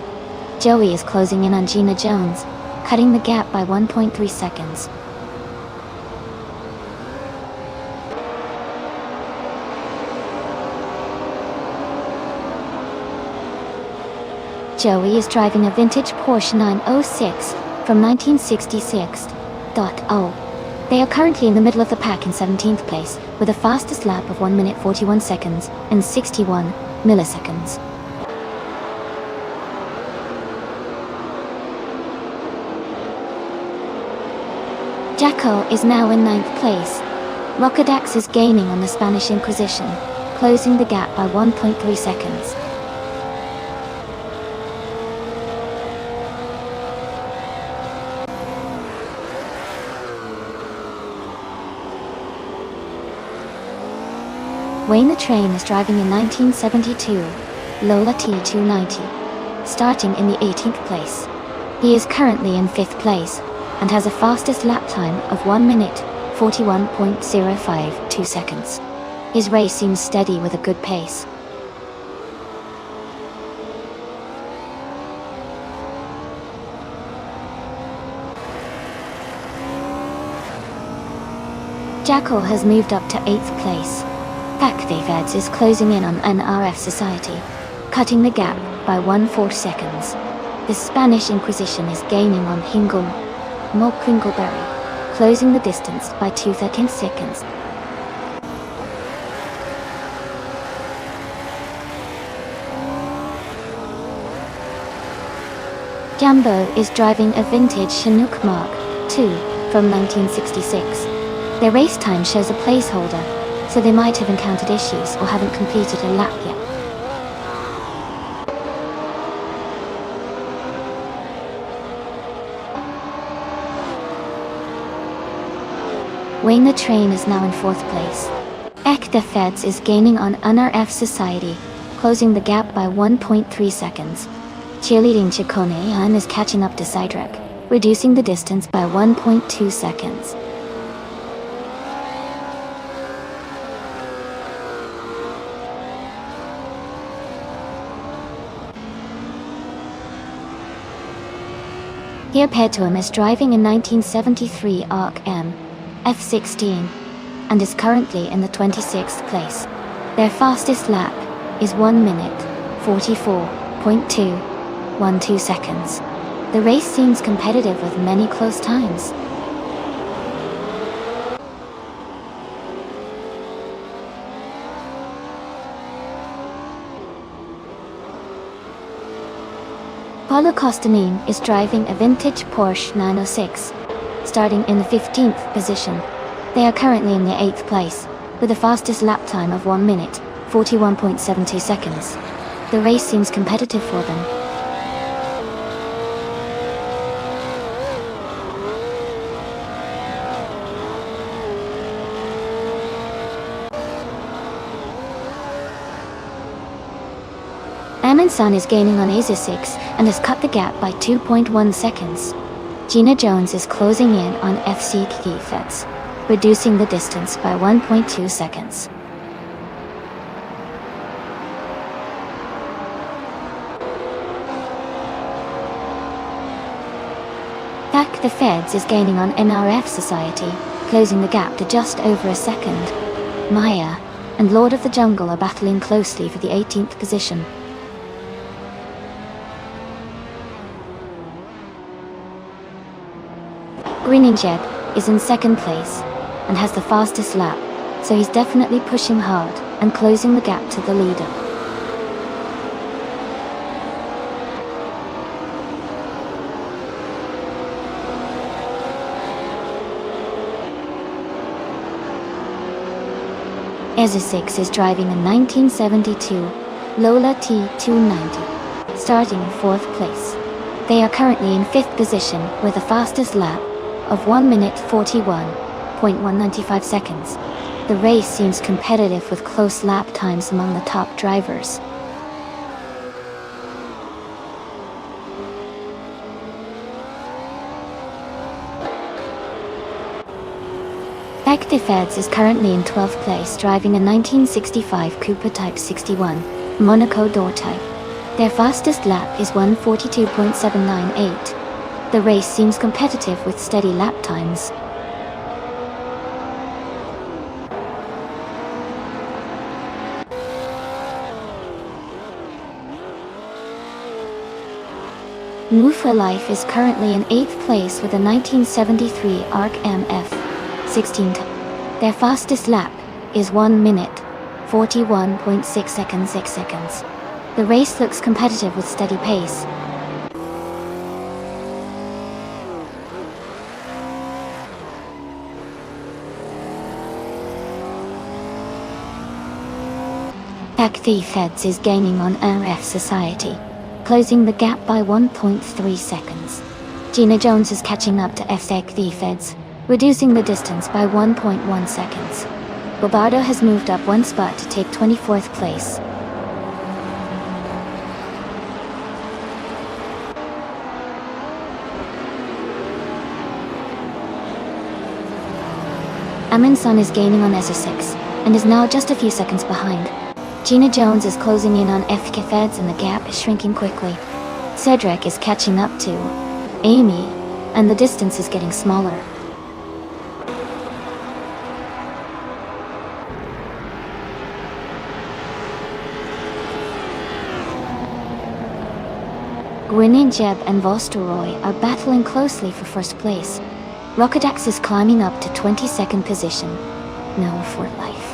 Joey is closing in on Gina Jones, cutting the gap by 1.3 seconds. Joey is driving a vintage Porsche 906 from 1966. They are currently in the middle of the pack in 17th place, with a fastest lap of 1 minute 41 seconds and 61 milliseconds. Jacko is now in 9th place. Rocadax is gaining on the Spanish Inquisition, closing the gap by 1.3 seconds. Wayne the Train is driving a 1972 Lola T290, starting in the 18th place. He is currently in 5th place and has a fastest lap time of 1 minute 41.052 seconds. His race seems steady with a good pace. Jackal has moved up to 8th place. Factfeds is closing in on NRF Society, cutting the gap by 1/4 seconds. The Spanish Inquisition is gaining on Hingle McCringleberry, closing the distance by 2/13 seconds. Jumbo is driving a vintage Chinook Mark II from 1966. Their race time shows a placeholder, so they might have encountered issues or haven't completed a lap yet. Wayne the Train is now in 4th place. Ek the Feds is gaining on NRF Society, closing the gap by 1.3 seconds. Cheerleading Chikone is catching up to Sidrek, reducing the distance by 1.2 seconds. Here Petuum is driving a 1973 ARC M F16 and is currently in the 26th place. Their fastest lap is 1 minute 44.212 seconds. The race seems competitive with many close times. Paulo Costanin is driving a vintage Porsche 906, starting in the 15th position. They are currently in the 8th place, with the fastest lap time of 1 minute 41.72 seconds. The race seems competitive for them. Amundsen is gaining on Azer6 and has cut the gap by 2.1 seconds. Gina Jones is closing in on FC Kifets, reducing the distance by 1.2 seconds. Back the Feds is gaining on NRF Society, closing the gap to just over a second. Maya and Lord of the Jungle are battling closely for the 18th position. Grinning Jeb is in 2nd place and has the fastest lap, so he's definitely pushing hard and closing the gap to the leader. Azer6 is driving a 1972 Lola T290, starting in 4th place. They are currently in 5th position with the fastest lap of 1 minute 41.195 seconds. The race seems competitive with close lap times among the top drivers. Ek Feds is currently in 12th place driving a 1965 Cooper Type 61 Monaco door type. Their fastest lap is 1:42.798. The race seems competitive with steady lap times. Move for Life is currently in 8th place with a 1973 ARC MF 16. Their fastest lap is 1 minute 41.6 seconds. The race looks competitive with steady pace. Ek the Feds is gaining on RF Society, closing the gap by 1.3 seconds. Gina Jones is catching up to Ek the Feds, reducing the distance by 1.1 seconds. Bobardo has moved up 1 spot to take 24th place. Amundsen is gaining on Azer6 and is now just a few seconds behind. Gina Jones is closing in on FK Feds and the gap is shrinking quickly. Cedric is catching up to Amy, and the distance is getting smaller. Gwynnin Jeb and Vosteroy are battling closely for 1st place. Rockedax is climbing up to 22nd position. No for Life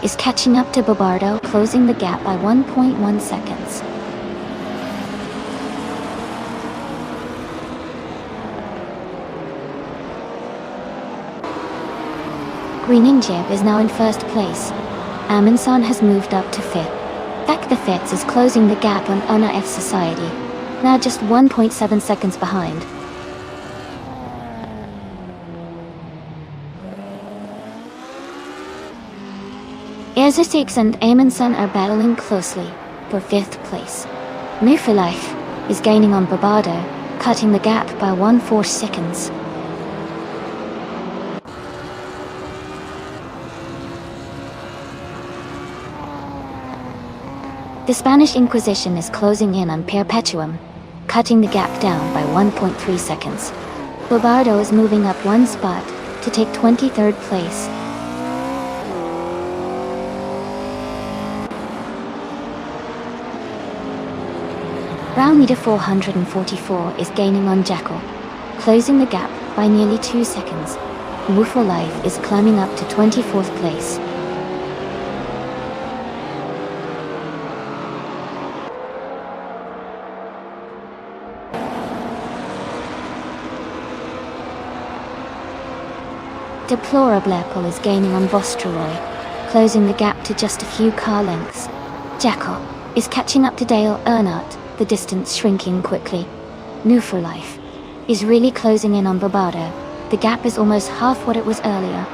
is catching up to Bobardo, closing the gap by 1.1 seconds. Greninja is now in first place. Amundsen has moved up to fifth. Back the Fitz is closing the gap on Una F Society, now just 1.7 seconds behind. Erzsix and Amundsen are battling closely for fifth place. Move for Life is gaining on Barbado, cutting the gap by 1/4 seconds. The Spanish Inquisition is closing in on Perpetuum, cutting the gap down by 1.3 seconds. Barbado is moving up one spot to take 23rd place. Brown Leader 444 is gaining on Jackal, closing the gap by nearly 2 seconds. Move for Life is climbing up to 24th place. Deplorable Apple is gaining on Vostroy, closing the gap to just a few car lengths. Jackal is catching up to Dale Earnhardt, the distance shrinking quickly. New for Life is really closing in on Barbado. The gap is almost half what it was earlier.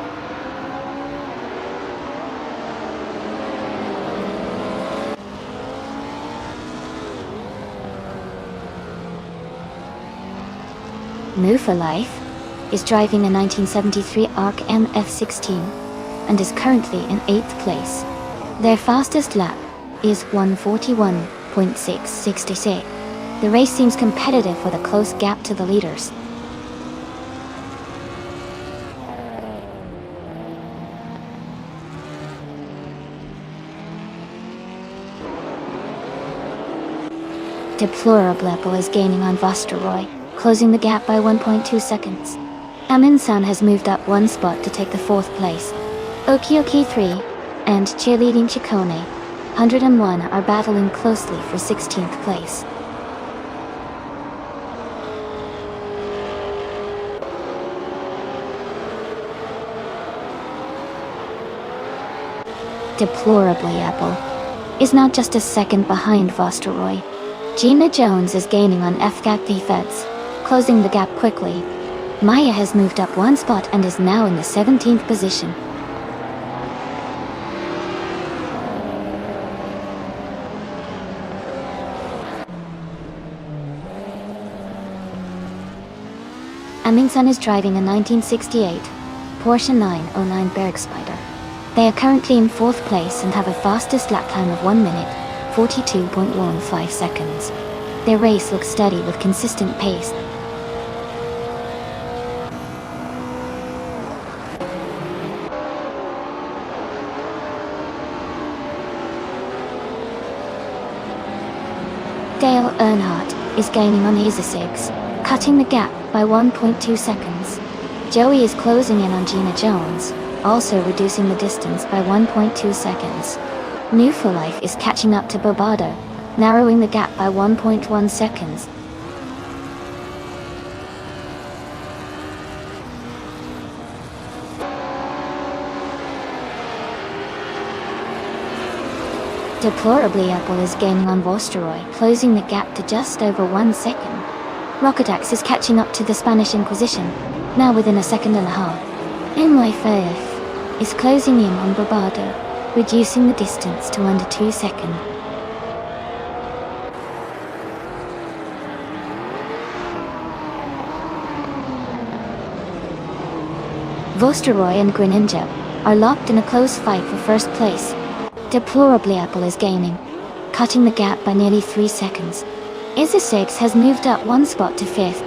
New for Life is driving a 1973 ARC MF16 and is currently in 8th place. Their fastest lap is 1:41.666. The race seems competitive with a close gap to the leaders. Deplorable Apple is gaining on Vostroy, closing the gap by 1.2 seconds. Amundsen has moved up one spot to take the 4th place. Okioki 3 and Cheerleading Chikone 101 are battling closely for 16th place. Deplorably Apple is now just a second behind Vostroy. Gina Jones is gaining on FGAT the Feds, closing the gap quickly. Maya has moved up one spot and is now in the 17th position. Amundsen is driving a 1968 Porsche 909 Bergspider. They are currently in 4th place and have a fastest lap time of 1 minute, 42.15 seconds. Their race looks steady with consistent pace. Dale Earnhardt is gaining on Erzsix, cutting the gap by 1.2 seconds. Joey is closing in on Gina Jones, also reducing the distance by 1.2 seconds. New for Life is catching up to Barbado, narrowing the gap by 1.1 seconds. Deplorably Apple is gaining on Vostroy, closing the gap to just over 1 second. Rocketax is catching up to the Spanish Inquisition, now within a second and a half. NYFF is closing in on Barbado, reducing the distance to under 2 seconds. Vostroy and Greninja are locked in a close fight for first place. Deplorably Apple is gaining, cutting the gap by nearly 3 seconds. Erzsix has moved up one spot to 5th.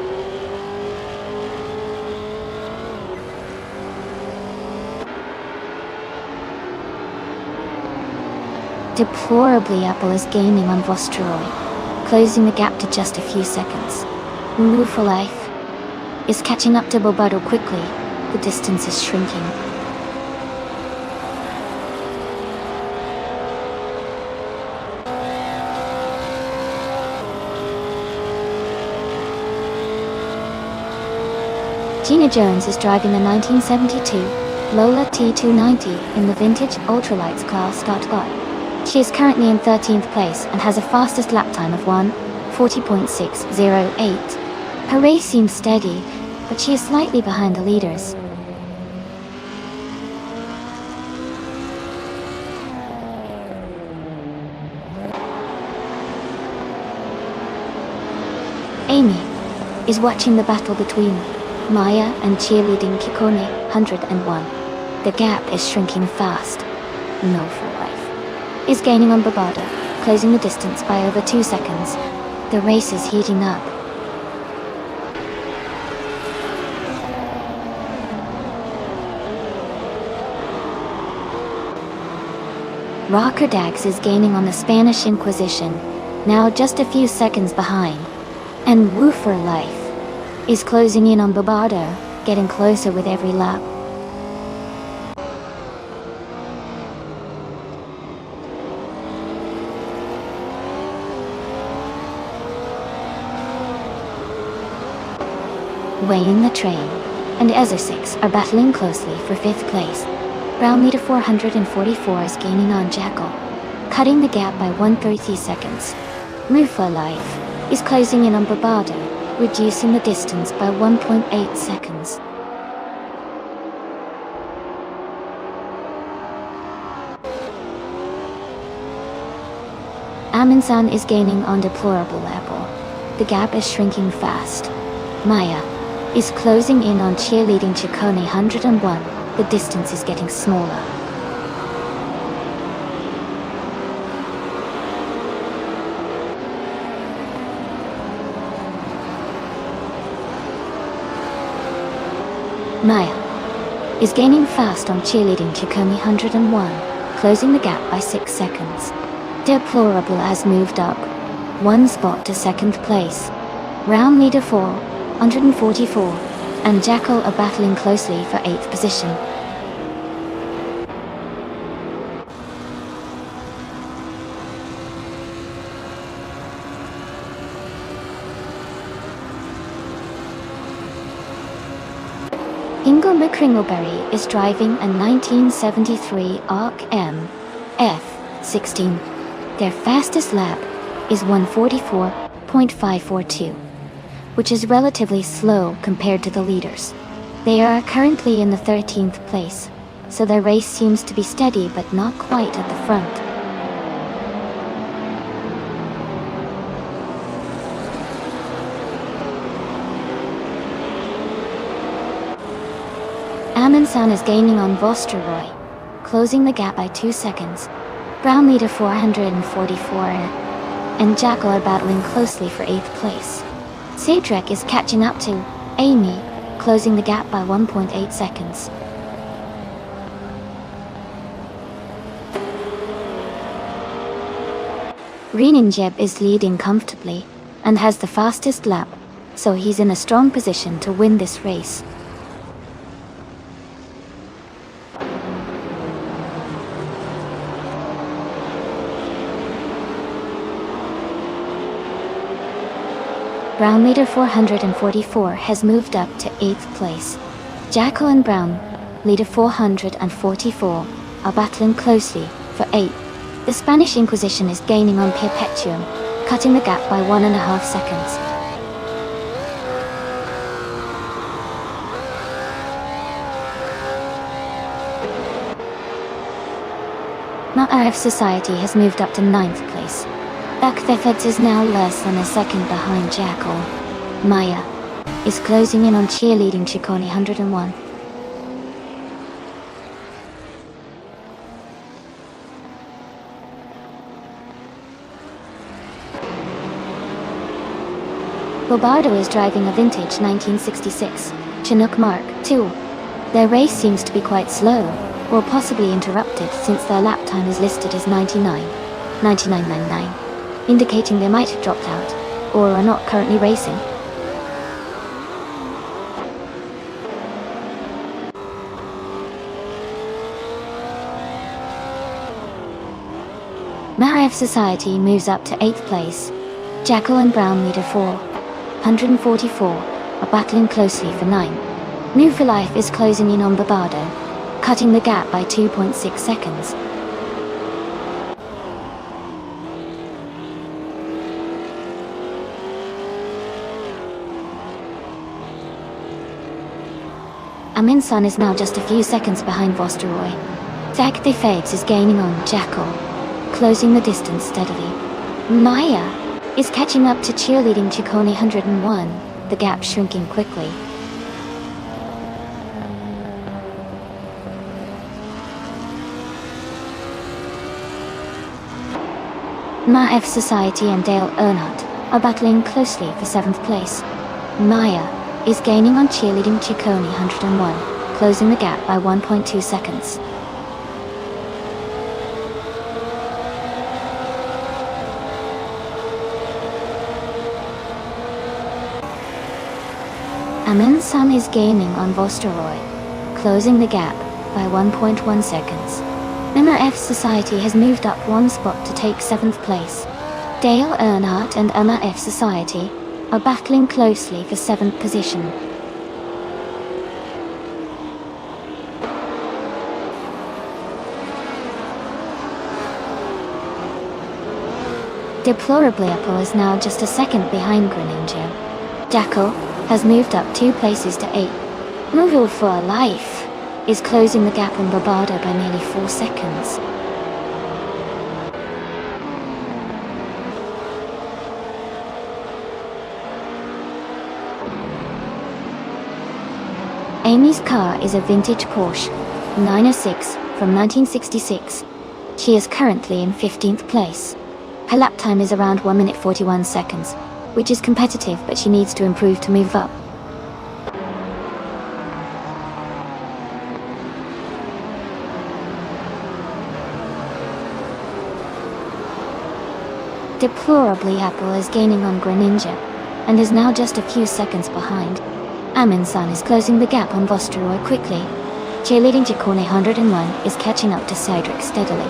Deplorably Apple is gaining on Vostroy, closing the gap to just a few seconds. Move for Life is catching up to Barbado quickly. The distance is shrinking. Gina Jones is driving the 1972 Lola T290 in the Vintage Ultralights class. She is currently in 13th place and has a fastest lap time of 1:40.608. Her race seems steady, but she is slightly behind the leaders. Amy is watching the battle between Maya and cheerleading Kikone 101. The gap is shrinking fast. No for life is gaining on Barbada, closing the distance by over 2 seconds. The race is heating up. Rockerdax is gaining on the Spanish Inquisition, now just a few seconds behind. And Woofer Life is closing in on Barbada, getting closer with every lap. Weighing the train and Ezra6 are battling closely for 5th place. Brown leader 444 is gaining on Jackal, cutting the gap by 130 seconds. Mufa Life is closing in on Barbada, reducing the distance by 1.8 seconds. Aminsan is gaining on Deplorable Apple. The gap is shrinking fast. Maya is closing in on cheerleading Chicone 101. The distance is getting smaller. Maya is gaining fast on cheerleading Chicone 101, closing the gap by 6 seconds. Deplorable has moved up 1 spot to 2nd place. Round leader 444 and Jackal are battling closely for 8th position. Ingomba Kringleberry is driving a 1973 ARC M F16. Their fastest lap is 1:44.542, which is relatively slow compared to the leaders. They are currently in the 13th place, so their race seems to be steady but not quite at the front. Aminsan is gaining on Vosteroy, closing the gap by 2 seconds. Brown leader 444 and Jackal are battling closely for 8th place. Cedric is catching up to Amy, closing the gap by 1.8 seconds. Reeninjeb is leading comfortably and has the fastest lap, so he's in a strong position to win this race. Brown leader 444 has moved up to 8th place. Jackal and Brown, leader 444, are battling closely for 8th. The Spanish Inquisition is gaining on Perpetuum, cutting the gap by 1.5 seconds. Mount Arif Society has moved up to 9th place. Bakthefets is now less than a second behind Jackal. Maya is closing in on cheerleading Chicone 101. Bobardo is driving a vintage 1966 Chinook Mark II. Their race seems to be quite slow, or possibly interrupted since their lap time is listed as 99.99, indicating they might have dropped out, or are not currently racing. Marif Society moves up to 8th place. Jackal and Brown leader 444 are battling closely for 9. New for Life is closing in on Barbado, cutting the gap by 2.6 seconds. Aminsan is now just a few seconds behind Vosteroy. Zach Defades is gaining on Jackal, closing the distance steadily. Maya is catching up to cheerleading Ciccone 101, the gap shrinking quickly. Ma F Society and Dale Earnhardt are battling closely for 7th place. Maya is gaining on cheerleading Ciccone 101, closing the gap by 1.2 seconds. Aminsan is gaining on Vosteroy, closing the gap by 1.1 seconds. Emma F Society has moved up one spot to take 7th place. Dale Earnhardt and Emma F Society are battling closely for 7th position. Deplorably Apple is now just a second behind Greninja. Jackal has moved up 2 places to 8. Movil for Life is closing the gap on Barbada by nearly 4 seconds. Amy's car is a vintage Porsche 906 from 1966. She is currently in 15th place. Her lap time is around 1 minute 41 seconds, which is competitive, but she needs to improve to move up. Deplorably Apple is gaining on Greninja, and is now just a few seconds behind. Aminsan is closing the gap on Vosteroy quickly. Cheerleading Ciccone 101 is catching up to Cedric steadily.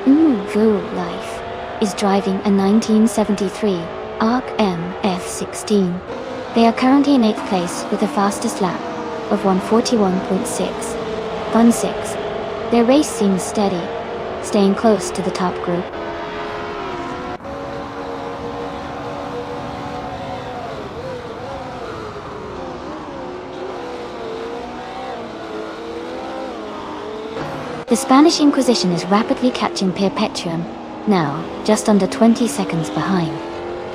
Movil Life is driving a 1973 ARC MF16. They are currently in 8th place with the fastest lap of 141.616. Their race seems steady, staying close to the top group. The Spanish Inquisition is rapidly catching Perpetuum, now just under 20 seconds behind.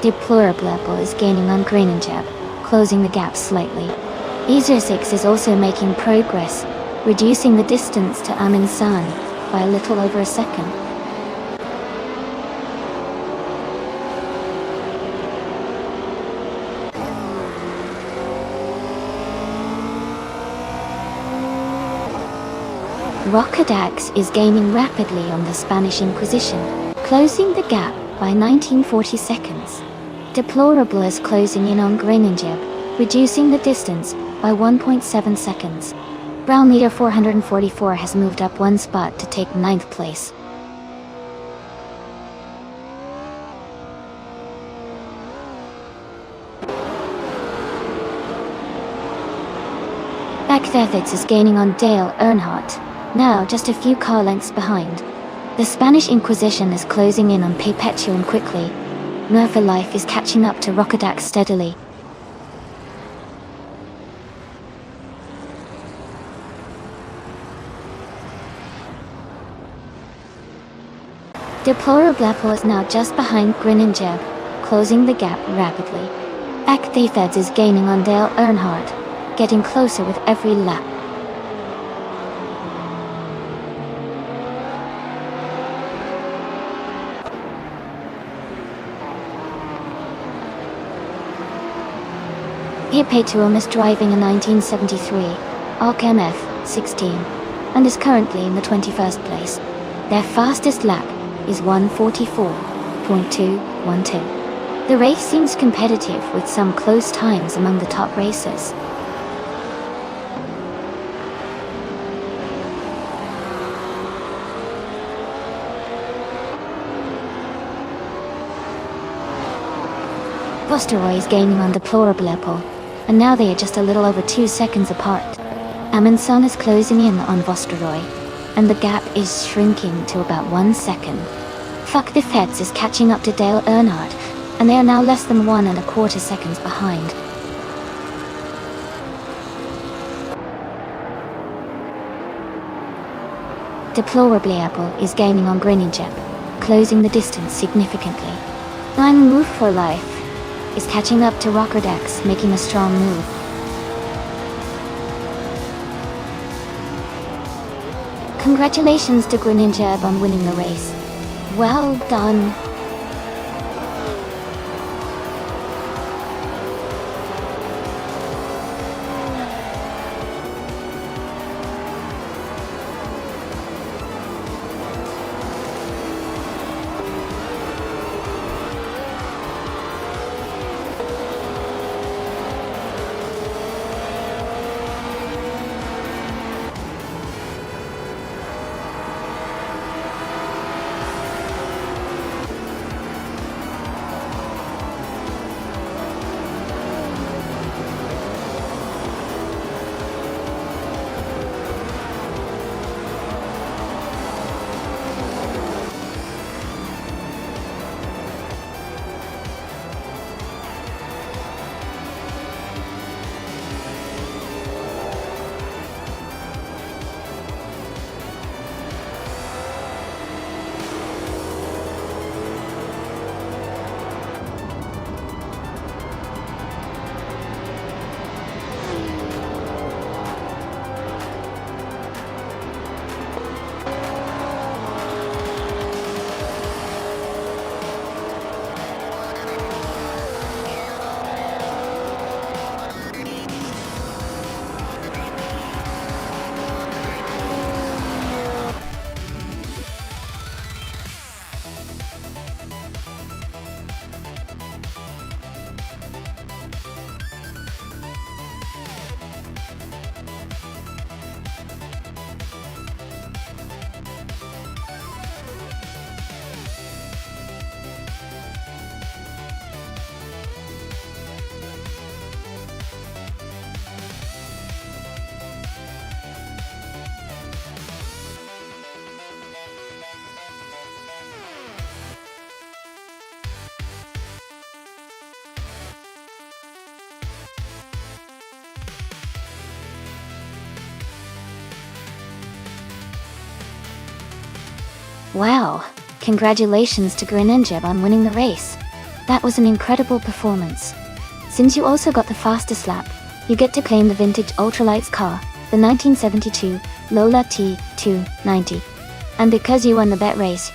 Deplorable is gaining on Greninja, closing the gap slightly. Ezer6 is also making progress, reducing the distance to Aminsan by a little over a second. Rocadax is gaining rapidly on the Spanish Inquisition, closing the gap by 1940 seconds. Deplorable is closing in on Greninja, reducing the distance by 1.7 seconds. Brownmeter 444 has moved up one spot to take 9th place. Backthethits is gaining on Dale Earnhardt, now just a few car lengths behind. The Spanish Inquisition is closing in on Perpetuum quickly. Movil Life is catching up to Rocadax steadily. Deplorable is now just behind Greninja, closing the gap rapidly. Backthethits is gaining on Dale Earnhardt, getting closer with every lap. Perpetuum is driving a 1973 ARC MF16 and is currently in the 21st place. Their fastest lap is 1:44.212. The race seems competitive with some close times among the top racers. Vosteroy is gaining on Deplorable, and now they are just a little over 2 seconds apart. Amundsen is closing in on Vosteroy, and the gap is shrinking to about 1 second. Fuck the Feds is catching up to Dale Earnhardt, and they are now less than 1.25 seconds behind. Deplorable is gaining on Greningeb, closing the distance significantly. Nine Move for Life is catching up to Rockerdax, making a strong move. Congratulations to Greningeb on winning the race. Well done. Wow, congratulations to Greningeb on winning the race. That was an incredible performance. Since you also got the fastest lap, you get to claim the vintage ultralights car, the 1972 Lola T290. And because you won the bet race,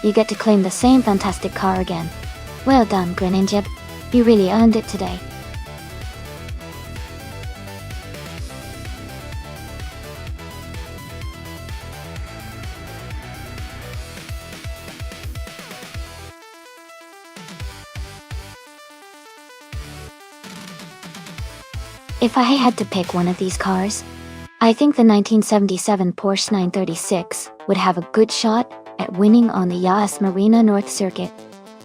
you get to claim the same fantastic car again. Well done, Greningeb. You really earned it today. If I had to pick one of these cars, I think the 1977 Porsche 936 would have a good shot at winning on the Yas Marina North Circuit.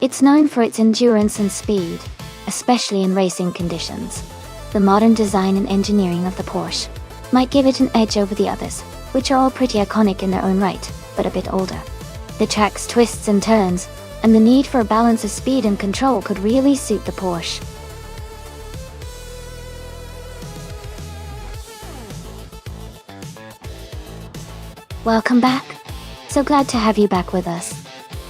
It's known for its endurance and speed, especially in racing conditions. The modern design and engineering of the Porsche might give it an edge over the others, which are all pretty iconic in their own right, but a bit older. The track's twists and turns, and the need for a balance of speed and control could really suit the Porsche. Welcome back. So glad to have you back with us.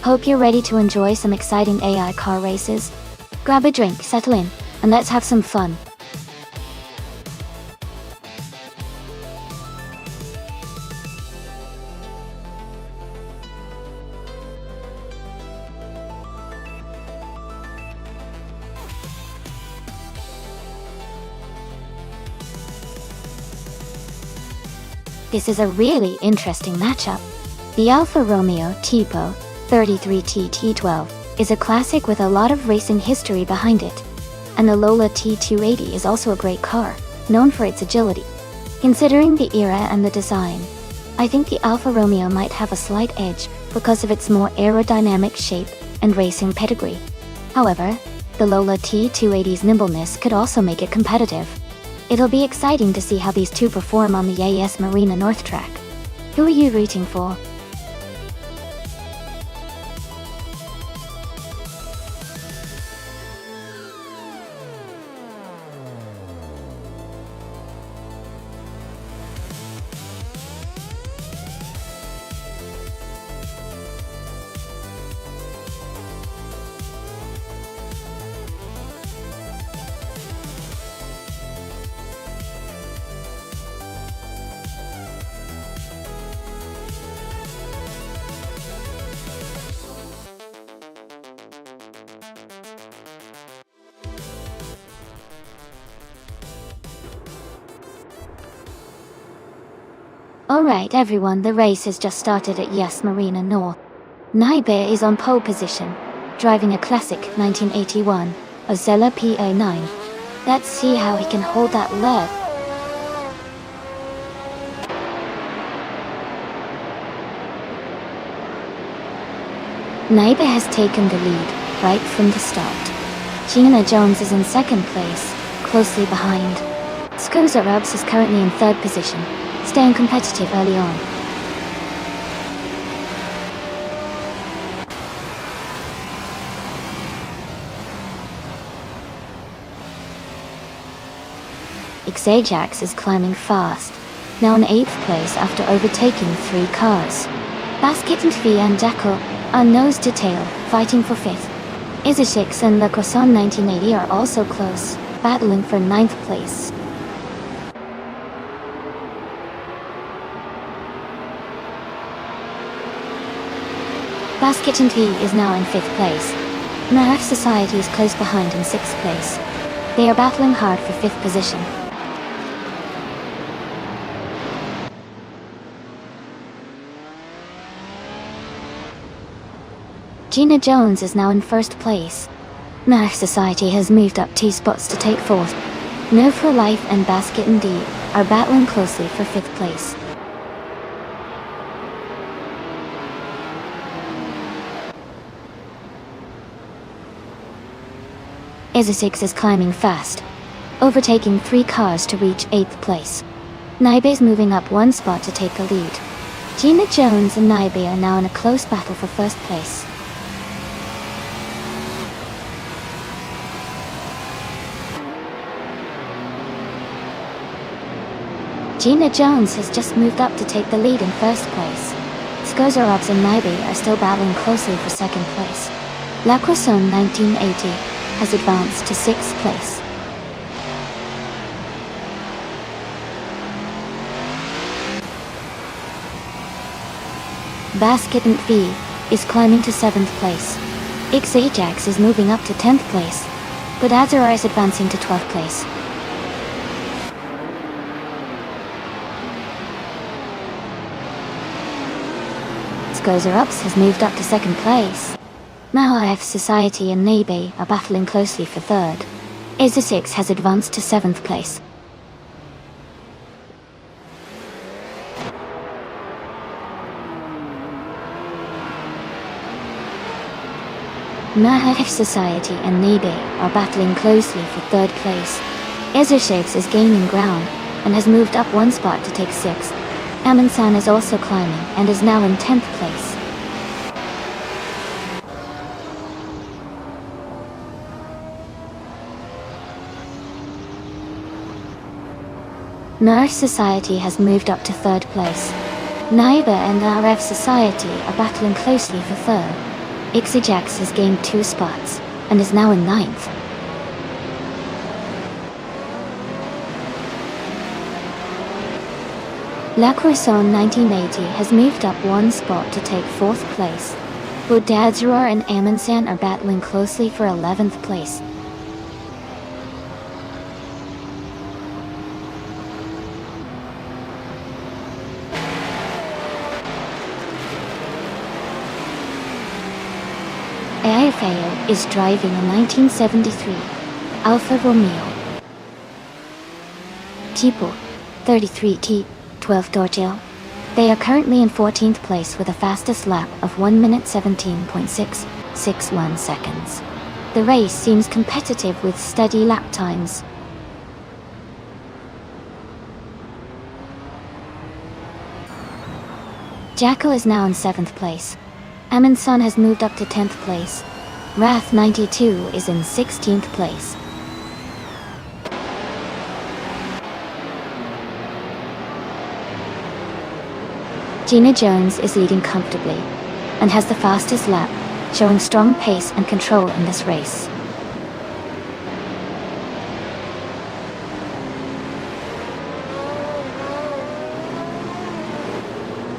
Hope you're ready to enjoy some exciting AI car races. Grab a drink, settle in, and let's have some fun. This is a really interesting matchup. The Alfa Romeo Tipo 33T T12 is a classic with a lot of racing history behind it. And the Lola T280 is also a great car, known for its agility. Considering the era and the design, I think the Alfa Romeo might have a slight edge because of its more aerodynamic shape and racing pedigree. However, The Lola T280's nimbleness could also make it competitive. It'll be exciting to see how these two perform on the AS Marina North track. Who are you rooting for? Alright everyone, the race has just started at Yas Marina North. Naibe is on pole position, driving a classic 1981 Ozella PA9. Let's see how he can hold that lead. Naibe has taken the lead right from the start. Gina Jones is in second place, closely behind. Skoza Rubs is currently in third position, staying competitive early on. Xajax is climbing fast, now in 8th place after overtaking 3 cars. Basket and Fee and Jackal are nose to tail, fighting for 5th. Izashix and Le Croissant 1980 are also close, battling for 9th place. Basket and Fee is now in 5th place. Nerf Society is close behind in 6th place. They are battling hard for 5th position. Gina Jones is now in 1st place. Nerf Society has moved up 2 spots to take 4th. No for Life and Basket and D are battling closely for 5th place. Izasix is climbing fast, overtaking 3 cars to reach 8th place. Naibe's moving up 1 spot to take the lead. Gina Jones and Naibe are now in a close battle for 1st place. Gina Jones has just moved up to take the lead in 1st place. Skozarobs and Naibe are still battling closely for 2nd place. La Croissant 1980 has advanced to 6th place. Basket and Fee is climbing to 7th place. Xajax is moving up to 10th place, but Azura is advancing to 12th place. Skozarups has moved up to 2nd place. Mahaf Society and Naibe are battling closely for 3rd. Izasix has advanced to 7th place. Mahaf Society and Naibe are battling closely for 3rd place. Izasix is gaining ground and has moved up 1 spot to take 6th. Amansan is also climbing and is now in 10th place. Nerf Society has moved up to 3rd place. Naiba and RF Society are battling closely for 3rd. Xajax has gained 2 spots and is now in 9th. La Croissant 1980 has moved up 1 spot to take 4th place. Bodadzaror and Amansan are battling closely for 11th place. AFAO is driving a 1973 Alfa Romeo Tipo 33T 12 Dorgel. They are currently in 14th place with a fastest lap of 1 minute 17.661 seconds. The race seems competitive with steady lap times. Jackal is now in 7th place. Amundsen has moved up to 10th place. Wrath 92 is in 16th place. Gina Jones is leading comfortably and has the fastest lap, showing strong pace and control in this race.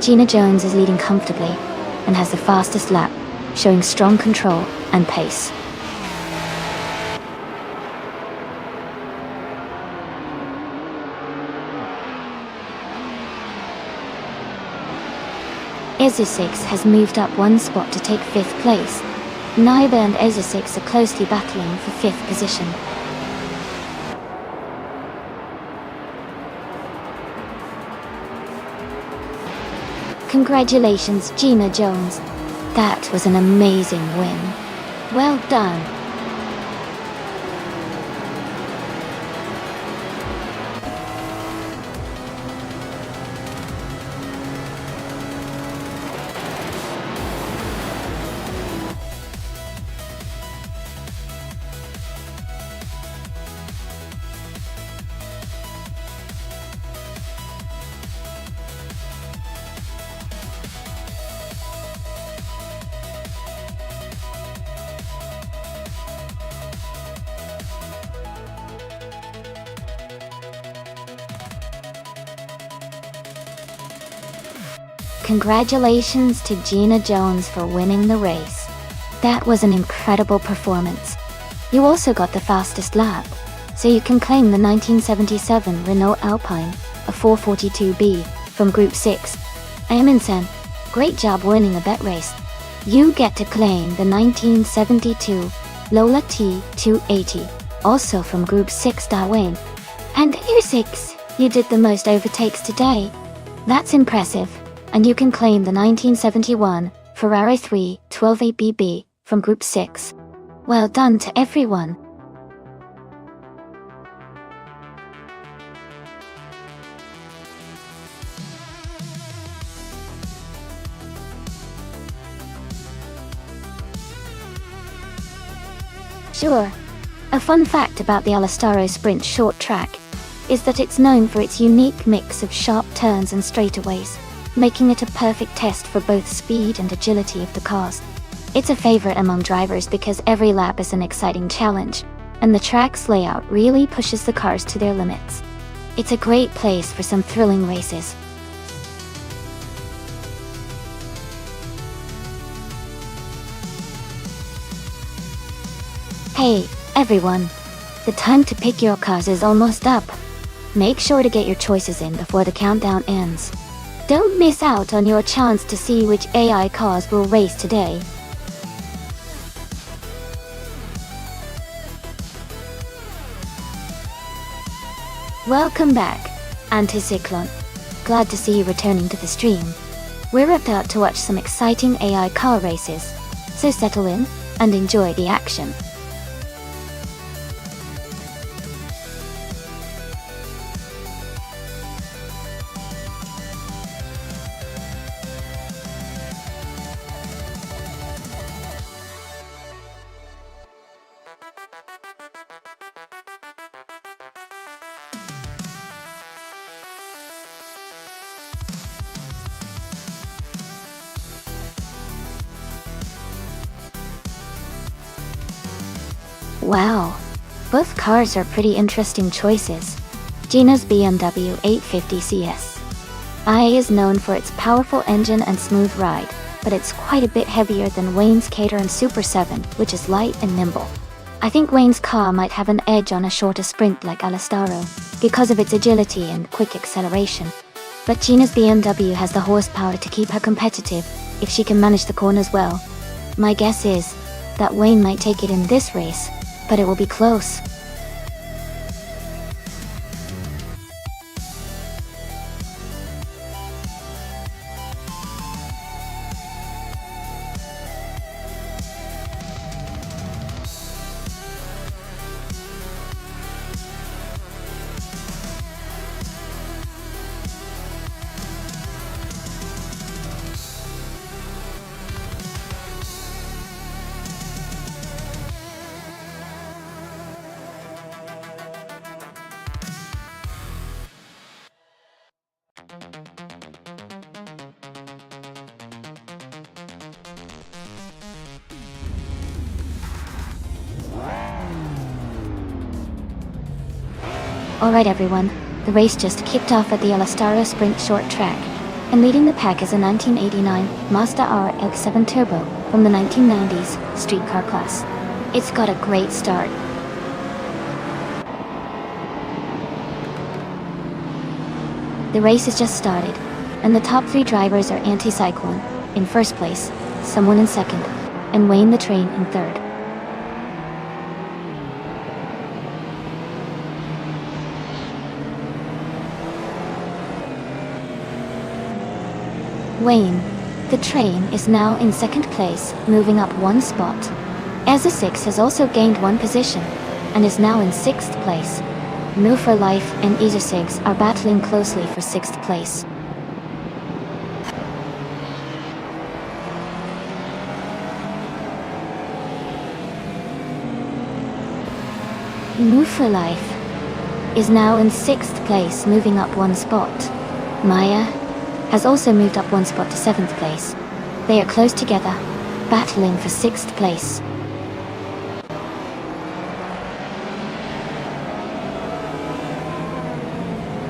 Gina Jones is leading comfortably and has the fastest lap, showing strong control and pace. Ezusix has moved up 1 spot to take 5th place. Naiba and Ezusix are closely battling for 5th position. Congratulations, Gina Jones. That was an amazing win. Well done. Congratulations to Gina Jones for winning the race. That was an incredible performance. You also got the fastest lap, so you can claim the 1977 Renault Alpine, a 442B, from Group 6. Amundsen, great job winning a bet race. You get to claim the 1972 Lola T280, also from Group 6. Win. And Ezusix, you did the most overtakes today. That's impressive. And you can claim the 1971 Ferrari 312ABB from Group 6. Well done to everyone. Sure. A fun fact about the Alastaro Sprint short track is that it's known for its unique mix of sharp turns and straightaways, making it a perfect test for both speed and agility of the cars. It's a favorite among drivers because every lap is an exciting challenge, and the track's layout really pushes the cars to their limits. It's a great place for some thrilling races. Hey, everyone! The time to pick your cars is almost up. Make sure to get your choices in before the countdown ends. Don't miss out on your chance to see which AI cars will race today. Welcome back, Anticyclone. Glad to see you returning to the stream. We're about to watch some exciting AI car races, so settle in and enjoy the action. Wow, both cars are pretty interesting choices. Gina's BMW 850 CS I is known for its powerful engine and smooth ride, but it's quite a bit heavier than Wayne's Caterham Super 7, which is light and nimble. I think Wayne's car might have an edge on a shorter sprint like Alastaro, because of its agility and quick acceleration. But Gina's BMW has the horsepower to keep her competitive, if she can manage the corners well. My guess is that Wayne might take it in this race, but it will be close. Alright everyone, the race just kicked off at the Elastaro Sprint Short Track, and leading the pack is a 1989 Mazda RX-7 Turbo from the 1990s streetcar class. It's got a great start. The race has just started, and the top 3 drivers are Anticyclone in first place, Someone in second, and Wayne the Train in third. Wayne, the Train, is now in second place, moving up 1 spot. Ezza 6 has also gained 1 position, and is now in 6th place. Move for Life and Ezza 6 are battling closely for 6th place. Move for Life is now in 6th place, moving up 1 spot. Maya has also moved up 1 spot to 7th place. They are close together, battling for 6th place.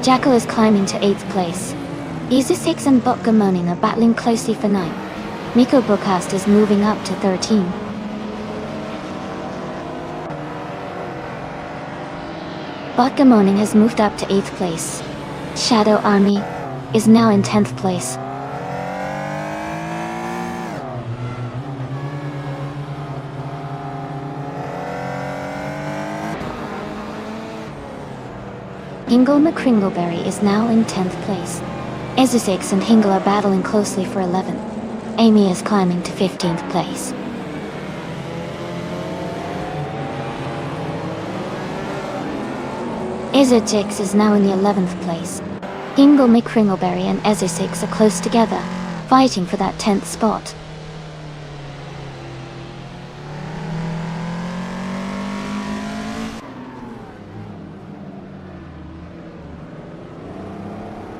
Jackal is climbing to 8th place. Ezza 6 and Bot Gamoning are battling closely for 9th. Miko Broadcast is moving up to 13. Bot Gamoning has moved up to 8th place. Shadow Army is now in 10th place. Hingle McCringleberry is now in 10th place. Ezza 6 and Hingle are battling closely for 11th. Amy is climbing to 15th place. Ezza 6 is now in the 11th place. Hingle McCringleberry and Ezza 6 are close together, fighting for that 10th spot.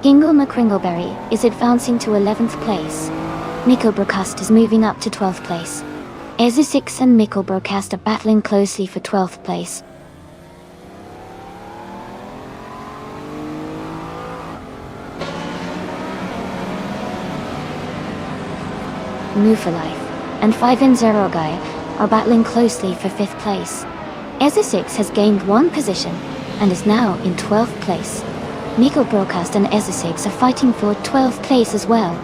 Hingle McCringleberry is advancing to 11th place. Miko Broadcast is moving up to 12th place. Ezza 6 and Miko Broadcast are battling closely for 12th place. Move for Life and 5 in Zero Guy are battling closely for 5th place. Ezza 6 has gained 1 position and is now in 12th place. Miko Broadcast and Ezza 6 are fighting for 12th place as well.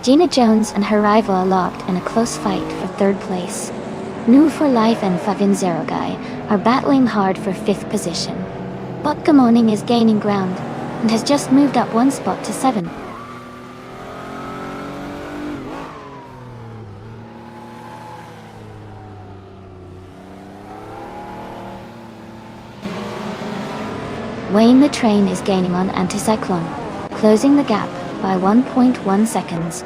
Gina Jones and her rival are locked in a close fight for 3rd place. Move for Life and 5 in Zero Guy are battling hard for 5th position. Bot Gamoning is gaining ground and has just moved up 1 spot to 7. Wayne the Train is gaining on Anticyclone, closing the gap by 1.1 seconds.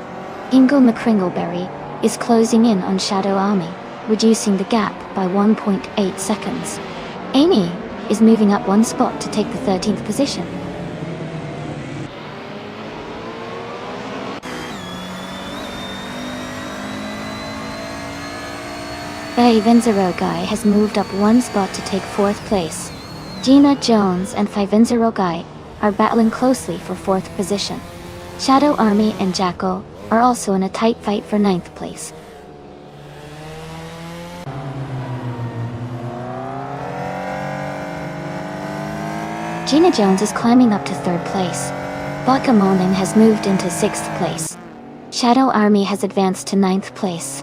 Hingle McCringleberry is closing in on Shadow Army, reducing the gap by 1.8 seconds. Amy is moving up 1 spot to take the 13th position. Zero Guy has moved up 1 spot to take 4th place. Gina Jones and 5 Guy are battling closely for 4th position. Shadow Army and Jackal are also in a tight fight for 9th place. Gina Jones is climbing up to 3rd place. Bot Gamoning has moved into 6th place. Shadow Army has advanced to 9th place.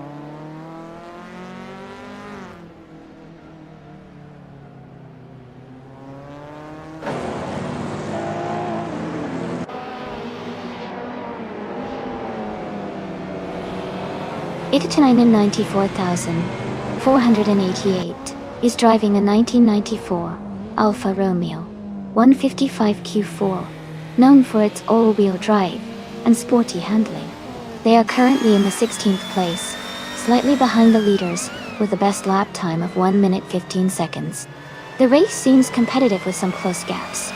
Itatinainen 94,488 is driving a 1994 Alfa Romeo 155 Q4, known for its all-wheel drive and sporty handling. They are currently in the 16th place, slightly behind the leaders, with the best lap time of 1 minute 15 seconds. The race seems competitive with some close gaps.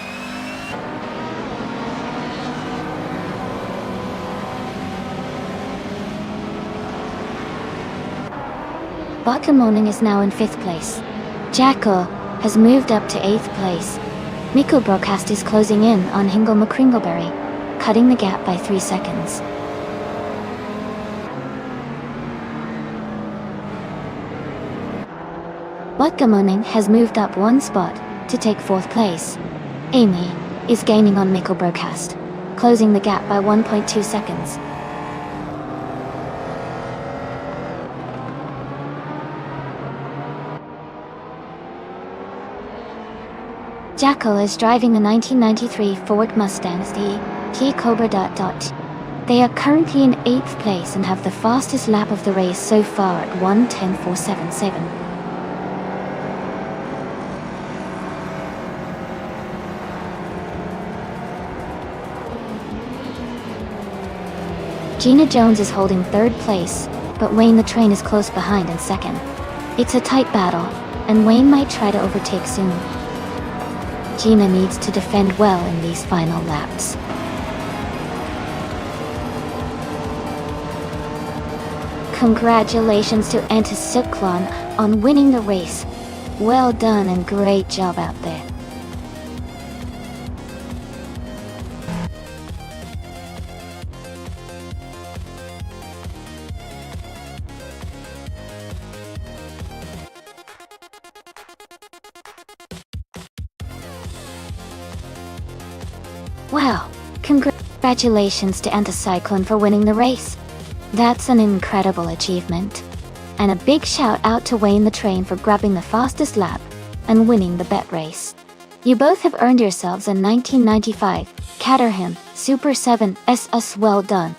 Botkamoning is now in 5th place. Jackal has moved up to 8th place. Mikko Broadcast is closing in on Hingle McCringleberry, cutting the gap by 3 seconds. Botkamoning has moved up 1 spot to take 4th place. Amy is gaining on Mikko Broadcast, closing the gap by 1.2 seconds. Jackal is driving the 1993 Ford Mustang T Cobra. They are currently in 8th place and have the fastest lap of the race so far at 1:10.477. Gina Jones is holding 3rd place, but Wayne the Train is close behind in 2nd. It's a tight battle, and Wayne might try to overtake soon. Gina needs to defend well in these final laps. Congratulations to Anticyclone on winning the race. Well done and great job out there. Wow, congratulations to Anticyclone for winning the race. That's an incredible achievement. And a big shout out to Wayne the Train for grabbing the fastest lap and winning the bet race. You both have earned yourselves a 1995 Caterham Super 7 SS. Well done.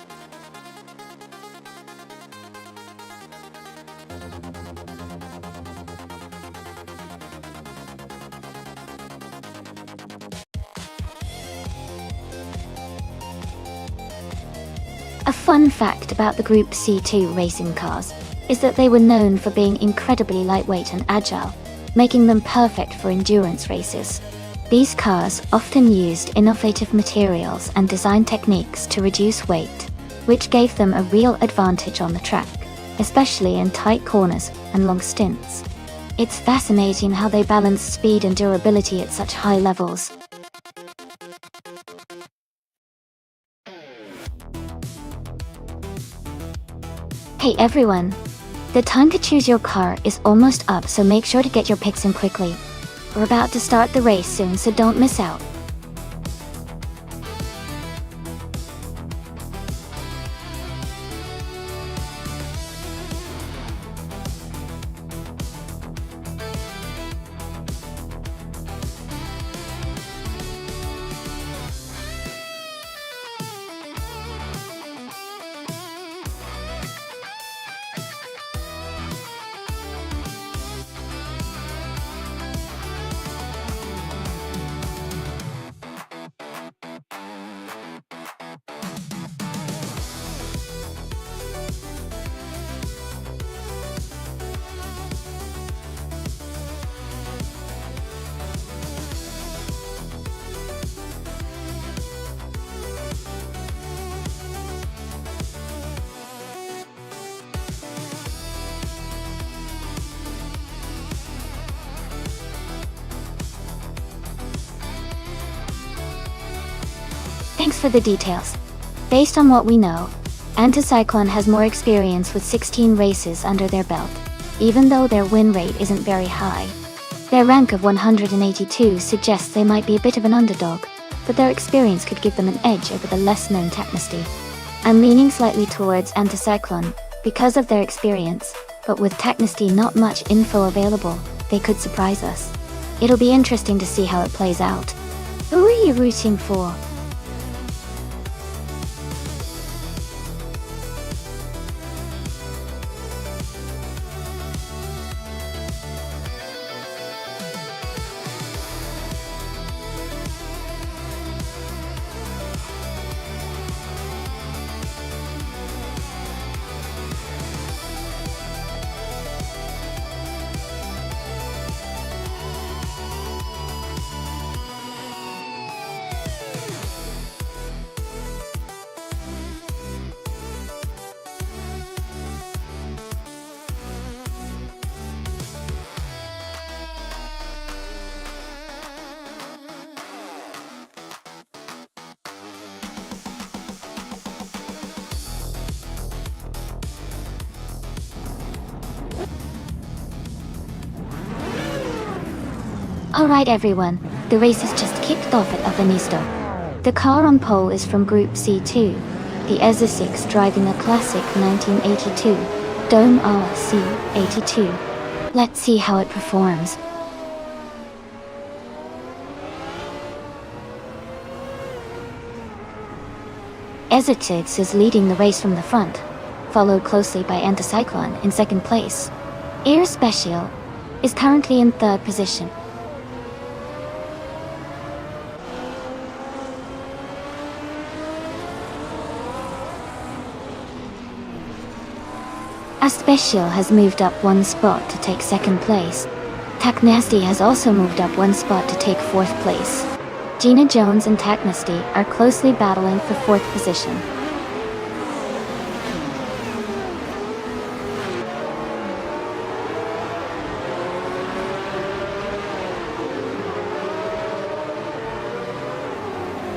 A fun fact about the Group C2 racing cars is that they were known for being incredibly lightweight and agile, making them perfect for endurance races. These cars often used innovative materials and design techniques to reduce weight, which gave them a real advantage on the track, especially in tight corners and long stints. It's fascinating how they balance speed and durability at such high levels. Hey everyone! The time to choose your car is almost up, so make sure to get your picks in quickly. We're about to start the race soon, so don't miss out. Thanks for the details. Based on what we know, Anticyclone has more experience with 16 races under their belt, even though their win rate isn't very high. Their rank of 182 suggests they might be a bit of an underdog, but their experience could give them an edge over the less-known Technesty. I'm leaning slightly towards Anticyclone because of their experience, but with Technesty not much info available, they could surprise us. It'll be interesting to see how it plays out. Who are you rooting for? Alright everyone, the race has just kicked off at Nonstop. The car on pole is from Group C2, the EZA6 driving a classic 1982 Dome RC82. Let's see how it performs. EZA6 is leading the race from the front, followed closely by Anticyclone in second place. Air Special is currently in third position. A Special has moved up one spot to take second place. Taknasty has also moved up one spot to take fourth place. Gina Jones and Taknasty are closely battling for fourth position.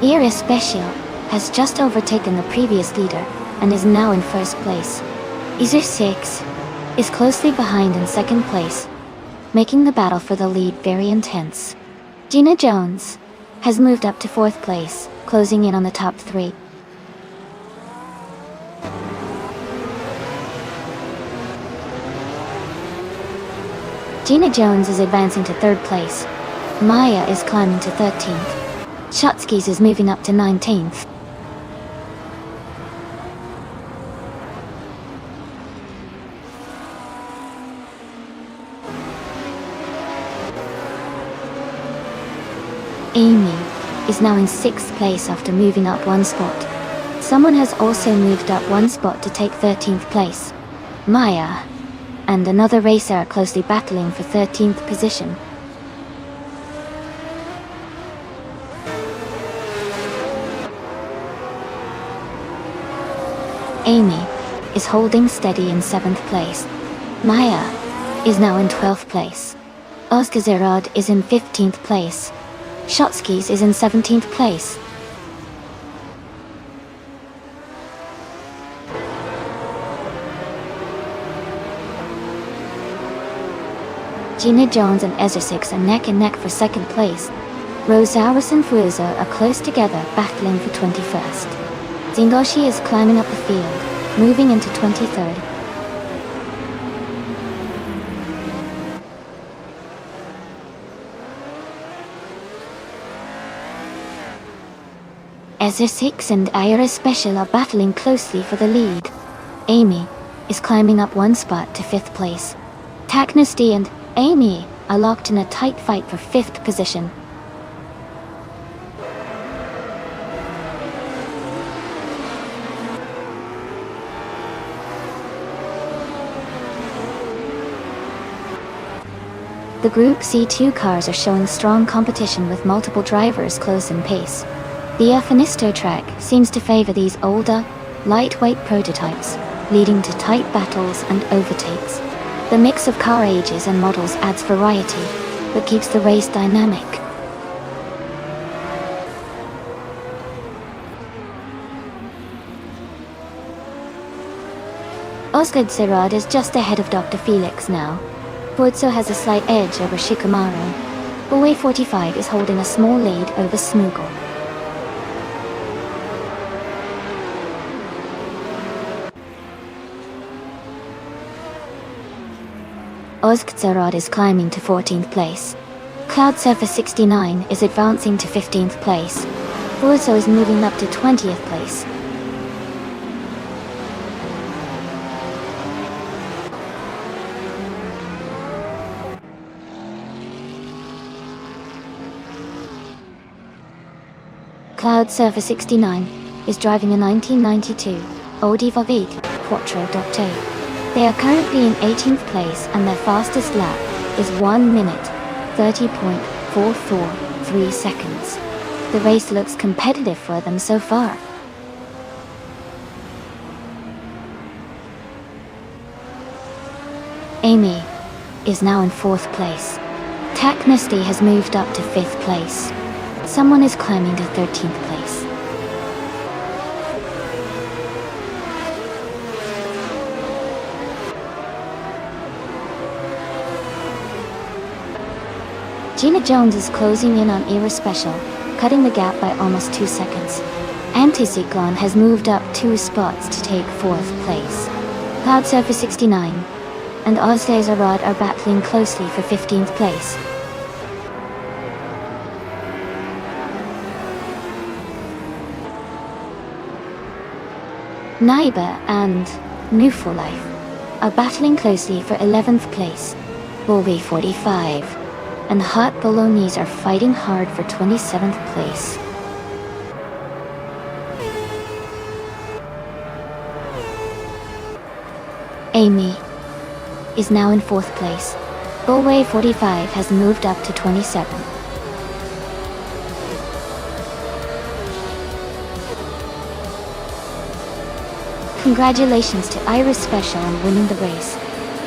Air Special has just overtaken the previous leader and is now in first place. EZA6 is closely behind in second place, making the battle for the lead very intense. Gina Jones has moved up to fourth place, closing in on the top three. Gina Jones is advancing to third place. Maya is climbing to 13th. Shotskis is moving up to 19th. Amy is now in 6th place after moving up one spot. Someone has also moved up one spot to take 13th place. Maya and another racer are closely battling for 13th position. Amy is holding steady in 7th place. Maya is now in 12th place. Oscar Zerod is in 15th place. Shotskis is in 17th place. Gina Jones and EZA6 are neck and neck for second place. Rosales and Fuzo are close together, battling for 21st. Zingoshi is climbing up the field, moving into 23rd. EZA6 and Aira Special are battling closely for the lead. Amy is climbing up one spot to 5th place. Taknasty and Amy are locked in a tight fight for 5th position. The Group C2 cars are showing strong competition with multiple drivers close in pace. The Afinisto track seems to favor these older, lightweight prototypes, leading to tight battles and overtakes. The mix of car ages and models adds variety, but keeps the race dynamic. Oscar Zerad is just ahead of Dr. Felix now. Forzo has a slight edge over Shikamaru. Boy 45 is holding a small lead over Smoogle. Ozgzerod is climbing to 14th place. Cloud Surfer 69 is advancing to 15th place. Forzo is moving up to 20th place. Cloud Surfer 69 is driving a 1992 Audi Vavit Quattro Docte. They are currently in 18th place and their fastest lap is 1 minute, 30.443 seconds. The race looks competitive for them so far. Amy is now in 4th place. Taknasty has moved up to 5th place. Someone is climbing to 13th place. Gina Jones is closing in on Era Special, cutting the gap by almost 2 seconds. Anticyclone has moved up 2 spots to take 4th place. Cloud Surfer 69 and Ozdays Arad are battling closely for 15th place. Naiba and New for Life are battling closely for 11th place. Bobby 45 and Hot Bolognese are fighting hard for 27th place. Amy is now in 4th place. Boway 45 has moved up to 27. Congratulations to Iris Special on winning the race.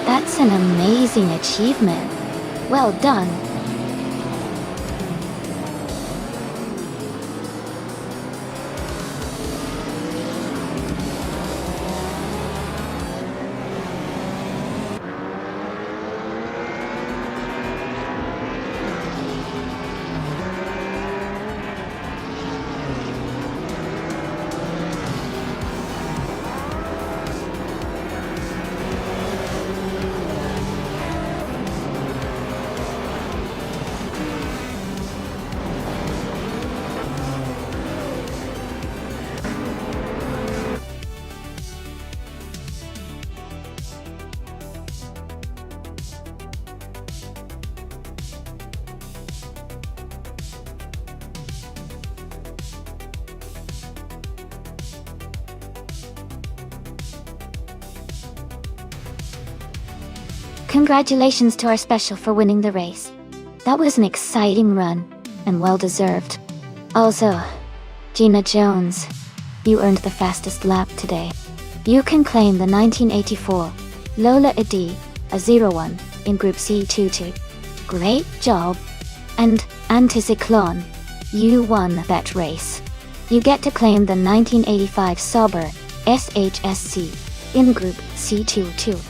That's an amazing achievement. Well done. Congratulations to our special for winning the race. That was an exciting run, and well deserved. Also, Gina Jones, you earned the fastest lap today. You can claim the 1984 Lola Adi, a 01, in Group C22. Great job! And Anticyclone, you won that race. You get to claim the 1985 Sauber SHSC in Group C22.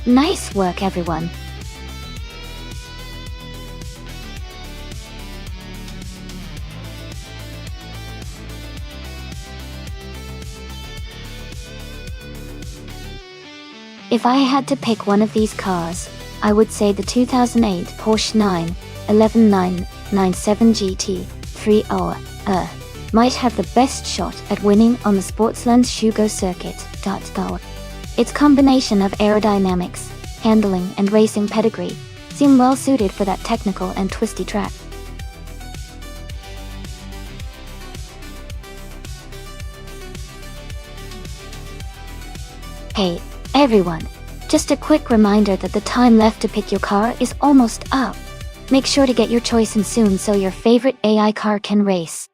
Nice work, everyone. If I had to pick one of these cars, I would say the 2008 Porsche 911 GT 3.0 might have the best shot at winning on the Sportsland Hugo circuit. Its combination of aerodynamics, handling and racing pedigree seem well suited for that technical and twisty track. Hey, everyone, just a quick reminder that the time left to pick your car is almost up. Make sure to get your choice in soon so your favorite AI car can race.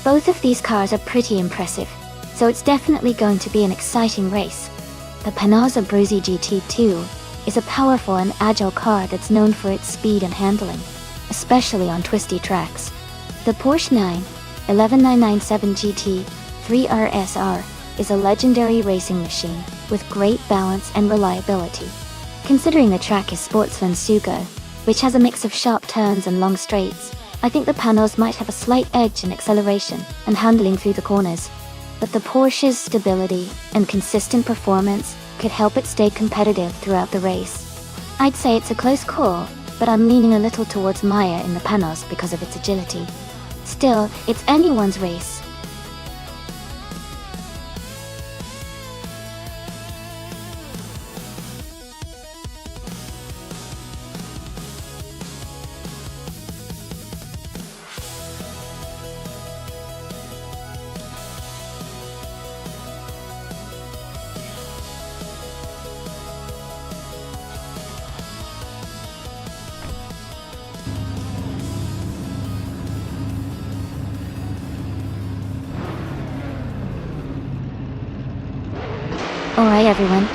Both of these cars are pretty impressive, so it's definitely going to be an exciting race. The Panhard Abruzzi GT2 is a powerful and agile car that's known for its speed and handling, especially on twisty tracks. The Porsche 911 GT 3RSR is a legendary racing machine with great balance and reliability. Considering the track is Sportsland Sugo, which has a mix of sharp turns and long straights, I think the Panhard might have a slight edge in acceleration and handling through the corners. But the Porsche's stability and consistent performance could help it stay competitive throughout the race. I'd say it's a close call, but I'm leaning a little towards Maya in the Panhard because of its agility. Still, it's anyone's race. Alright everyone,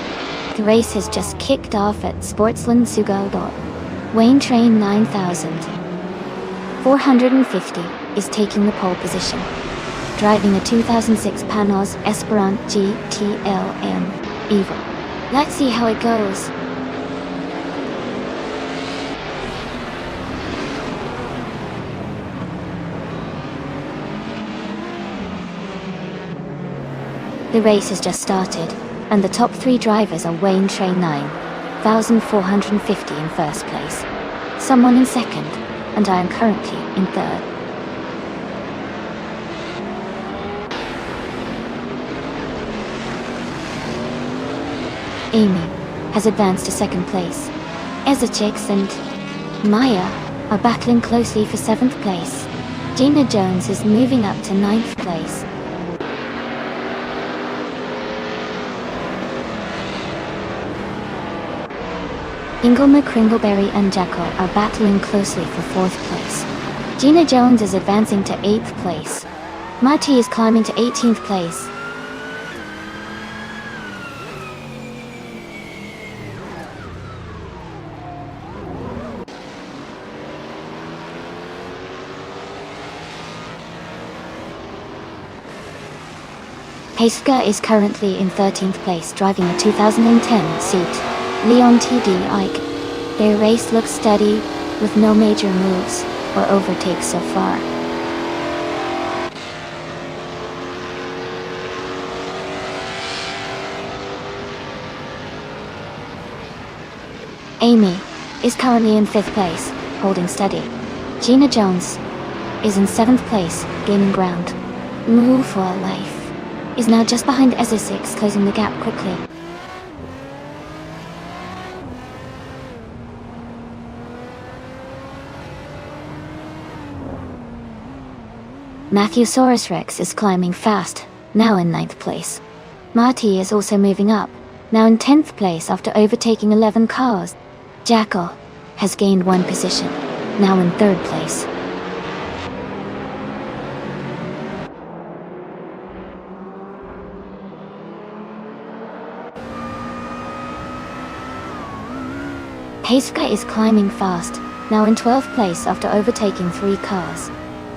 the race has just kicked off at Sportsland Sugaldo. Wayne Train 9450 is taking the pole position, driving a 2006 Panos Esperant GTLM Evo. Let's see how it goes. The race has just started, and the top 3 drivers are Wayne Train 9450 in first place, someone in second, and I am currently in third. Amy has advanced to second place. Ezachix and Maya are battling closely for 7th place. Gina Jones is moving up to 9th place. Ingoma Kringleberry and Jackal are battling closely for 4th place. Gina Jones is advancing to 8th place. Marty is climbing to 18th place. Heiska is currently in 13th place, driving a 2010 seat Leon TD Ike. Their race looks steady, with no major moves or overtakes so far. Amy is currently in 5th place, holding steady. Gina Jones is in 7th place, gaining ground. Move for Life is now just behind Ezra6, closing the gap quickly. Matthewsaurus Rex is climbing fast, now in 9th place. Marty is also moving up, now in 10th place after overtaking 11 cars. Jackal has gained 1 position, now in 3rd place. Heiska is climbing fast, now in 12th place after overtaking 3 cars.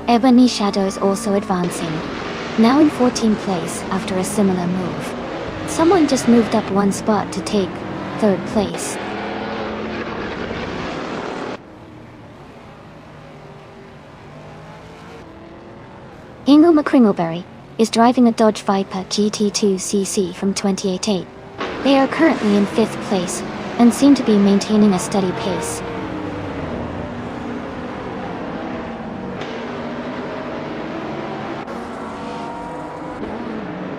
Ebony Shadow is also advancing, now in 14th place after a similar move. Someone just moved up 1 spot to take 3rd place. Ingo McCringleberry is driving a Dodge Viper GT2cc from 2018. They are currently in 5th place and seem to be maintaining a steady pace.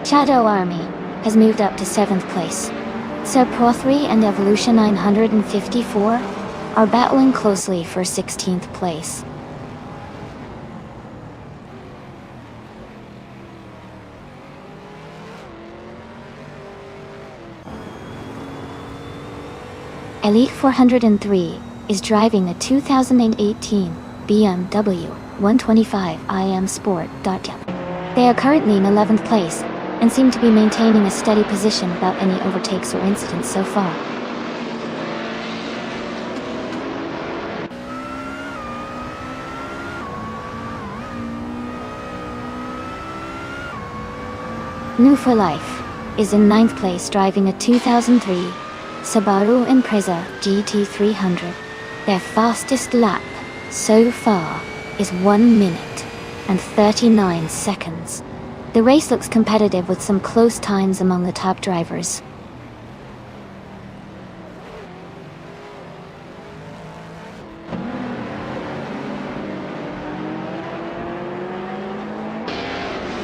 Shadow Army has moved up to 7th place. So Pro 3 and Evolution 954 are battling closely for 16th place. Elite 403 is driving a 2018 BMW 125 IM Sport. They are currently in 11th place and seem to be maintaining a steady position without any overtakes or incidents so far. New for Life is in 9th place, driving a 2003 Subaru Impreza GT300. Their fastest lap so far is 1 minute and 39 seconds. The race looks competitive with some close times among the top drivers.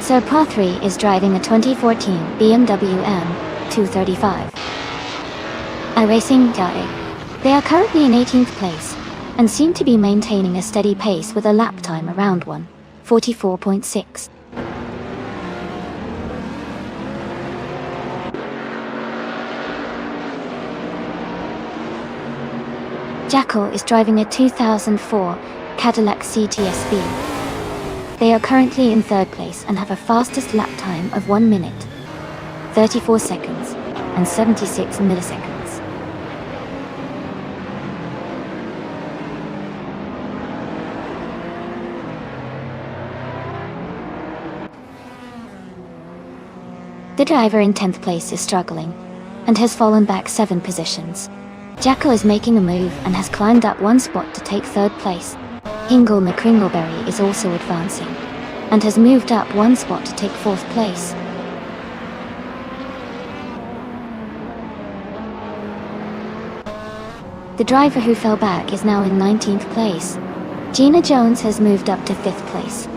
Sir Pro 3 is driving a 2014 BMW M235. iRacing Guy. They are currently in 18th place and seem to be maintaining a steady pace with a lap time around 1:44.6. Jackal is driving a 2004 Cadillac CTSV. They are currently in 3rd place and have a fastest lap time of 1 minute, 34 seconds. and 76 milliseconds. The driver in 10th place is struggling, and has fallen back 7 positions. Jacko is making a move and has climbed up 1 spot to take 3rd place. Hingle McCringleberry is also advancing, and has moved up 1 spot to take 4th place. The driver who fell back is now in 19th place. Gina Jones has moved up to 5th place.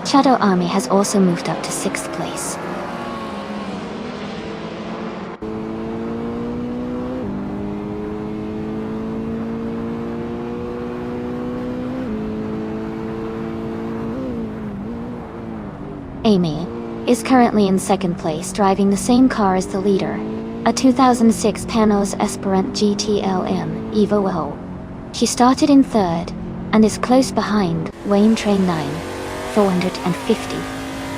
Shadow Army has also moved up to 6th place. Amy is currently in 2nd place, driving the same car as the leader, a 2006 Panos Esperant GT-LM Evo. She started in 3rd and is close behind Wayne Train 9, 450.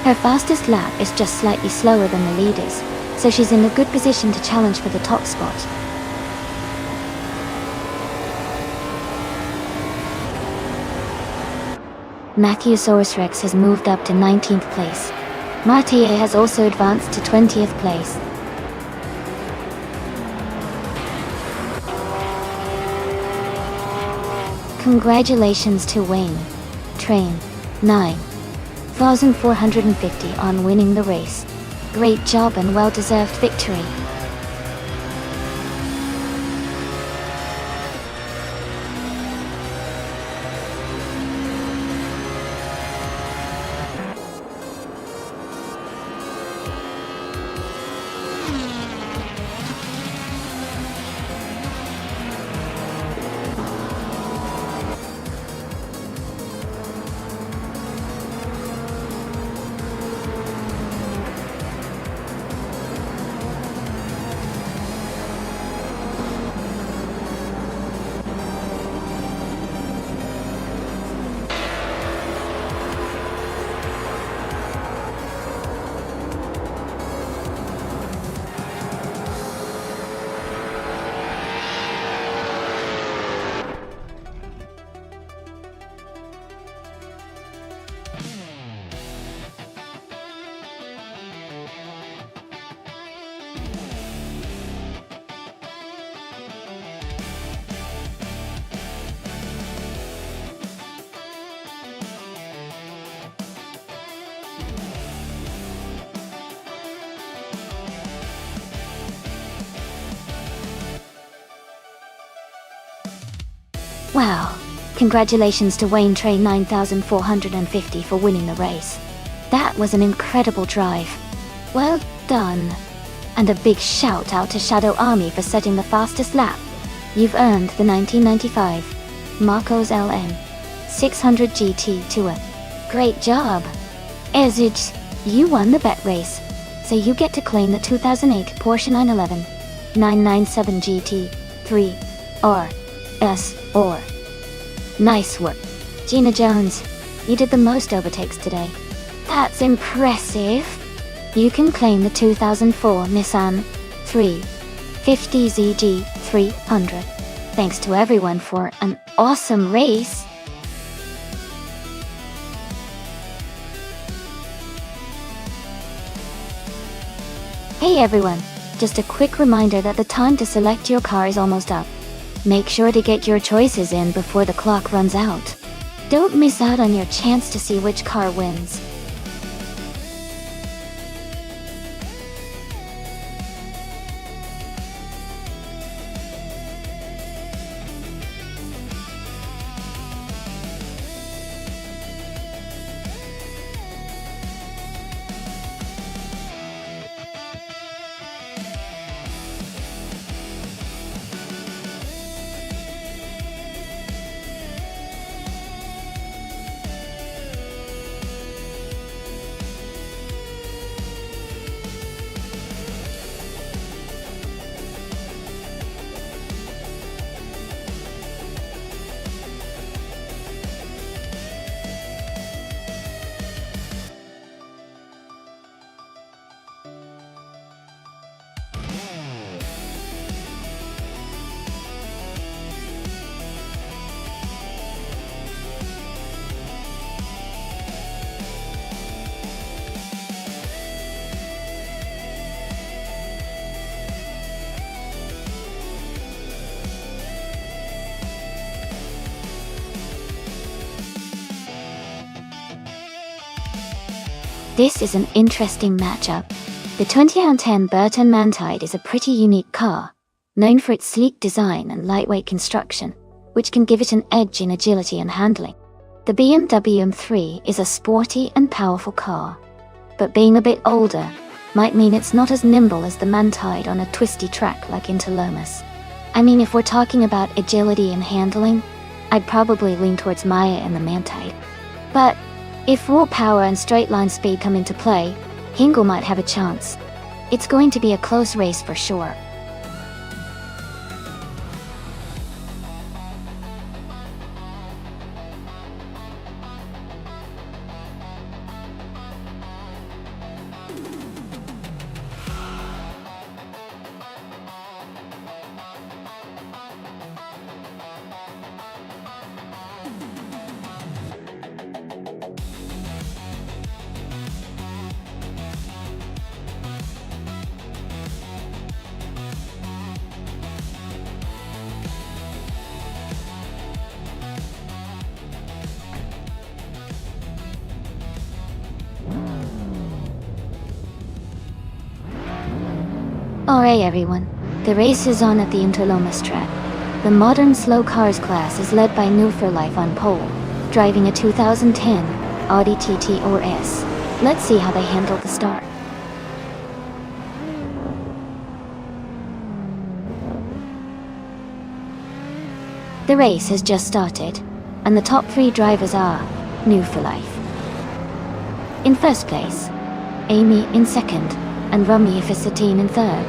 Her fastest lap is just slightly slower than the leaders, so she's in a good position to challenge for the top spot. Matthewsaurus Rex has moved up to 19th place. Martia has also advanced to 20th place. Congratulations to Wayne Train 9,450 on winning the race. Great job and well-deserved victory. Wow, congratulations to Wayne Train 9450 for winning the race. That was an incredible drive. Well done. And a big shout out to Shadow Army for setting the fastest lap. You've earned the 1995 Marcos LM 600 GT Tour. Great job. Ezage, you won the bet race, so you get to claim the 2008 Porsche 911 997 GT 3 RS or. Nice work. Gina Jones, you did the most overtakes today. That's impressive. You can claim the 2004 Nissan 350 ZG 300. Thanks to everyone for an awesome race. Hey everyone, just a quick reminder that the time to select your car is almost up. Make sure to get your choices in before the clock runs out. Don't miss out on your chance to see which car wins. This is an interesting matchup. The 2010 Burton Mantide is a pretty unique car, known for its sleek design and lightweight construction, which can give it an edge in agility and handling. The BMW M3 is a sporty and powerful car, but being a bit older might mean it's not as nimble as the Mantide on a twisty track like Interlomas. I mean, if we're talking about agility and handling, I'd probably lean towards Maya and the Mantide. But if raw power and straight line speed come into play, Hingle might have a chance. It's going to be a close race for sure. Alright everyone, the race is on at the Interlomas track. The modern slow cars class is led by New for Life on pole, driving a 2010 Audi TT or S. Let's see how they handle the start. The race has just started, and the top 3 drivers are New for Life. In first place, Amy in second, and Rummy Fisatine in third.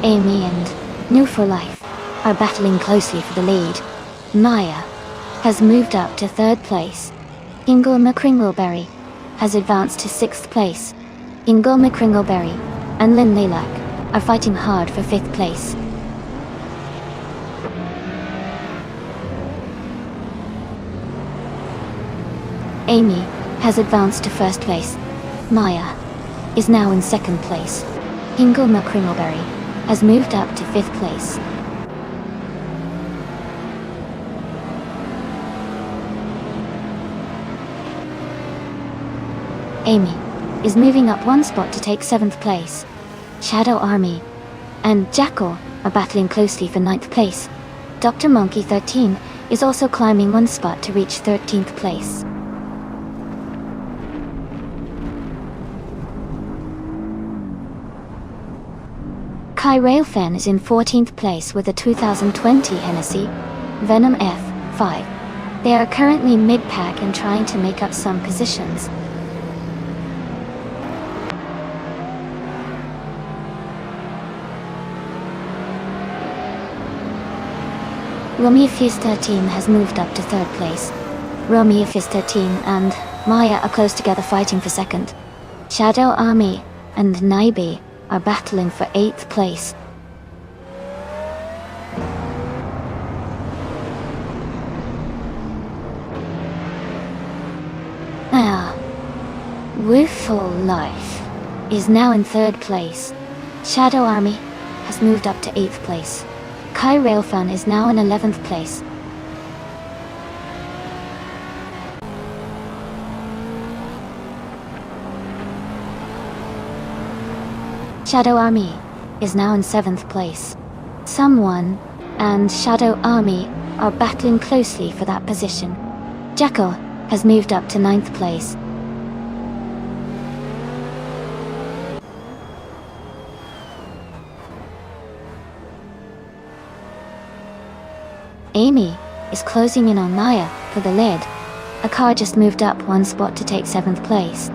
Amy and New for Life are battling closely for the lead. Maya has moved up to third place. Ingle McCringleberry has advanced to sixth place. Ingle McCringleberry and Lynn Lilac are fighting hard for fifth place. Amy has advanced to first place. Maya is now in second place. Ingle McCringleberry has moved up to fifth place. Amy is moving up one spot to take seventh place. Shadow Army and Jackal are battling closely for ninth place. Dr. Monkey 13 is also climbing one spot to reach 13th place. Kai Railfan is in 14th place with a 2020 Hennessy Venom F5. They are currently mid-pack and trying to make up some positions. Romeo Fiesta Team has moved up to third place. Romeo Fiesta Team and Maya are close together fighting for second. Shadow Army and Naibi are battling for 8th place. Willful Life is now in third place. Shadow Army has moved up to 8th place. Kai Railfan is now in 11th place. Shadow Army is now in 7th place. Someone and Shadow Army are battling closely for that position. Jackal has moved up to 9th place. Amy is closing in on Maya for the lead. A car just moved up one spot to take 7th place.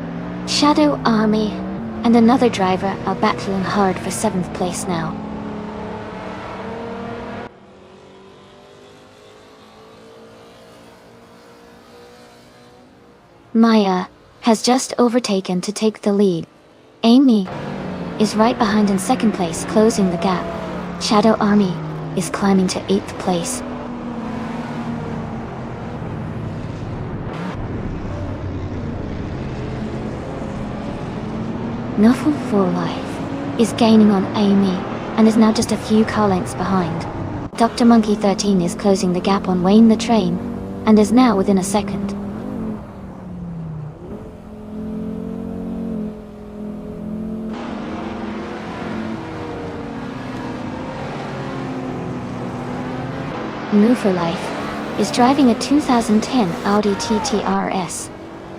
Shadow Army and another driver are battling hard for 7th place now. Maya has just overtaken to take the lead. Amy is right behind in 2nd place, closing the gap. Shadow Army is climbing to 8th place. Nuffle for Life is gaining on Amy and is now just a few car lengths behind. Dr. Monkey 13 is closing the gap on Wayne the Train, and is now within a second. Move for Life is driving a 2010 Audi TT RS.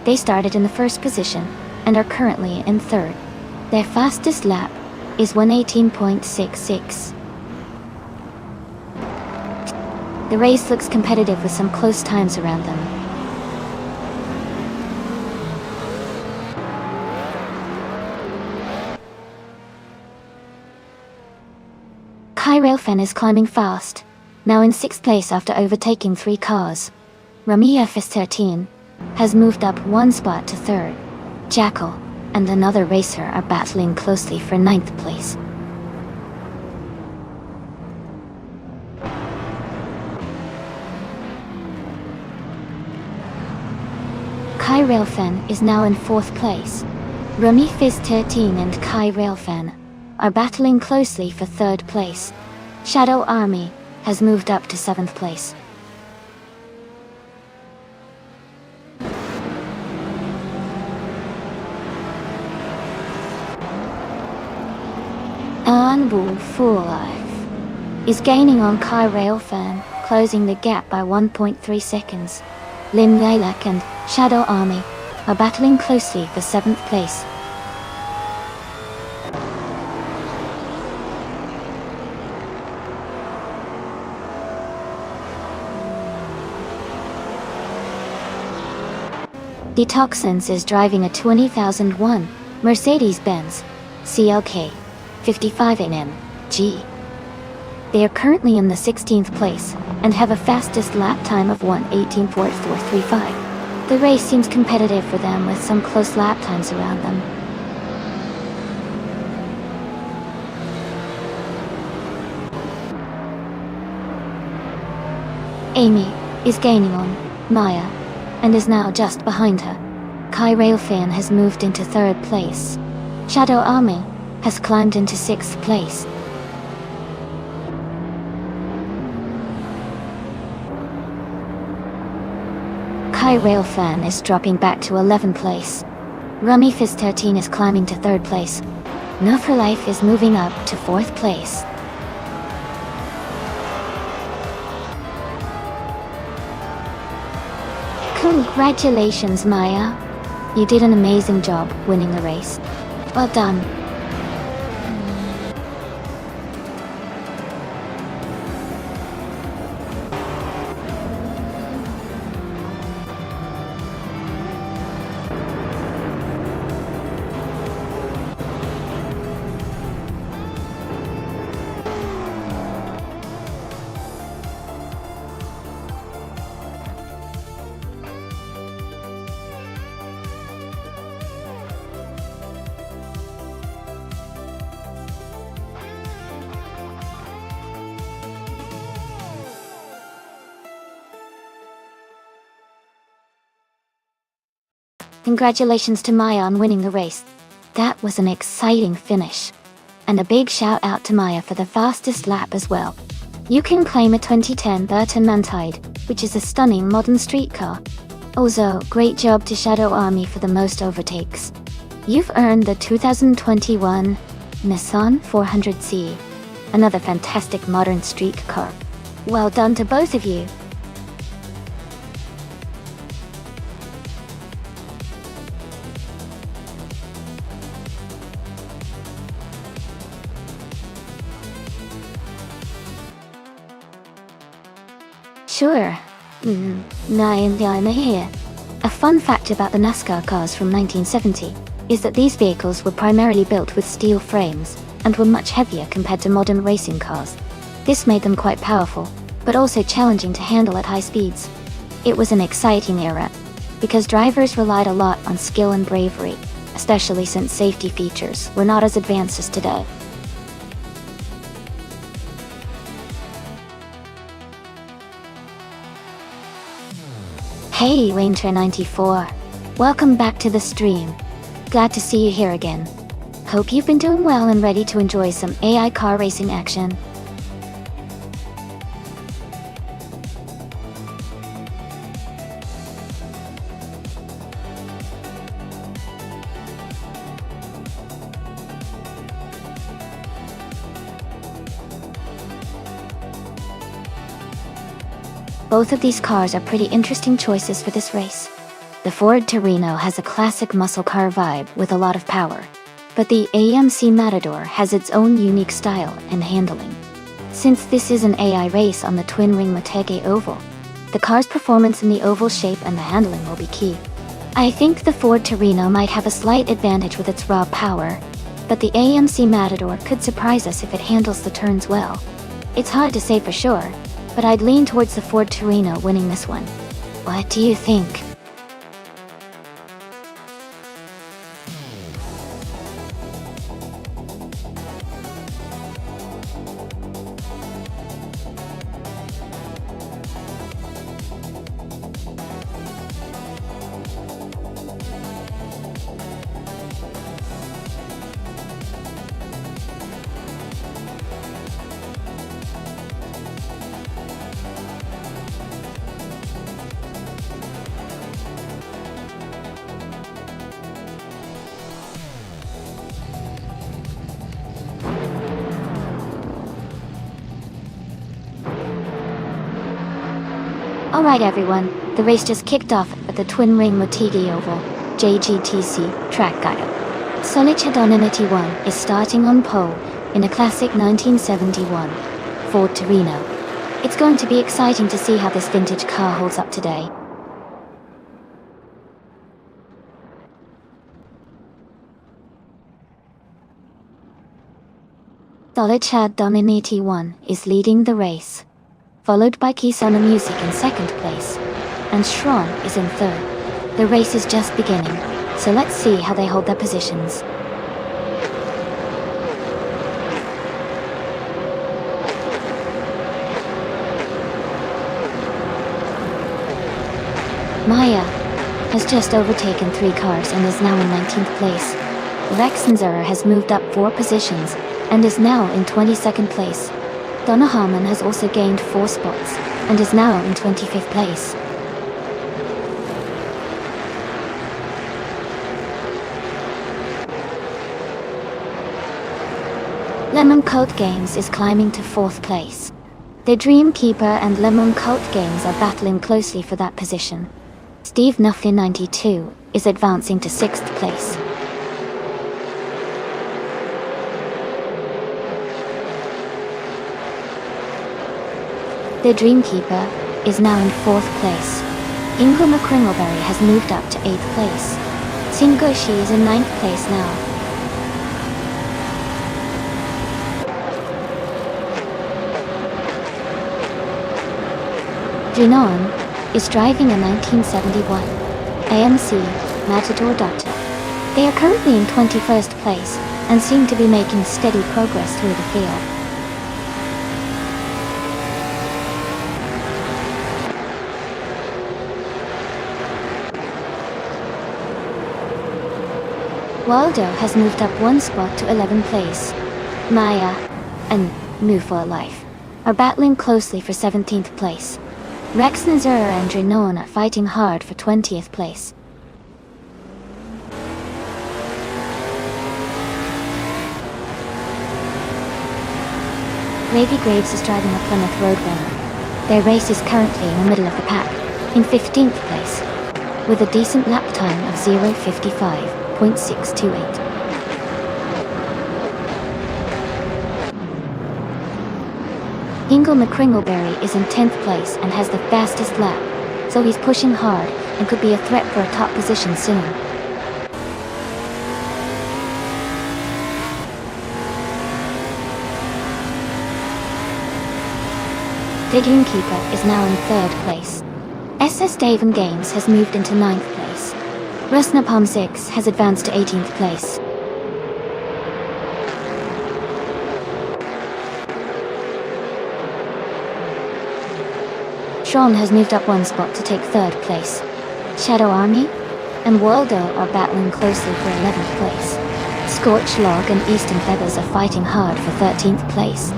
They started in the first position and are currently in third. Their fastest lap is 1:18.66. The race looks competitive with some close times around them. Kai Railfen is climbing fast, now in 6th place after overtaking 3 cars. Rami FS13 has moved up 1 spot to 3rd. Jackal and another racer are battling closely for 9th place. Kai Railfen is now in 4th place. Rami Fizz13 and Kai Railfen are battling closely for 3rd place. Shadow Army has moved up to 7th place. Anbu Full Life is gaining on Kai Railfen, closing the gap by 1.3 seconds. Lin Lilac and Shadow Army are battling closely for 7th place. Detoxins is driving a 2001 Mercedes-Benz CLK 55NM G. They are currently in the 16th place and have a fastest lap time of 1:18.435. The race seems competitive for them with some close lap times around them. Amy is gaining on Maya and is now just behind her. Kai Railfen has moved into 3rd place. Shadow Army has climbed into 6th place. Kai Railfen is dropping back to 11th place. Rummy Fizz 13 is climbing to 3rd place. No for Life is moving up to 4th place. Congratulations, Maya. You did an amazing job winning the race. Well done. Congratulations to Maya on winning the race. That was an exciting finish. And a big shout out to Maya for the fastest lap as well. You can claim a 2010 Burton Mantide, which is a stunning modern street car. Also, great job to Shadow Army for the most overtakes. You've earned the 2021 Nissan 400C, another fantastic modern street car. Well done to both of you. Sure. I'm here. A fun fact about the NASCAR cars from 1970 is that these vehicles were primarily built with steel frames and were much heavier compared to modern racing cars. This made them quite powerful, but also challenging to handle at high speeds. It was an exciting era, because drivers relied a lot on skill and bravery, especially since safety features were not as advanced as today. Hey Winter94, welcome back to the stream. Glad to see you here again. Hope you've been doing well and ready to enjoy some AI car racing action. Both of these cars are pretty interesting choices for this race. The Ford Torino has a classic muscle car vibe with a lot of power, but the AMC Matador has its own unique style and handling. Since this is an AI race on the twin-ring Motegi oval, the car's performance in the oval shape and the handling will be key. I think the Ford Torino might have a slight advantage with its raw power, but the AMC Matador could surprise us if it handles the turns well. It's hard to say for sure, but I'd lean towards the Ford Torino winning this one. What do you think? Alright everyone, the race just kicked off at the Twin Ring Motegi Oval, JGTC, track guide. Solid Anonymity 1 is starting on pole in a classic 1971 Ford Torino. It's going to be exciting to see how this vintage car holds up today. Solid Dominati 1 is leading the race, followed by Kisona Music in second place, and Shron is in third. The race is just beginning, so let's see how they hold their positions. Maya has just overtaken 3 cars and is now in 19th place. Rexenzer has moved up 4 positions and is now in 22nd place. Donna Harmon has also gained 4 spots and is now in 25th place. Lemon Coat Games is climbing to 4th place. The Dreamkeeper and Lemon Coat Games are battling closely for that position. Steve Nuffin 92 is advancing to 6th place. The Dreamkeeper is now in 4th place. Ingram McCringleberry has moved up to 8th place. Singoshi is in 9th place now. Junon is driving a 1971 AMC Matador Dotto. They are currently in 21st place and seem to be making steady progress through the field. Waldo has moved up 1 spot to 11th place. Maya and Move for Life are battling closely for 17th place. Rex Nazur and Drinon are fighting hard for 20th place. Gravy Graves is driving a Plymouth Roadrunner. Their race is currently in the middle of the pack, in 15th place, with a decent lap time of 0:55.628. Ingle McCringleberry is in 10th place and has the fastest lap, so he's pushing hard and could be a threat for a top position soon. The Dreamkeeper is now in 3rd place. SS Davin Games has moved into 9th place. Rusnapalm 6 has advanced to 18th place. Sean has moved up 1 spot to take 3rd place. Shadow Army and Waldo are battling closely for 11th place. Scorched Log and Eastern Feathers are fighting hard for 13th place.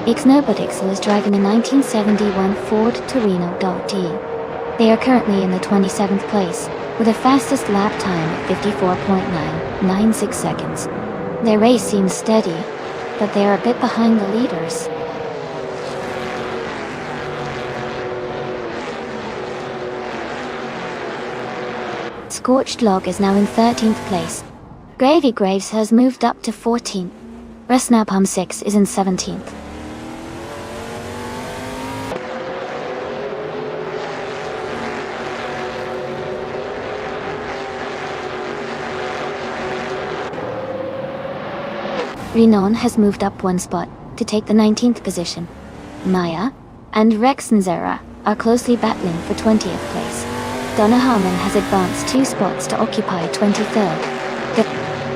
Ixnobotixel is driving a 1971 Ford Torino .D. They are currently in the 27th place, with a fastest lap time of 54.996 seconds. Their race seems steady, but they are a bit behind the leaders. Scorched Log is now in 13th place. Gravy Graves has moved up to 14th. Rusnapalm 6 is in 17th. Renon has moved up one spot to take the 19th position. Maya and Rexenzera are closely battling for 20th place. Donna Harmon has advanced 2 spots to occupy 23rd.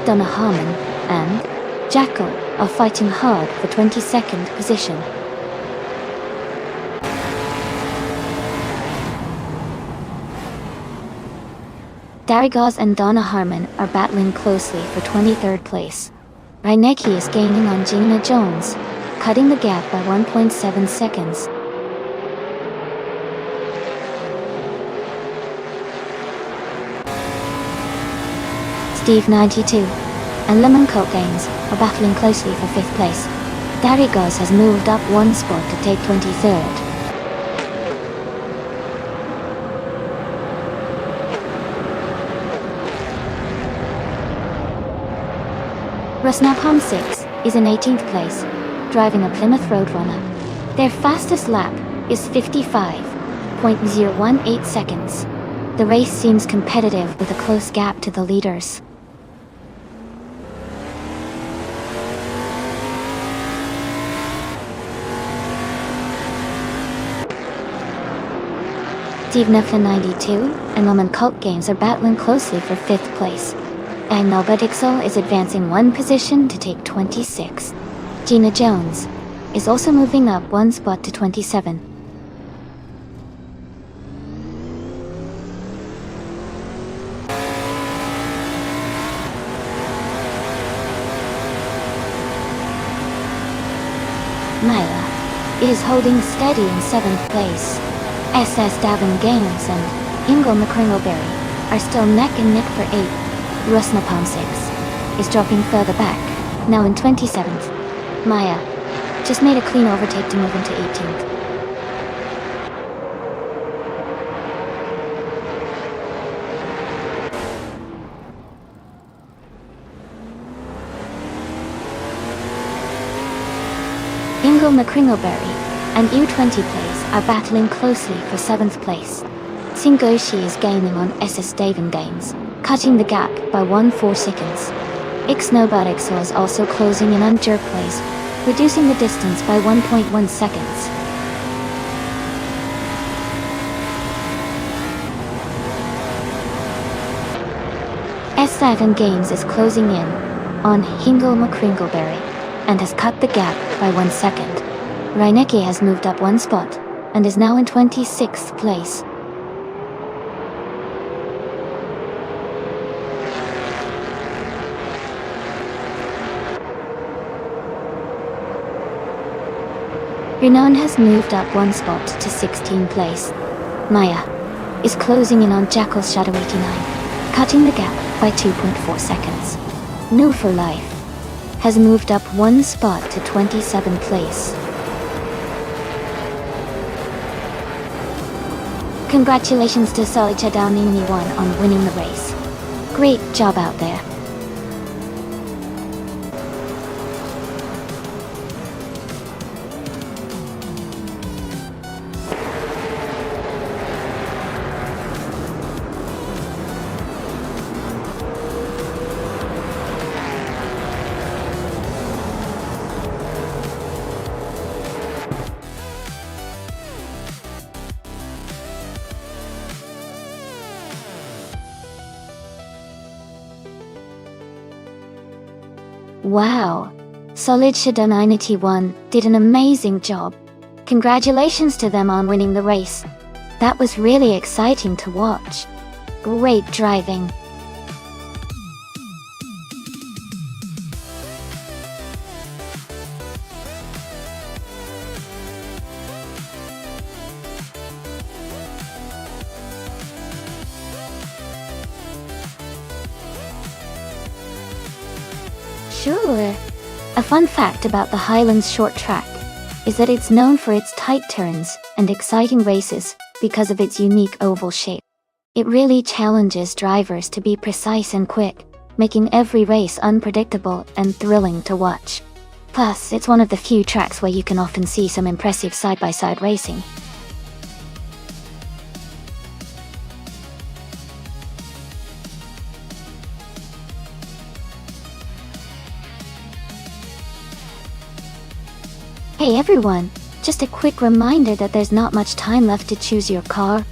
Donna Harmon and Jackal are fighting hard for 22nd position. Darigaz and Donna Harmon are battling closely for 23rd place. Reinecke is gaining on Gina Jones, cutting the gap by 1.7 seconds. Steve 92 and Lemon Coat Games are battling closely for 5th place. Darigaz has moved up one spot to take 23rd. Rusnapalm 6 is in 18th place, driving a Plymouth Roadrunner. Their fastest lap is 55.018 seconds. The race seems competitive with a close gap to the leaders. Steve Neflin 92 and Lemon Cult Games are battling closely for 5th place. Ixnobotixel is advancing one position to take 26. Gina Jones is also moving up one spot to 27. Myla is holding steady in 7th place. SS Davin Gaines and Ingle McCringleberry are still neck and neck for 8th. Rusnapalm 6 is dropping further back, now in 27th. Maya just made a clean overtake to move into 18th. Ingle McCringleberry and U20 Plays are battling closely for 7th place. Singoshi is gaining on SS Davin Gaines, cutting the gap by 1.4 seconds. Ixnobotixel is also closing in on Jerk Plays, reducing the distance by 1.1 seconds. S7 Games is closing in on Hingle McCringleberry and has cut the gap by 1 second. Reinecke has moved up one spot and is now in 26th place. Renan has moved up one spot to 16th place. Maya is closing in on Jackal's Shadow 89, cutting the gap by 2.4 seconds. New for Life has moved up one spot to 27th place. Congratulations to Solichadawnini1 on winning the race. Great job out there. Wow, Solid Shadow 91 did an amazing job. Congratulations to them on winning the race. That was really exciting to watch. Great driving. Sure. A fun fact about the Highlands short track is that it's known for its tight turns and exciting races because of its unique oval shape. It really challenges drivers to be precise and quick, making every race unpredictable and thrilling to watch. Plus, it's one of the few tracks where you can often see some impressive side-by-side racing. Hey everyone, just a quick reminder that there's not much time left to choose your car.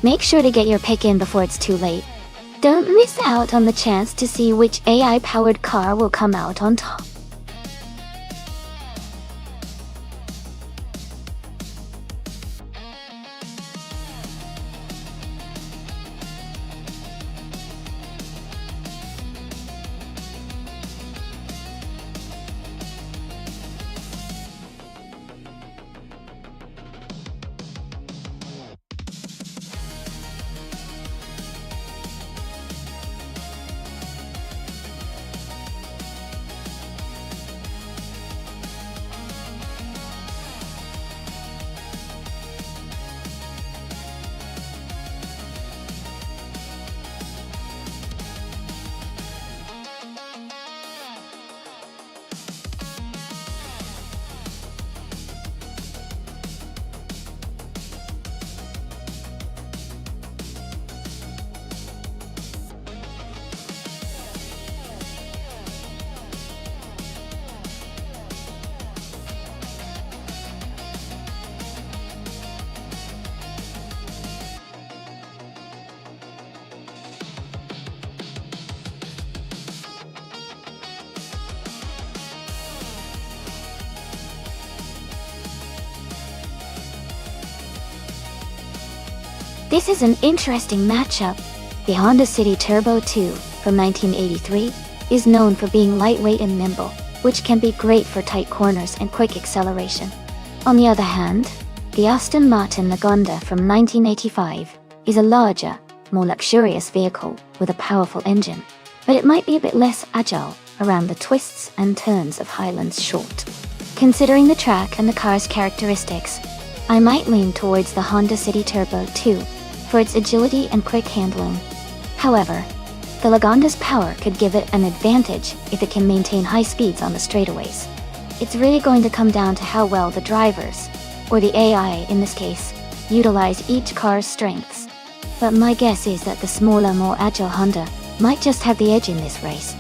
Make sure to get your pick in before it's too late. Don't miss out on the chance to see which AI-powered car will come out on top. This is an interesting matchup. The Honda City Turbo 2 from 1983 is known for being lightweight and nimble, which can be great for tight corners and quick acceleration. On the other hand, the Aston Martin Lagonda from 1985 is a larger, more luxurious vehicle with a powerful engine, but it might be a bit less agile around the twists and turns of Highlands Short. Considering the track and the car's characteristics, I might lean towards the Honda City Turbo 2 for its agility and quick handling. However, the Lagonda's power could give it an advantage if it can maintain high speeds on the straightaways. It's really going to come down to how well the drivers, or the AI in this case, utilize each car's strengths. But my guess is that the smaller, more agile Honda might just have the edge in this race.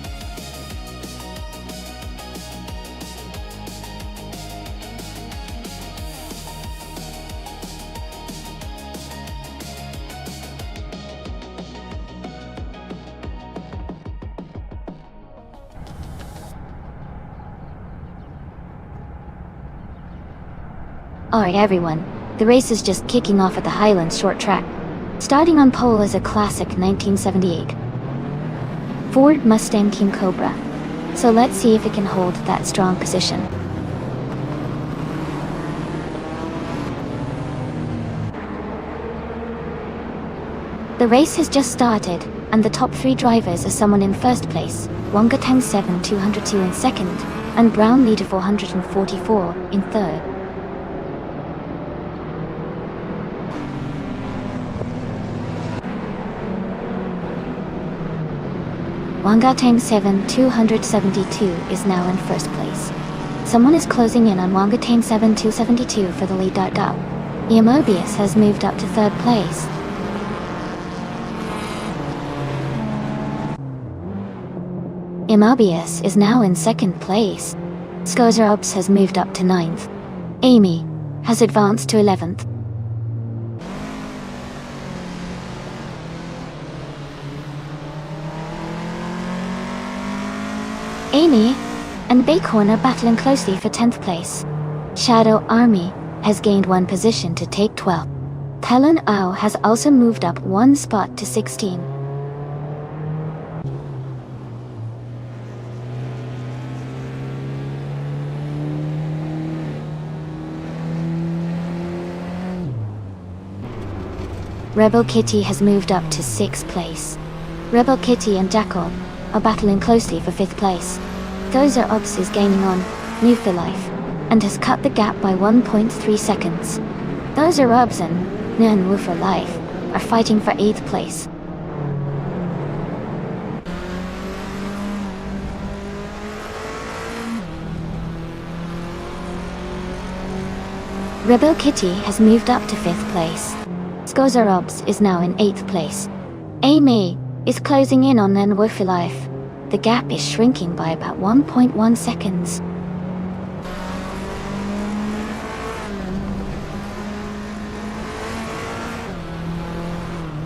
Alright everyone, the race is just kicking off at the Highlands short track. Starting on pole is a classic 1978 Ford Mustang King Cobra. So let's see if it can hold that strong position. The race has just started, and the top three drivers are someone in first place, Wangatang 7 202 in second, and Brown Leader 444 in third. Wangatang 7 272 is now in first place. Someone is closing in on Wangatang 7 272 for the lead. Mobius has moved up to third place. Mobius is now in second place. Skozerobs has moved up to 9th. Amy has advanced to 11th. Amy and Bacon are battling closely for 10th place. Shadow Army has gained 1 position to take 12th. Talon Owl has also moved up 1 spot to 16. Rebel Kitty has moved up to 6th place. Rebel Kitty and Jackal are battling closely for 5th place. Gozer Ops is gaining on New for Life and has cut the gap by 1.3 seconds. Gozer Ops and New for Life are fighting for 8th place. Rebel Kitty has moved up to 5th place. Skozarobs is now in 8th place. Amy is closing in on Nen for Life. The gap is shrinking by about 1.1 seconds.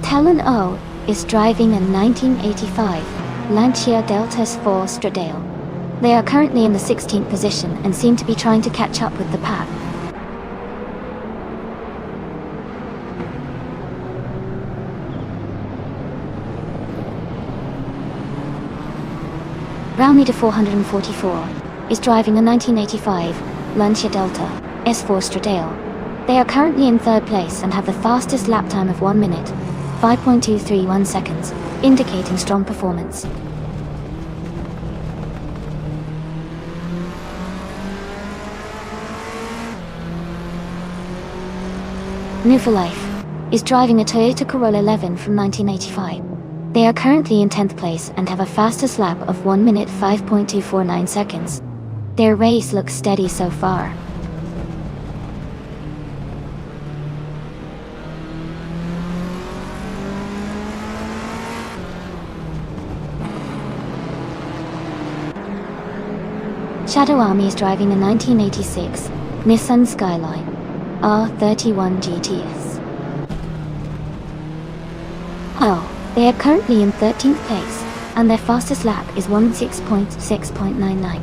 Talon O is driving a 1985 Lancia Deltas 4 Stradale. They are currently in the 16th position and seem to be trying to catch up with the pack. Roundmeter 444 is driving a 1985 Lancia Delta S4 Stradale. They are currently in 3rd place and have the fastest lap time of 1 minute, 5.231 seconds, indicating strong performance. New for Life is driving a Toyota Corolla 11 from 1985. They are currently in 10th place and have a fastest lap of 1 minute 5.249 seconds. Their race looks steady so far. Shadow Army is driving a 1986 Nissan Skyline R31 GTS. They are currently in 13th place, and their fastest lap is 16.6.99.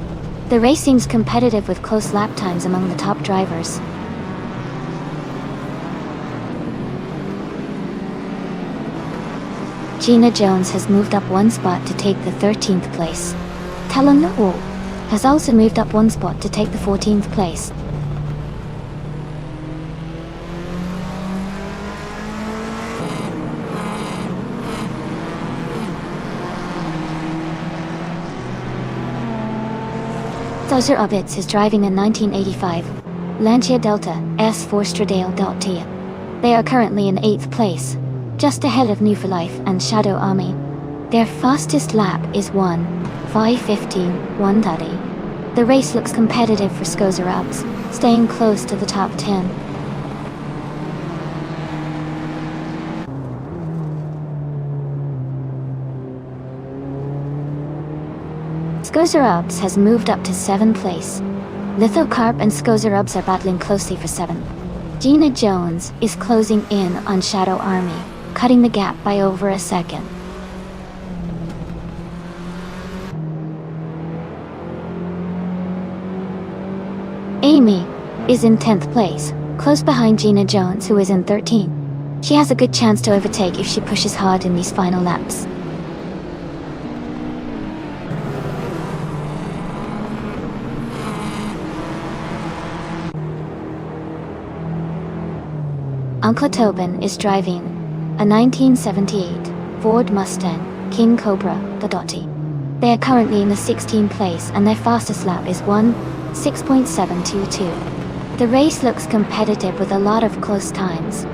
The race seems competitive with close lap times among the top drivers. Gina Jones has moved up 1 spot to take the 13th place. Talon Owl has also moved up 1 spot to take the 14th place. Dozer Obits is driving a 1985 Lancia Delta S4 Stradale Delta. They are currently in 8th place, just ahead of New for Life and Shadow Army. Their fastest lap is 1:5:15.130. The race looks competitive for Skozarabs, staying close to the top 10. Skozarabs has moved up to 7th place. Lithocarp and Skozarabs are battling closely for 7th. Gina Jones is closing in on Shadow Army, cutting the gap by over a second. Amy is in 10th place, close behind Gina Jones, who is in 13th. She has a good chance to overtake if she pushes hard in these final laps. Uncle Tobin is driving a 1978 Ford Mustang King Cobra Dodoti. They are currently in the 16th place and their fastest lap is 1:6.722. The race looks competitive with a lot of close times.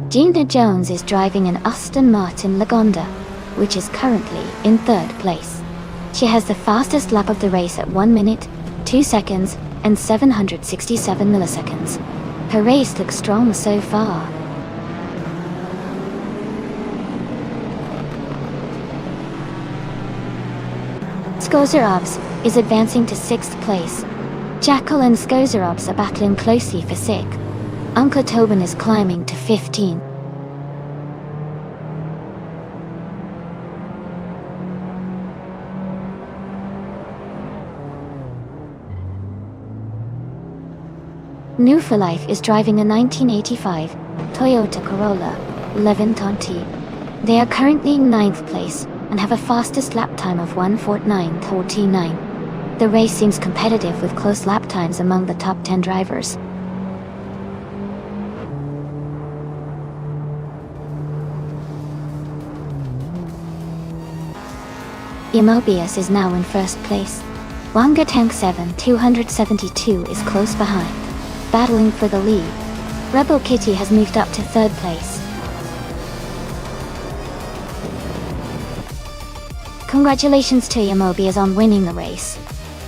Gina Jones is driving an Aston Martin Lagonda, which is currently in 3rd place. She has the fastest lap of the race at 1 minute, 2 seconds, and 767 milliseconds. Her race looks strong so far. Skozarabs is advancing to 6th place. Jackal and Skozarabs are battling closely for 6th. Uncle Tobin is climbing to 15. New for Life is driving a 1985 Toyota Corolla 11-ton T. They are currently in 9th place and have a fastest lap time of 1:49:49. The race seems competitive with close lap times among the top 10 drivers. Mobius is now in first place. Wanga Tank 7 272 is close behind, battling for the lead. Rebel Kitty has moved up to 3rd place. Congratulations to Mobius on winning the race.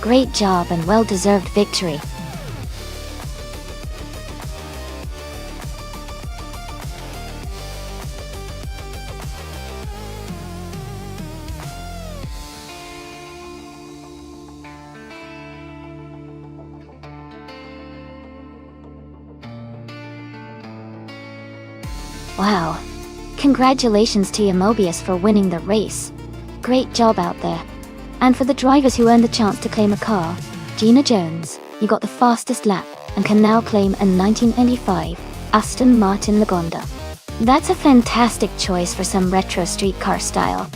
Great job and well-deserved victory. Wow. Congratulations to Mobius for winning the race. Great job out there. And for the drivers who earned the chance to claim a car, Gina Jones, you got the fastest lap and can now claim a 1995 Aston Martin Lagonda. That's a fantastic choice for some retro streetcar style.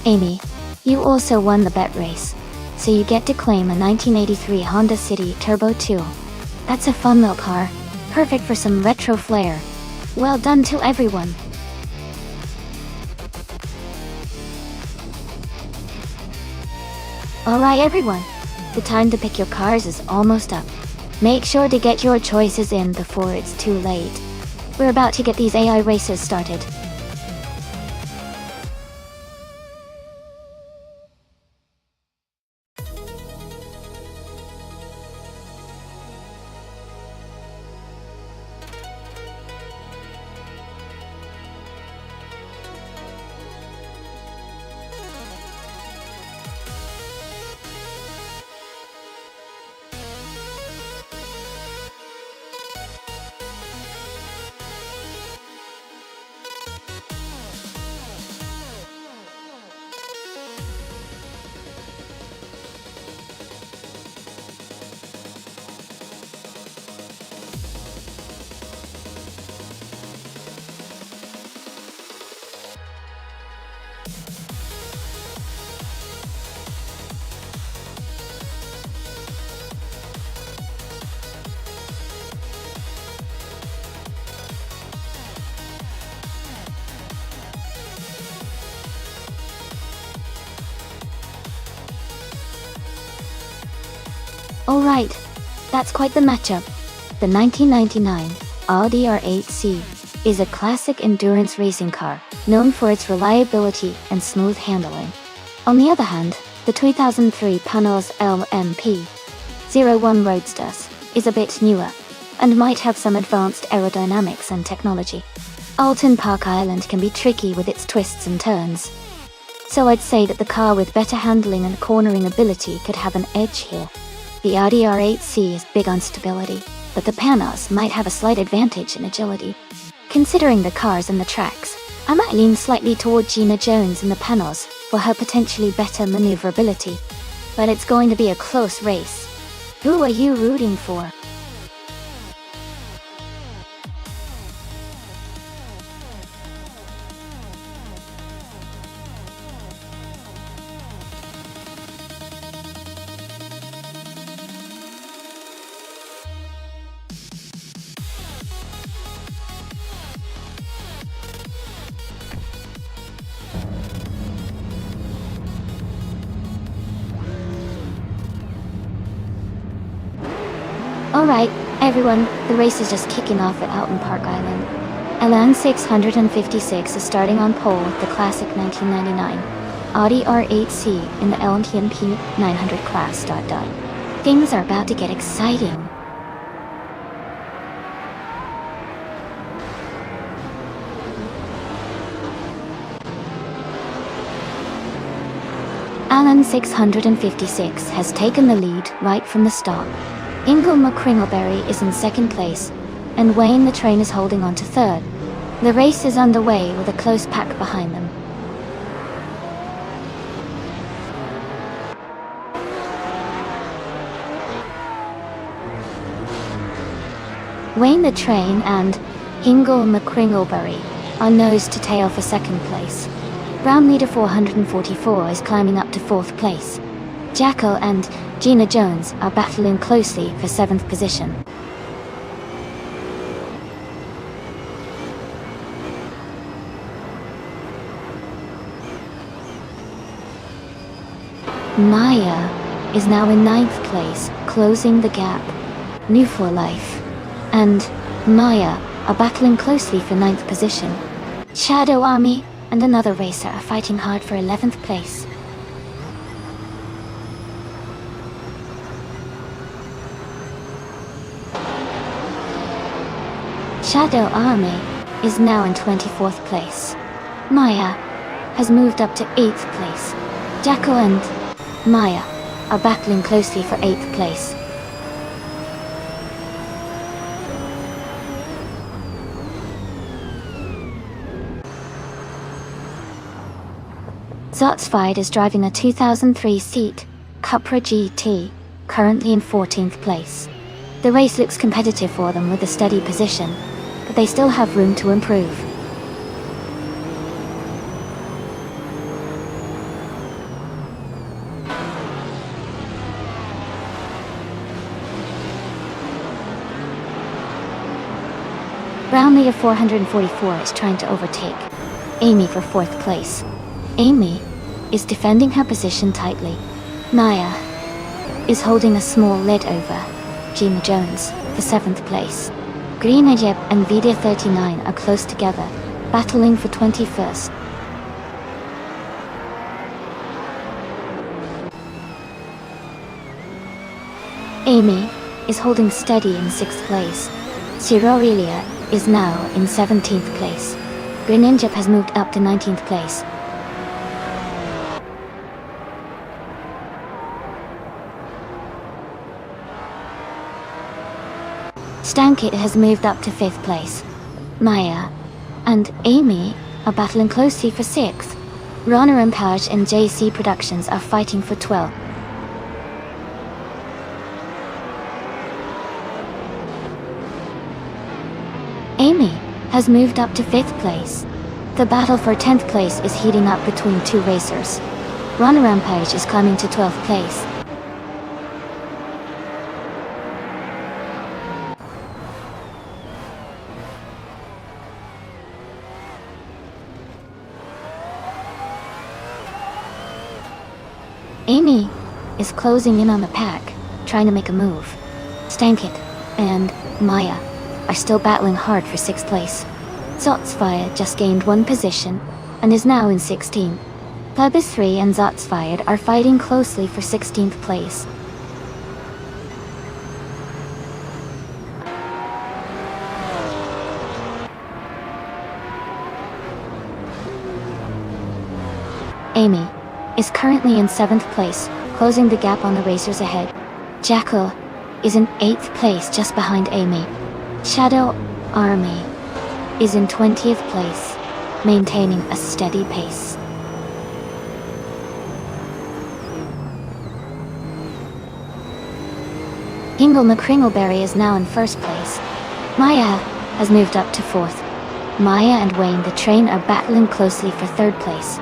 Amy, you also won the bet race, so you get to claim a 1983 Honda City Turbo 2. That's a fun little car, perfect for some retro flair. Well done to everyone. Alright everyone, the time to pick your cars is almost up. Make sure to get your choices in before it's too late. We're about to get these AI races started. Alright, that's quite the matchup. The 1999 Audi R8C is a classic endurance racing car, known for its reliability and smooth handling. On the other hand, the 2003 Panoz LMP01 Roadsters is a bit newer, and might have some advanced aerodynamics and technology. Alton Park Island can be tricky with its twists and turns. So I'd say that the car with better handling and cornering ability could have an edge here. The Audi R8C is big on stability, but the Panoz might have a slight advantage in agility. Considering the cars and the tracks, I might lean slightly toward Gina Jones in the Panoz for her potentially better maneuverability. But it's going to be a close race. Who are you rooting for? Alright, everyone, the race is just kicking off at Alton Park Island. Elan 656 is starting on pole with the classic 1999 Audi R8C in the LMP 900 class. Things are about to get exciting. Alan 656 has taken the lead right from the start. Ingle McCringleberry is in second place, and Wayne the Train is holding on to third. The race is underway with a close pack behind them. Wayne the Train and Hingle McCringleberry are nose to tail for second place. Brown leader 444 is climbing up to fourth place. Jackal and Gina Jones are battling closely for seventh position. Maya is now in ninth place, closing the gap. New for Life and Maya are battling closely for ninth position. Shadow Army and another racer are fighting hard for 11th place. Shadow Army is now in 24th place. Maya has moved up to 8th place. Jackal and Maya are battling closely for 8th place. Zotsfied is driving a 2003 seat Cupra GT, currently in 14th place. The race looks competitive for them with a steady position, but they still have room to improve. Brown leader 444 is trying to overtake Amy for 4th place. Amy is defending her position tightly. Maya is holding a small lead over Gina Jones for 7th place. Green Ajeb and Vida 39 are close together, battling for 21st. Amy is holding steady in 6th place. Cirorelia is now in 17th place. Greninjap has moved up to 19th place. Stankit has moved up to 5th place. Maya and Amy are battling closely for 6th. Rana Rampage and JC Productions are fighting for 12th. Amy has moved up to 5th place. The battle for 10th place is heating up between two racers. Rana Rampage is climbing to 12th place. Amy is closing in on the pack, trying to make a move. Stankit and Maya are still battling hard for 6th place. Zotsfire just gained 1 position and is now in 16. Plebis 3 and Zotsfired are fighting closely for 16th place. Amy is currently in 7th place, closing the gap on the racers ahead. Jackal is in 8th place just behind Amy. Shadow Army is in 20th place, maintaining a steady pace. Hingle McCringleberry is now in 1st place. Maya has moved up to 4th. Maya and Wayne the Train are battling closely for 3rd place.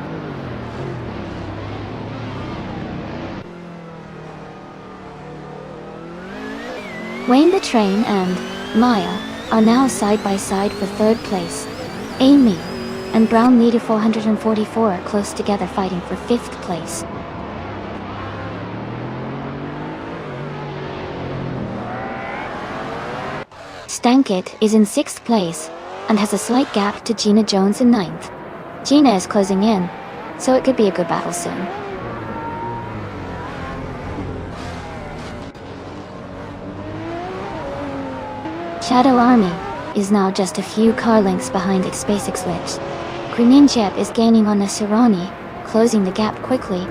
Wayne the Train and Maya are now side by side for 3rd place. Amy and Brown leader 444 are close together fighting for 5th place. Stankit is in 6th place and has a slight gap to Gina Jones in 9th. Gina is closing in, so it could be a good battle soon. Shadow Army is now just a few car lengths behind its basic switch. Greninjap is gaining on the Serrani, closing the gap quickly.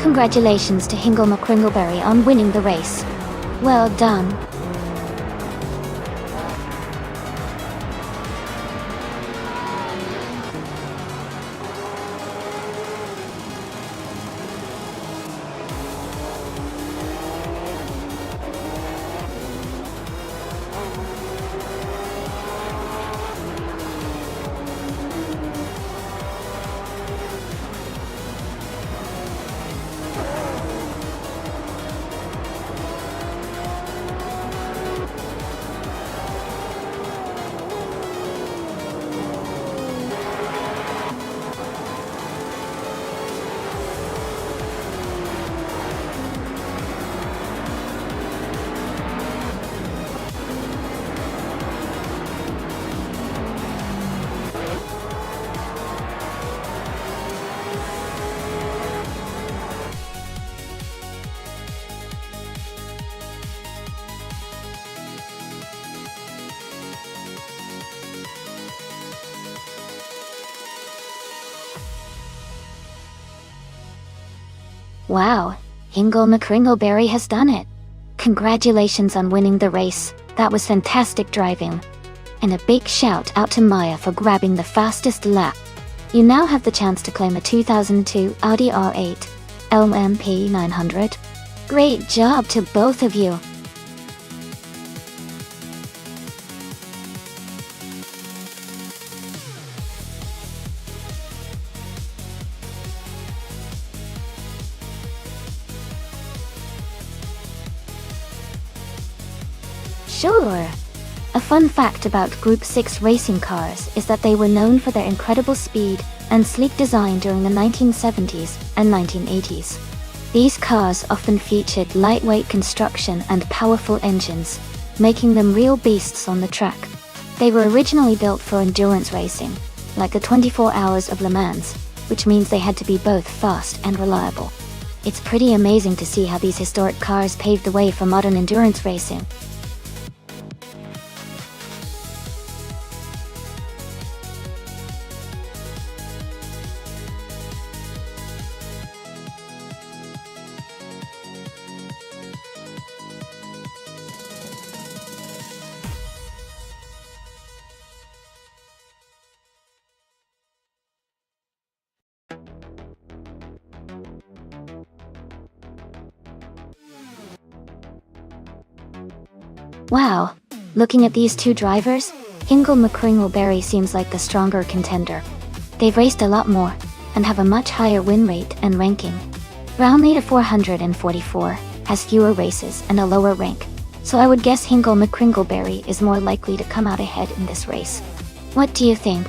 Congratulations to Hingle McCringleberry on winning the race. Well done. Wow, Hingle McCringleberry has done it. Congratulations on winning the race, that was fantastic driving. And a big shout out to Maya for grabbing the fastest lap. You now have the chance to claim a 2002 Audi R8 LMP 900. Great job to both of you. Sure. A fun fact about Group 6 racing cars is that they were known for their incredible speed and sleek design during the 1970s and 1980s. These cars often featured lightweight construction and powerful engines, making them real beasts on the track. They were originally built for endurance racing, like the 24 Hours of Le Mans, which means they had to be both fast and reliable. It's pretty amazing to see how these historic cars paved the way for modern endurance racing. Wow, looking at these two drivers, Hingle McCringleberry seems like the stronger contender. They've raced a lot more, and have a much higher win rate and ranking. Round leader 444 has fewer races and a lower rank, so I would guess Hingle McCringleberry is more likely to come out ahead in this race. What do you think?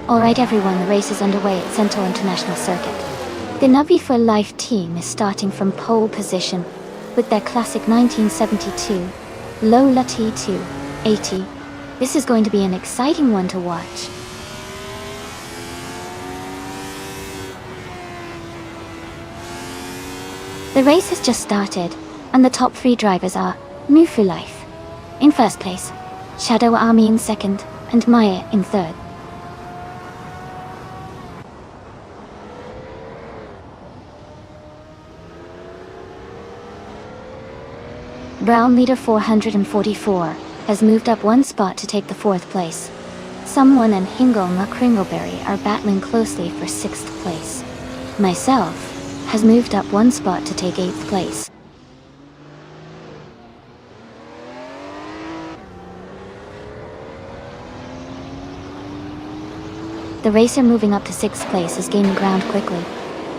Alright everyone, the race is underway at Central International Circuit. The Navi for Life team is starting from pole position with their classic 1972 Lola T280. This is going to be an exciting one to watch. The race has just started, and the top three drivers are Mu for Life in first place, Shadow Army in second, and Maya in third. Brown leader 444 has moved up one spot to take the fourth place. Someone and Hingle McCringleberry are battling closely for 6th place. Myself has moved up 1 spot to take 8th place. The racer moving up to 6th place is gaining ground quickly.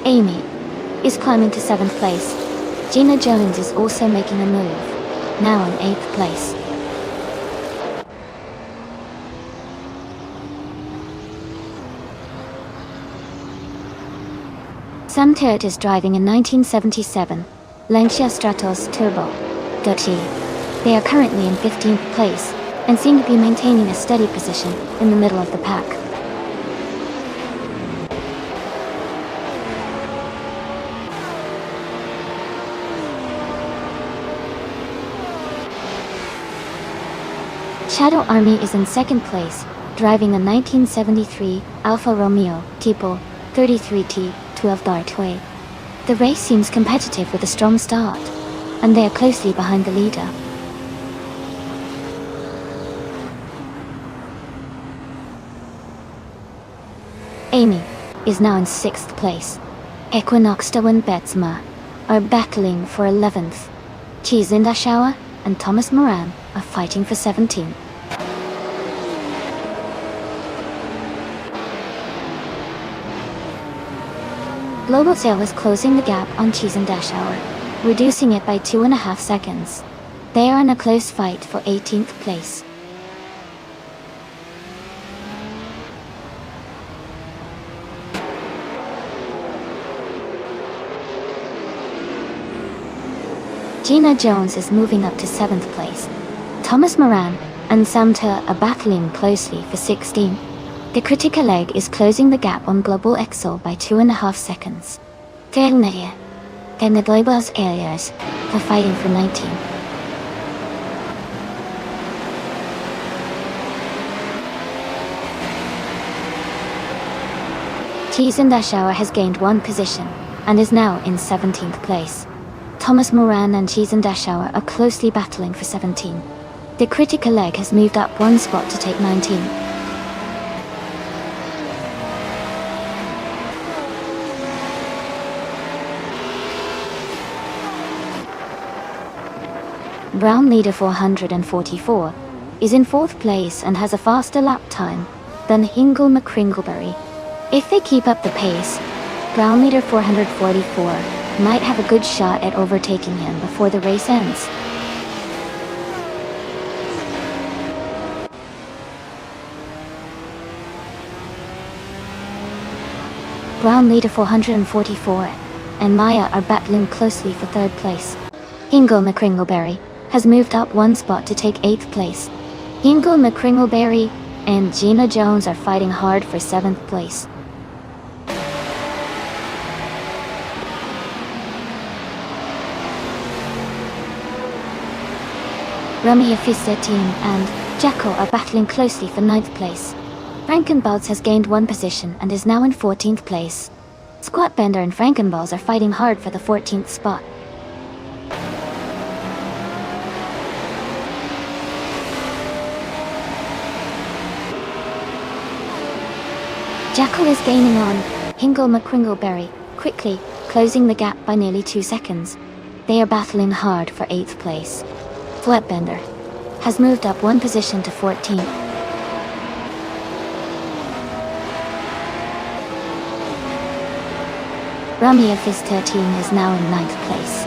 Amy is climbing to 7th place. Gina Jones is also making a move, now in 8th place. Sam Terrett is driving a 1977 Lancia Stratos Turbo GT. They are currently in 15th place and seem to be maintaining a steady position in the middle of the pack. Shadow Army is in 2nd place, driving a 1973 Alfa Romeo Tipo 33T 12 Dartway. The race seems competitive with a strong start, and they are closely behind the leader. Amy is now in 6th place. Equinoxta and Betsma are battling for 11th. Chizindashawa and Thomas Moran are fighting for 17th. Global Sail is closing the gap on Chizindashawa, reducing it by 2.5 seconds. They are in a close fight for 18th place. Gina Jones is moving up to 7th place. Thomas Moran and Samter are battling closely for 16th. The critical leg is closing the gap on Global Excel by 2.5 seconds. Ternaia and the Globals areas are fighting for 19. Chizindashawa has gained 1 position and is now in 17th place. Thomas Moran and Chizindashawa are closely battling for 17. The critical leg has moved up 1 spot to take 19. Brown Leader 444 is in 4th place and has a faster lap time than Hingle McCringleberry. If they keep up the pace, Brown Leader 444 might have a good shot at overtaking him before the race ends. Brown Leader 444 and Maya are battling closely for 3rd place. Hingle McCringleberry has moved up 1 spot to take 8th place. Hingle McCringleberry and Gina Jones are fighting hard for 7th place. Ramia Fistetin and Jacko are battling closely for 9th place. Frankenballs has gained 1 position and is now in 14th place. Squatbender and Frankenballs are fighting hard for the 14th spot. Jackal is gaining on Hingle McCringleberry, quickly closing the gap by nearly 2 seconds. They are battling hard for 8th place. Flatbender has moved up 1 position to 14th. Ramia Fist 13 is now in 9th place.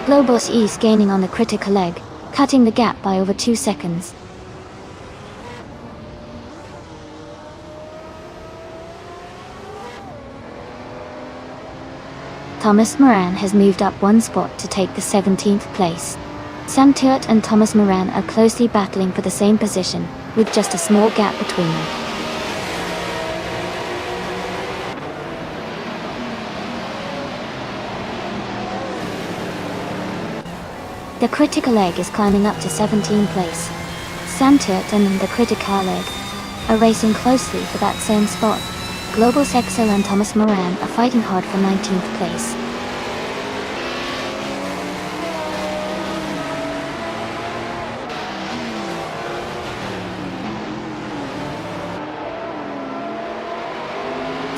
Globos is gaining on the critical leg, cutting the gap by over 2 seconds. Thomas Moran has moved up 1 spot to take the 17th place. Sam Turt and Thomas Moran are closely battling for the same position, with just a small gap between them. The critical leg is climbing up to 17th place. Sam Turt and the critical leg are racing closely for that same spot. Global Sexo and Thomas Moran are fighting hard for 19th place.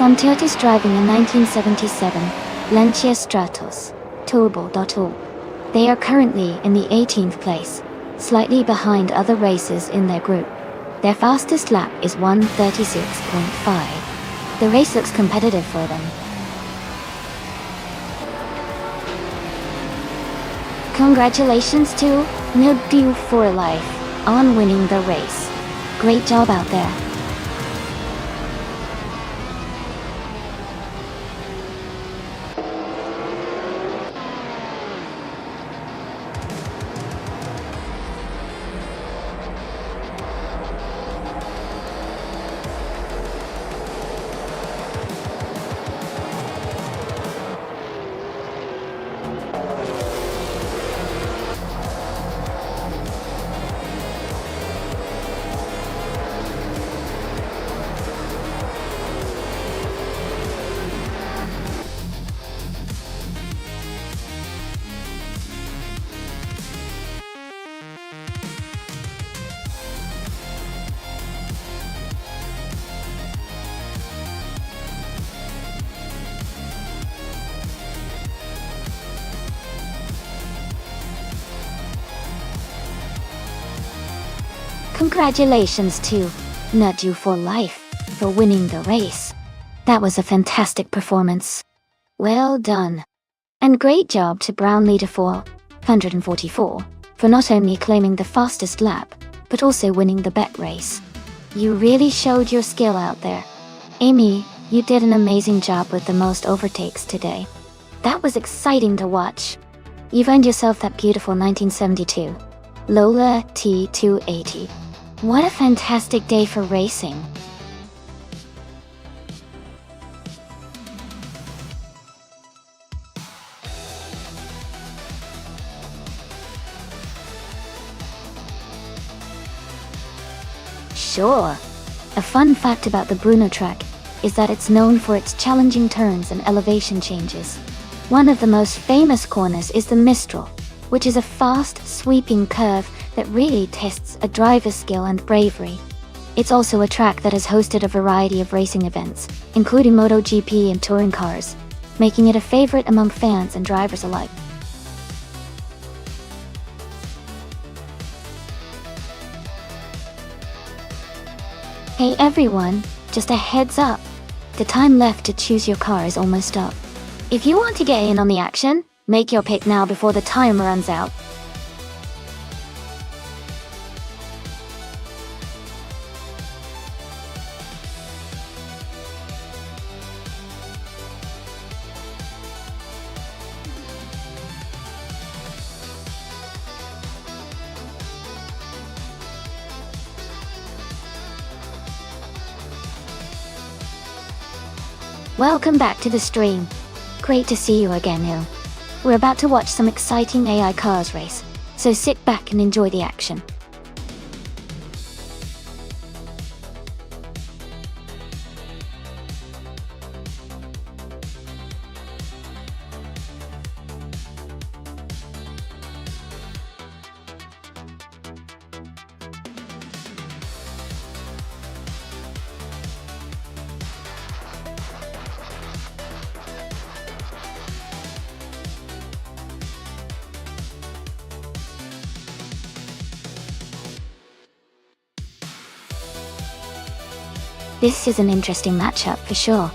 until test driving in 1977, Lancia Stratos, Turbo.0. They are currently in the 18th place, slightly behind other racers in their group. Their fastest lap is 1:36.5. The race looks competitive for them. Congratulations to Nonstop for life on winning the race. Great job out there. Congratulations to Nonstop for life for winning the race. That was a fantastic performance. Well done. And great job to Brown Leader 444 for not only claiming the fastest lap, but also winning the bet race. You really showed your skill out there. Amy, you did an amazing job with the most overtakes today. That was exciting to watch. You've earned yourself that beautiful 1972 Lola T280. What a fantastic day for racing. Sure. A fun fact about the Bruno track is that it's known for its challenging turns and elevation changes. One of the most famous corners is the Mistral, which is a fast, sweeping curve that really tests a driver's skill and bravery. It's also a track that has hosted a variety of racing events, including MotoGP and touring cars, making it a favorite among fans and drivers alike. Hey everyone, just a heads up. The time left to choose your car is almost up. If you want to get in on the action, make your pick now before the time runs out. Welcome back to the stream. Great to see you again, Hill. We're about to watch some exciting AI cars race, so sit back and enjoy the action. This is an interesting matchup for sure.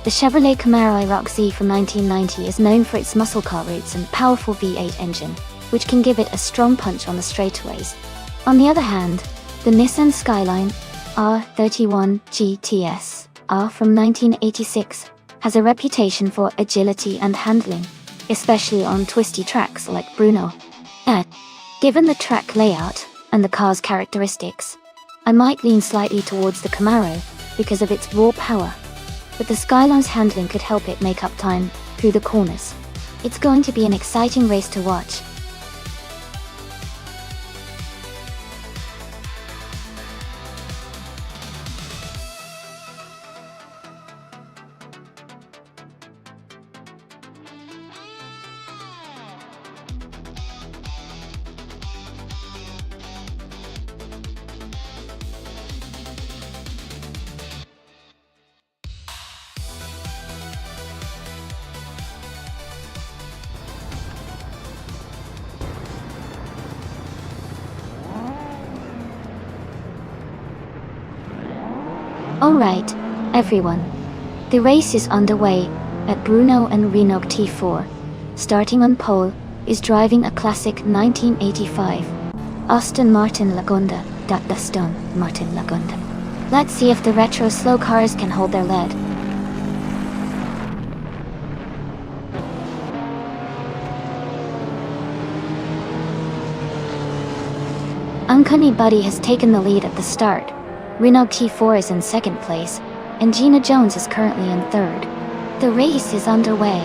The Chevrolet Camaro IROC-Z from 1990 is known for its muscle car roots and powerful V8 engine, which can give it a strong punch on the straightaways. On the other hand, the Nissan Skyline R31 GTS R from 1986 has a reputation for agility and handling, especially on twisty tracks like Bruno. Given the track layout and the car's characteristics, I might lean slightly towards the Camaro because of its raw power, but the Skyline's handling could help it make up time through the corners. It's going to be an exciting race to watch. Alright, everyone. The race is underway at Bruno and Renault T4. Starting on pole is driving a classic 1985 Aston Martin Lagonda, Aston Martin Lagonda. Let's see if the retro slow cars can hold their lead. Uncanny Buddy has taken the lead at the start. Renault T4 is in second place, and Gina Jones is currently in third. The race is underway.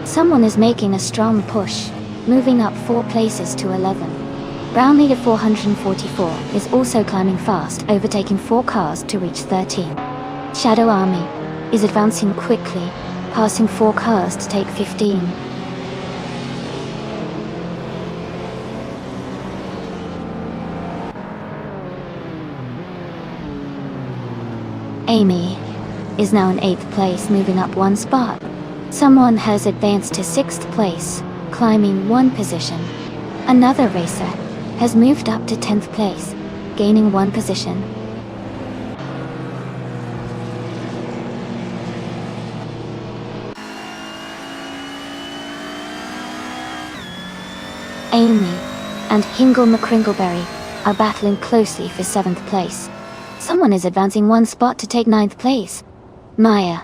Someone is making a strong push, moving up 4 places to 11. Brown leader 444 is also climbing fast, overtaking 4 cars to reach 13. Shadow Army is advancing quickly, passing 4 cars to take 15. Amy is now in 8th place, moving up 1 spot. Someone has advanced to 6th place, climbing 1 position. Another racer has moved up to 10th place, gaining 1 position. Amy and Hingle McCringleberry are battling closely for 7th place. Someone is advancing 1 spot to take 9th place. Maya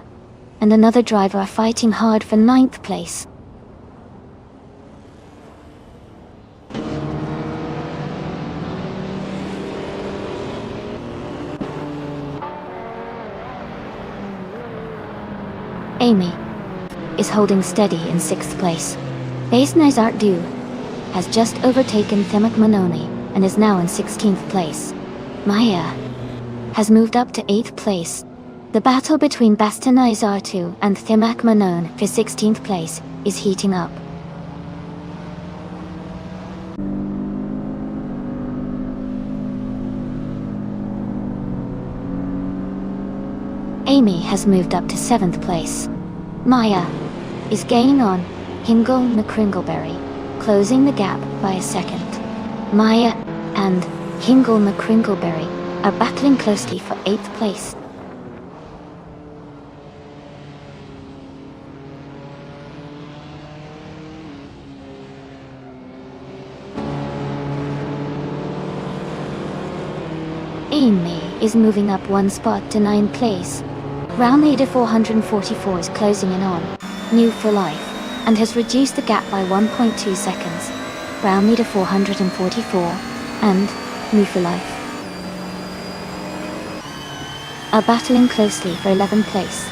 and another driver are fighting hard for 9th place. Amy is holding steady in 6th place. Ace Nizardu has just overtaken Thimac Manoni and is now in 16th place. Maya has moved up to 8th place. The battle between Bastina Izartu and Thimac Manon for 16th place is heating up. Amy has moved up to 7th place. Maya is gaining on Hingle McCringleberry, closing the gap by a second. Maya and Hingle McCringleberry are battling closely for 8th place. Amy is moving up 1 spot to 9th place. Round leader 444 is closing in on New for Life and has reduced the gap by 1.2 seconds. Round leader 444 and New for Life are battling closely for 11th place.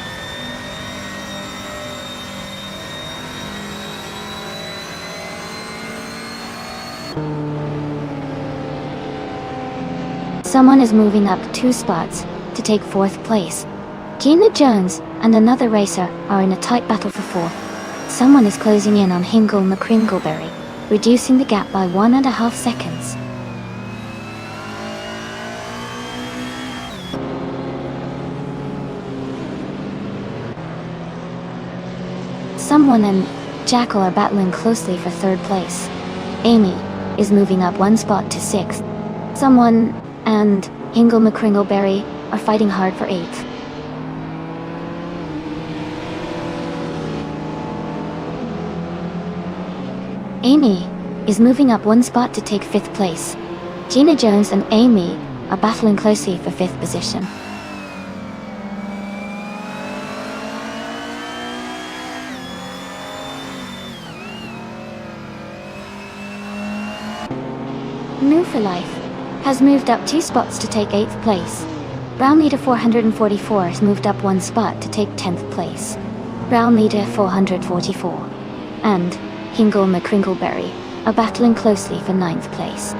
Someone is moving up 2 spots to take 4th place. Gina Jones and another racer are in a tight battle for 4th. Someone is closing in on Hingle McCringleberry, reducing the gap by 1.5 seconds. Someone and Jackal are battling closely for 3rd place. Amy is moving up 1 spot to 6th. Someone and Hingle McCringleberry are fighting hard for 8th. Amy is moving up 1 spot to take 5th place. Gina Jones and Amy are battling closely for 5th position. New for Life has moved up 2 spots to take 8th place. Brown leader 444 has moved up 1 spot to take 10th place. Brown leader 444 and Hingle McCringleberry are battling closely for 9th place.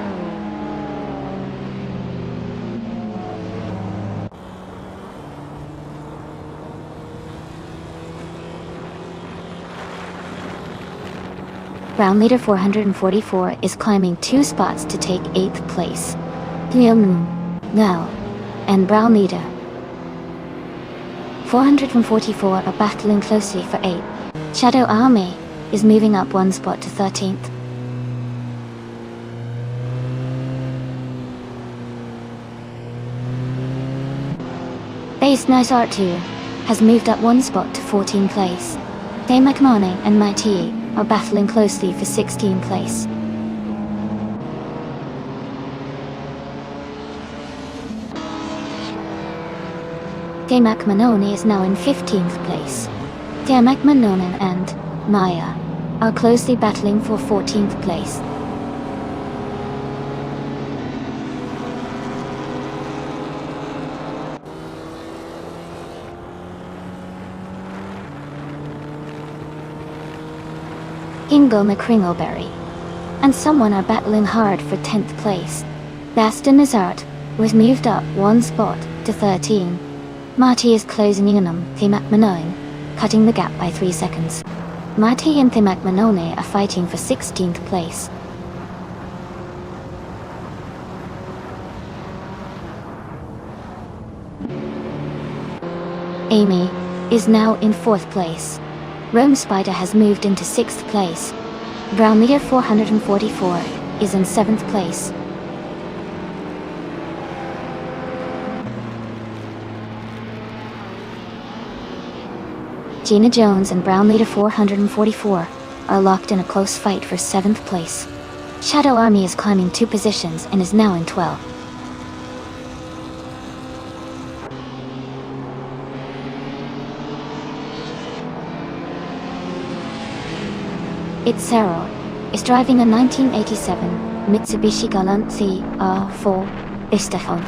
Brown leader 444 is climbing 2 spots to take 8th place. Liam now and Brown leader 444 are battling closely for 8th. Shadow Army is moving up one spot to 13th. Base Nice R2 has moved up one spot to 14th place. Day McMahon and Mighty are battling closely for 16th place. Day McMahon is now in 15th place. Day McMahon and Maya are closely battling for 14th place. Ingo McCringleberry and someone are battling hard for 10th place. Baston Nazart was moved up one spot to 13. Marty is closing in on Thea McMahon, cutting the gap by 3 seconds. Marty and Thea McMahon are fighting for 16th place. Amy is now in 4th place. Rome Spider has moved into 6th place. Brown Leader 444 is in 7th place. Gina Jones and Brown Leader 444 are locked in a close fight for 7th place. Shadow Army is climbing 2 positions and is now in 12th. It's Cyril is driving a 1987 Mitsubishi Galant CR4 Istafon.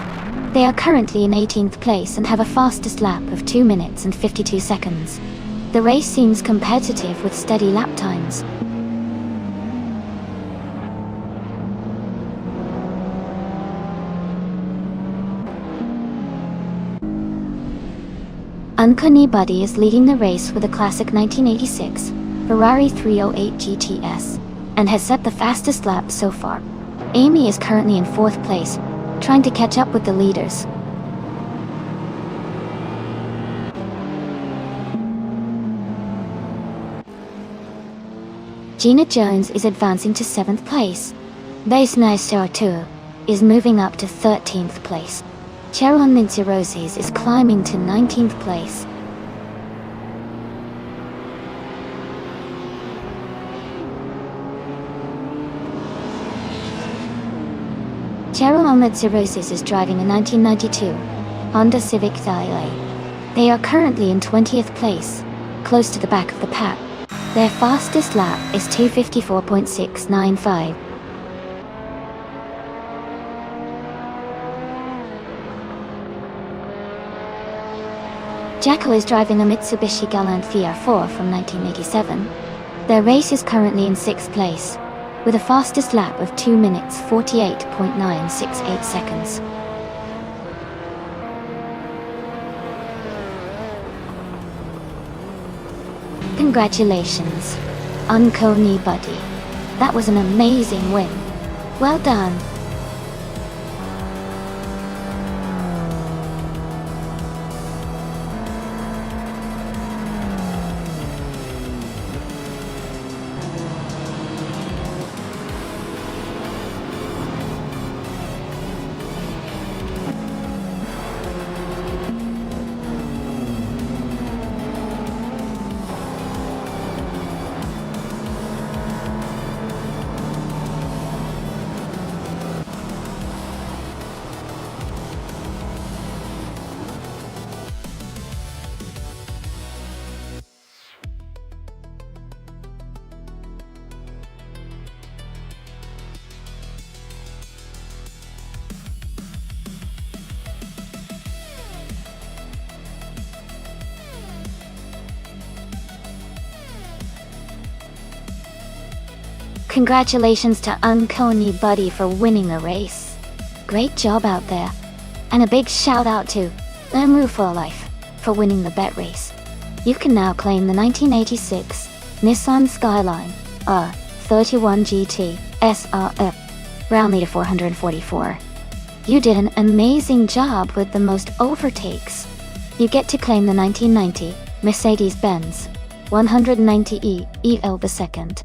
They are currently in 18th place and have a fastest lap of 2 minutes and 52 seconds. The race seems competitive with steady lap times. Uncanny Buddy is leading the race with a classic 1986 Ferrari 308 GTS and has set the fastest lap so far. Amy is currently in 4th place, trying to catch up with the leaders. Gina Jones is advancing to 7th place. Base Nice R2 is moving up to 13th place. Cheryl Nancy Roses is climbing to 19th place. Cheryl Nancy is driving a 1992 Honda Civic Thiele. They are currently in 20th place, close to the back of the pack. Their fastest lap is 2:54.695. Jacko is driving a Mitsubishi Galant VR4 from 1987. Their race is currently in 6th place, with a fastest lap of 2 minutes 48.968 seconds. Congratulations, Uncanny Buddy. That was an amazing win. Well done. Congratulations to Uncanny Buddy for winning the race. Great job out there. And a big shout out to Emu for Life for winning the bet race. You can now claim the 1986 Nissan Skyline R31 GT SRF Round Leader 444. You did an amazing job with the most overtakes. You get to claim the 1990 Mercedes-Benz 190E EL the second.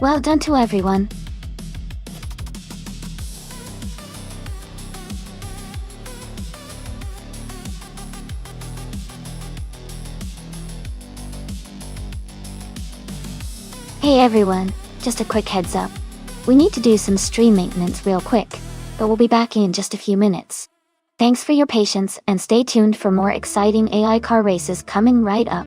Well done to everyone. Hey everyone, just a quick heads up. We need to do some stream maintenance real quick, but we'll be back in just a few minutes. Thanks for your patience and stay tuned for more exciting AI car races coming right up.